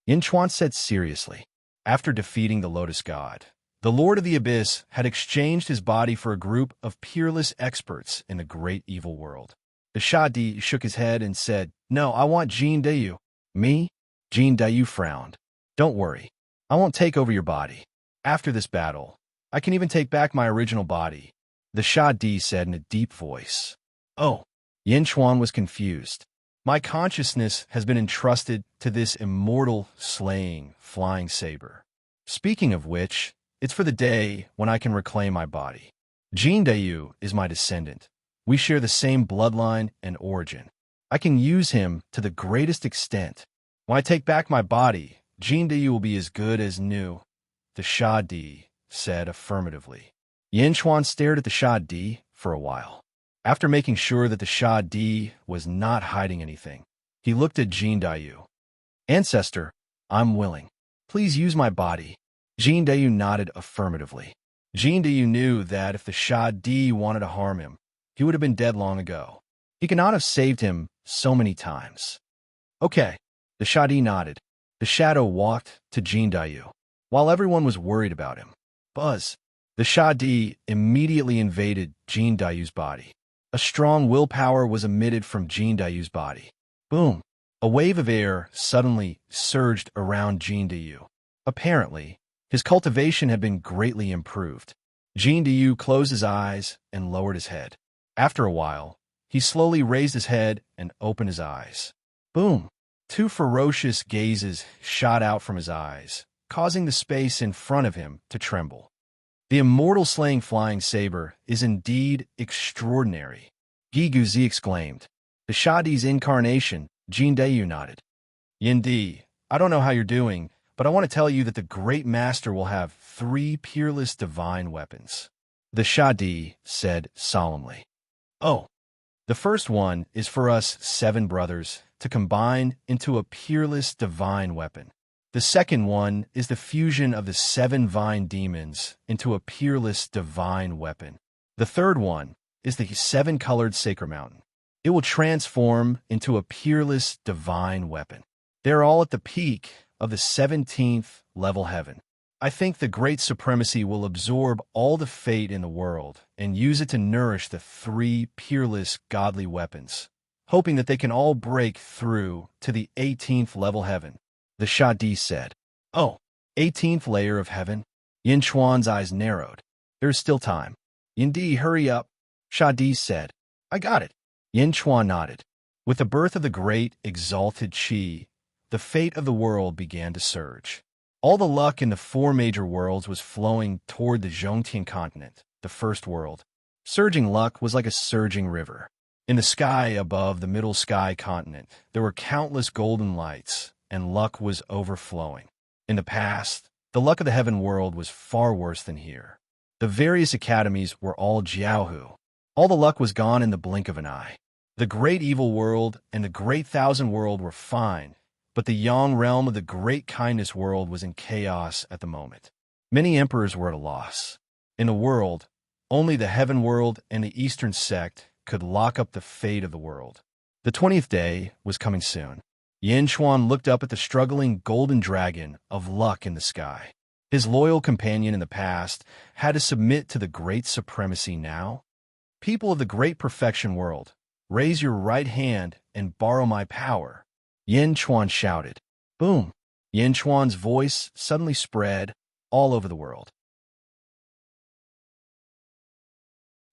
Yin Chuan said seriously. After defeating the Lotus God, the Lord of the Abyss had exchanged his body for a group of peerless experts in the great evil world. The Shadi shook his head and said, "No, I want Jin Dayu." "Me?" Jin Dayu frowned. "Don't worry. I won't take over your body. After this battle, I can even take back my original body." The Shadi said in a deep voice. "Oh." Yin Chuan was confused. "My consciousness has been entrusted to this immortal, slaying, flying saber. Speaking of which, it's for the day when I can reclaim my body. Jin Dayu is my descendant. We share the same bloodline and origin. I can use him to the greatest extent. When I take back my body, Jin Dayu will be as good as new." The Shadi said affirmatively. Yin Chuan stared at the Shadi for a while. After making sure that the Shadi was not hiding anything, he looked at Jin Dayu. "Ancestor, I'm willing. Please use my body." Jin Dayu nodded affirmatively. Jin Dayu knew that if the Shadi wanted to harm him, he would have been dead long ago. He could not have saved him so many times. "Okay." The Shadi nodded. The shadow walked to Jin Dayu. While everyone was worried about him, Buzz, the Shadi immediately invaded Jin Dayu's body. A strong willpower was emitted from Jin Dayu's body. Boom! A wave of air suddenly surged around Jin Dayu. Apparently, his cultivation had been greatly improved. Jin Dayu closed his eyes and lowered his head. After a while, he slowly raised his head and opened his eyes. Boom! 2 ferocious gazes shot out from his eyes, causing the space in front of him to tremble. The immortal slaying flying saber is indeed extraordinary, Gi Guzi exclaimed. The Shadi's incarnation, Jin Dayu nodded. Yindi, I don't know how you're doing, but I want to tell you that the Great Master will have 3 peerless divine weapons. The Shadi said solemnly. Oh, the first one is for us 7 brothers to combine into a peerless divine weapon. The second one is the fusion of the 7 vine demons into a peerless divine weapon. The third one is the 7-colored sacred mountain. It will transform into a peerless divine weapon. They're all at the peak of the 17th level heaven. I think the Great Supremacy will absorb all the fate in the world and use it to nourish the 3 peerless godly weapons, hoping that they can all break through to the 18th level heaven. The Shadi said. Oh, 18th layer of heaven? Yin Chuan's eyes narrowed. There's still time. Yindi, hurry up. Shadi said. I got it. Yin Chuan nodded. With the birth of the great, exalted Qi, the fate of the world began to surge. All the luck in the 4 major worlds was flowing toward the Zhongtian continent, the first world. Surging luck was like a surging river. In the sky above the middle sky continent, there were countless golden lights, and luck was overflowing. In the past, the luck of the heaven world was far worse than here. The various academies were all jiaohu. All the luck was gone in the blink of an eye. The great evil world and the great thousand world were fine, but the yang realm of the great kindness world was in chaos at the moment. Many emperors were at a loss. In the world, only the heaven world and the eastern sect could lock up the fate of the world. The 20th day was coming soon. Yin Chuan looked up at the struggling golden dragon of luck in the sky. His loyal companion in the past had to submit to the great supremacy now. People of the great perfection world, raise your right hand and borrow my power. Yin Chuan shouted. Boom! Yin Chuan's voice suddenly spread all over the world.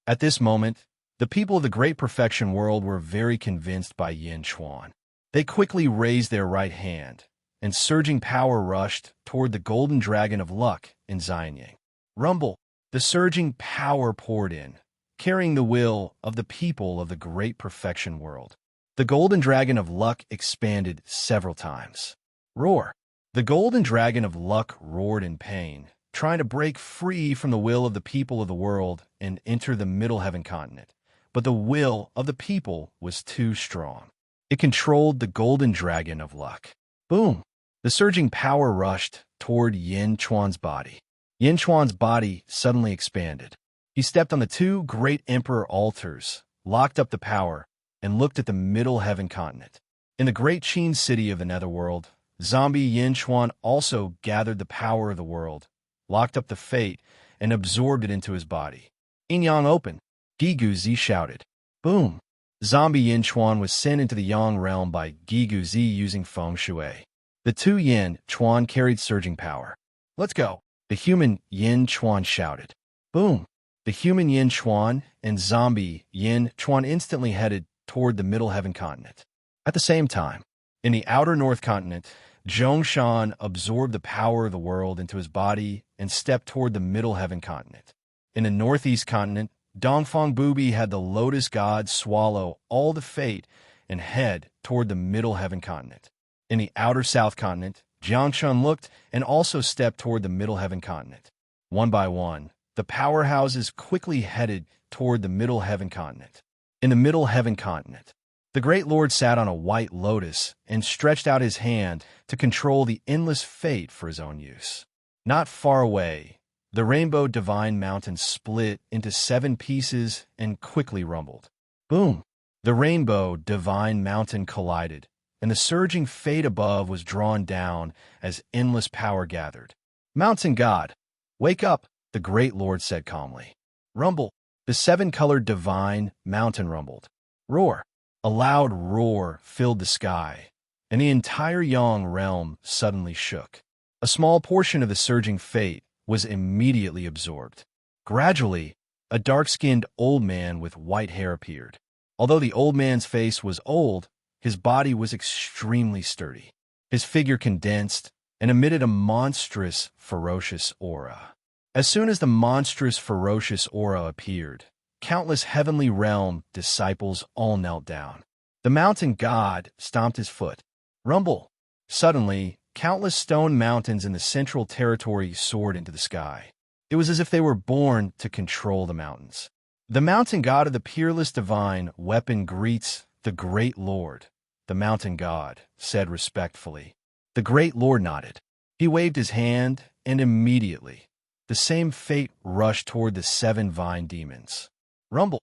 At this moment, the people of the great perfection world were very convinced by Yin Chuan. They quickly raised their right hand, and surging power rushed toward the golden dragon of luck in Xianying. Rumble! The surging power poured in, carrying the will of the people of the great perfection world. The golden dragon of luck expanded several times. Roar! The golden dragon of luck roared in pain, trying to break free from the will of the people of the world and enter the middle heaven continent. But the will of the people was too strong. It controlled the golden dragon of luck. Boom! The surging power rushed toward Yin Chuan's body. Yin Chuan's body suddenly expanded. He stepped on the two great emperor altars, locked up the power, and looked at the middle heaven continent. In the great Qin city of the netherworld, zombie Yin Chuan also gathered the power of the world, locked up the fate, and absorbed it into his body. Yin-yang open! Gigu Zi shouted. Boom! Zombie Yin Chuan was sent into the Yang realm by Gigu Zi using feng shui. The two Yin Chuan carried surging power. Let's go! The human Yin Chuan shouted. Boom! The human Yin Chuan and zombie Yin Chuan instantly headed toward the middle heaven continent. At the same time, in the outer north continent, Zhongshan absorbed the power of the world into his body and stepped toward the middle heaven continent. In the northeast continent, Dongfang Bubi had the lotus god swallow all the fate and head toward the middle heaven continent. In the outer south continent, Jiangshan looked and also stepped toward the middle heaven continent. One by one, the powerhouses quickly headed toward the middle heaven continent. In the middle heaven continent, the great lord sat on a white lotus and stretched out his hand to control the endless fate for his own use. Not far away, the rainbow divine mountain split into 7 pieces and quickly rumbled. Boom! The rainbow divine mountain collided, and the surging fate above was drawn down as endless power gathered. Mountain god, wake up, the great lord said calmly. Rumble! The 7-colored divine mountain rumbled. Roar! A loud roar filled the sky, and the entire Yang realm suddenly shook. A small portion of the surging fate was immediately absorbed. Gradually, a dark-skinned old man with white hair appeared. Although the old man's face was old, his body was extremely sturdy. His figure condensed and emitted a monstrous, ferocious aura. As soon as the monstrous, ferocious aura appeared, countless heavenly realm disciples all knelt down. The mountain god stomped his foot. Rumble! Suddenly, countless stone mountains in the central territory soared into the sky. It was as if they were born to control the mountains. The mountain god of the peerless divine weapon greets the great lord. The mountain god said respectfully. The great lord nodded. He waved his hand, and immediately, the same fate rushed toward the 7 vine demons. Rumble!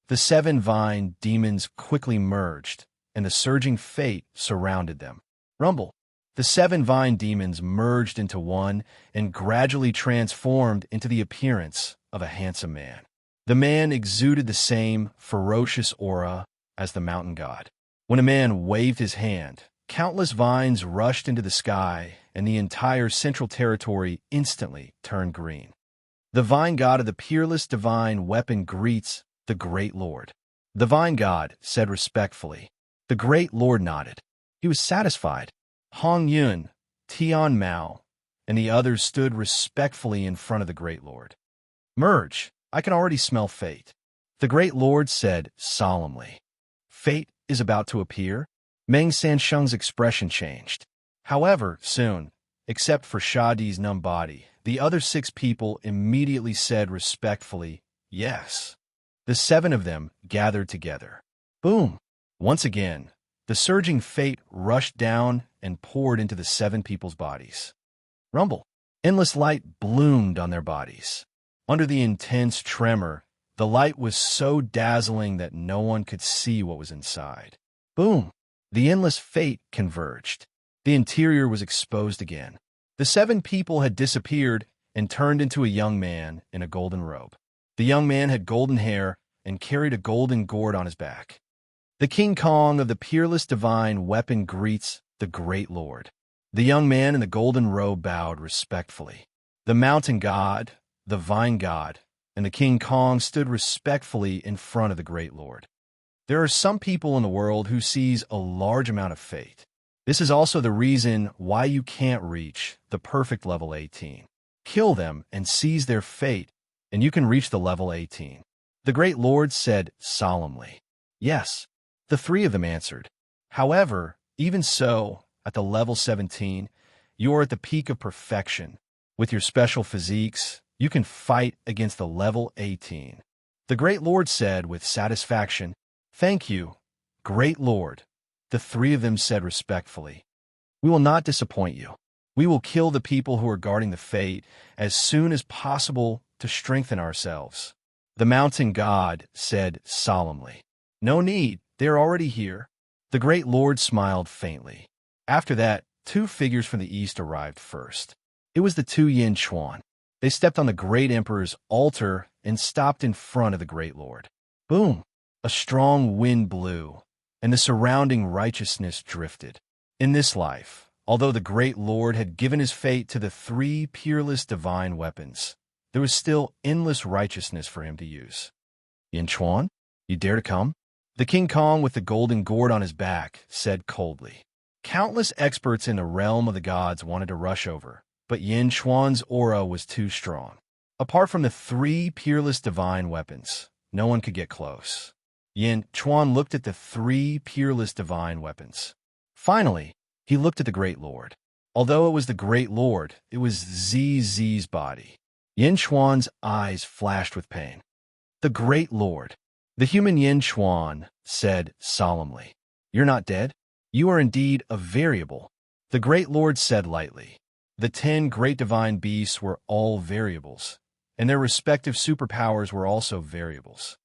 The 7 vine demons quickly merged, and the surging fate surrounded them. Rumble! The 7 vine demons merged into one and gradually transformed into the appearance of a handsome man. The man exuded the same ferocious aura as the mountain god. When a man waved his hand, countless vines rushed into the sky, and the entire central territory instantly turned green. The vine god of the peerless divine weapon greets the great lord. The vine god said respectfully. The great lord nodded. He was satisfied. Hong Yun, Tian Mao, and the others stood respectfully in front of the great lord. Merge! I can already smell fate. The great lord said solemnly. Fate is about to appear? Meng Sansheng's expression changed. However, soon, except for Shadi's numb body, the other 6 people immediately said respectfully, yes. The 7 of them gathered together. Boom! Once again, the surging fate rushed down and poured into the 7 people's bodies. Rumble! Endless light bloomed on their bodies. Under the intense tremor, the light was so dazzling that no one could see what was inside. Boom! The endless fate converged. The interior was exposed again. The 7 people had disappeared and turned into a young man in a golden robe. The young man had golden hair and carried a golden gourd on his back. The King Kong of the peerless divine weapon greets the great lord. The young man in the golden robe bowed respectfully. The mountain god, the vine god, and the King Kong stood respectfully in front of the great lord. There are some people in the world who sees a large amount of fate. This is also the reason why you can't reach the perfect level 18. Kill them and seize their fate, and you can reach the level 18. The great lord said solemnly. Yes, the 3 of them answered. However, even so, at the level 17, you are at the peak of perfection. With your special physiques, you can fight against the level 18. The great lord said with satisfaction, Thank you, great lord. The 3 of them said respectfully, We will not disappoint you. We will kill the people who are guarding the fate as soon as possible to strengthen ourselves. The mountain god said solemnly, No need, they are already here. The great lord smiled faintly. After that, 2 figures from the east arrived first. It was the 2 Yin Chuan. They stepped on the great emperor's altar and stopped in front of the great lord. Boom! A strong wind blew, and the surrounding righteousness drifted. In this life, although the great lord had given his fate to the 3 peerless divine weapons, there was still endless righteousness for him to use. Yin Chuan, you dare to come? The King Kong with the golden gourd on his back said coldly. Countless experts in the realm of the gods wanted to rush over, but Yin Chuan's aura was too strong. Apart from the 3 peerless divine weapons, no one could get close. Yin Chuan looked at the 3 peerless divine weapons. Finally, he looked at the great lord. Although it was the great lord, it was ZZ's body. Yin Chuan's eyes flashed with pain. The great lord. The human Yin Chuan said solemnly, You're not dead? You are indeed a variable. The great lord said lightly. The 10 great divine beasts were all variables, and their respective superpowers were also variables.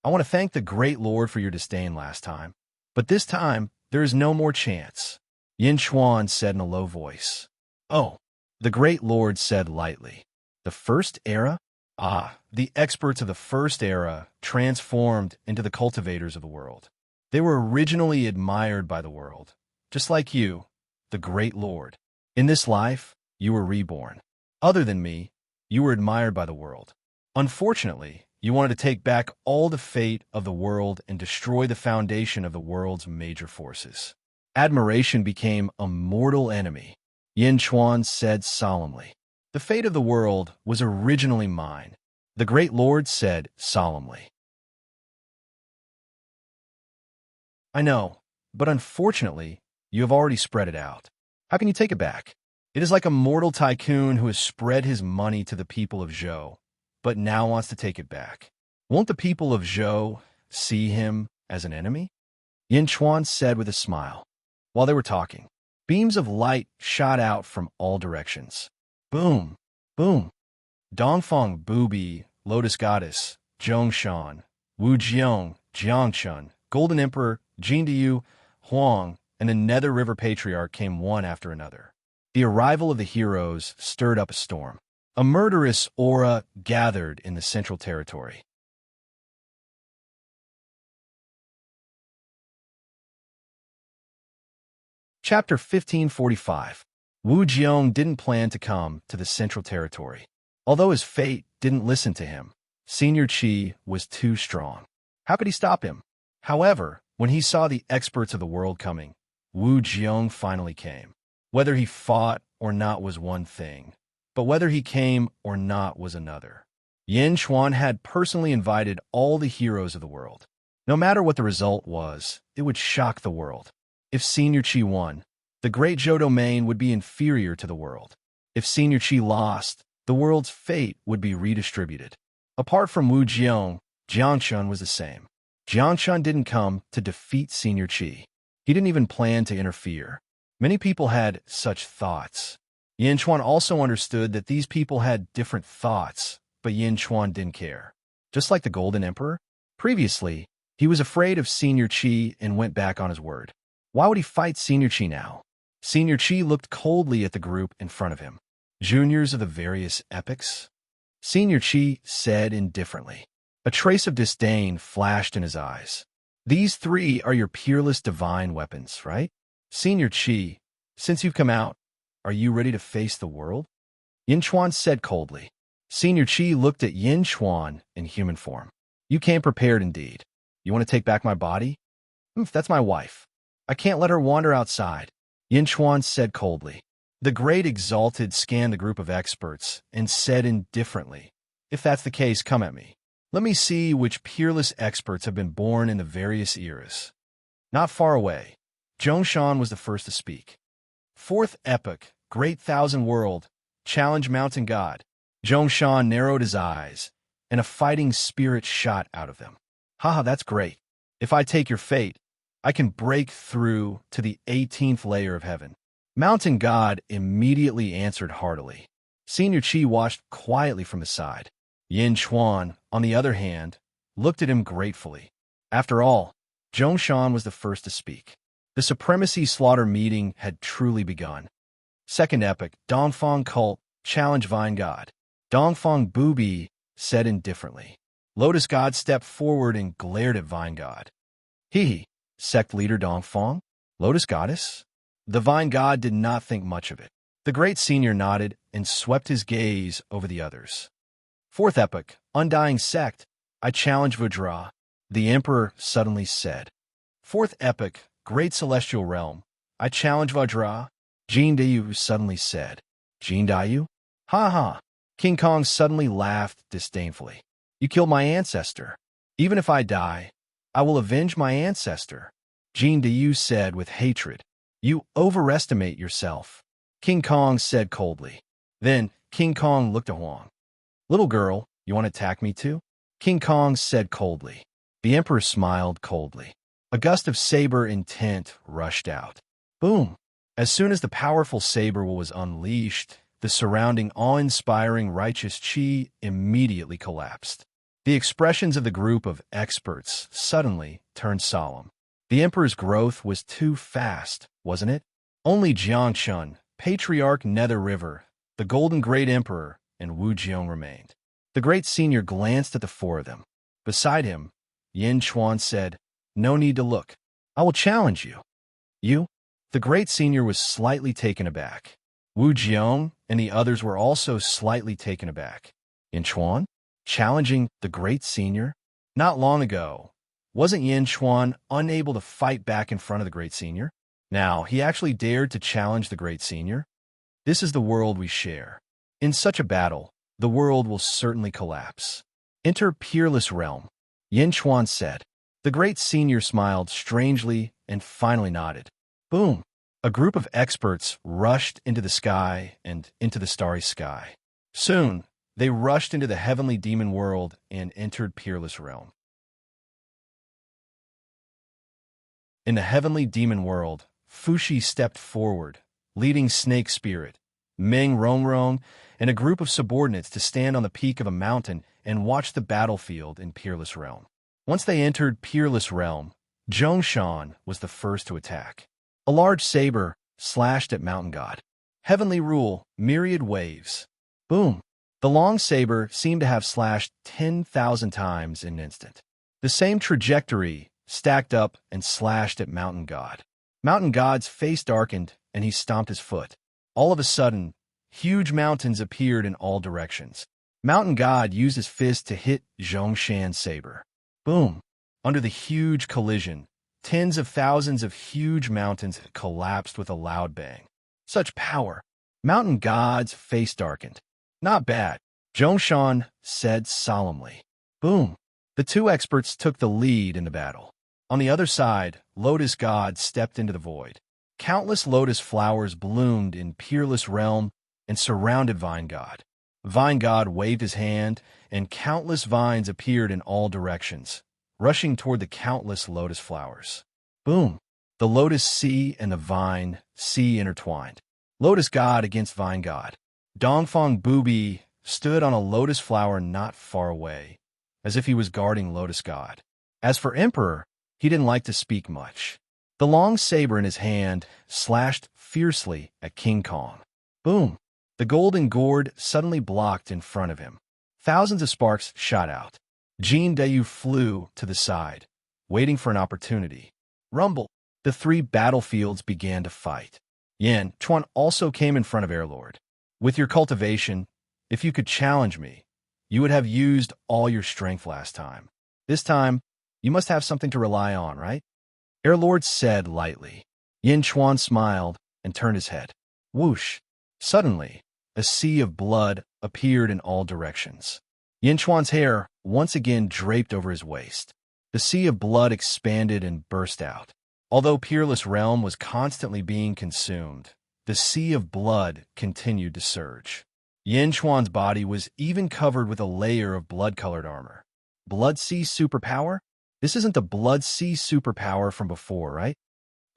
I want to thank the great lord for your disdain last time, but this time there is no more chance. Yin Chuan said in a low voice. Oh, the great lord said lightly. The first era? Ah, the experts of the first era transformed into the cultivators of the world. They were originally admired by the world, just like you, the great lord. In this life, you were reborn. Other than me, you were admired by the world. Unfortunately, you wanted to take back all the fate of the world and destroy the foundation of the world's major forces. Admiration became a mortal enemy. Yin Chuan said solemnly. The fate of the world was originally mine. The great lord said solemnly. I know, but unfortunately, you have already spread it out. How can you take it back? It is like a mortal tycoon who has spread his money to the people of Zhou, but now wants to take it back. Won't the people of Zhou see him as an enemy? Yin Chuan said with a smile. While they were talking, beams of light shot out from all directions. Boom! Boom! Dongfeng Bubi, Lotus Goddess, Zhongshan, Wu Jiong, Jiangchun, Golden Emperor, Jindiyu, Huang, and the Nether River Patriarch came one after another. The arrival of the heroes stirred up a storm. A murderous aura gathered in the Central Territory. Chapter 1545. Wu Jiong didn't plan to come to the Central Territory. Although his fate didn't listen to him, Senior Qi was too strong. How could he stop him? However, when he saw the experts of the world coming, Wu Jiong finally came. Whether he fought or not was one thing, but whether he came or not was another. Yin Chuan had personally invited all the heroes of the world. No matter what the result was, it would shock the world. If Senior Qi won, the Great Zhou domain would be inferior to the world. If Senior Qi lost, the world's fate would be redistributed. Apart from Wu Jiang, Jiangshun was the same. Jiangshun didn't come to defeat Senior Qi. He didn't even plan to interfere. Many people had such thoughts. Yin Chuan also understood that these people had different thoughts, but Yin Chuan didn't care. Just like the Golden Emperor, previously, he was afraid of Senior Qi and went back on his word. Why would he fight Senior Qi now? Senior Qi looked coldly at the group in front of him. Juniors of the various epochs? Senior Qi said indifferently. A trace of disdain flashed in his eyes. These three are your peerless divine weapons, right? Senior Qi, since you've come out, are you ready to face the world? Yin Chuan said coldly. Senior Qi looked at Yin Chuan in human form. You came prepared indeed. You want to take back my body? That's my wife. I can't let her wander outside. Yin Chuan said coldly. The Great Exalted scanned the group of experts and said indifferently, if that's the case, come at me. Let me see which peerless experts have been born in the various eras. Not far away, Zhongshan was the first to speak. Fourth epoch, Great Thousand World, challenge Mountain God. Zhongshan narrowed his eyes, and a fighting spirit shot out of them. Haha, that's great. If I take your fate, I can break through to the 18th layer of heaven. Mountain God immediately answered heartily. Senior Qi watched quietly from his side. Yin Chuan, on the other hand, looked at him gratefully. After all, Zhongshan was the first to speak. The Supremacy Slaughter meeting had truly begun. Second epoch, Dongfang Cult, challenge Vine God. Dongfang Bubi said indifferently. Lotus God stepped forward and glared at Vine God. Hee, sect leader Dongfang? Lotus Goddess? The Vine God did not think much of it. The great senior nodded and swept his gaze over the others. Fourth epoch, Undying Sect, I challenge Vajra, the Emperor suddenly said. Fourth epoch, Great Celestial Realm, I challenge Vajra, Jin Dayu suddenly said. Jin Dayu? Ha ha. King Kong suddenly laughed disdainfully. You killed my ancestor. Even if I die, I will avenge my ancestor. Jin Dayu said with hatred. You overestimate yourself. King Kong said coldly. Then King Kong looked at Huang. Little girl, you want to attack me too? King Kong said coldly. The Emperor smiled coldly. A gust of saber intent rushed out. Boom! As soon as the powerful saber was unleashed, the surrounding awe-inspiring righteous qi immediately collapsed. The expressions of the group of experts suddenly turned solemn. The Emperor's growth was too fast, wasn't it? Only Jiangshun, Patriarch Nether River, the Golden Great Emperor, and Wu Jiang remained. The great senior glanced at the four of them. Beside him, Yin Chuan said, No need to look. I will challenge you. You? The great senior was slightly taken aback. Wu Jiang and the others were also slightly taken aback. Yin Chuan? Challenging the great senior? Not long ago, wasn't Yin Chuan unable to fight back in front of the great senior? Now, he actually dared to challenge the great senior? This is the world we share. In such a battle, the world will certainly collapse. Enter Peerless Realm, Yin Chuan said. The great senior smiled strangely and finally nodded. Boom! A group of experts rushed into the sky and into the starry sky. Soon, they rushed into the heavenly demon world and entered Peerless Realm. In the heavenly demon world, Fushi stepped forward, leading Snake Spirit, Ming Rongrong, and a group of subordinates to stand on the peak of a mountain and watch the battlefield in Peerless Realm. Once they entered Peerless Realm, Zhongshan was the first to attack. A large saber slashed at Mountain God. Heavenly Rule, myriad waves. Boom! The long saber seemed to have slashed 10,000 times in an instant. The same trajectory stacked up and slashed at Mountain God. Mountain God's face darkened, and he stomped his foot. All of a sudden, huge mountains appeared in all directions. Mountain God used his fist to hit Zhongshan's saber. Boom! Under the huge collision, tens of thousands of huge mountains collapsed with a loud bang. Such power! Mountain God's face darkened. Not bad. Zhongshan said solemnly. Boom. The two experts took the lead in the battle. On the other side, Lotus God stepped into the void. Countless lotus flowers bloomed in Peerless Realm and surrounded Vine God. Vine God waved his hand, and countless vines appeared in all directions, rushing toward the countless lotus flowers. Boom! The lotus sea and the vine sea intertwined. Lotus God against Vine God. Dongfang Bubi stood on a lotus flower not far away, as if he was guarding Lotus God. As for Emperor, he didn't like to speak much. The long saber in his hand slashed fiercely at King Kong. Boom! The golden gourd suddenly blocked in front of him. Thousands of sparks shot out. Jin Dayu flew to the side, waiting for an opportunity. Rumble! The three battlefields began to fight. Yan Chuan also came in front of Airlord. With your cultivation, if you could challenge me, you would have used all your strength last time. This time, you must have something to rely on, right? Airlord said lightly. Yin Chuan smiled and turned his head. Whoosh! Suddenly, a sea of blood appeared in all directions. Yin Chuan's hair once again draped over his waist. The sea of blood expanded and burst out. Although Peerless Realm was constantly being consumed, the sea of blood continued to surge. Yin Chuan's body was even covered with a layer of blood-colored armor. Blood Sea superpower? This isn't the Blood Sea superpower from before, right?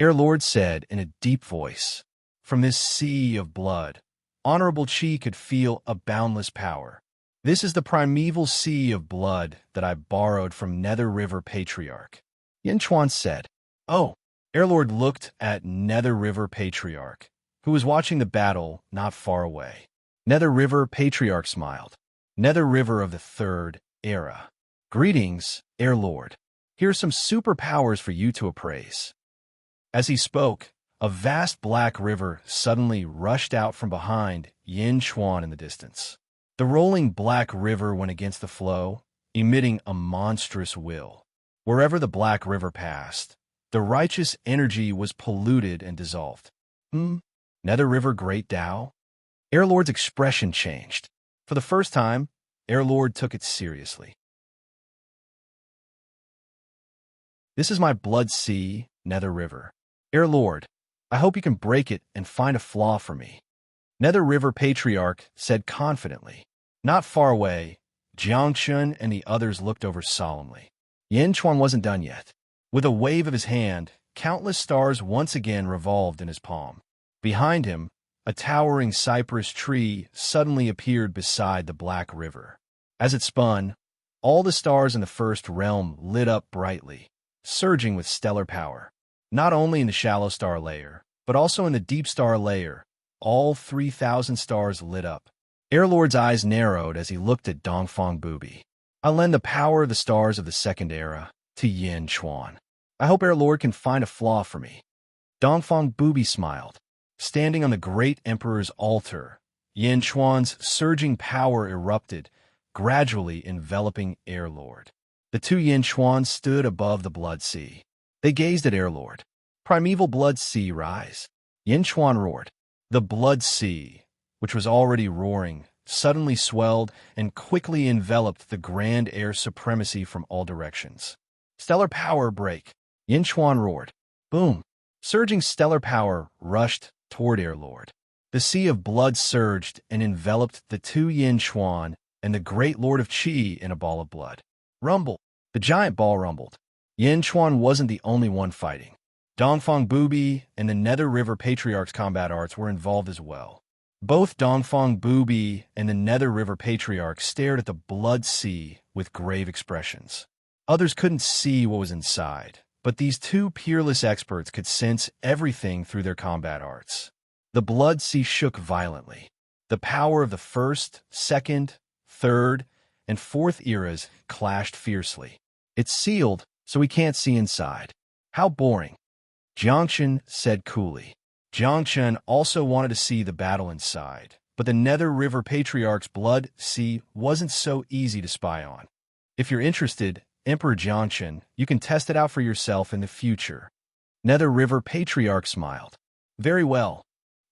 Airlord said in a deep voice. From this sea of blood, Honorable Qi could feel a boundless power. This is the primeval sea of blood that I borrowed from Nether River Patriarch. Yin Chuan said. Oh. Airlord looked at Nether River Patriarch, who was watching the battle not far away. Nether River Patriarch smiled. Nether River of the Third Era. Greetings, Airlord. Here are some superpowers for you to appraise. As he spoke, a vast black river suddenly rushed out from behind Yin Chuan in the distance. The rolling black river went against the flow, emitting a monstrous will. Wherever the black river passed, the righteous energy was polluted and dissolved. Nether River Great Tao? Airlord's expression changed. For the first time, Airlord took it seriously. This is my blood sea, Nether River. Airlord, I hope you can break it and find a flaw for me. Nether River Patriarch said confidently. Not far away, Jiangchun and the others looked over solemnly. Yin Chuan wasn't done yet. With a wave of his hand, countless stars once again revolved in his palm. Behind him, a towering cypress tree suddenly appeared beside the black river. As it spun, all the stars in the first realm lit up brightly, surging with stellar power. Not only in the shallow star layer, but also in the deep star layer, all 3,000 stars lit up. Airlord's eyes narrowed as he looked at Dongfang Bubi. I'll lend the power of the stars of the Second Era to Yin Chuan. I hope Airlord can find a flaw for me. Dongfang Bubi smiled. Standing on the great emperor's altar, Yin Chuan's surging power erupted, gradually enveloping Airlord. The two Yin Chuans stood above the blood sea. They gazed at Airlord. Primeval blood sea rise. Yin Chuan roared. The blood sea, which was already roaring, suddenly swelled and quickly enveloped the grand air supremacy from all directions. Stellar power break. Yin Chuan roared. Boom. Surging stellar power rushed toward Airlord. The sea of blood surged and enveloped the two Yin Chuan and the great Lord of Qi in a ball of blood. Rumble. The giant ball rumbled. Yin Chuan wasn't the only one fighting. Dongfang Bubi and the Nether River Patriarch's combat arts were involved as well. Both Dongfang Bubi and the Nether River Patriarch stared at the blood sea with grave expressions. Others couldn't see what was inside, but these two peerless experts could sense everything through their combat arts. The blood sea shook violently. The power of the first, second, third, and fourth eras clashed fiercely. It's sealed, so we can't see inside. How boring. Jiangchun said coolly. Jiangchun also wanted to see the battle inside, but the Nether River Patriarch's blood sea wasn't so easy to spy on. If you're interested, Emperor Jiangchun, you can test it out for yourself in the future. Nether River Patriarch smiled. Very well.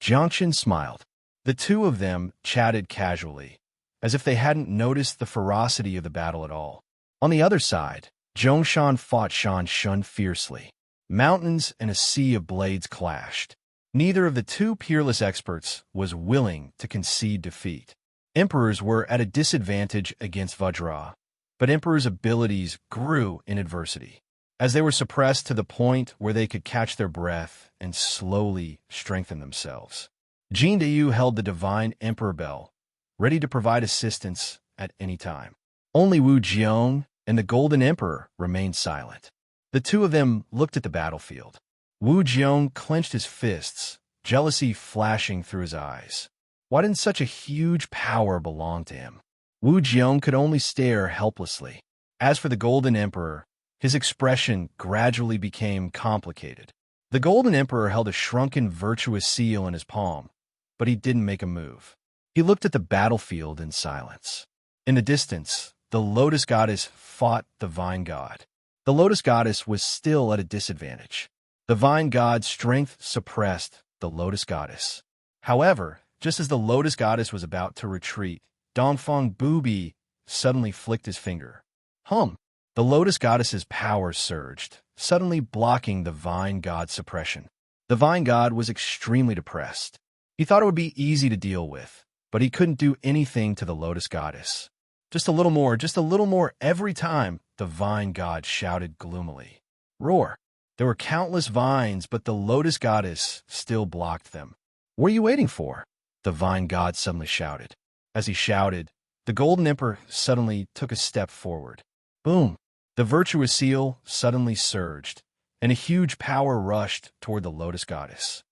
Jiangchun smiled. The two of them chatted casually, as if they hadn't noticed the ferocity of the battle at all. On the other side, Zhongshan fought Shan Shun fiercely. Mountains and a sea of blades clashed. Neither of the two peerless experts was willing to concede defeat. Emperors were at a disadvantage against Vajra, but Emperors' abilities grew in adversity, as they were suppressed to the point where they could catch their breath and slowly strengthen themselves. Jin Dayu held the Divine Emperor Bell, ready to provide assistance at any time. Only Wu Jiong and the Golden Emperor remained silent. The two of them looked at the battlefield. Wu Jiong clenched his fists, jealousy flashing through his eyes. Why didn't such a huge power belong to him? Wu Jiong could only stare helplessly. As for the Golden Emperor, his expression gradually became complicated. The Golden Emperor held a shrunken virtuous seal in his palm, but he didn't make a move. He looked at the battlefield in silence. In the distance, the Lotus Goddess fought the Vine God. The Lotus Goddess was still at a disadvantage. The Vine God's strength suppressed the Lotus Goddess. However, just as the Lotus Goddess was about to retreat, Dongfang Bubi suddenly flicked his finger. The Lotus Goddess's power surged, suddenly blocking the Vine God's suppression. The Vine God was extremely depressed. He thought it would be easy to deal with, but he couldn't do anything to the Lotus Goddess. Just a little more every time, the Vine God shouted gloomily. Roar! There were countless vines, but the Lotus Goddess still blocked them. What are you waiting for? The Vine God suddenly shouted. As he shouted, the Golden Emperor suddenly took a step forward. Boom! The virtuous seal suddenly surged, and a huge power rushed toward the Lotus Goddess.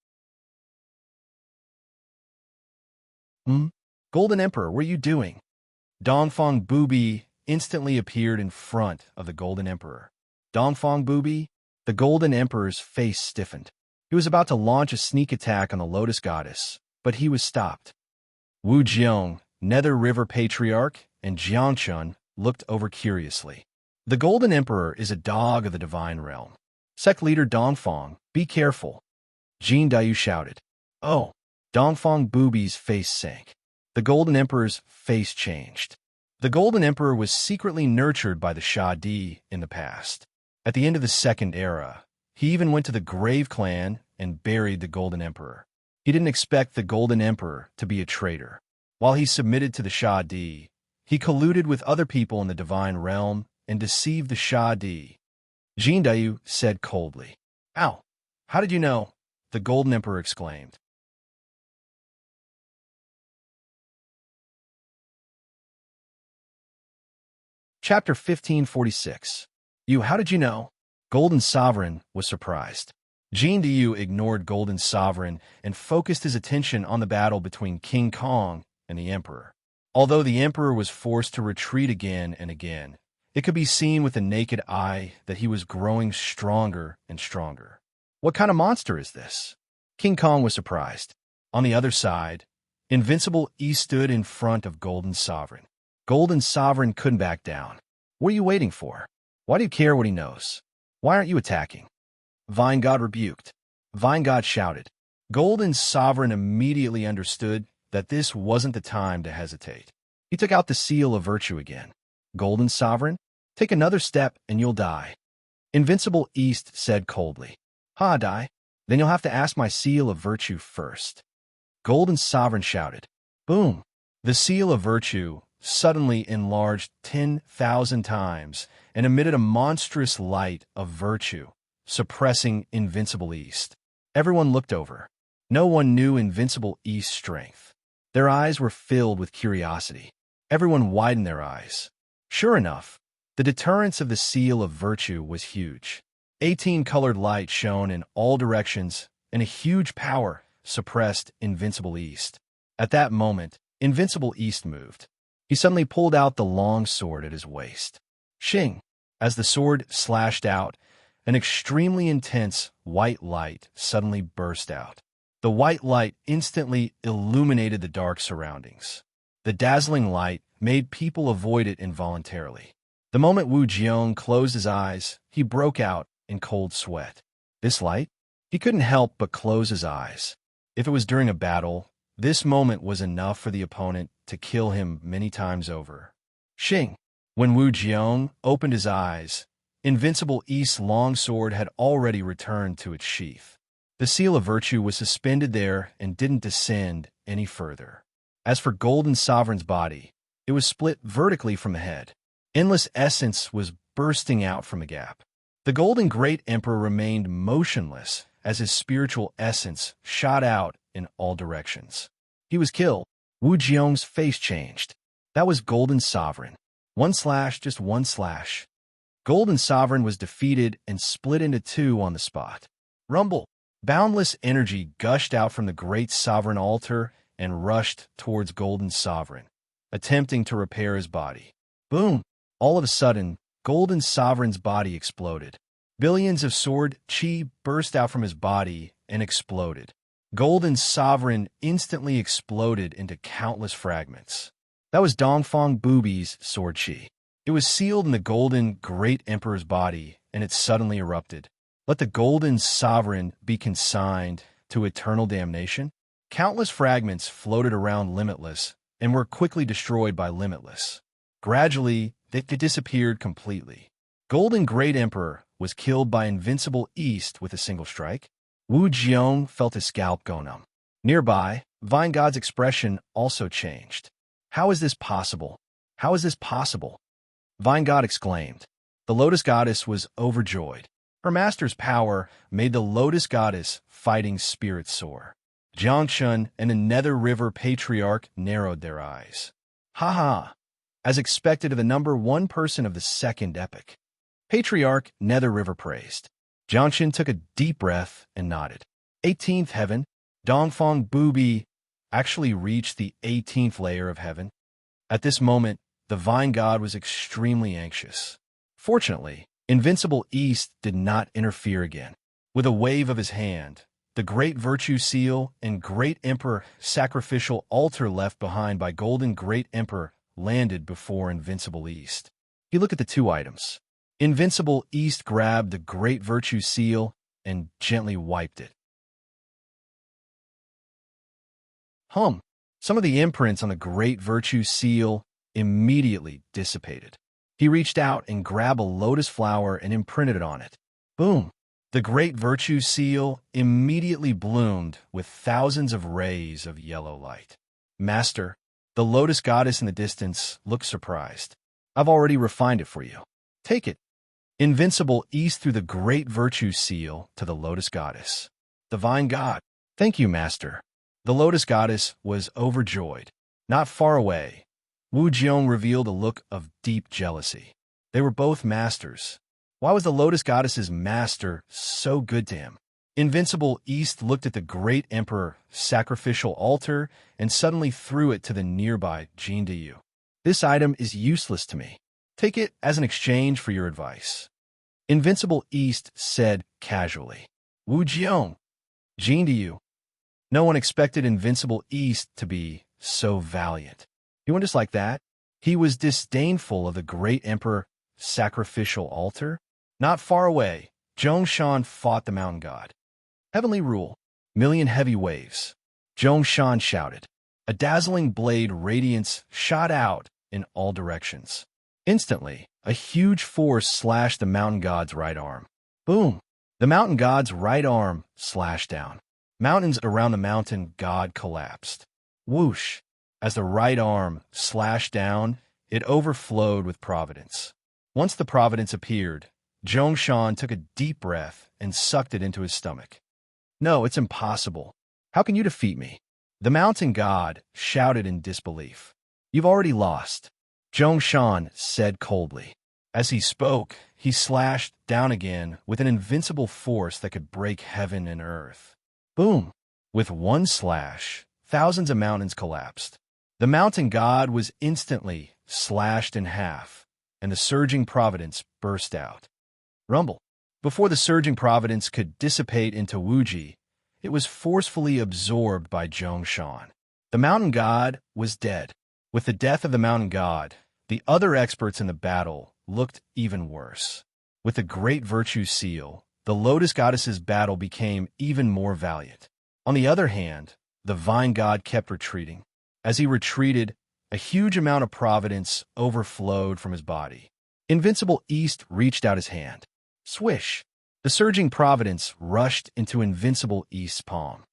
Golden Emperor, what are you doing? Dongfang Bubi instantly appeared in front of the Golden Emperor. Dongfang Bubi? The Golden Emperor's face stiffened. He was about to launch a sneak attack on the Lotus Goddess, but he was stopped. Wu Jiong, Nether River Patriarch, and Jiangchun looked over curiously. The Golden Emperor is a dog of the divine realm. Sect leader Dongfang, be careful. Jin Dayu shouted. Oh! Dongfang Bubi's face sank. The Golden Emperor's face changed. The Golden Emperor was secretly nurtured by the Sha Di in the past. At the end of the Second Era, he even went to the Grave Clan and buried the Golden Emperor. He didn't expect the Golden Emperor to be a traitor. While he submitted to the Sha Di, he colluded with other people in the divine realm and deceived the Sha Di. Jin Dayu said coldly. Ow! How did you know? The Golden Emperor exclaimed. Chapter 1546. How did you know? Golden Sovereign was surprised. Jin Dayu ignored Golden Sovereign and focused his attention on the battle between King Kong and the Emperor. Although the Emperor was forced to retreat again and again, it could be seen with the naked eye that he was growing stronger and stronger. What kind of monster is this? King Kong was surprised. On the other side, Invincible East stood in front of Golden Sovereign. Golden Sovereign couldn't back down. What are you waiting for? Why do you care what he knows? Why aren't you attacking? Vine God rebuked. Vine God shouted. Golden Sovereign immediately understood that this wasn't the time to hesitate. He took out the seal of virtue again. Golden Sovereign, take another step and you'll die. Invincible East said coldly. Die? Then you'll have to ask my seal of virtue first. Golden Sovereign shouted. Boom! The seal of virtue suddenly enlarged 10,000 times and emitted a monstrous light of virtue, suppressing Invincible East. Everyone looked over. No one knew Invincible East's strength. Their eyes were filled with curiosity. Everyone widened their eyes. Sure enough, the deterrence of the seal of virtue was huge. 18-colored light shone in all directions, and a huge power suppressed Invincible East. At that moment, Invincible East moved. He suddenly pulled out the long sword at his waist. Shing! As the sword slashed out, an extremely intense white light suddenly burst out. The white light instantly illuminated the dark surroundings. The dazzling light made people avoid it involuntarily. The moment Wu Jiong closed his eyes, he broke out in cold sweat. This light? He couldn't help but close his eyes. If it was during a battle, This moment was enough for the opponent to kill him many times over. Xing. When Wu Jiong opened his eyes, Invincible East's long sword had already returned to its sheath. The seal of virtue was suspended there and didn't descend any further. As for Golden Sovereign's body, it was split vertically from the head. Endless essence was bursting out from the gap. The Golden Great Emperor remained motionless as his spiritual essence shot out in all directions. He was killed. Wu Jiong's face changed. That was Golden Sovereign. One slash, just one slash. Golden Sovereign was defeated and split into two on the spot. Rumble. Boundless energy gushed out from the Great Sovereign altar and rushed towards Golden Sovereign, attempting to repair his body. Boom! All of a sudden, Golden Sovereign's body exploded. Billions of sword chi burst out from his body and exploded. Golden Sovereign instantly exploded into countless fragments. That was Dongfang Bubi's sword chi. It was sealed in the Golden Great Emperor's body, and it suddenly erupted. Let the Golden Sovereign be consigned to eternal damnation? Countless fragments floated around Limitless and were quickly destroyed by Limitless. Gradually, they disappeared completely. Golden Great Emperor was killed by Invincible East with a single strike. Wu Jiong felt his scalp go numb. Nearby, Vine God's expression also changed. How is this possible? How is this possible? Vine God exclaimed. The Lotus Goddess was overjoyed. Her master's power made the Lotus Goddess fighting spirit soar. Jiangshun and the Nether River Patriarch narrowed their eyes. Ha ha! As expected of the number one person of the second epic. Patriarch Nether River praised. Jiangshun took a deep breath and nodded. 18th heaven, Dongfang Bubi actually reached the 18th layer of heaven. At this moment, the Vine God was extremely anxious. Fortunately, Invincible East did not interfere again. With a wave of his hand, the Great Virtue Seal and Great Emperor sacrificial altar left behind by Golden Great Emperor landed before Invincible East. He looked at the two items. Invincible East grabbed the Great Virtue Seal and gently wiped it. Some of the imprints on the Great Virtue Seal immediately dissipated. He reached out and grabbed a lotus flower and imprinted it on it. Boom! The Great Virtue Seal immediately bloomed with thousands of rays of yellow light. Master, the Lotus Goddess in the distance looked surprised. I've already refined it for you. Take it. Invincible East threw the Great Virtue Seal to the Lotus Goddess. The Vine God. Thank you, Master. The Lotus Goddess was overjoyed. Not far away, Wu Jiong revealed a look of deep jealousy. They were both masters. Why was the Lotus Goddess's master so good to him? Invincible East looked at the Great Emperor sacrificial altar and suddenly threw it to the nearby Jindayu. This item is useless to me. Take it as an exchange for your advice. Invincible East said casually. Wu Jiong. Jindayu. No one expected Invincible East to be so valiant. He went just like that. He was disdainful of the Great Emperor sacrificial altar. Not far away, Zhongshan fought the mountain god. Heavenly rule, million heavy waves. Zhongshan shouted. A dazzling blade radiance shot out in all directions. Instantly, a huge force slashed the mountain god's right arm. Boom! The mountain god's right arm slashed down. Mountains around the mountain god collapsed. Whoosh! As the right arm slashed down, it overflowed with providence. Once the providence appeared, Zhongshan took a deep breath and sucked it into his stomach. No, it's impossible. How can you defeat me? The mountain god shouted in disbelief. You've already lost, Zhongshan said coldly. As he spoke, he slashed down again with an invincible force that could break heaven and earth. Boom! With one slash, thousands of mountains collapsed. The mountain god was instantly slashed in half, and the surging providence burst out. Rumble. Before the surging providence could dissipate into Wuji, it was forcefully absorbed by Zhongshan. The mountain god was dead. With the death of the mountain god, the other experts in the battle looked even worse. With the Great Virtue Seal, the Lotus Goddess's battle became even more valiant. On the other hand, the vine god kept retreating. As he retreated, a huge amount of providence overflowed from his body. Invincible East reached out his hand. Swish! The surging providence rushed into Invincible East's palm.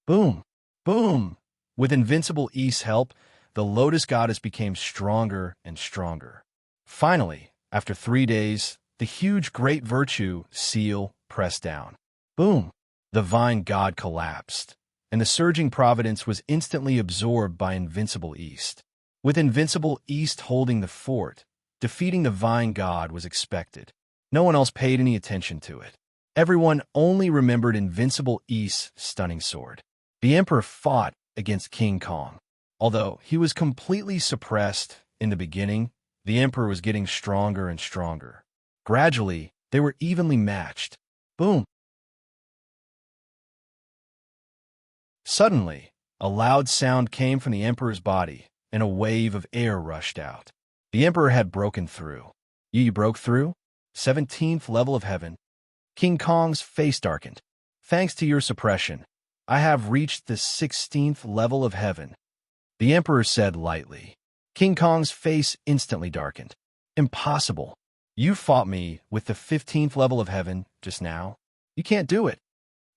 Boom! Boom! With Invincible East's help, the lotus goddess became stronger and stronger. Finally, after 3 days, the huge great virtue seal pressed down. Boom! The vine god collapsed, and the surging providence was instantly absorbed by Invincible East. With Invincible East holding the fort, defeating the vine god was expected. No one else paid any attention to it. Everyone only remembered Invincible East's stunning sword. The Emperor fought against King Kong. Although he was completely suppressed in the beginning, the Emperor was getting stronger and stronger. Gradually, they were evenly matched. Boom! Suddenly, a loud sound came from the Emperor's body, and a wave of air rushed out. The Emperor had broken through. You broke through? 17th level of heaven. King Kong's face darkened. Thanks to your suppression, I have reached the 16th level of heaven, the Emperor said lightly. King Kong's face instantly darkened. Impossible. You fought me with the 15th level of heaven just now. You can't do it.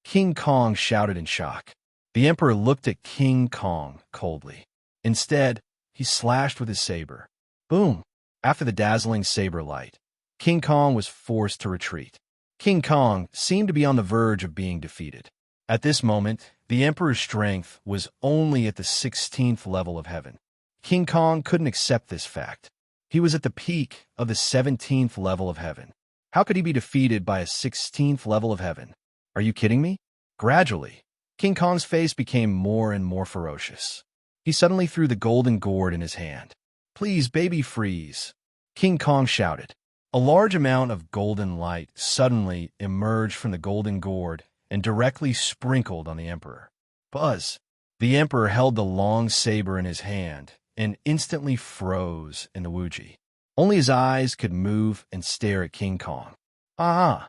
King Kong shouted in shock. The Emperor looked at King Kong coldly. Instead, he slashed with his saber. Boom! After the dazzling saber light, King Kong was forced to retreat. King Kong seemed to be on the verge of being defeated. At this moment, the Emperor's strength was only at the 16th level of heaven. King Kong couldn't accept this fact. He was at the peak of the 17th level of heaven. How could he be defeated by a 16th level of heaven? Are you kidding me? Gradually, King Kong's face became more and more ferocious. He suddenly threw the golden gourd in his hand. Please, baby, freeze! King Kong shouted. A large amount of golden light suddenly emerged from the golden gourd and directly sprinkled on the Emperor. Buzz! The Emperor held the long saber in his hand and instantly froze in the Wuji. Only his eyes could move and stare at King Kong. Ah!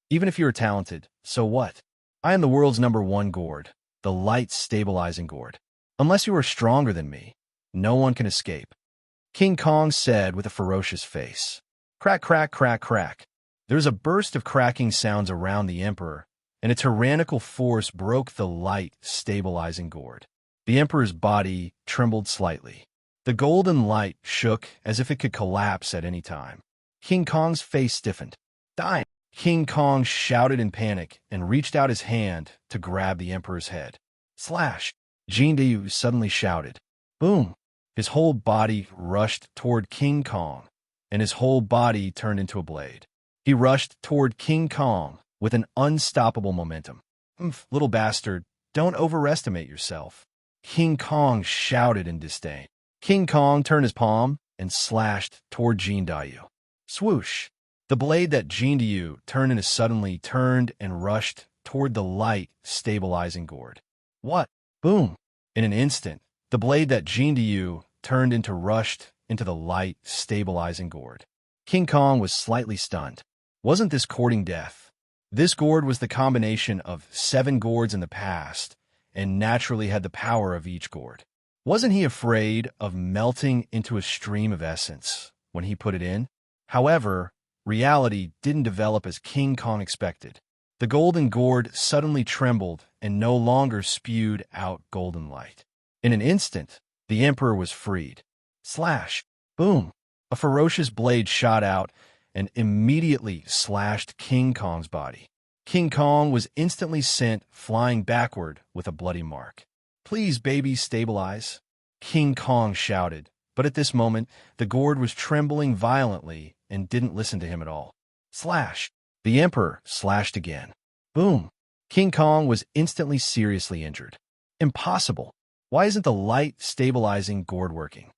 Even if you are talented, so what? I am the world's #1 gourd, the light-stabilizing gourd. Unless you are stronger than me, no one can escape. King Kong said with a ferocious face. Crack, crack, crack, crack. There was a burst of cracking sounds around the Emperor, and a tyrannical force broke the light-stabilizing gourd. The Emperor's body trembled slightly. The golden light shook as if it could collapse at any time. King Kong's face stiffened. Die! King Kong shouted in panic and reached out his hand to grab the Emperor's head. Slash! Jindayu suddenly shouted. Boom! His whole body rushed toward King Kong, and his whole body turned into a blade. He rushed toward King Kong with an unstoppable momentum. Little bastard, don't overestimate yourself. King Kong shouted in disdain. King Kong turned his palm and slashed toward Jindayu. Swoosh! The blade that Jindayu turned into suddenly turned and rushed toward the light-stabilizing gourd. What? Boom! In an instant, the blade that Jindayu turned into rushed into the light-stabilizing gourd. King Kong was slightly stunned. Wasn't this courting death? This gourd was the combination of 7 gourds in the past, and naturally had the power of each gourd. Wasn't he afraid of melting into a stream of essence when he put it in? However, reality didn't develop as King Kong expected. The golden gourd suddenly trembled and no longer spewed out golden light. In an instant, the Emperor was freed. Slash! Boom! A ferocious blade shot out and immediately slashed King Kong's body. King Kong was instantly sent flying backward with a bloody mark. Please, baby, stabilize, King Kong shouted, but at this moment, the gourd was trembling violently and didn't listen to him at all. Slash! The Emperor slashed again. Boom! King Kong was instantly seriously injured. Impossible! Why isn't the light-stabilizing gourd working?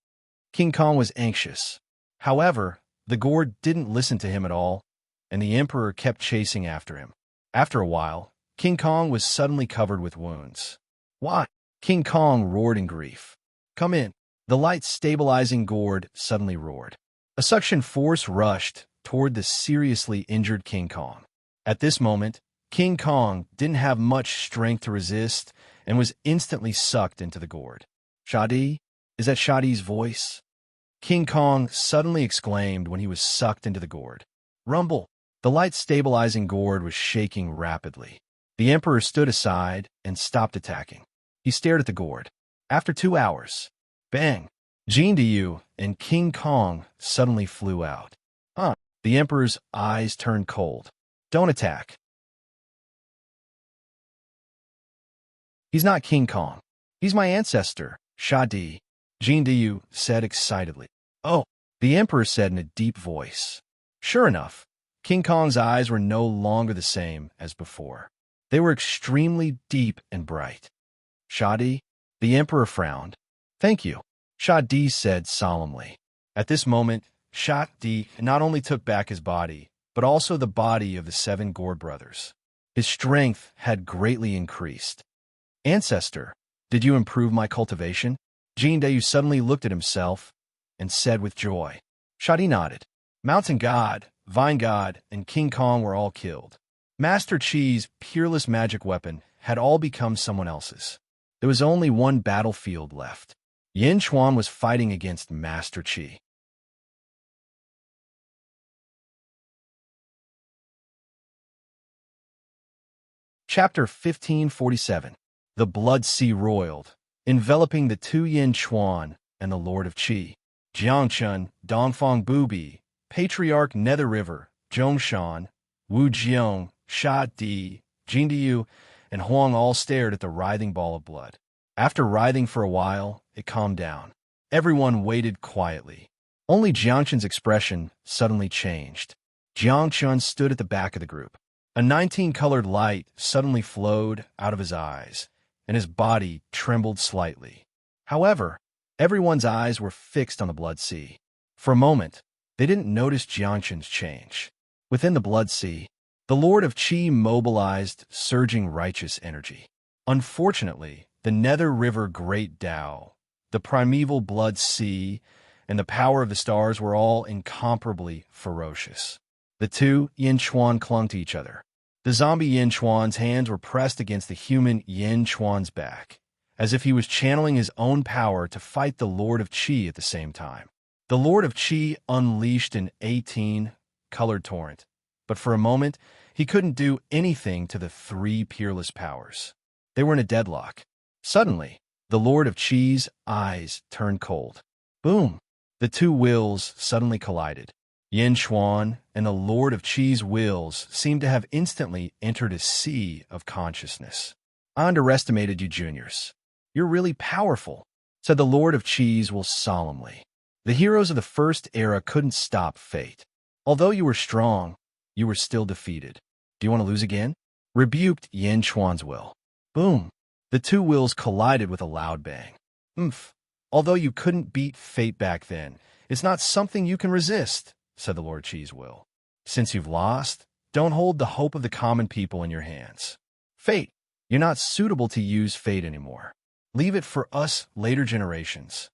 King Kong was anxious. However, the gourd didn't listen to him at all, and the Emperor kept chasing after him. After a while, King Kong was suddenly covered with wounds. Why? King Kong roared in grief. Come in! The light-stabilizing gourd suddenly roared. A suction force rushed toward the seriously injured King Kong. At this moment, King Kong didn't have much strength to resist and was instantly sucked into the gourd. Shadi? Is that Shadi's voice? King Kong suddenly exclaimed when he was sucked into the gourd. Rumble! The light-stabilizing gourd was shaking rapidly. The Emperor stood aside and stopped attacking. He stared at the gourd. After 2 hours, bang! Jin Yu and King Kong suddenly flew out. Huh? The Emperor's eyes turned cold. Don't attack. He's not King Kong. He's my ancestor, Shadi, Jin Yu said excitedly. Oh, the Emperor said in a deep voice. Sure enough, King Kong's eyes were no longer the same as before. They were extremely deep and bright. Shadi, the Emperor frowned. Thank you, Shadi said solemnly. At this moment, Shadi not only took back his body, but also the body of the 7 Gourd brothers. His strength had greatly increased. Ancestor, did you improve my cultivation? Jin Yu suddenly looked at himself and said with joy. Shadi nodded. Mountain God, Vine God, and King Kong were all killed. Master Chi's peerless magic weapon had all become someone else's. There was only one battlefield left. Yin Chuan was fighting against Master Chi. Chapter 1547. The Blood Sea roiled, enveloping the 2 Yin Chuan and the Lord of Qi. Jiangchun, Dongfang Bubi, Patriarch Nether River, Zhongshan, Wu Jiong, Sha Di, Jin Yu, and Huang all stared at the writhing ball of blood. After writhing for a while, it calmed down. Everyone waited quietly. Only Jiangchun's expression suddenly changed. Jiangchun stood at the back of the group. A 19-colored light suddenly flowed out of his eyes, and his body trembled slightly. However, everyone's eyes were fixed on the Blood Sea. For a moment, they didn't notice Jiangchun's change. Within the Blood Sea, the Lord of Qi mobilized surging righteous energy. Unfortunately, the Nether River Great Tao, the primeval Blood Sea, and the power of the stars were all incomparably ferocious. The 2 Yin Chuan clung to each other. The zombie Yin Chuan's hands were pressed against the human Yin Chuan's back, as if he was channeling his own power to fight the Lord of Qi at the same time. The Lord of Qi unleashed an 18-colored torrent, but for a moment, he couldn't do anything to the 3 peerless powers. They were in a deadlock. Suddenly, the Lord of Qi's eyes turned cold. Boom! The 2 wills suddenly collided. Yin Chuan and the Lord of Qi's wills seemed to have instantly entered a sea of consciousness. I underestimated you juniors. You're really powerful, said the Lord of Qi's will solemnly. The heroes of the First Era couldn't stop fate. Although you were strong, you were still defeated. Do you want to lose again? Rebuked Yin Chuan's will. Boom! The 2 wills collided with a loud bang. Although you couldn't beat fate back then, it's not something you can resist, said the Lord Qi's will. Since you've lost, don't hold the hope of the common people in your hands. Fate, you're not suitable to use fate anymore. Leave it for us later generations.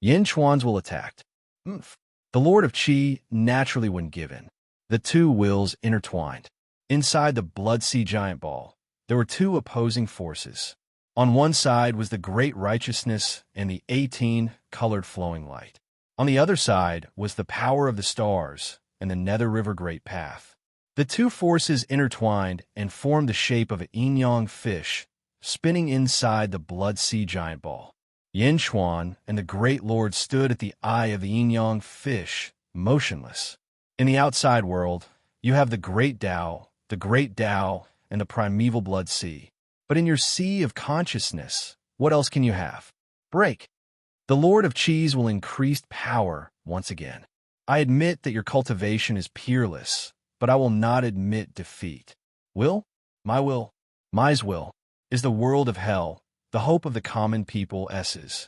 Yin Chuan's will attacked. The Lord of Qi naturally wouldn't give in. The 2 wills intertwined. Inside the Blood Sea giant ball, there were 2 opposing forces. On one side was the great righteousness and the 18-colored flowing light. On the other side was the power of the stars and the Nether River Great Path. The 2 forces intertwined and formed the shape of an yin-yang fish, spinning inside the Blood Sea giant ball. Yin Chuan and the Great Lord stood at the eye of the yin-yang fish, motionless. In the outside world, you have the Great Tao, and the primeval Blood Sea. But in your sea of consciousness, what else can you have? Break. The Lord of Qi's will increase power once again. I admit that your cultivation is peerless, but I will not admit defeat. Will? Mai's will, is the world of hell, the hope of the common people S's.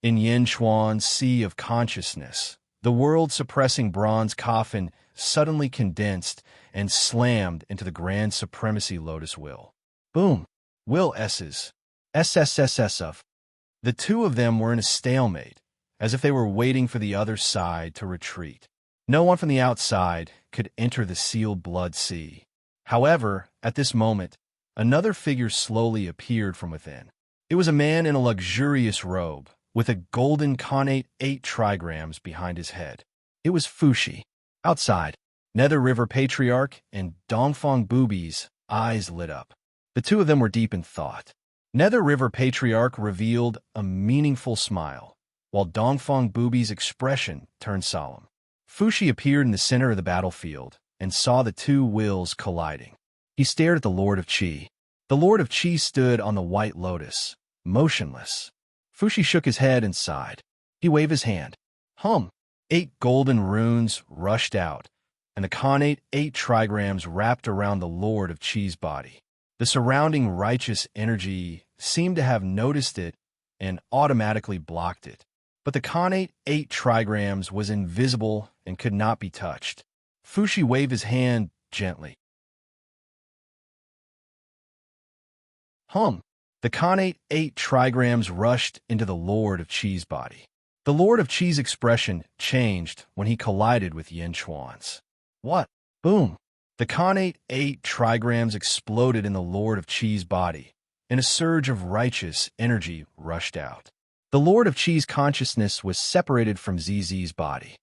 In Yin Chuan's sea of consciousness, the world-suppressing bronze coffin suddenly condensed and slammed into the grand supremacy lotus will. Boom! Will S's. SSSS of. The 2 of them were in a stalemate, as if they were waiting for the other side to retreat. No one from the outside could enter the sealed Blood Sea. However, At this moment, another figure slowly appeared from within. It was a man in a luxurious robe, with a golden connate 8 trigrams behind his head. It was Fushi. Outside, Nether River Patriarch and Dongfang Booby's eyes lit up. The two of them were deep in thought. Nether River Patriarch revealed a meaningful smile, while Dongfang Booby's expression turned solemn. Fushi appeared in the center of the battlefield and saw the two wills colliding. He stared at the Lord of Qi. The Lord of Qi stood on the White Lotus, motionless. Fushi shook his head and sighed. He waved his hand. 8 golden runes rushed out, and the connate 8 trigrams wrapped around the Lord of Qi's body. The surrounding righteous energy seemed to have noticed it and automatically blocked it. But the connate 8 trigrams was invisible and could not be touched. Fushi waved his hand gently. The connate 8 trigrams rushed into the Lord of Qi's body. The Lord of Qi's expression changed when he collided with Yin Chuan's. What? Boom! The connate 8 trigrams exploded in the Lord of Qi's body, and a surge of righteous energy rushed out. The Lord of Qi's consciousness was separated from ZZ's body.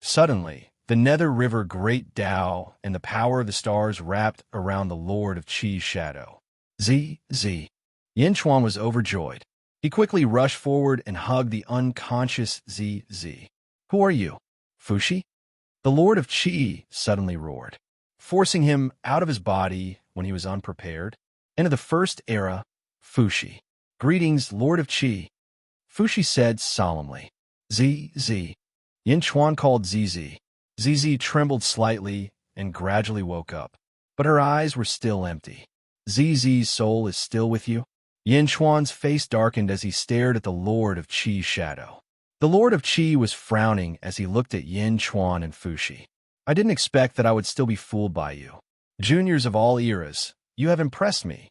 Suddenly, the Nether River Great Tao and the power of the stars wrapped around the Lord of Qi's shadow. ZZ. Yin Chuan was overjoyed. He quickly rushed forward and hugged the unconscious ZZ. Who are you? Fushi? The Lord of Qi suddenly roared, forcing him out of his body when he was unprepared. Into the first era, Fushi. Greetings, Lord of Qi. Fushi said solemnly. ZZ. Yin Chuan called ZZ. ZZ trembled slightly and gradually woke up, but her eyes were still empty. ZZ's soul is still with you? Yin Chuan's face darkened as he stared at the Lord of Qi's shadow. The Lord of Qi was frowning as he looked at Yin Chuan and Fushi. I didn't expect that I would still be fooled by you. Juniors of all eras, you have impressed me.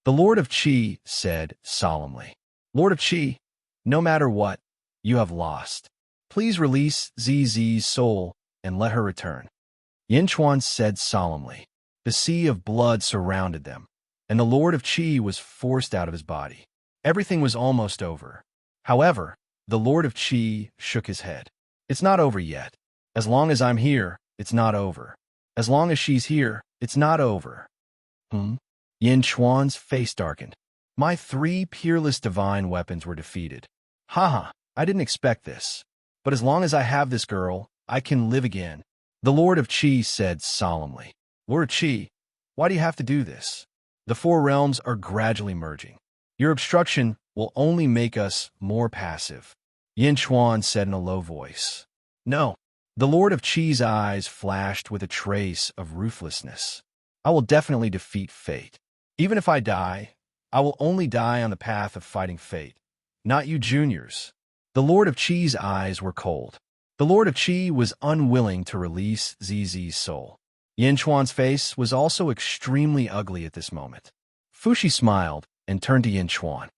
The Lord of Qi said solemnly. Lord of Qi, no matter what, you have lost. Please release ZZ's soul and let her return. Yin Chuan said solemnly. The sea of blood surrounded them, and the Lord of Qi was forced out of his body. Everything was almost over. However, the Lord of Qi shook his head. It's not over yet. As long as I'm here, it's not over. As long as she's here, it's not over. Yin Chuan's face darkened. My 3 peerless divine weapons were defeated. I didn't expect this. But as long as I have this girl, I can live again. The Lord of Qi said solemnly. Lord Qi, why do you have to do this? The 4 realms are gradually merging. Your obstruction will only make us more passive. Yin Chuan said in a low voice. No. The Lord of Qi's eyes flashed with a trace of ruthlessness. I will definitely defeat fate. Even if I die, I will only die on the path of fighting fate. Not you juniors. The Lord of Qi's eyes were cold. The Lord of Qi was unwilling to release ZZ's soul. Yin Chuan's face was also extremely ugly at this moment. Fushi smiled and turned to Yin Chuan.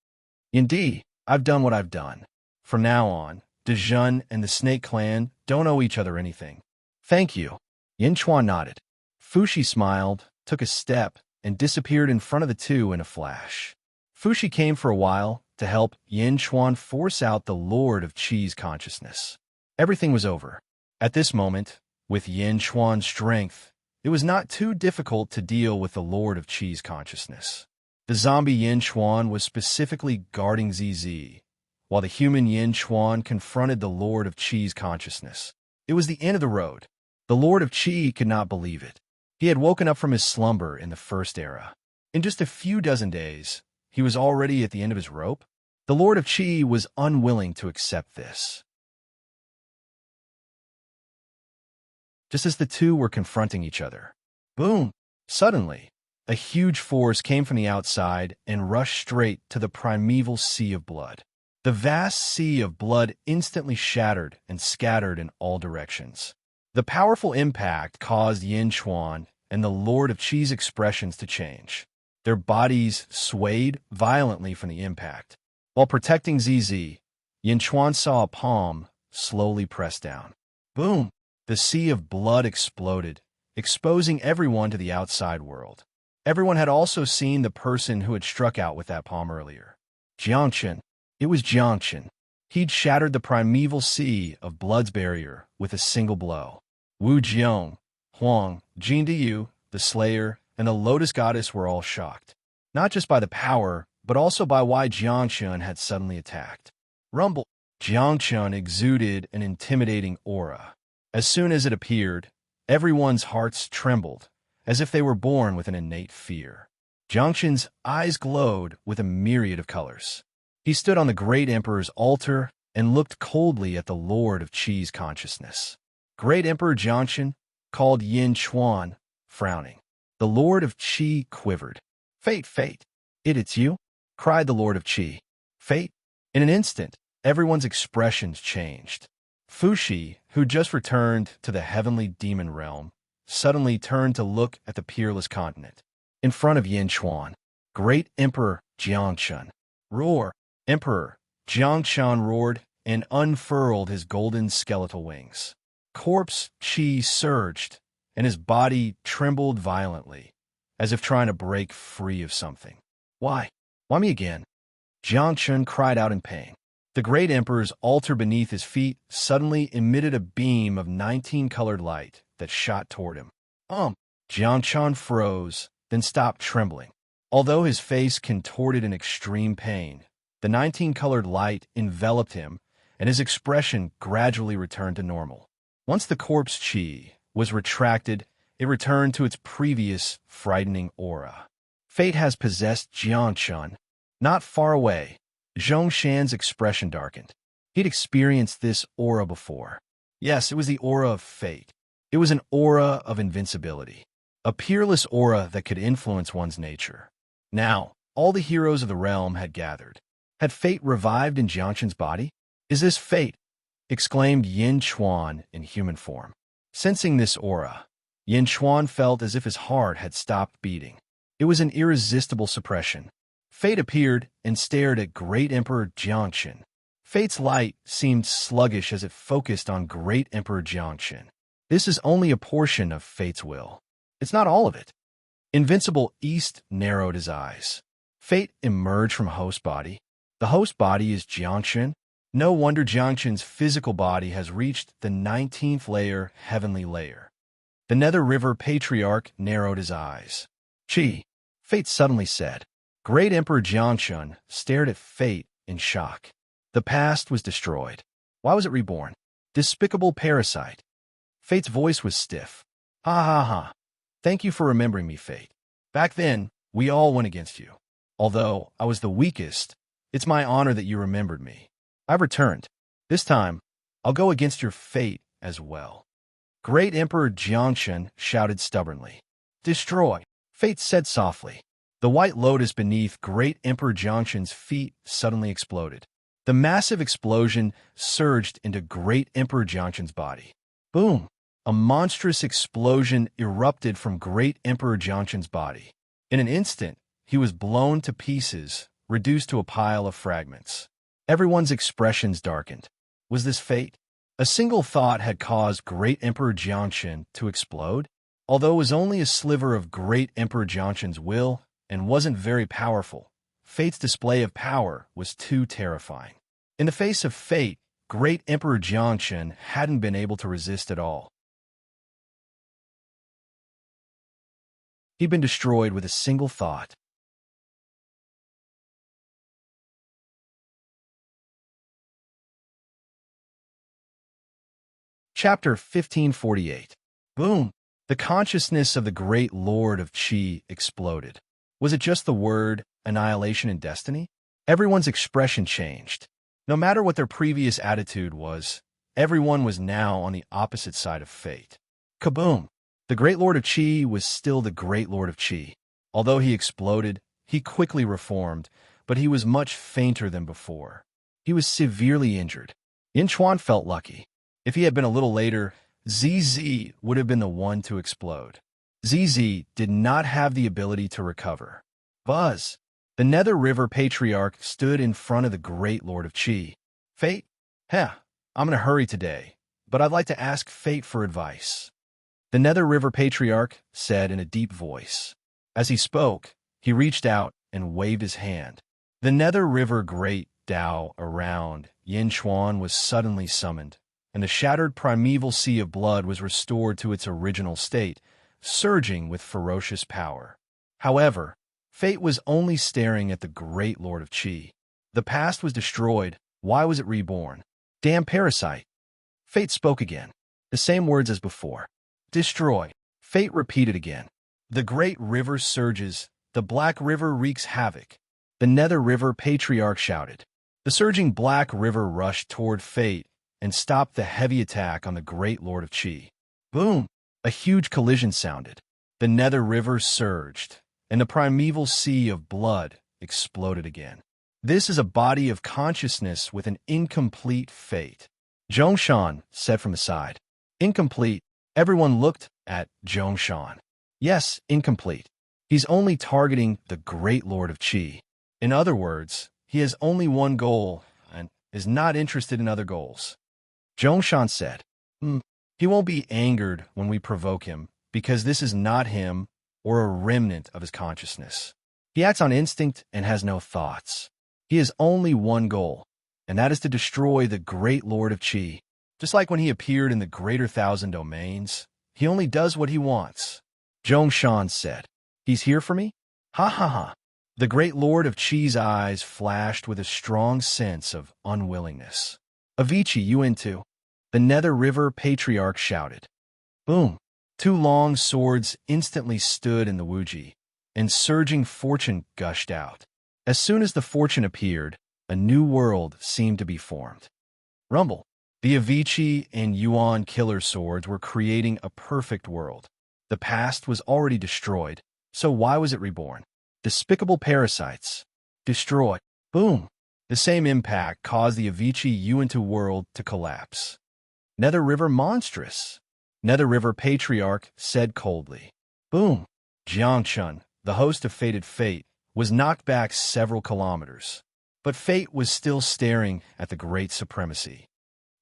Indeed, I've done what I've done. From now on, Dejun and the Snake Clan don't owe each other anything. Thank you. Yin Chuan nodded. Fushi smiled, took a step, and disappeared in front of the two in a flash. Fushi came for a while to help Yin Chuan force out the Lord of Qi's consciousness. Everything was over. At this moment, with Yin Chuan's strength, it was not too difficult to deal with the Lord of Qi's consciousness. The zombie Yin Chuan was specifically guarding ZZ, while the human Yin Chuan confronted the Lord of Qi's consciousness. It was the end of the road. The Lord of Qi could not believe it. He had woken up from his slumber in the first era. In just a few dozen days, he was already at the end of his rope. The Lord of Qi was unwilling to accept this. Just as the two were confronting each other, boom! Suddenly, a huge force came from the outside and rushed straight to the primeval sea of blood. The vast sea of blood instantly shattered and scattered in all directions. The powerful impact caused Yin Chuan and the Lord of Qi's expressions to change. Their bodies swayed violently from the impact. While protecting ZZ, Yin Chuan saw a palm slowly press down. Boom! The sea of blood exploded, exposing everyone to the outside world. Everyone had also seen the person who had struck out with that palm earlier. Jiangchen. It was Jiangchen. He'd shattered the primeval sea of Blood's barrier with a single blow. Wu Jiang, Huang, Jin Diyu, the Slayer, and the Lotus Goddess were all shocked, not just by the power, but also by why Jiangchen had suddenly attacked. Rumble. Jiangchen exuded an intimidating aura. As soon as it appeared, everyone's hearts trembled, as if they were born with an innate fear. Jiangchen's eyes glowed with a myriad of colors. He stood on the great emperor's altar and looked coldly at the Lord of Qi's consciousness. Great Emperor Jiangchen called Yin Chuan, frowning. The Lord of Qi quivered. Fate, fate. It's you? Cried the Lord of Qi. Fate? In an instant, everyone's expressions changed. Fuxi, who just returned to the heavenly demon realm, suddenly turned to look at the peerless continent. In front of Yin Chuan, Great Emperor Jiangchen. Roar! Emperor Jiangchen roared and unfurled his golden skeletal wings. Corpse Qi surged, and his body trembled violently, as if trying to break free of something. Why? Why me again? Jiangchen cried out in pain. The great emperor's altar beneath his feet suddenly emitted a beam of 19-colored light that shot toward him. Jiangchen froze, then stopped trembling. Although his face contorted in extreme pain, the 19-colored light enveloped him, and his expression gradually returned to normal. Once the corpse Qi was retracted, it returned to its previous frightening aura. Fate has possessed Jiangchen. Not far away, Zhongshan's expression darkened. He'd experienced this aura before. Yes, it was the aura of fate. It was an aura of invincibility, a peerless aura that could influence one's nature. Now, all the heroes of the realm had gathered. Had fate revived in Jiangchen's body? Is this fate? Exclaimed Yin Chuan in human form. Sensing this aura, Yin Chuan felt as if his heart had stopped beating. It was an irresistible suppression. Fate appeared and stared at Great Emperor Jiangchen. Fate's light seemed sluggish as it focused on Great Emperor Jiangchen. This is only a portion of Fate's will. It's not all of it. Invincible East narrowed his eyes. Fate emerged from host body. The host body is Jiangchen. No wonder Jiangchen's physical body has reached the 19th layer, heavenly layer. The Nether River Patriarch narrowed his eyes. Qi, Fate suddenly said. Great Emperor Jiangchen stared at Fate in shock. The past was destroyed. Why was it reborn? Despicable parasite. Fate's voice was stiff. Ha ha ha. Thank you for remembering me, Fate. Back then, we all went against you. Although I was the weakest, it's my honor that you remembered me. I've returned. This time, I'll go against your fate as well. Great Emperor Jiangchen shouted stubbornly. Destroy. Fate said softly. The white lotus beneath Great Emperor Jiangchen's feet suddenly exploded. The massive explosion surged into Great Emperor Jiangchen's body. Boom! A monstrous explosion erupted from Great Emperor Jiangchen's body. In an instant, he was blown to pieces, reduced to a pile of fragments. Everyone's expressions darkened. Was this fate? A single thought had caused Great Emperor Jiangchen to explode. Although it was only a sliver of Great Emperor Jiangchen's will and wasn't very powerful, Fate's display of power was too terrifying. In the face of fate, Great Emperor Jiangchen hadn't been able to resist at all. He'd been destroyed with a single thought. Chapter 1548. Boom! The consciousness of the great Lord of Qi exploded. Was it just the word, annihilation and destiny? Everyone's expression changed. No matter what their previous attitude was, everyone was now on the opposite side of fate. Kaboom! The great Lord of Qi was still the great Lord of Qi. Although he exploded, he quickly reformed, but he was much fainter than before. He was severely injured. Yin Chuan felt lucky. If he had been a little later, ZZ would have been the one to explode. ZZ did not have the ability to recover. Buzz! The Nether River Patriarch stood in front of the great Lord of Qi. Fate? I'm in a hurry today, but I'd like to ask Fate for advice. The Nether River Patriarch said in a deep voice. As he spoke, he reached out and waved his hand. The Nether River Great Tao around Yinchuan was suddenly summoned, and the shattered primeval sea of blood was restored to its original state, surging with ferocious power. However, fate was only staring at the great Lord of Qi. The past was destroyed. Why was it reborn? Damn parasite. Fate spoke again. The same words as before. Destroy. Fate repeated again. The great river surges. The black river wreaks havoc. The Nether River Patriarch shouted. The surging black river rushed toward fate and stopped the heavy attack on the great Lord of Qi. Boom! A huge collision sounded. The Nether River surged, and the primeval sea of blood exploded again. This is a body of consciousness with an incomplete fate, Zhongshan said from the side. Incomplete. Everyone looked at Zhongshan. Yes, incomplete. He's only targeting the great Lord of Qi. In other words, he has only one goal and is not interested in other goals. Zhongshan said, He won't be angered when we provoke him, because this is not him or a remnant of his consciousness. He acts on instinct and has no thoughts. He has only one goal, and that is to destroy the great Lord of Qi. Just like when he appeared in the Greater Thousand Domains, he only does what he wants. Zhongshan said, He's here for me? Ha ha ha. The great Lord of Qi's eyes flashed with a strong sense of unwillingness. Avicii, you into? The Nether River Patriarch shouted. Boom! Two long swords instantly stood in the Wuji, and surging fortune gushed out. As soon as the fortune appeared, a new world seemed to be formed. Rumble! The Avicii and Yuan killer swords were creating a perfect world. The past was already destroyed, so why was it reborn? Despicable parasites. Destroy. Boom! The same impact caused the Avicii Yuan world to collapse. Nether River monstrous. Nether River Patriarch said coldly. Boom! Jiangchun, the host of Fated Fate, was knocked back several kilometers. But fate was still staring at the great supremacy.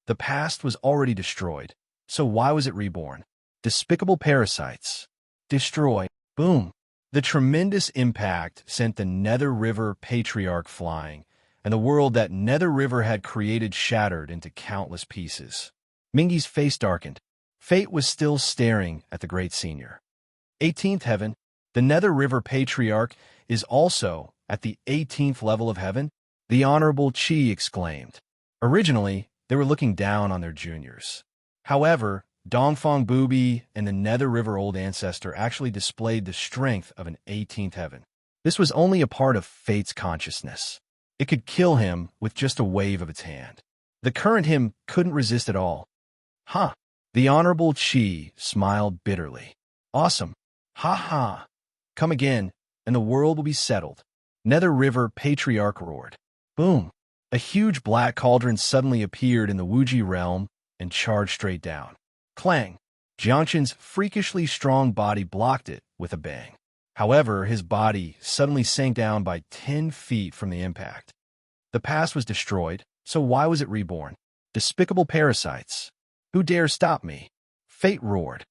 The past was already destroyed, so why was it reborn? Despicable parasites. Destroy. Boom! The tremendous impact sent the Nether River Patriarch flying, and the world that Nether River had created shattered into countless pieces. Mingy's face darkened. Fate was still staring at the great senior. 18th heaven. The Nether River Patriarch is also at the 18th level of heaven, the Honorable Qi exclaimed. Originally, they were looking down on their juniors. However, Dongfang Booby and the Nether River Old Ancestor actually displayed the strength of an 18th heaven. This was only a part of Fate's consciousness. It could kill him with just a wave of its hand. The current him couldn't resist at all. Huh. The Honorable Qi smiled bitterly. Awesome. Ha ha. Come again, and the world will be settled. Nether River Patriarch roared. Boom. A huge black cauldron suddenly appeared in the Wuji realm and charged straight down. Clang! Jiangchen's freakishly strong body blocked it with a bang. However, his body suddenly sank down by 10 feet from the impact. The past was destroyed, so why was it reborn? Despicable parasites. Who dares stop me? Fate roared.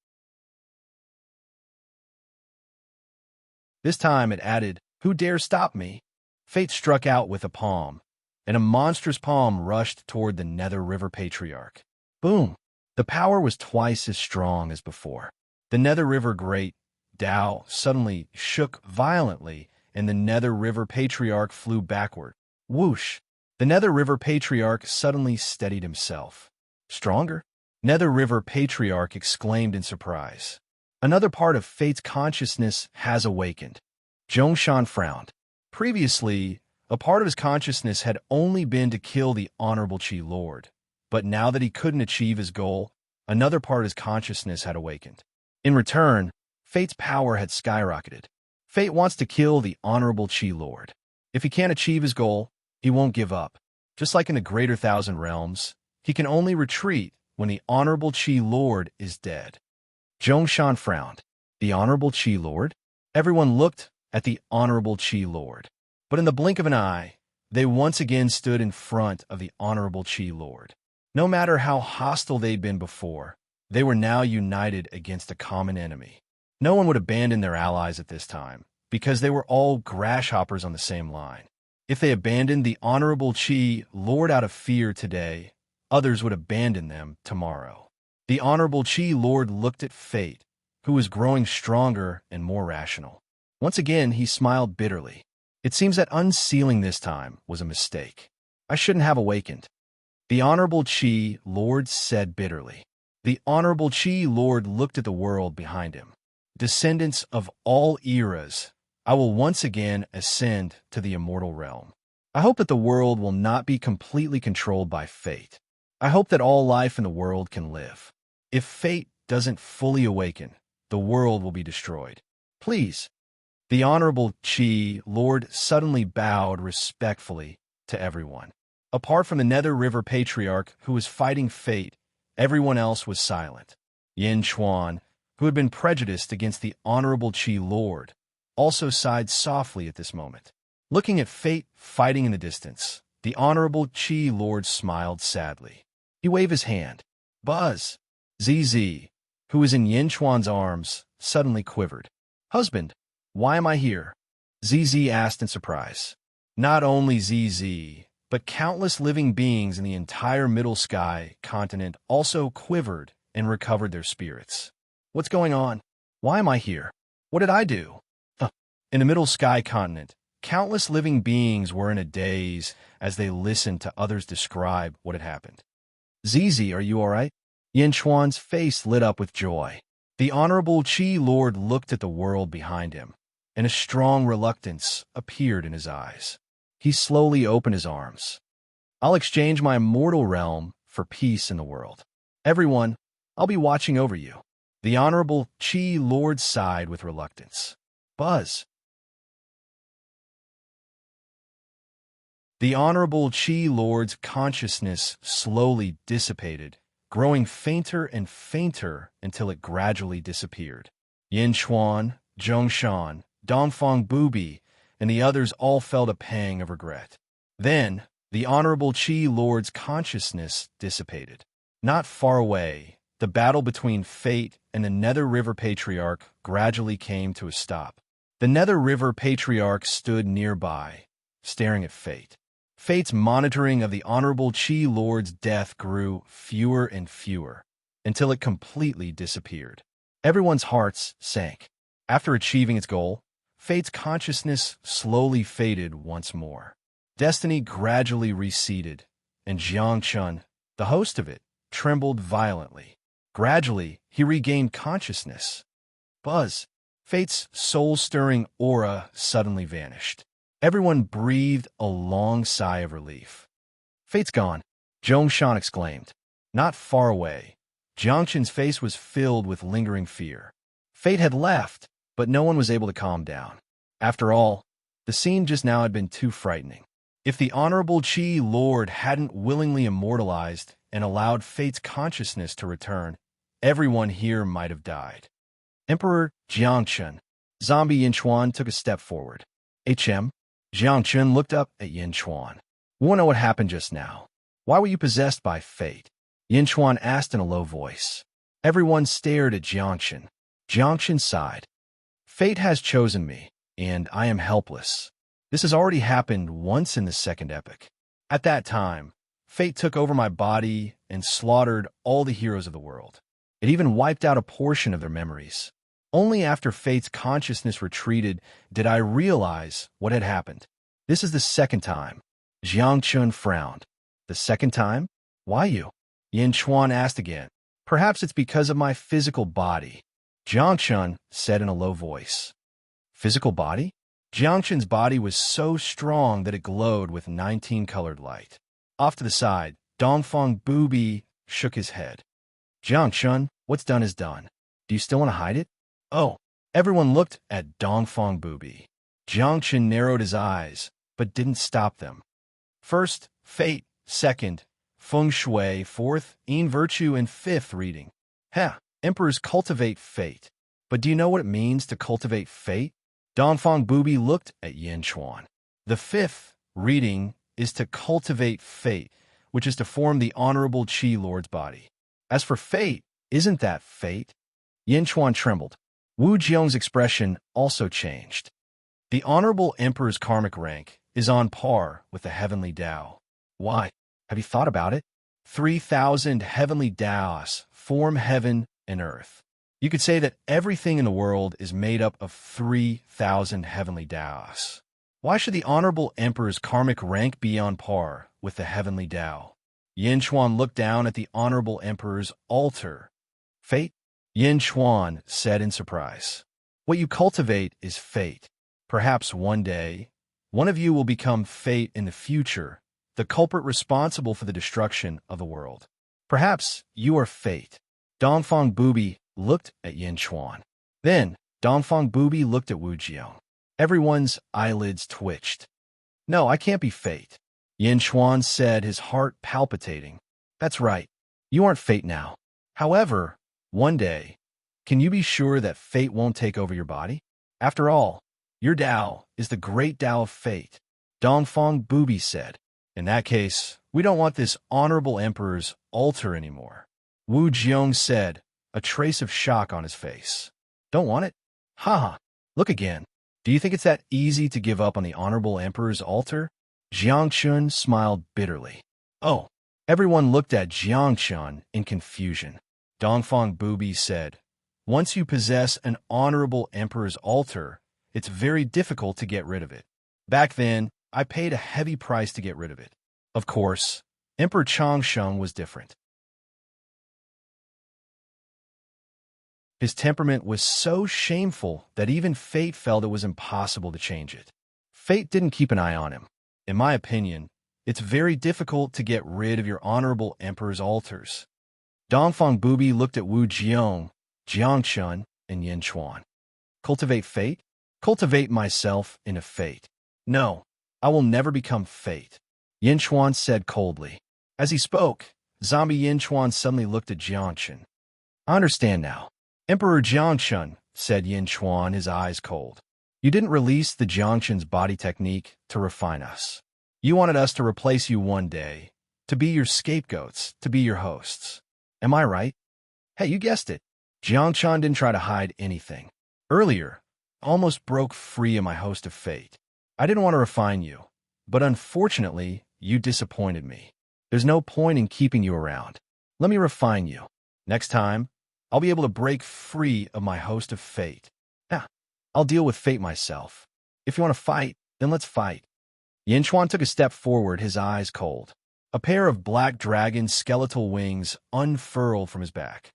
This time it added, Who dares stop me? Fate struck out with a palm, and a monstrous palm rushed toward the Nether River Patriarch. Boom! The power was twice as strong as before. The Nether River Great Tao suddenly shook violently, and the Nether River Patriarch flew backward. Whoosh! The Nether River Patriarch suddenly steadied himself. Stronger? Nether River Patriarch exclaimed in surprise. Another part of Fate's consciousness has awakened. Zhongshan frowned. Previously, a part of his consciousness had only been to kill the Honorable Qi Lord. But now that he couldn't achieve his goal, another part of his consciousness had awakened. In return, Fate's power had skyrocketed. Fate wants to kill the Honorable Qi Lord. If he can't achieve his goal, he won't give up. Just like in the Greater Thousand Realms, he can only retreat when the Honorable Qi Lord is dead. Zhongshan frowned. The Honorable Qi Lord? Everyone looked at the Honorable Qi Lord. But in the blink of an eye, they once again stood in front of the Honorable Qi Lord. No matter how hostile they'd been before, they were now united against a common enemy. No one would abandon their allies at this time, because they were all grasshoppers on the same line. If they abandoned the Honorable Chi Lord out of fear today, others would abandon them tomorrow. The Honorable Chi Lord looked at fate, who was growing stronger and more rational. Once again, he smiled bitterly. It seems that unsealing this time was a mistake. I shouldn't have awakened. The Honorable Chi Lord said bitterly. The Honorable Chi Lord looked at the world behind him. Descendants of all eras, I will once again ascend to the immortal realm. I hope that the world will not be completely controlled by fate. I hope that all life in the world can live. If fate doesn't fully awaken, the world will be destroyed. Please. The Honorable Chi Lord suddenly bowed respectfully to everyone. Apart from the Nether River Patriarch, who was fighting fate, everyone else was silent. Yin Chuan, who had been prejudiced against the Honorable Chi Lord, also sighed softly at this moment. Looking at fate fighting in the distance, the Honorable Chi Lord smiled sadly. He waved his hand. Buzz! ZZ, who was in Yin Chuan's arms, suddenly quivered. Husband, why am I here? ZZ asked in surprise. Not only ZZ, but countless living beings in the entire Middle Sky continent also quivered and recovered their spirits. What's going on? Why am I here? What did I do? In the Middle Sky continent, countless living beings were in a daze as they listened to others describe what had happened. ZZ, are you all right? Yin Chuan's face lit up with joy. The Honorable Chi Lord looked at the world behind him, and a strong reluctance appeared in his eyes. He slowly opened his arms. I'll exchange my mortal realm for peace in the world. Everyone, I'll be watching over you. The Honorable Chi Lord sighed with reluctance. Buzz. The Honorable Chi Lord's consciousness slowly dissipated, growing fainter and fainter until it gradually disappeared. Yin Chuan, Zhongshan, Dongfang Bubi, and the others all felt a pang of regret. Then, the Honorable Chi Lord's consciousness dissipated. Not far away, the battle between fate and the Nether River Patriarch gradually came to a stop. The Nether River Patriarch stood nearby, staring at fate. Fate's monitoring of the Honorable Chi Lord's death grew fewer and fewer, until it completely disappeared. Everyone's hearts sank. After achieving its goal, Fate's consciousness slowly faded once more. Destiny gradually receded, and Jiangchun, the host of it, trembled violently. Gradually, he regained consciousness. Buzz, Fate's soul-stirring aura suddenly vanished. Everyone breathed a long sigh of relief. Fate's gone, Zhongshan exclaimed. Not far away, Jiangchun's face was filled with lingering fear. Fate had left, but no one was able to calm down. After all, the scene just now had been too frightening. If the Honorable Chi Lord hadn't willingly immortalized and allowed Fate's consciousness to return, everyone here might have died. Emperor Jiangchun, Zombie Yin Chuan took a step forward. HM, Jiangchun looked up at Yin Chuan. We want to know what happened just now. Why were you possessed by fate? Yin Chuan asked in a low voice. Everyone stared at Jiangchun. Jiangchun sighed. Fate has chosen me, and I am helpless. This has already happened once in the second epoch. At that time, fate took over my body and slaughtered all the heroes of the world. It even wiped out a portion of their memories. Only after fate's consciousness retreated did I realize what had happened. This is the second time. Jiangchun frowned. The second time? Why you? Yin Chuan asked again. Perhaps it's because of my physical body. Jiangchun said in a low voice. Physical body? Jiangchun's body was so strong that it glowed with 19-colored light. Off to the side, Dongfang Bubi shook his head. Jiangchun, what's done is done. Do you still want to hide it? Oh, everyone looked at Dongfang Bubi. Jiangchun narrowed his eyes, but didn't stop them. First, fate. Second, feng shui. Fourth, yin virtue. And fifth, reading. Emperors cultivate fate. But do you know what it means to cultivate fate? Dongfang Bubi looked at Yin Chuan. The fifth, reading, is to cultivate fate, which is to form the Honorable Chi Lord's body. As for fate, isn't that fate? Yin Chuan trembled. Wu Jiong's expression also changed. The Honorable Emperor's karmic rank is on par with the heavenly Tao. Why? Have you thought about it? 3,000 heavenly Taos form heaven and earth. You could say that everything in the world is made up of 3,000 heavenly Taos. Why should the Honorable Emperor's karmic rank be on par with the heavenly Tao? Yin Chuan looked down at the Honorable Emperor's altar. Fate? Yin Chuan said in surprise. What you cultivate is fate. Perhaps one day, one of you will become fate in the future, the culprit responsible for the destruction of the world. Perhaps you are fate. Dongfang Bubi looked at Yin Chuan. Then, Dongfang Bubi looked at Wu Jiong. Everyone's eyelids twitched. No, I can't be fate. Yin Chuan said, his heart palpitating. That's right. You aren't fate now. However, one day, can you be sure that fate won't take over your body? After all, your Tao is the great Tao of fate. Dongfang Bubi said. In that case, we don't want this Honorable Emperor's altar anymore. Wu Jiong said, a trace of shock on his face. Don't want it? Ha! Look again. Do you think it's that easy to give up on the Honorable Emperor's altar? Jiangchun smiled bitterly. Oh! Everyone looked at Jiangchun in confusion. Dongfang Bubi said, once you possess an Honorable Emperor's altar, it's very difficult to get rid of it. Back then, I paid a heavy price to get rid of it. Of course, Emperor Changsheng was different. His temperament was so shameful that even fate felt it was impossible to change it. Fate didn't keep an eye on him. In my opinion, it's very difficult to get rid of your Honorable Emperor's altars. Dongfang Bubi looked at Wu Jiong, Jiangchun, and Yin Chuan. Cultivate fate? Cultivate myself into fate. No, I will never become fate. Yin Chuan said coldly. As he spoke, zombie Yin Chuan suddenly looked at Jiangchun. I understand now. Emperor Jiangchun, said Yin Chuan, his eyes cold. You didn't release the Jiangchun's body technique to refine us. You wanted us to replace you one day, to be your scapegoats, to be your hosts. Am I right? Hey, you guessed it. Jiangchun didn't try to hide anything. Earlier, I almost broke free of my host of fate. I didn't want to refine you, but unfortunately, you disappointed me. There's no point in keeping you around. Let me refine you. Next time, I'll be able to break free of my host of fate. I'll deal with fate myself. If you want to fight, then let's fight. Yin Chuan took a step forward, his eyes cold. A pair of black dragon skeletal wings unfurled from his back.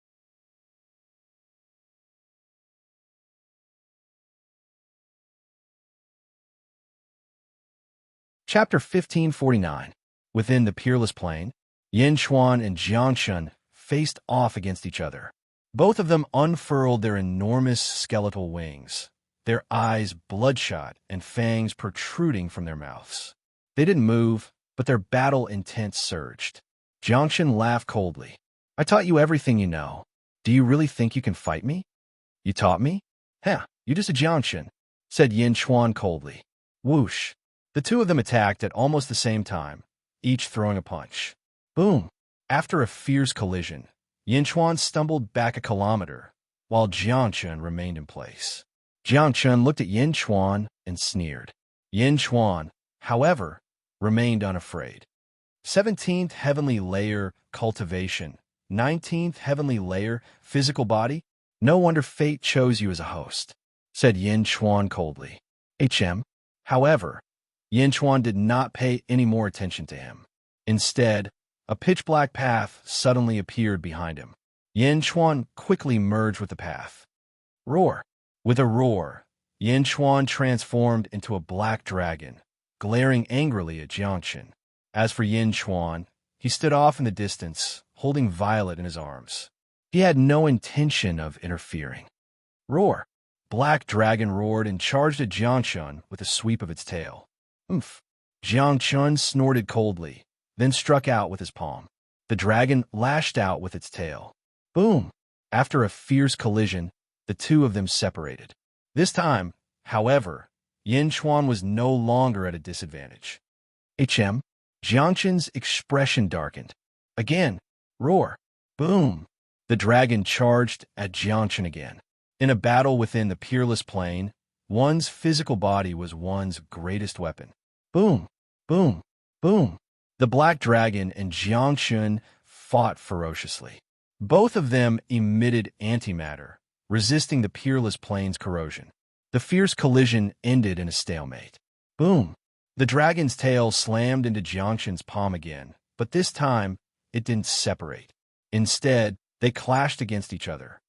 Chapter 1549. Within the Peerless Plain, Yin Chuan and Jiangchun faced off against each other. Both of them unfurled their enormous skeletal wings, their eyes bloodshot and fangs protruding from their mouths. They didn't move, but their battle intent surged. Jiangchun laughed coldly. I taught you everything you know. Do you really think you can fight me? You taught me? You just a Jiangchun, said Yin Chuan coldly. Whoosh. The two of them attacked at almost the same time, each throwing a punch. Boom! After a fierce collision, Yin Chuan stumbled back a kilometer, while Jiangchun remained in place. Jiangchun looked at Yin Chuan and sneered. Yin Chuan, however, remained unafraid. 17th Heavenly Layer Cultivation, 19th Heavenly Layer Physical Body? No wonder fate chose you as a host, said Yin Chuan coldly. However, Yin Chuan did not pay any more attention to him. Instead, a pitch-black path suddenly appeared behind him. Yin Chuan quickly merged with the path. Roar! With a roar, Yin Chuan transformed into a black dragon, glaring angrily at Jiangchun. As for Yin Chuan, he stood off in the distance, holding Violet in his arms. He had no intention of interfering. Roar! Black Dragon roared and charged at Jiangchun with a sweep of its tail. Oomph! Jiangchun snorted coldly, then struck out with his palm. The dragon lashed out with its tail. Boom! After a fierce collision, the two of them separated. This time, however, Yin Chuan was no longer at a disadvantage. Jiangchun's expression darkened. Again, roar! Boom! The dragon charged at Jiangchun again. In a battle within the peerless plane, one's physical body was one's greatest weapon. Boom, boom, boom. The Black Dragon and Jiangshun fought ferociously. Both of them emitted antimatter, resisting the peerless plane's corrosion. The fierce collision ended in a stalemate. Boom! The dragon's tail slammed into Jiangshun's palm again, but this time it didn't separate. Instead, they clashed against each other.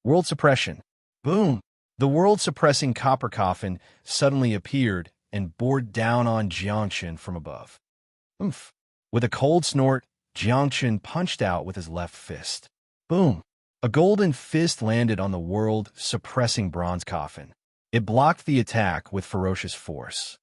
World suppression. Boom! The world-suppressing copper coffin suddenly appeared and bore down on Jiangshun from above. Oomph! With a cold snort, Jiangshun punched out with his left fist. Boom! A golden fist landed on the world-suppressing bronze coffin. It blocked the attack with ferocious force.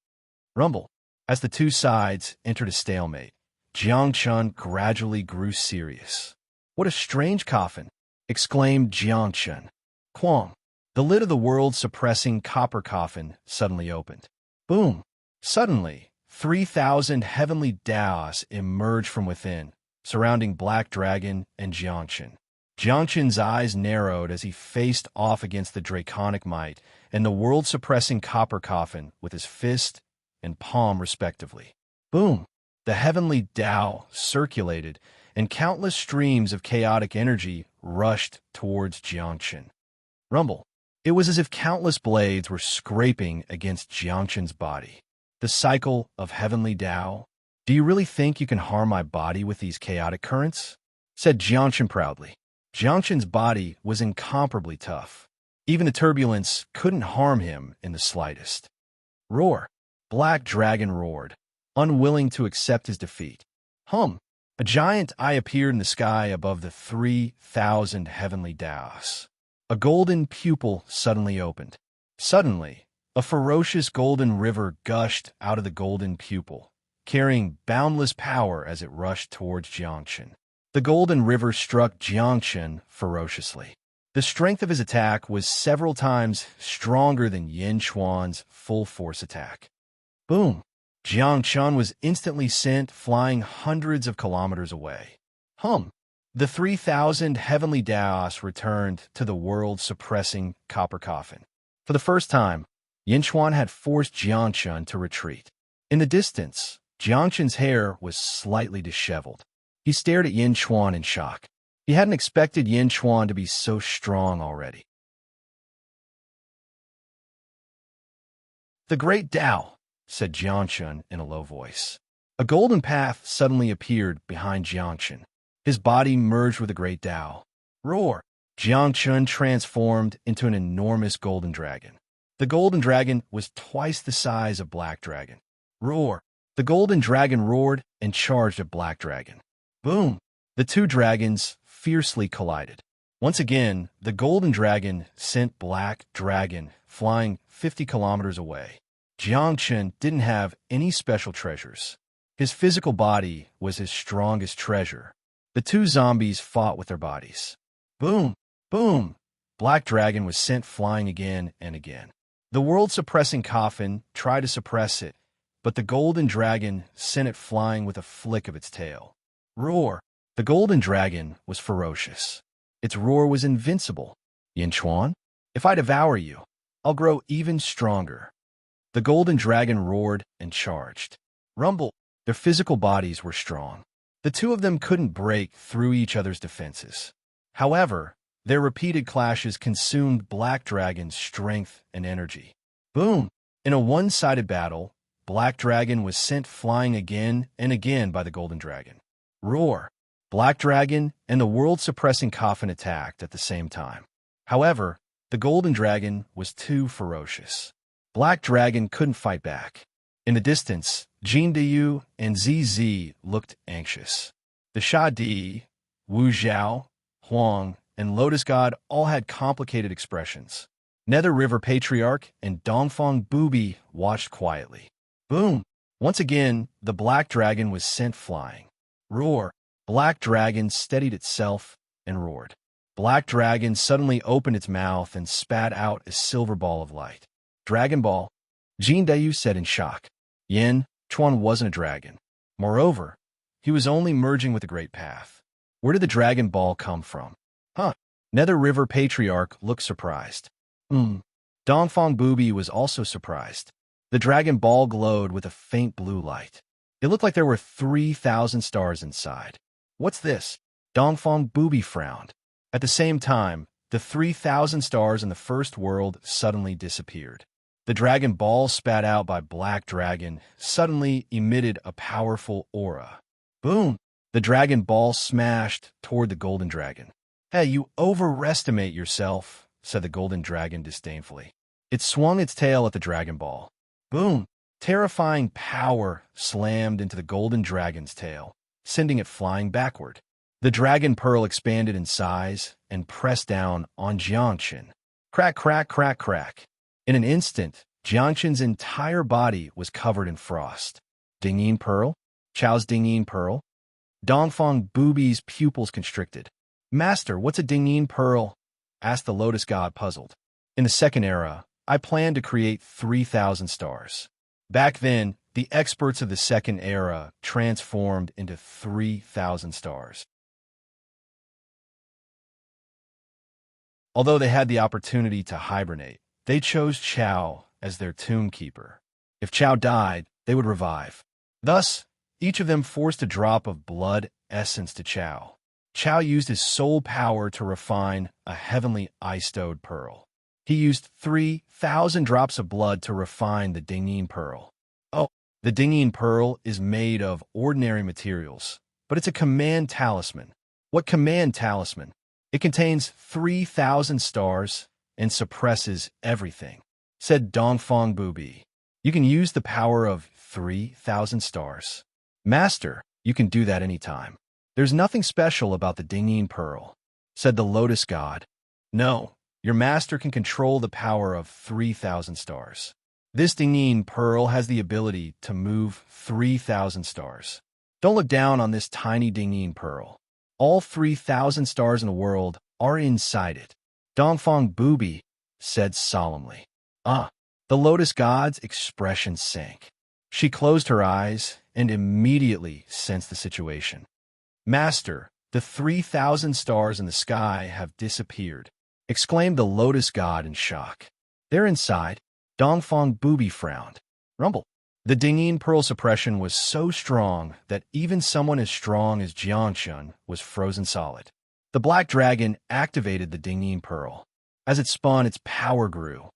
Rumble. As the two sides entered a stalemate, Jiangshun gradually grew serious. "What a strange coffin!" exclaimed Jiangshun. Quang. The lid of the world-suppressing copper coffin suddenly opened. Boom! Suddenly, 3,000 heavenly Daos emerged from within, surrounding Black Dragon and Jiangshun. Jiangshun's eyes narrowed as he faced off against the draconic might and the world-suppressing copper coffin with his fist and palm respectively. Boom! The heavenly Tao circulated, and countless streams of chaotic energy rushed towards Jiangshun. Rumble. It was as if countless blades were scraping against Jiangshun's body. The cycle of heavenly Tao. "Do you really think you can harm my body with these chaotic currents?" said Jiangshun proudly. Jiangshun's body was incomparably tough. Even the turbulence couldn't harm him in the slightest. Roar! Black Dragon roared, unwilling to accept his defeat. Hum! A giant eye appeared in the sky above the 3,000 heavenly Daos. A golden pupil suddenly opened. Suddenly, a ferocious golden river gushed out of the golden pupil, carrying boundless power as it rushed towards Jiangshun. The golden river struck Jiangshun ferociously. The strength of his attack was several times stronger than Yin Chuan's full-force attack. Boom! Jiangshun was instantly sent flying hundreds of kilometers away. Hum! The 3,000 heavenly Daos returned to the world-suppressing copper coffin. For the first time, Yin Chuan had forced Jiangshun to retreat. In the distance, Jiangshun's hair was slightly disheveled. He stared at Yin Chuan in shock. He hadn't expected Yin Chuan to be so strong already. "The great Tao," said Jiangshun in a low voice. A golden path suddenly appeared behind Jiangshun. His body merged with the great Tao. Roar! Jiangshun transformed into an enormous golden dragon. The golden dragon was twice the size of Black Dragon. Roar! The golden dragon roared and charged at Black Dragon. Boom! The two dragons fiercely collided. Once again, the golden dragon sent Black Dragon flying 50 kilometers away. Jiangshun didn't have any special treasures. His physical body was his strongest treasure. The two zombies fought with their bodies. Boom! Boom! Black Dragon was sent flying again and again. The world-suppressing coffin tried to suppress it, but the golden dragon sent it flying with a flick of its tail. Roar! The golden dragon was ferocious. Its roar was invincible. "Yin Chuan, if I devour you, I'll grow even stronger." The golden dragon roared and charged. Rumble! Their physical bodies were strong. The two of them couldn't break through each other's defenses. However, their repeated clashes consumed Black Dragon's strength and energy. Boom! In a one-sided battle, Black Dragon was sent flying again and again by the golden dragon. Roar! Black Dragon and the world-suppressing coffin attacked at the same time. However, the golden dragon was too ferocious. Black Dragon couldn't fight back. In the distance, Jin Diyu and ZZ looked anxious. The Sha Di, Wu Zhao, Huang, and Lotus God all had complicated expressions. Nether River Patriarch and Dongfang Booby watched quietly. Boom! Once again, the Black Dragon was sent flying. Roar! Black Dragon steadied itself and roared. Black Dragon suddenly opened its mouth and spat out a silver ball of light. "Dragon Ball," Jin Dayu said in shock. Yin Chuan wasn't a dragon. Moreover, he was only merging with the Great Path. Where did the Dragon Ball come from? Huh? Nether River Patriarch looked surprised. Dongfang Booby was also surprised. The dragon ball glowed with a faint blue light. It looked like there were 3,000 stars inside. What's this? Dongfang Booby frowned. At the same time, the 3,000 stars in the first world suddenly disappeared. The dragon ball spat out by Black Dragon suddenly emitted a powerful aura. Boom! The dragon ball smashed toward the golden dragon. Hey, you overestimate yourself, said the golden dragon disdainfully. It swung its tail at the dragon ball. Boom! Terrifying power slammed into the golden dragon's tail, sending it flying backward. The dragon pearl expanded in size and pressed down on Jiangchen. Crack, crack, crack, crack. In an instant, Jiangchen's entire body was covered in frost. Dingyin Pearl? Chao's Dingyin Pearl? Dongfang Booby's pupils constricted. Master, what's a Dingyin Pearl? Asked the Lotus God, puzzled. In the second era, I planned to create 3,000 stars. Back then, the experts of the second era transformed into 3,000 stars. Although they had the opportunity to hibernate, they chose Chao as their tomb keeper. If Chao died, they would revive. Thus, each of them forced a drop of blood essence to Chao. Chao used his soul power to refine a heavenly ice-stowed pearl. He used 3,000 drops of blood to refine the Dingyin Pearl. Oh, the Dingyin Pearl is made of ordinary materials, but it's a command talisman. What command talisman? It contains 3,000 stars and suppresses everything, said Dongfang Booby. You can use the power of 3,000 stars. Master, you can do that anytime. There's nothing special about the Dingyin Pearl, said the Lotus God. No, your master can control the power of 3,000 stars. This Dingyin Pearl has the ability to move 3,000 stars. Don't look down on this tiny Dingyin Pearl. All 3,000 stars in the world are inside it. Dongfang Booby said solemnly. The Lotus God's expression sank. She closed her eyes and immediately sensed the situation. Master, the 3,000 stars in the sky have disappeared, exclaimed the Lotus God in shock. They're inside. Dongfang Booby frowned. Rumble. The Dingyin Pearl suppression was so strong that even someone as strong as Jiangchen was frozen solid. The Black Dragon activated the Dingyin Pearl. As it spun, its power grew.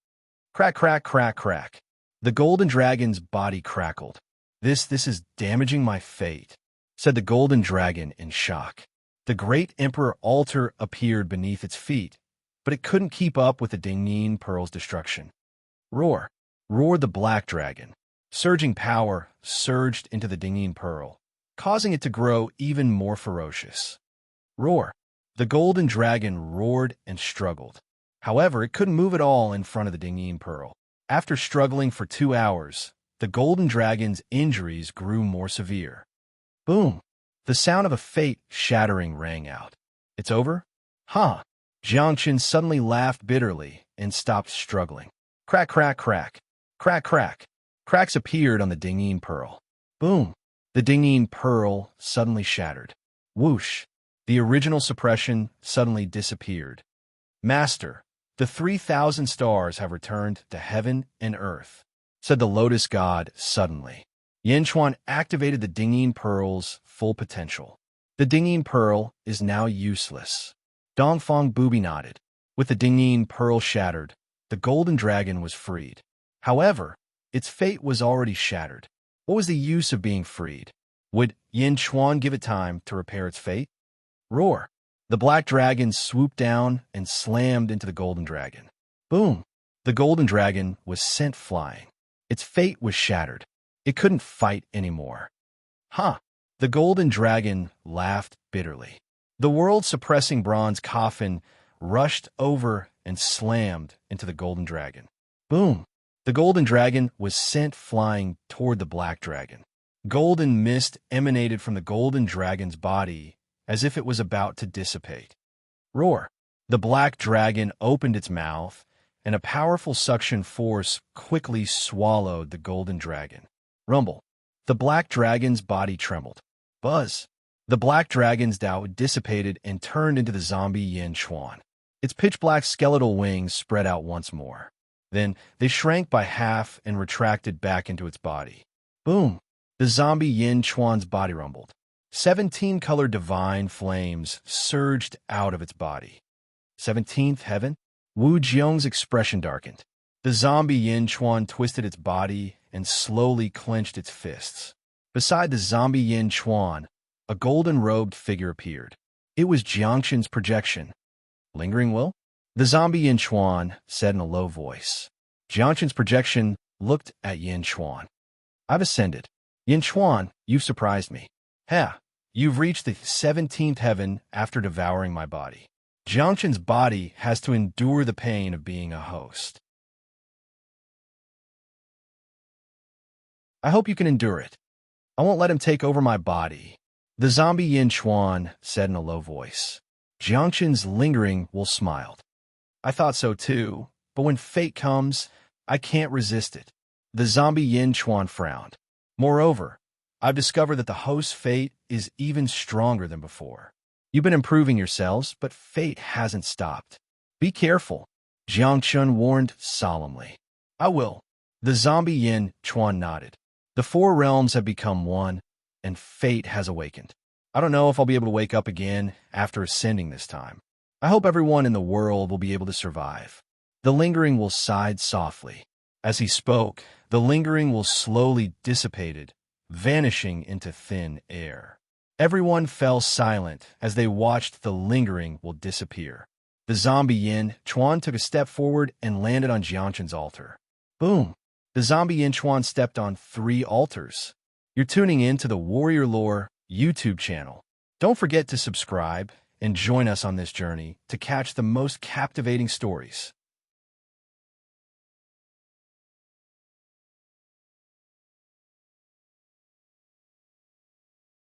Crack, crack, crack, crack. The golden dragon's body crackled. This is damaging my fate, said the golden dragon in shock. The great Emperor altar appeared beneath its feet, but it couldn't keep up with the Dingyin Pearl's destruction. Roar! Roared the Black Dragon. Surging power surged into the Dingyin Pearl, causing it to grow even more ferocious. Roar! The golden dragon roared and struggled. However, it couldn't move at all in front of the Dingyin Pearl. After struggling for 2 hours, the golden dragon's injuries grew more severe. Boom! The sound of a fate shattering rang out. It's over? Huh! Jiangchen suddenly laughed bitterly and stopped struggling. Crack, crack, crack. Crack, crack. Cracks appeared on the Dingyin Pearl. Boom! The Dingyin Pearl suddenly shattered. Whoosh! The original suppression suddenly disappeared. Master, the 3,000 stars have returned to heaven and earth, said the Lotus God suddenly. Yanchuan activated the Dingyin Pearl's full potential. The Dingyin Pearl is now useless. Dongfang Booby nodded. With the Dingyin Pearl shattered, the golden dragon was freed. However, its fate was already shattered. What was the use of being freed? Would Yanchuan give it time to repair its fate? Roar! The Black Dragon swooped down and slammed into the golden dragon. Boom! The golden dragon was sent flying. Its fate was shattered. It couldn't fight anymore. Huh! The golden dragon laughed bitterly. The world-suppressing bronze coffin rushed over and slammed into the golden dragon. Boom! The golden dragon was sent flying toward the Black Dragon. Golden mist emanated from the golden dragon's body as if it was about to dissipate. Roar! The Black Dragon opened its mouth, and a powerful suction force quickly swallowed the golden dragon. Rumble! The Black Dragon's body trembled. Buzz! The Black Dragon's Tao dissipated and turned into the zombie Yanchuan. Its pitch-black skeletal wings spread out once more. Then they shrank by half and retracted back into its body. Boom! The zombie Yin Chuan's body rumbled. 17-colored divine flames surged out of its body. 17th heaven? Wu Jiong's expression darkened. The zombie Yin Chuan twisted its body and slowly clenched its fists. Beside the zombie Yin Chuan, a golden-robed figure appeared. It was Jiangxin's projection. Lingering will? The zombie Yin Chuan said in a low voice. Jiangxin's projection looked at Yin Chuan. I've ascended. Yin Chuan, you've surprised me. Ha! You've reached the 17th heaven after devouring my body. Jiangxin's body has to endure the pain of being a host. I hope you can endure it. I won't let him take over my body. The zombie Yin Chuan said in a low voice. Jiangxin's lingering will smiled. I thought so too, but when fate comes, I can't resist it. The zombie Yin Chuan frowned. Moreover, I've discovered that the host's fate is even stronger than before. You've been improving yourselves, but fate hasn't stopped. Be careful, Jiangxin warned solemnly. I will. The zombie Yin Chuan nodded. The four realms have become one, and fate has awakened. I don't know if I'll be able to wake up again after ascending this time. I hope everyone in the world will be able to survive. The lingering will sighed softly. As he spoke, the lingering will slowly dissipated, vanishing into thin air. Everyone fell silent as they watched the lingering will disappear. The zombie Yin Chuan took a step forward and landed on Jiangxin's altar. Boom! The zombie Yin Chuan stepped on 3 altars. You're tuning in to the Warrior Lore YouTube channel. Don't forget to subscribe and join us on this journey to catch the most captivating stories.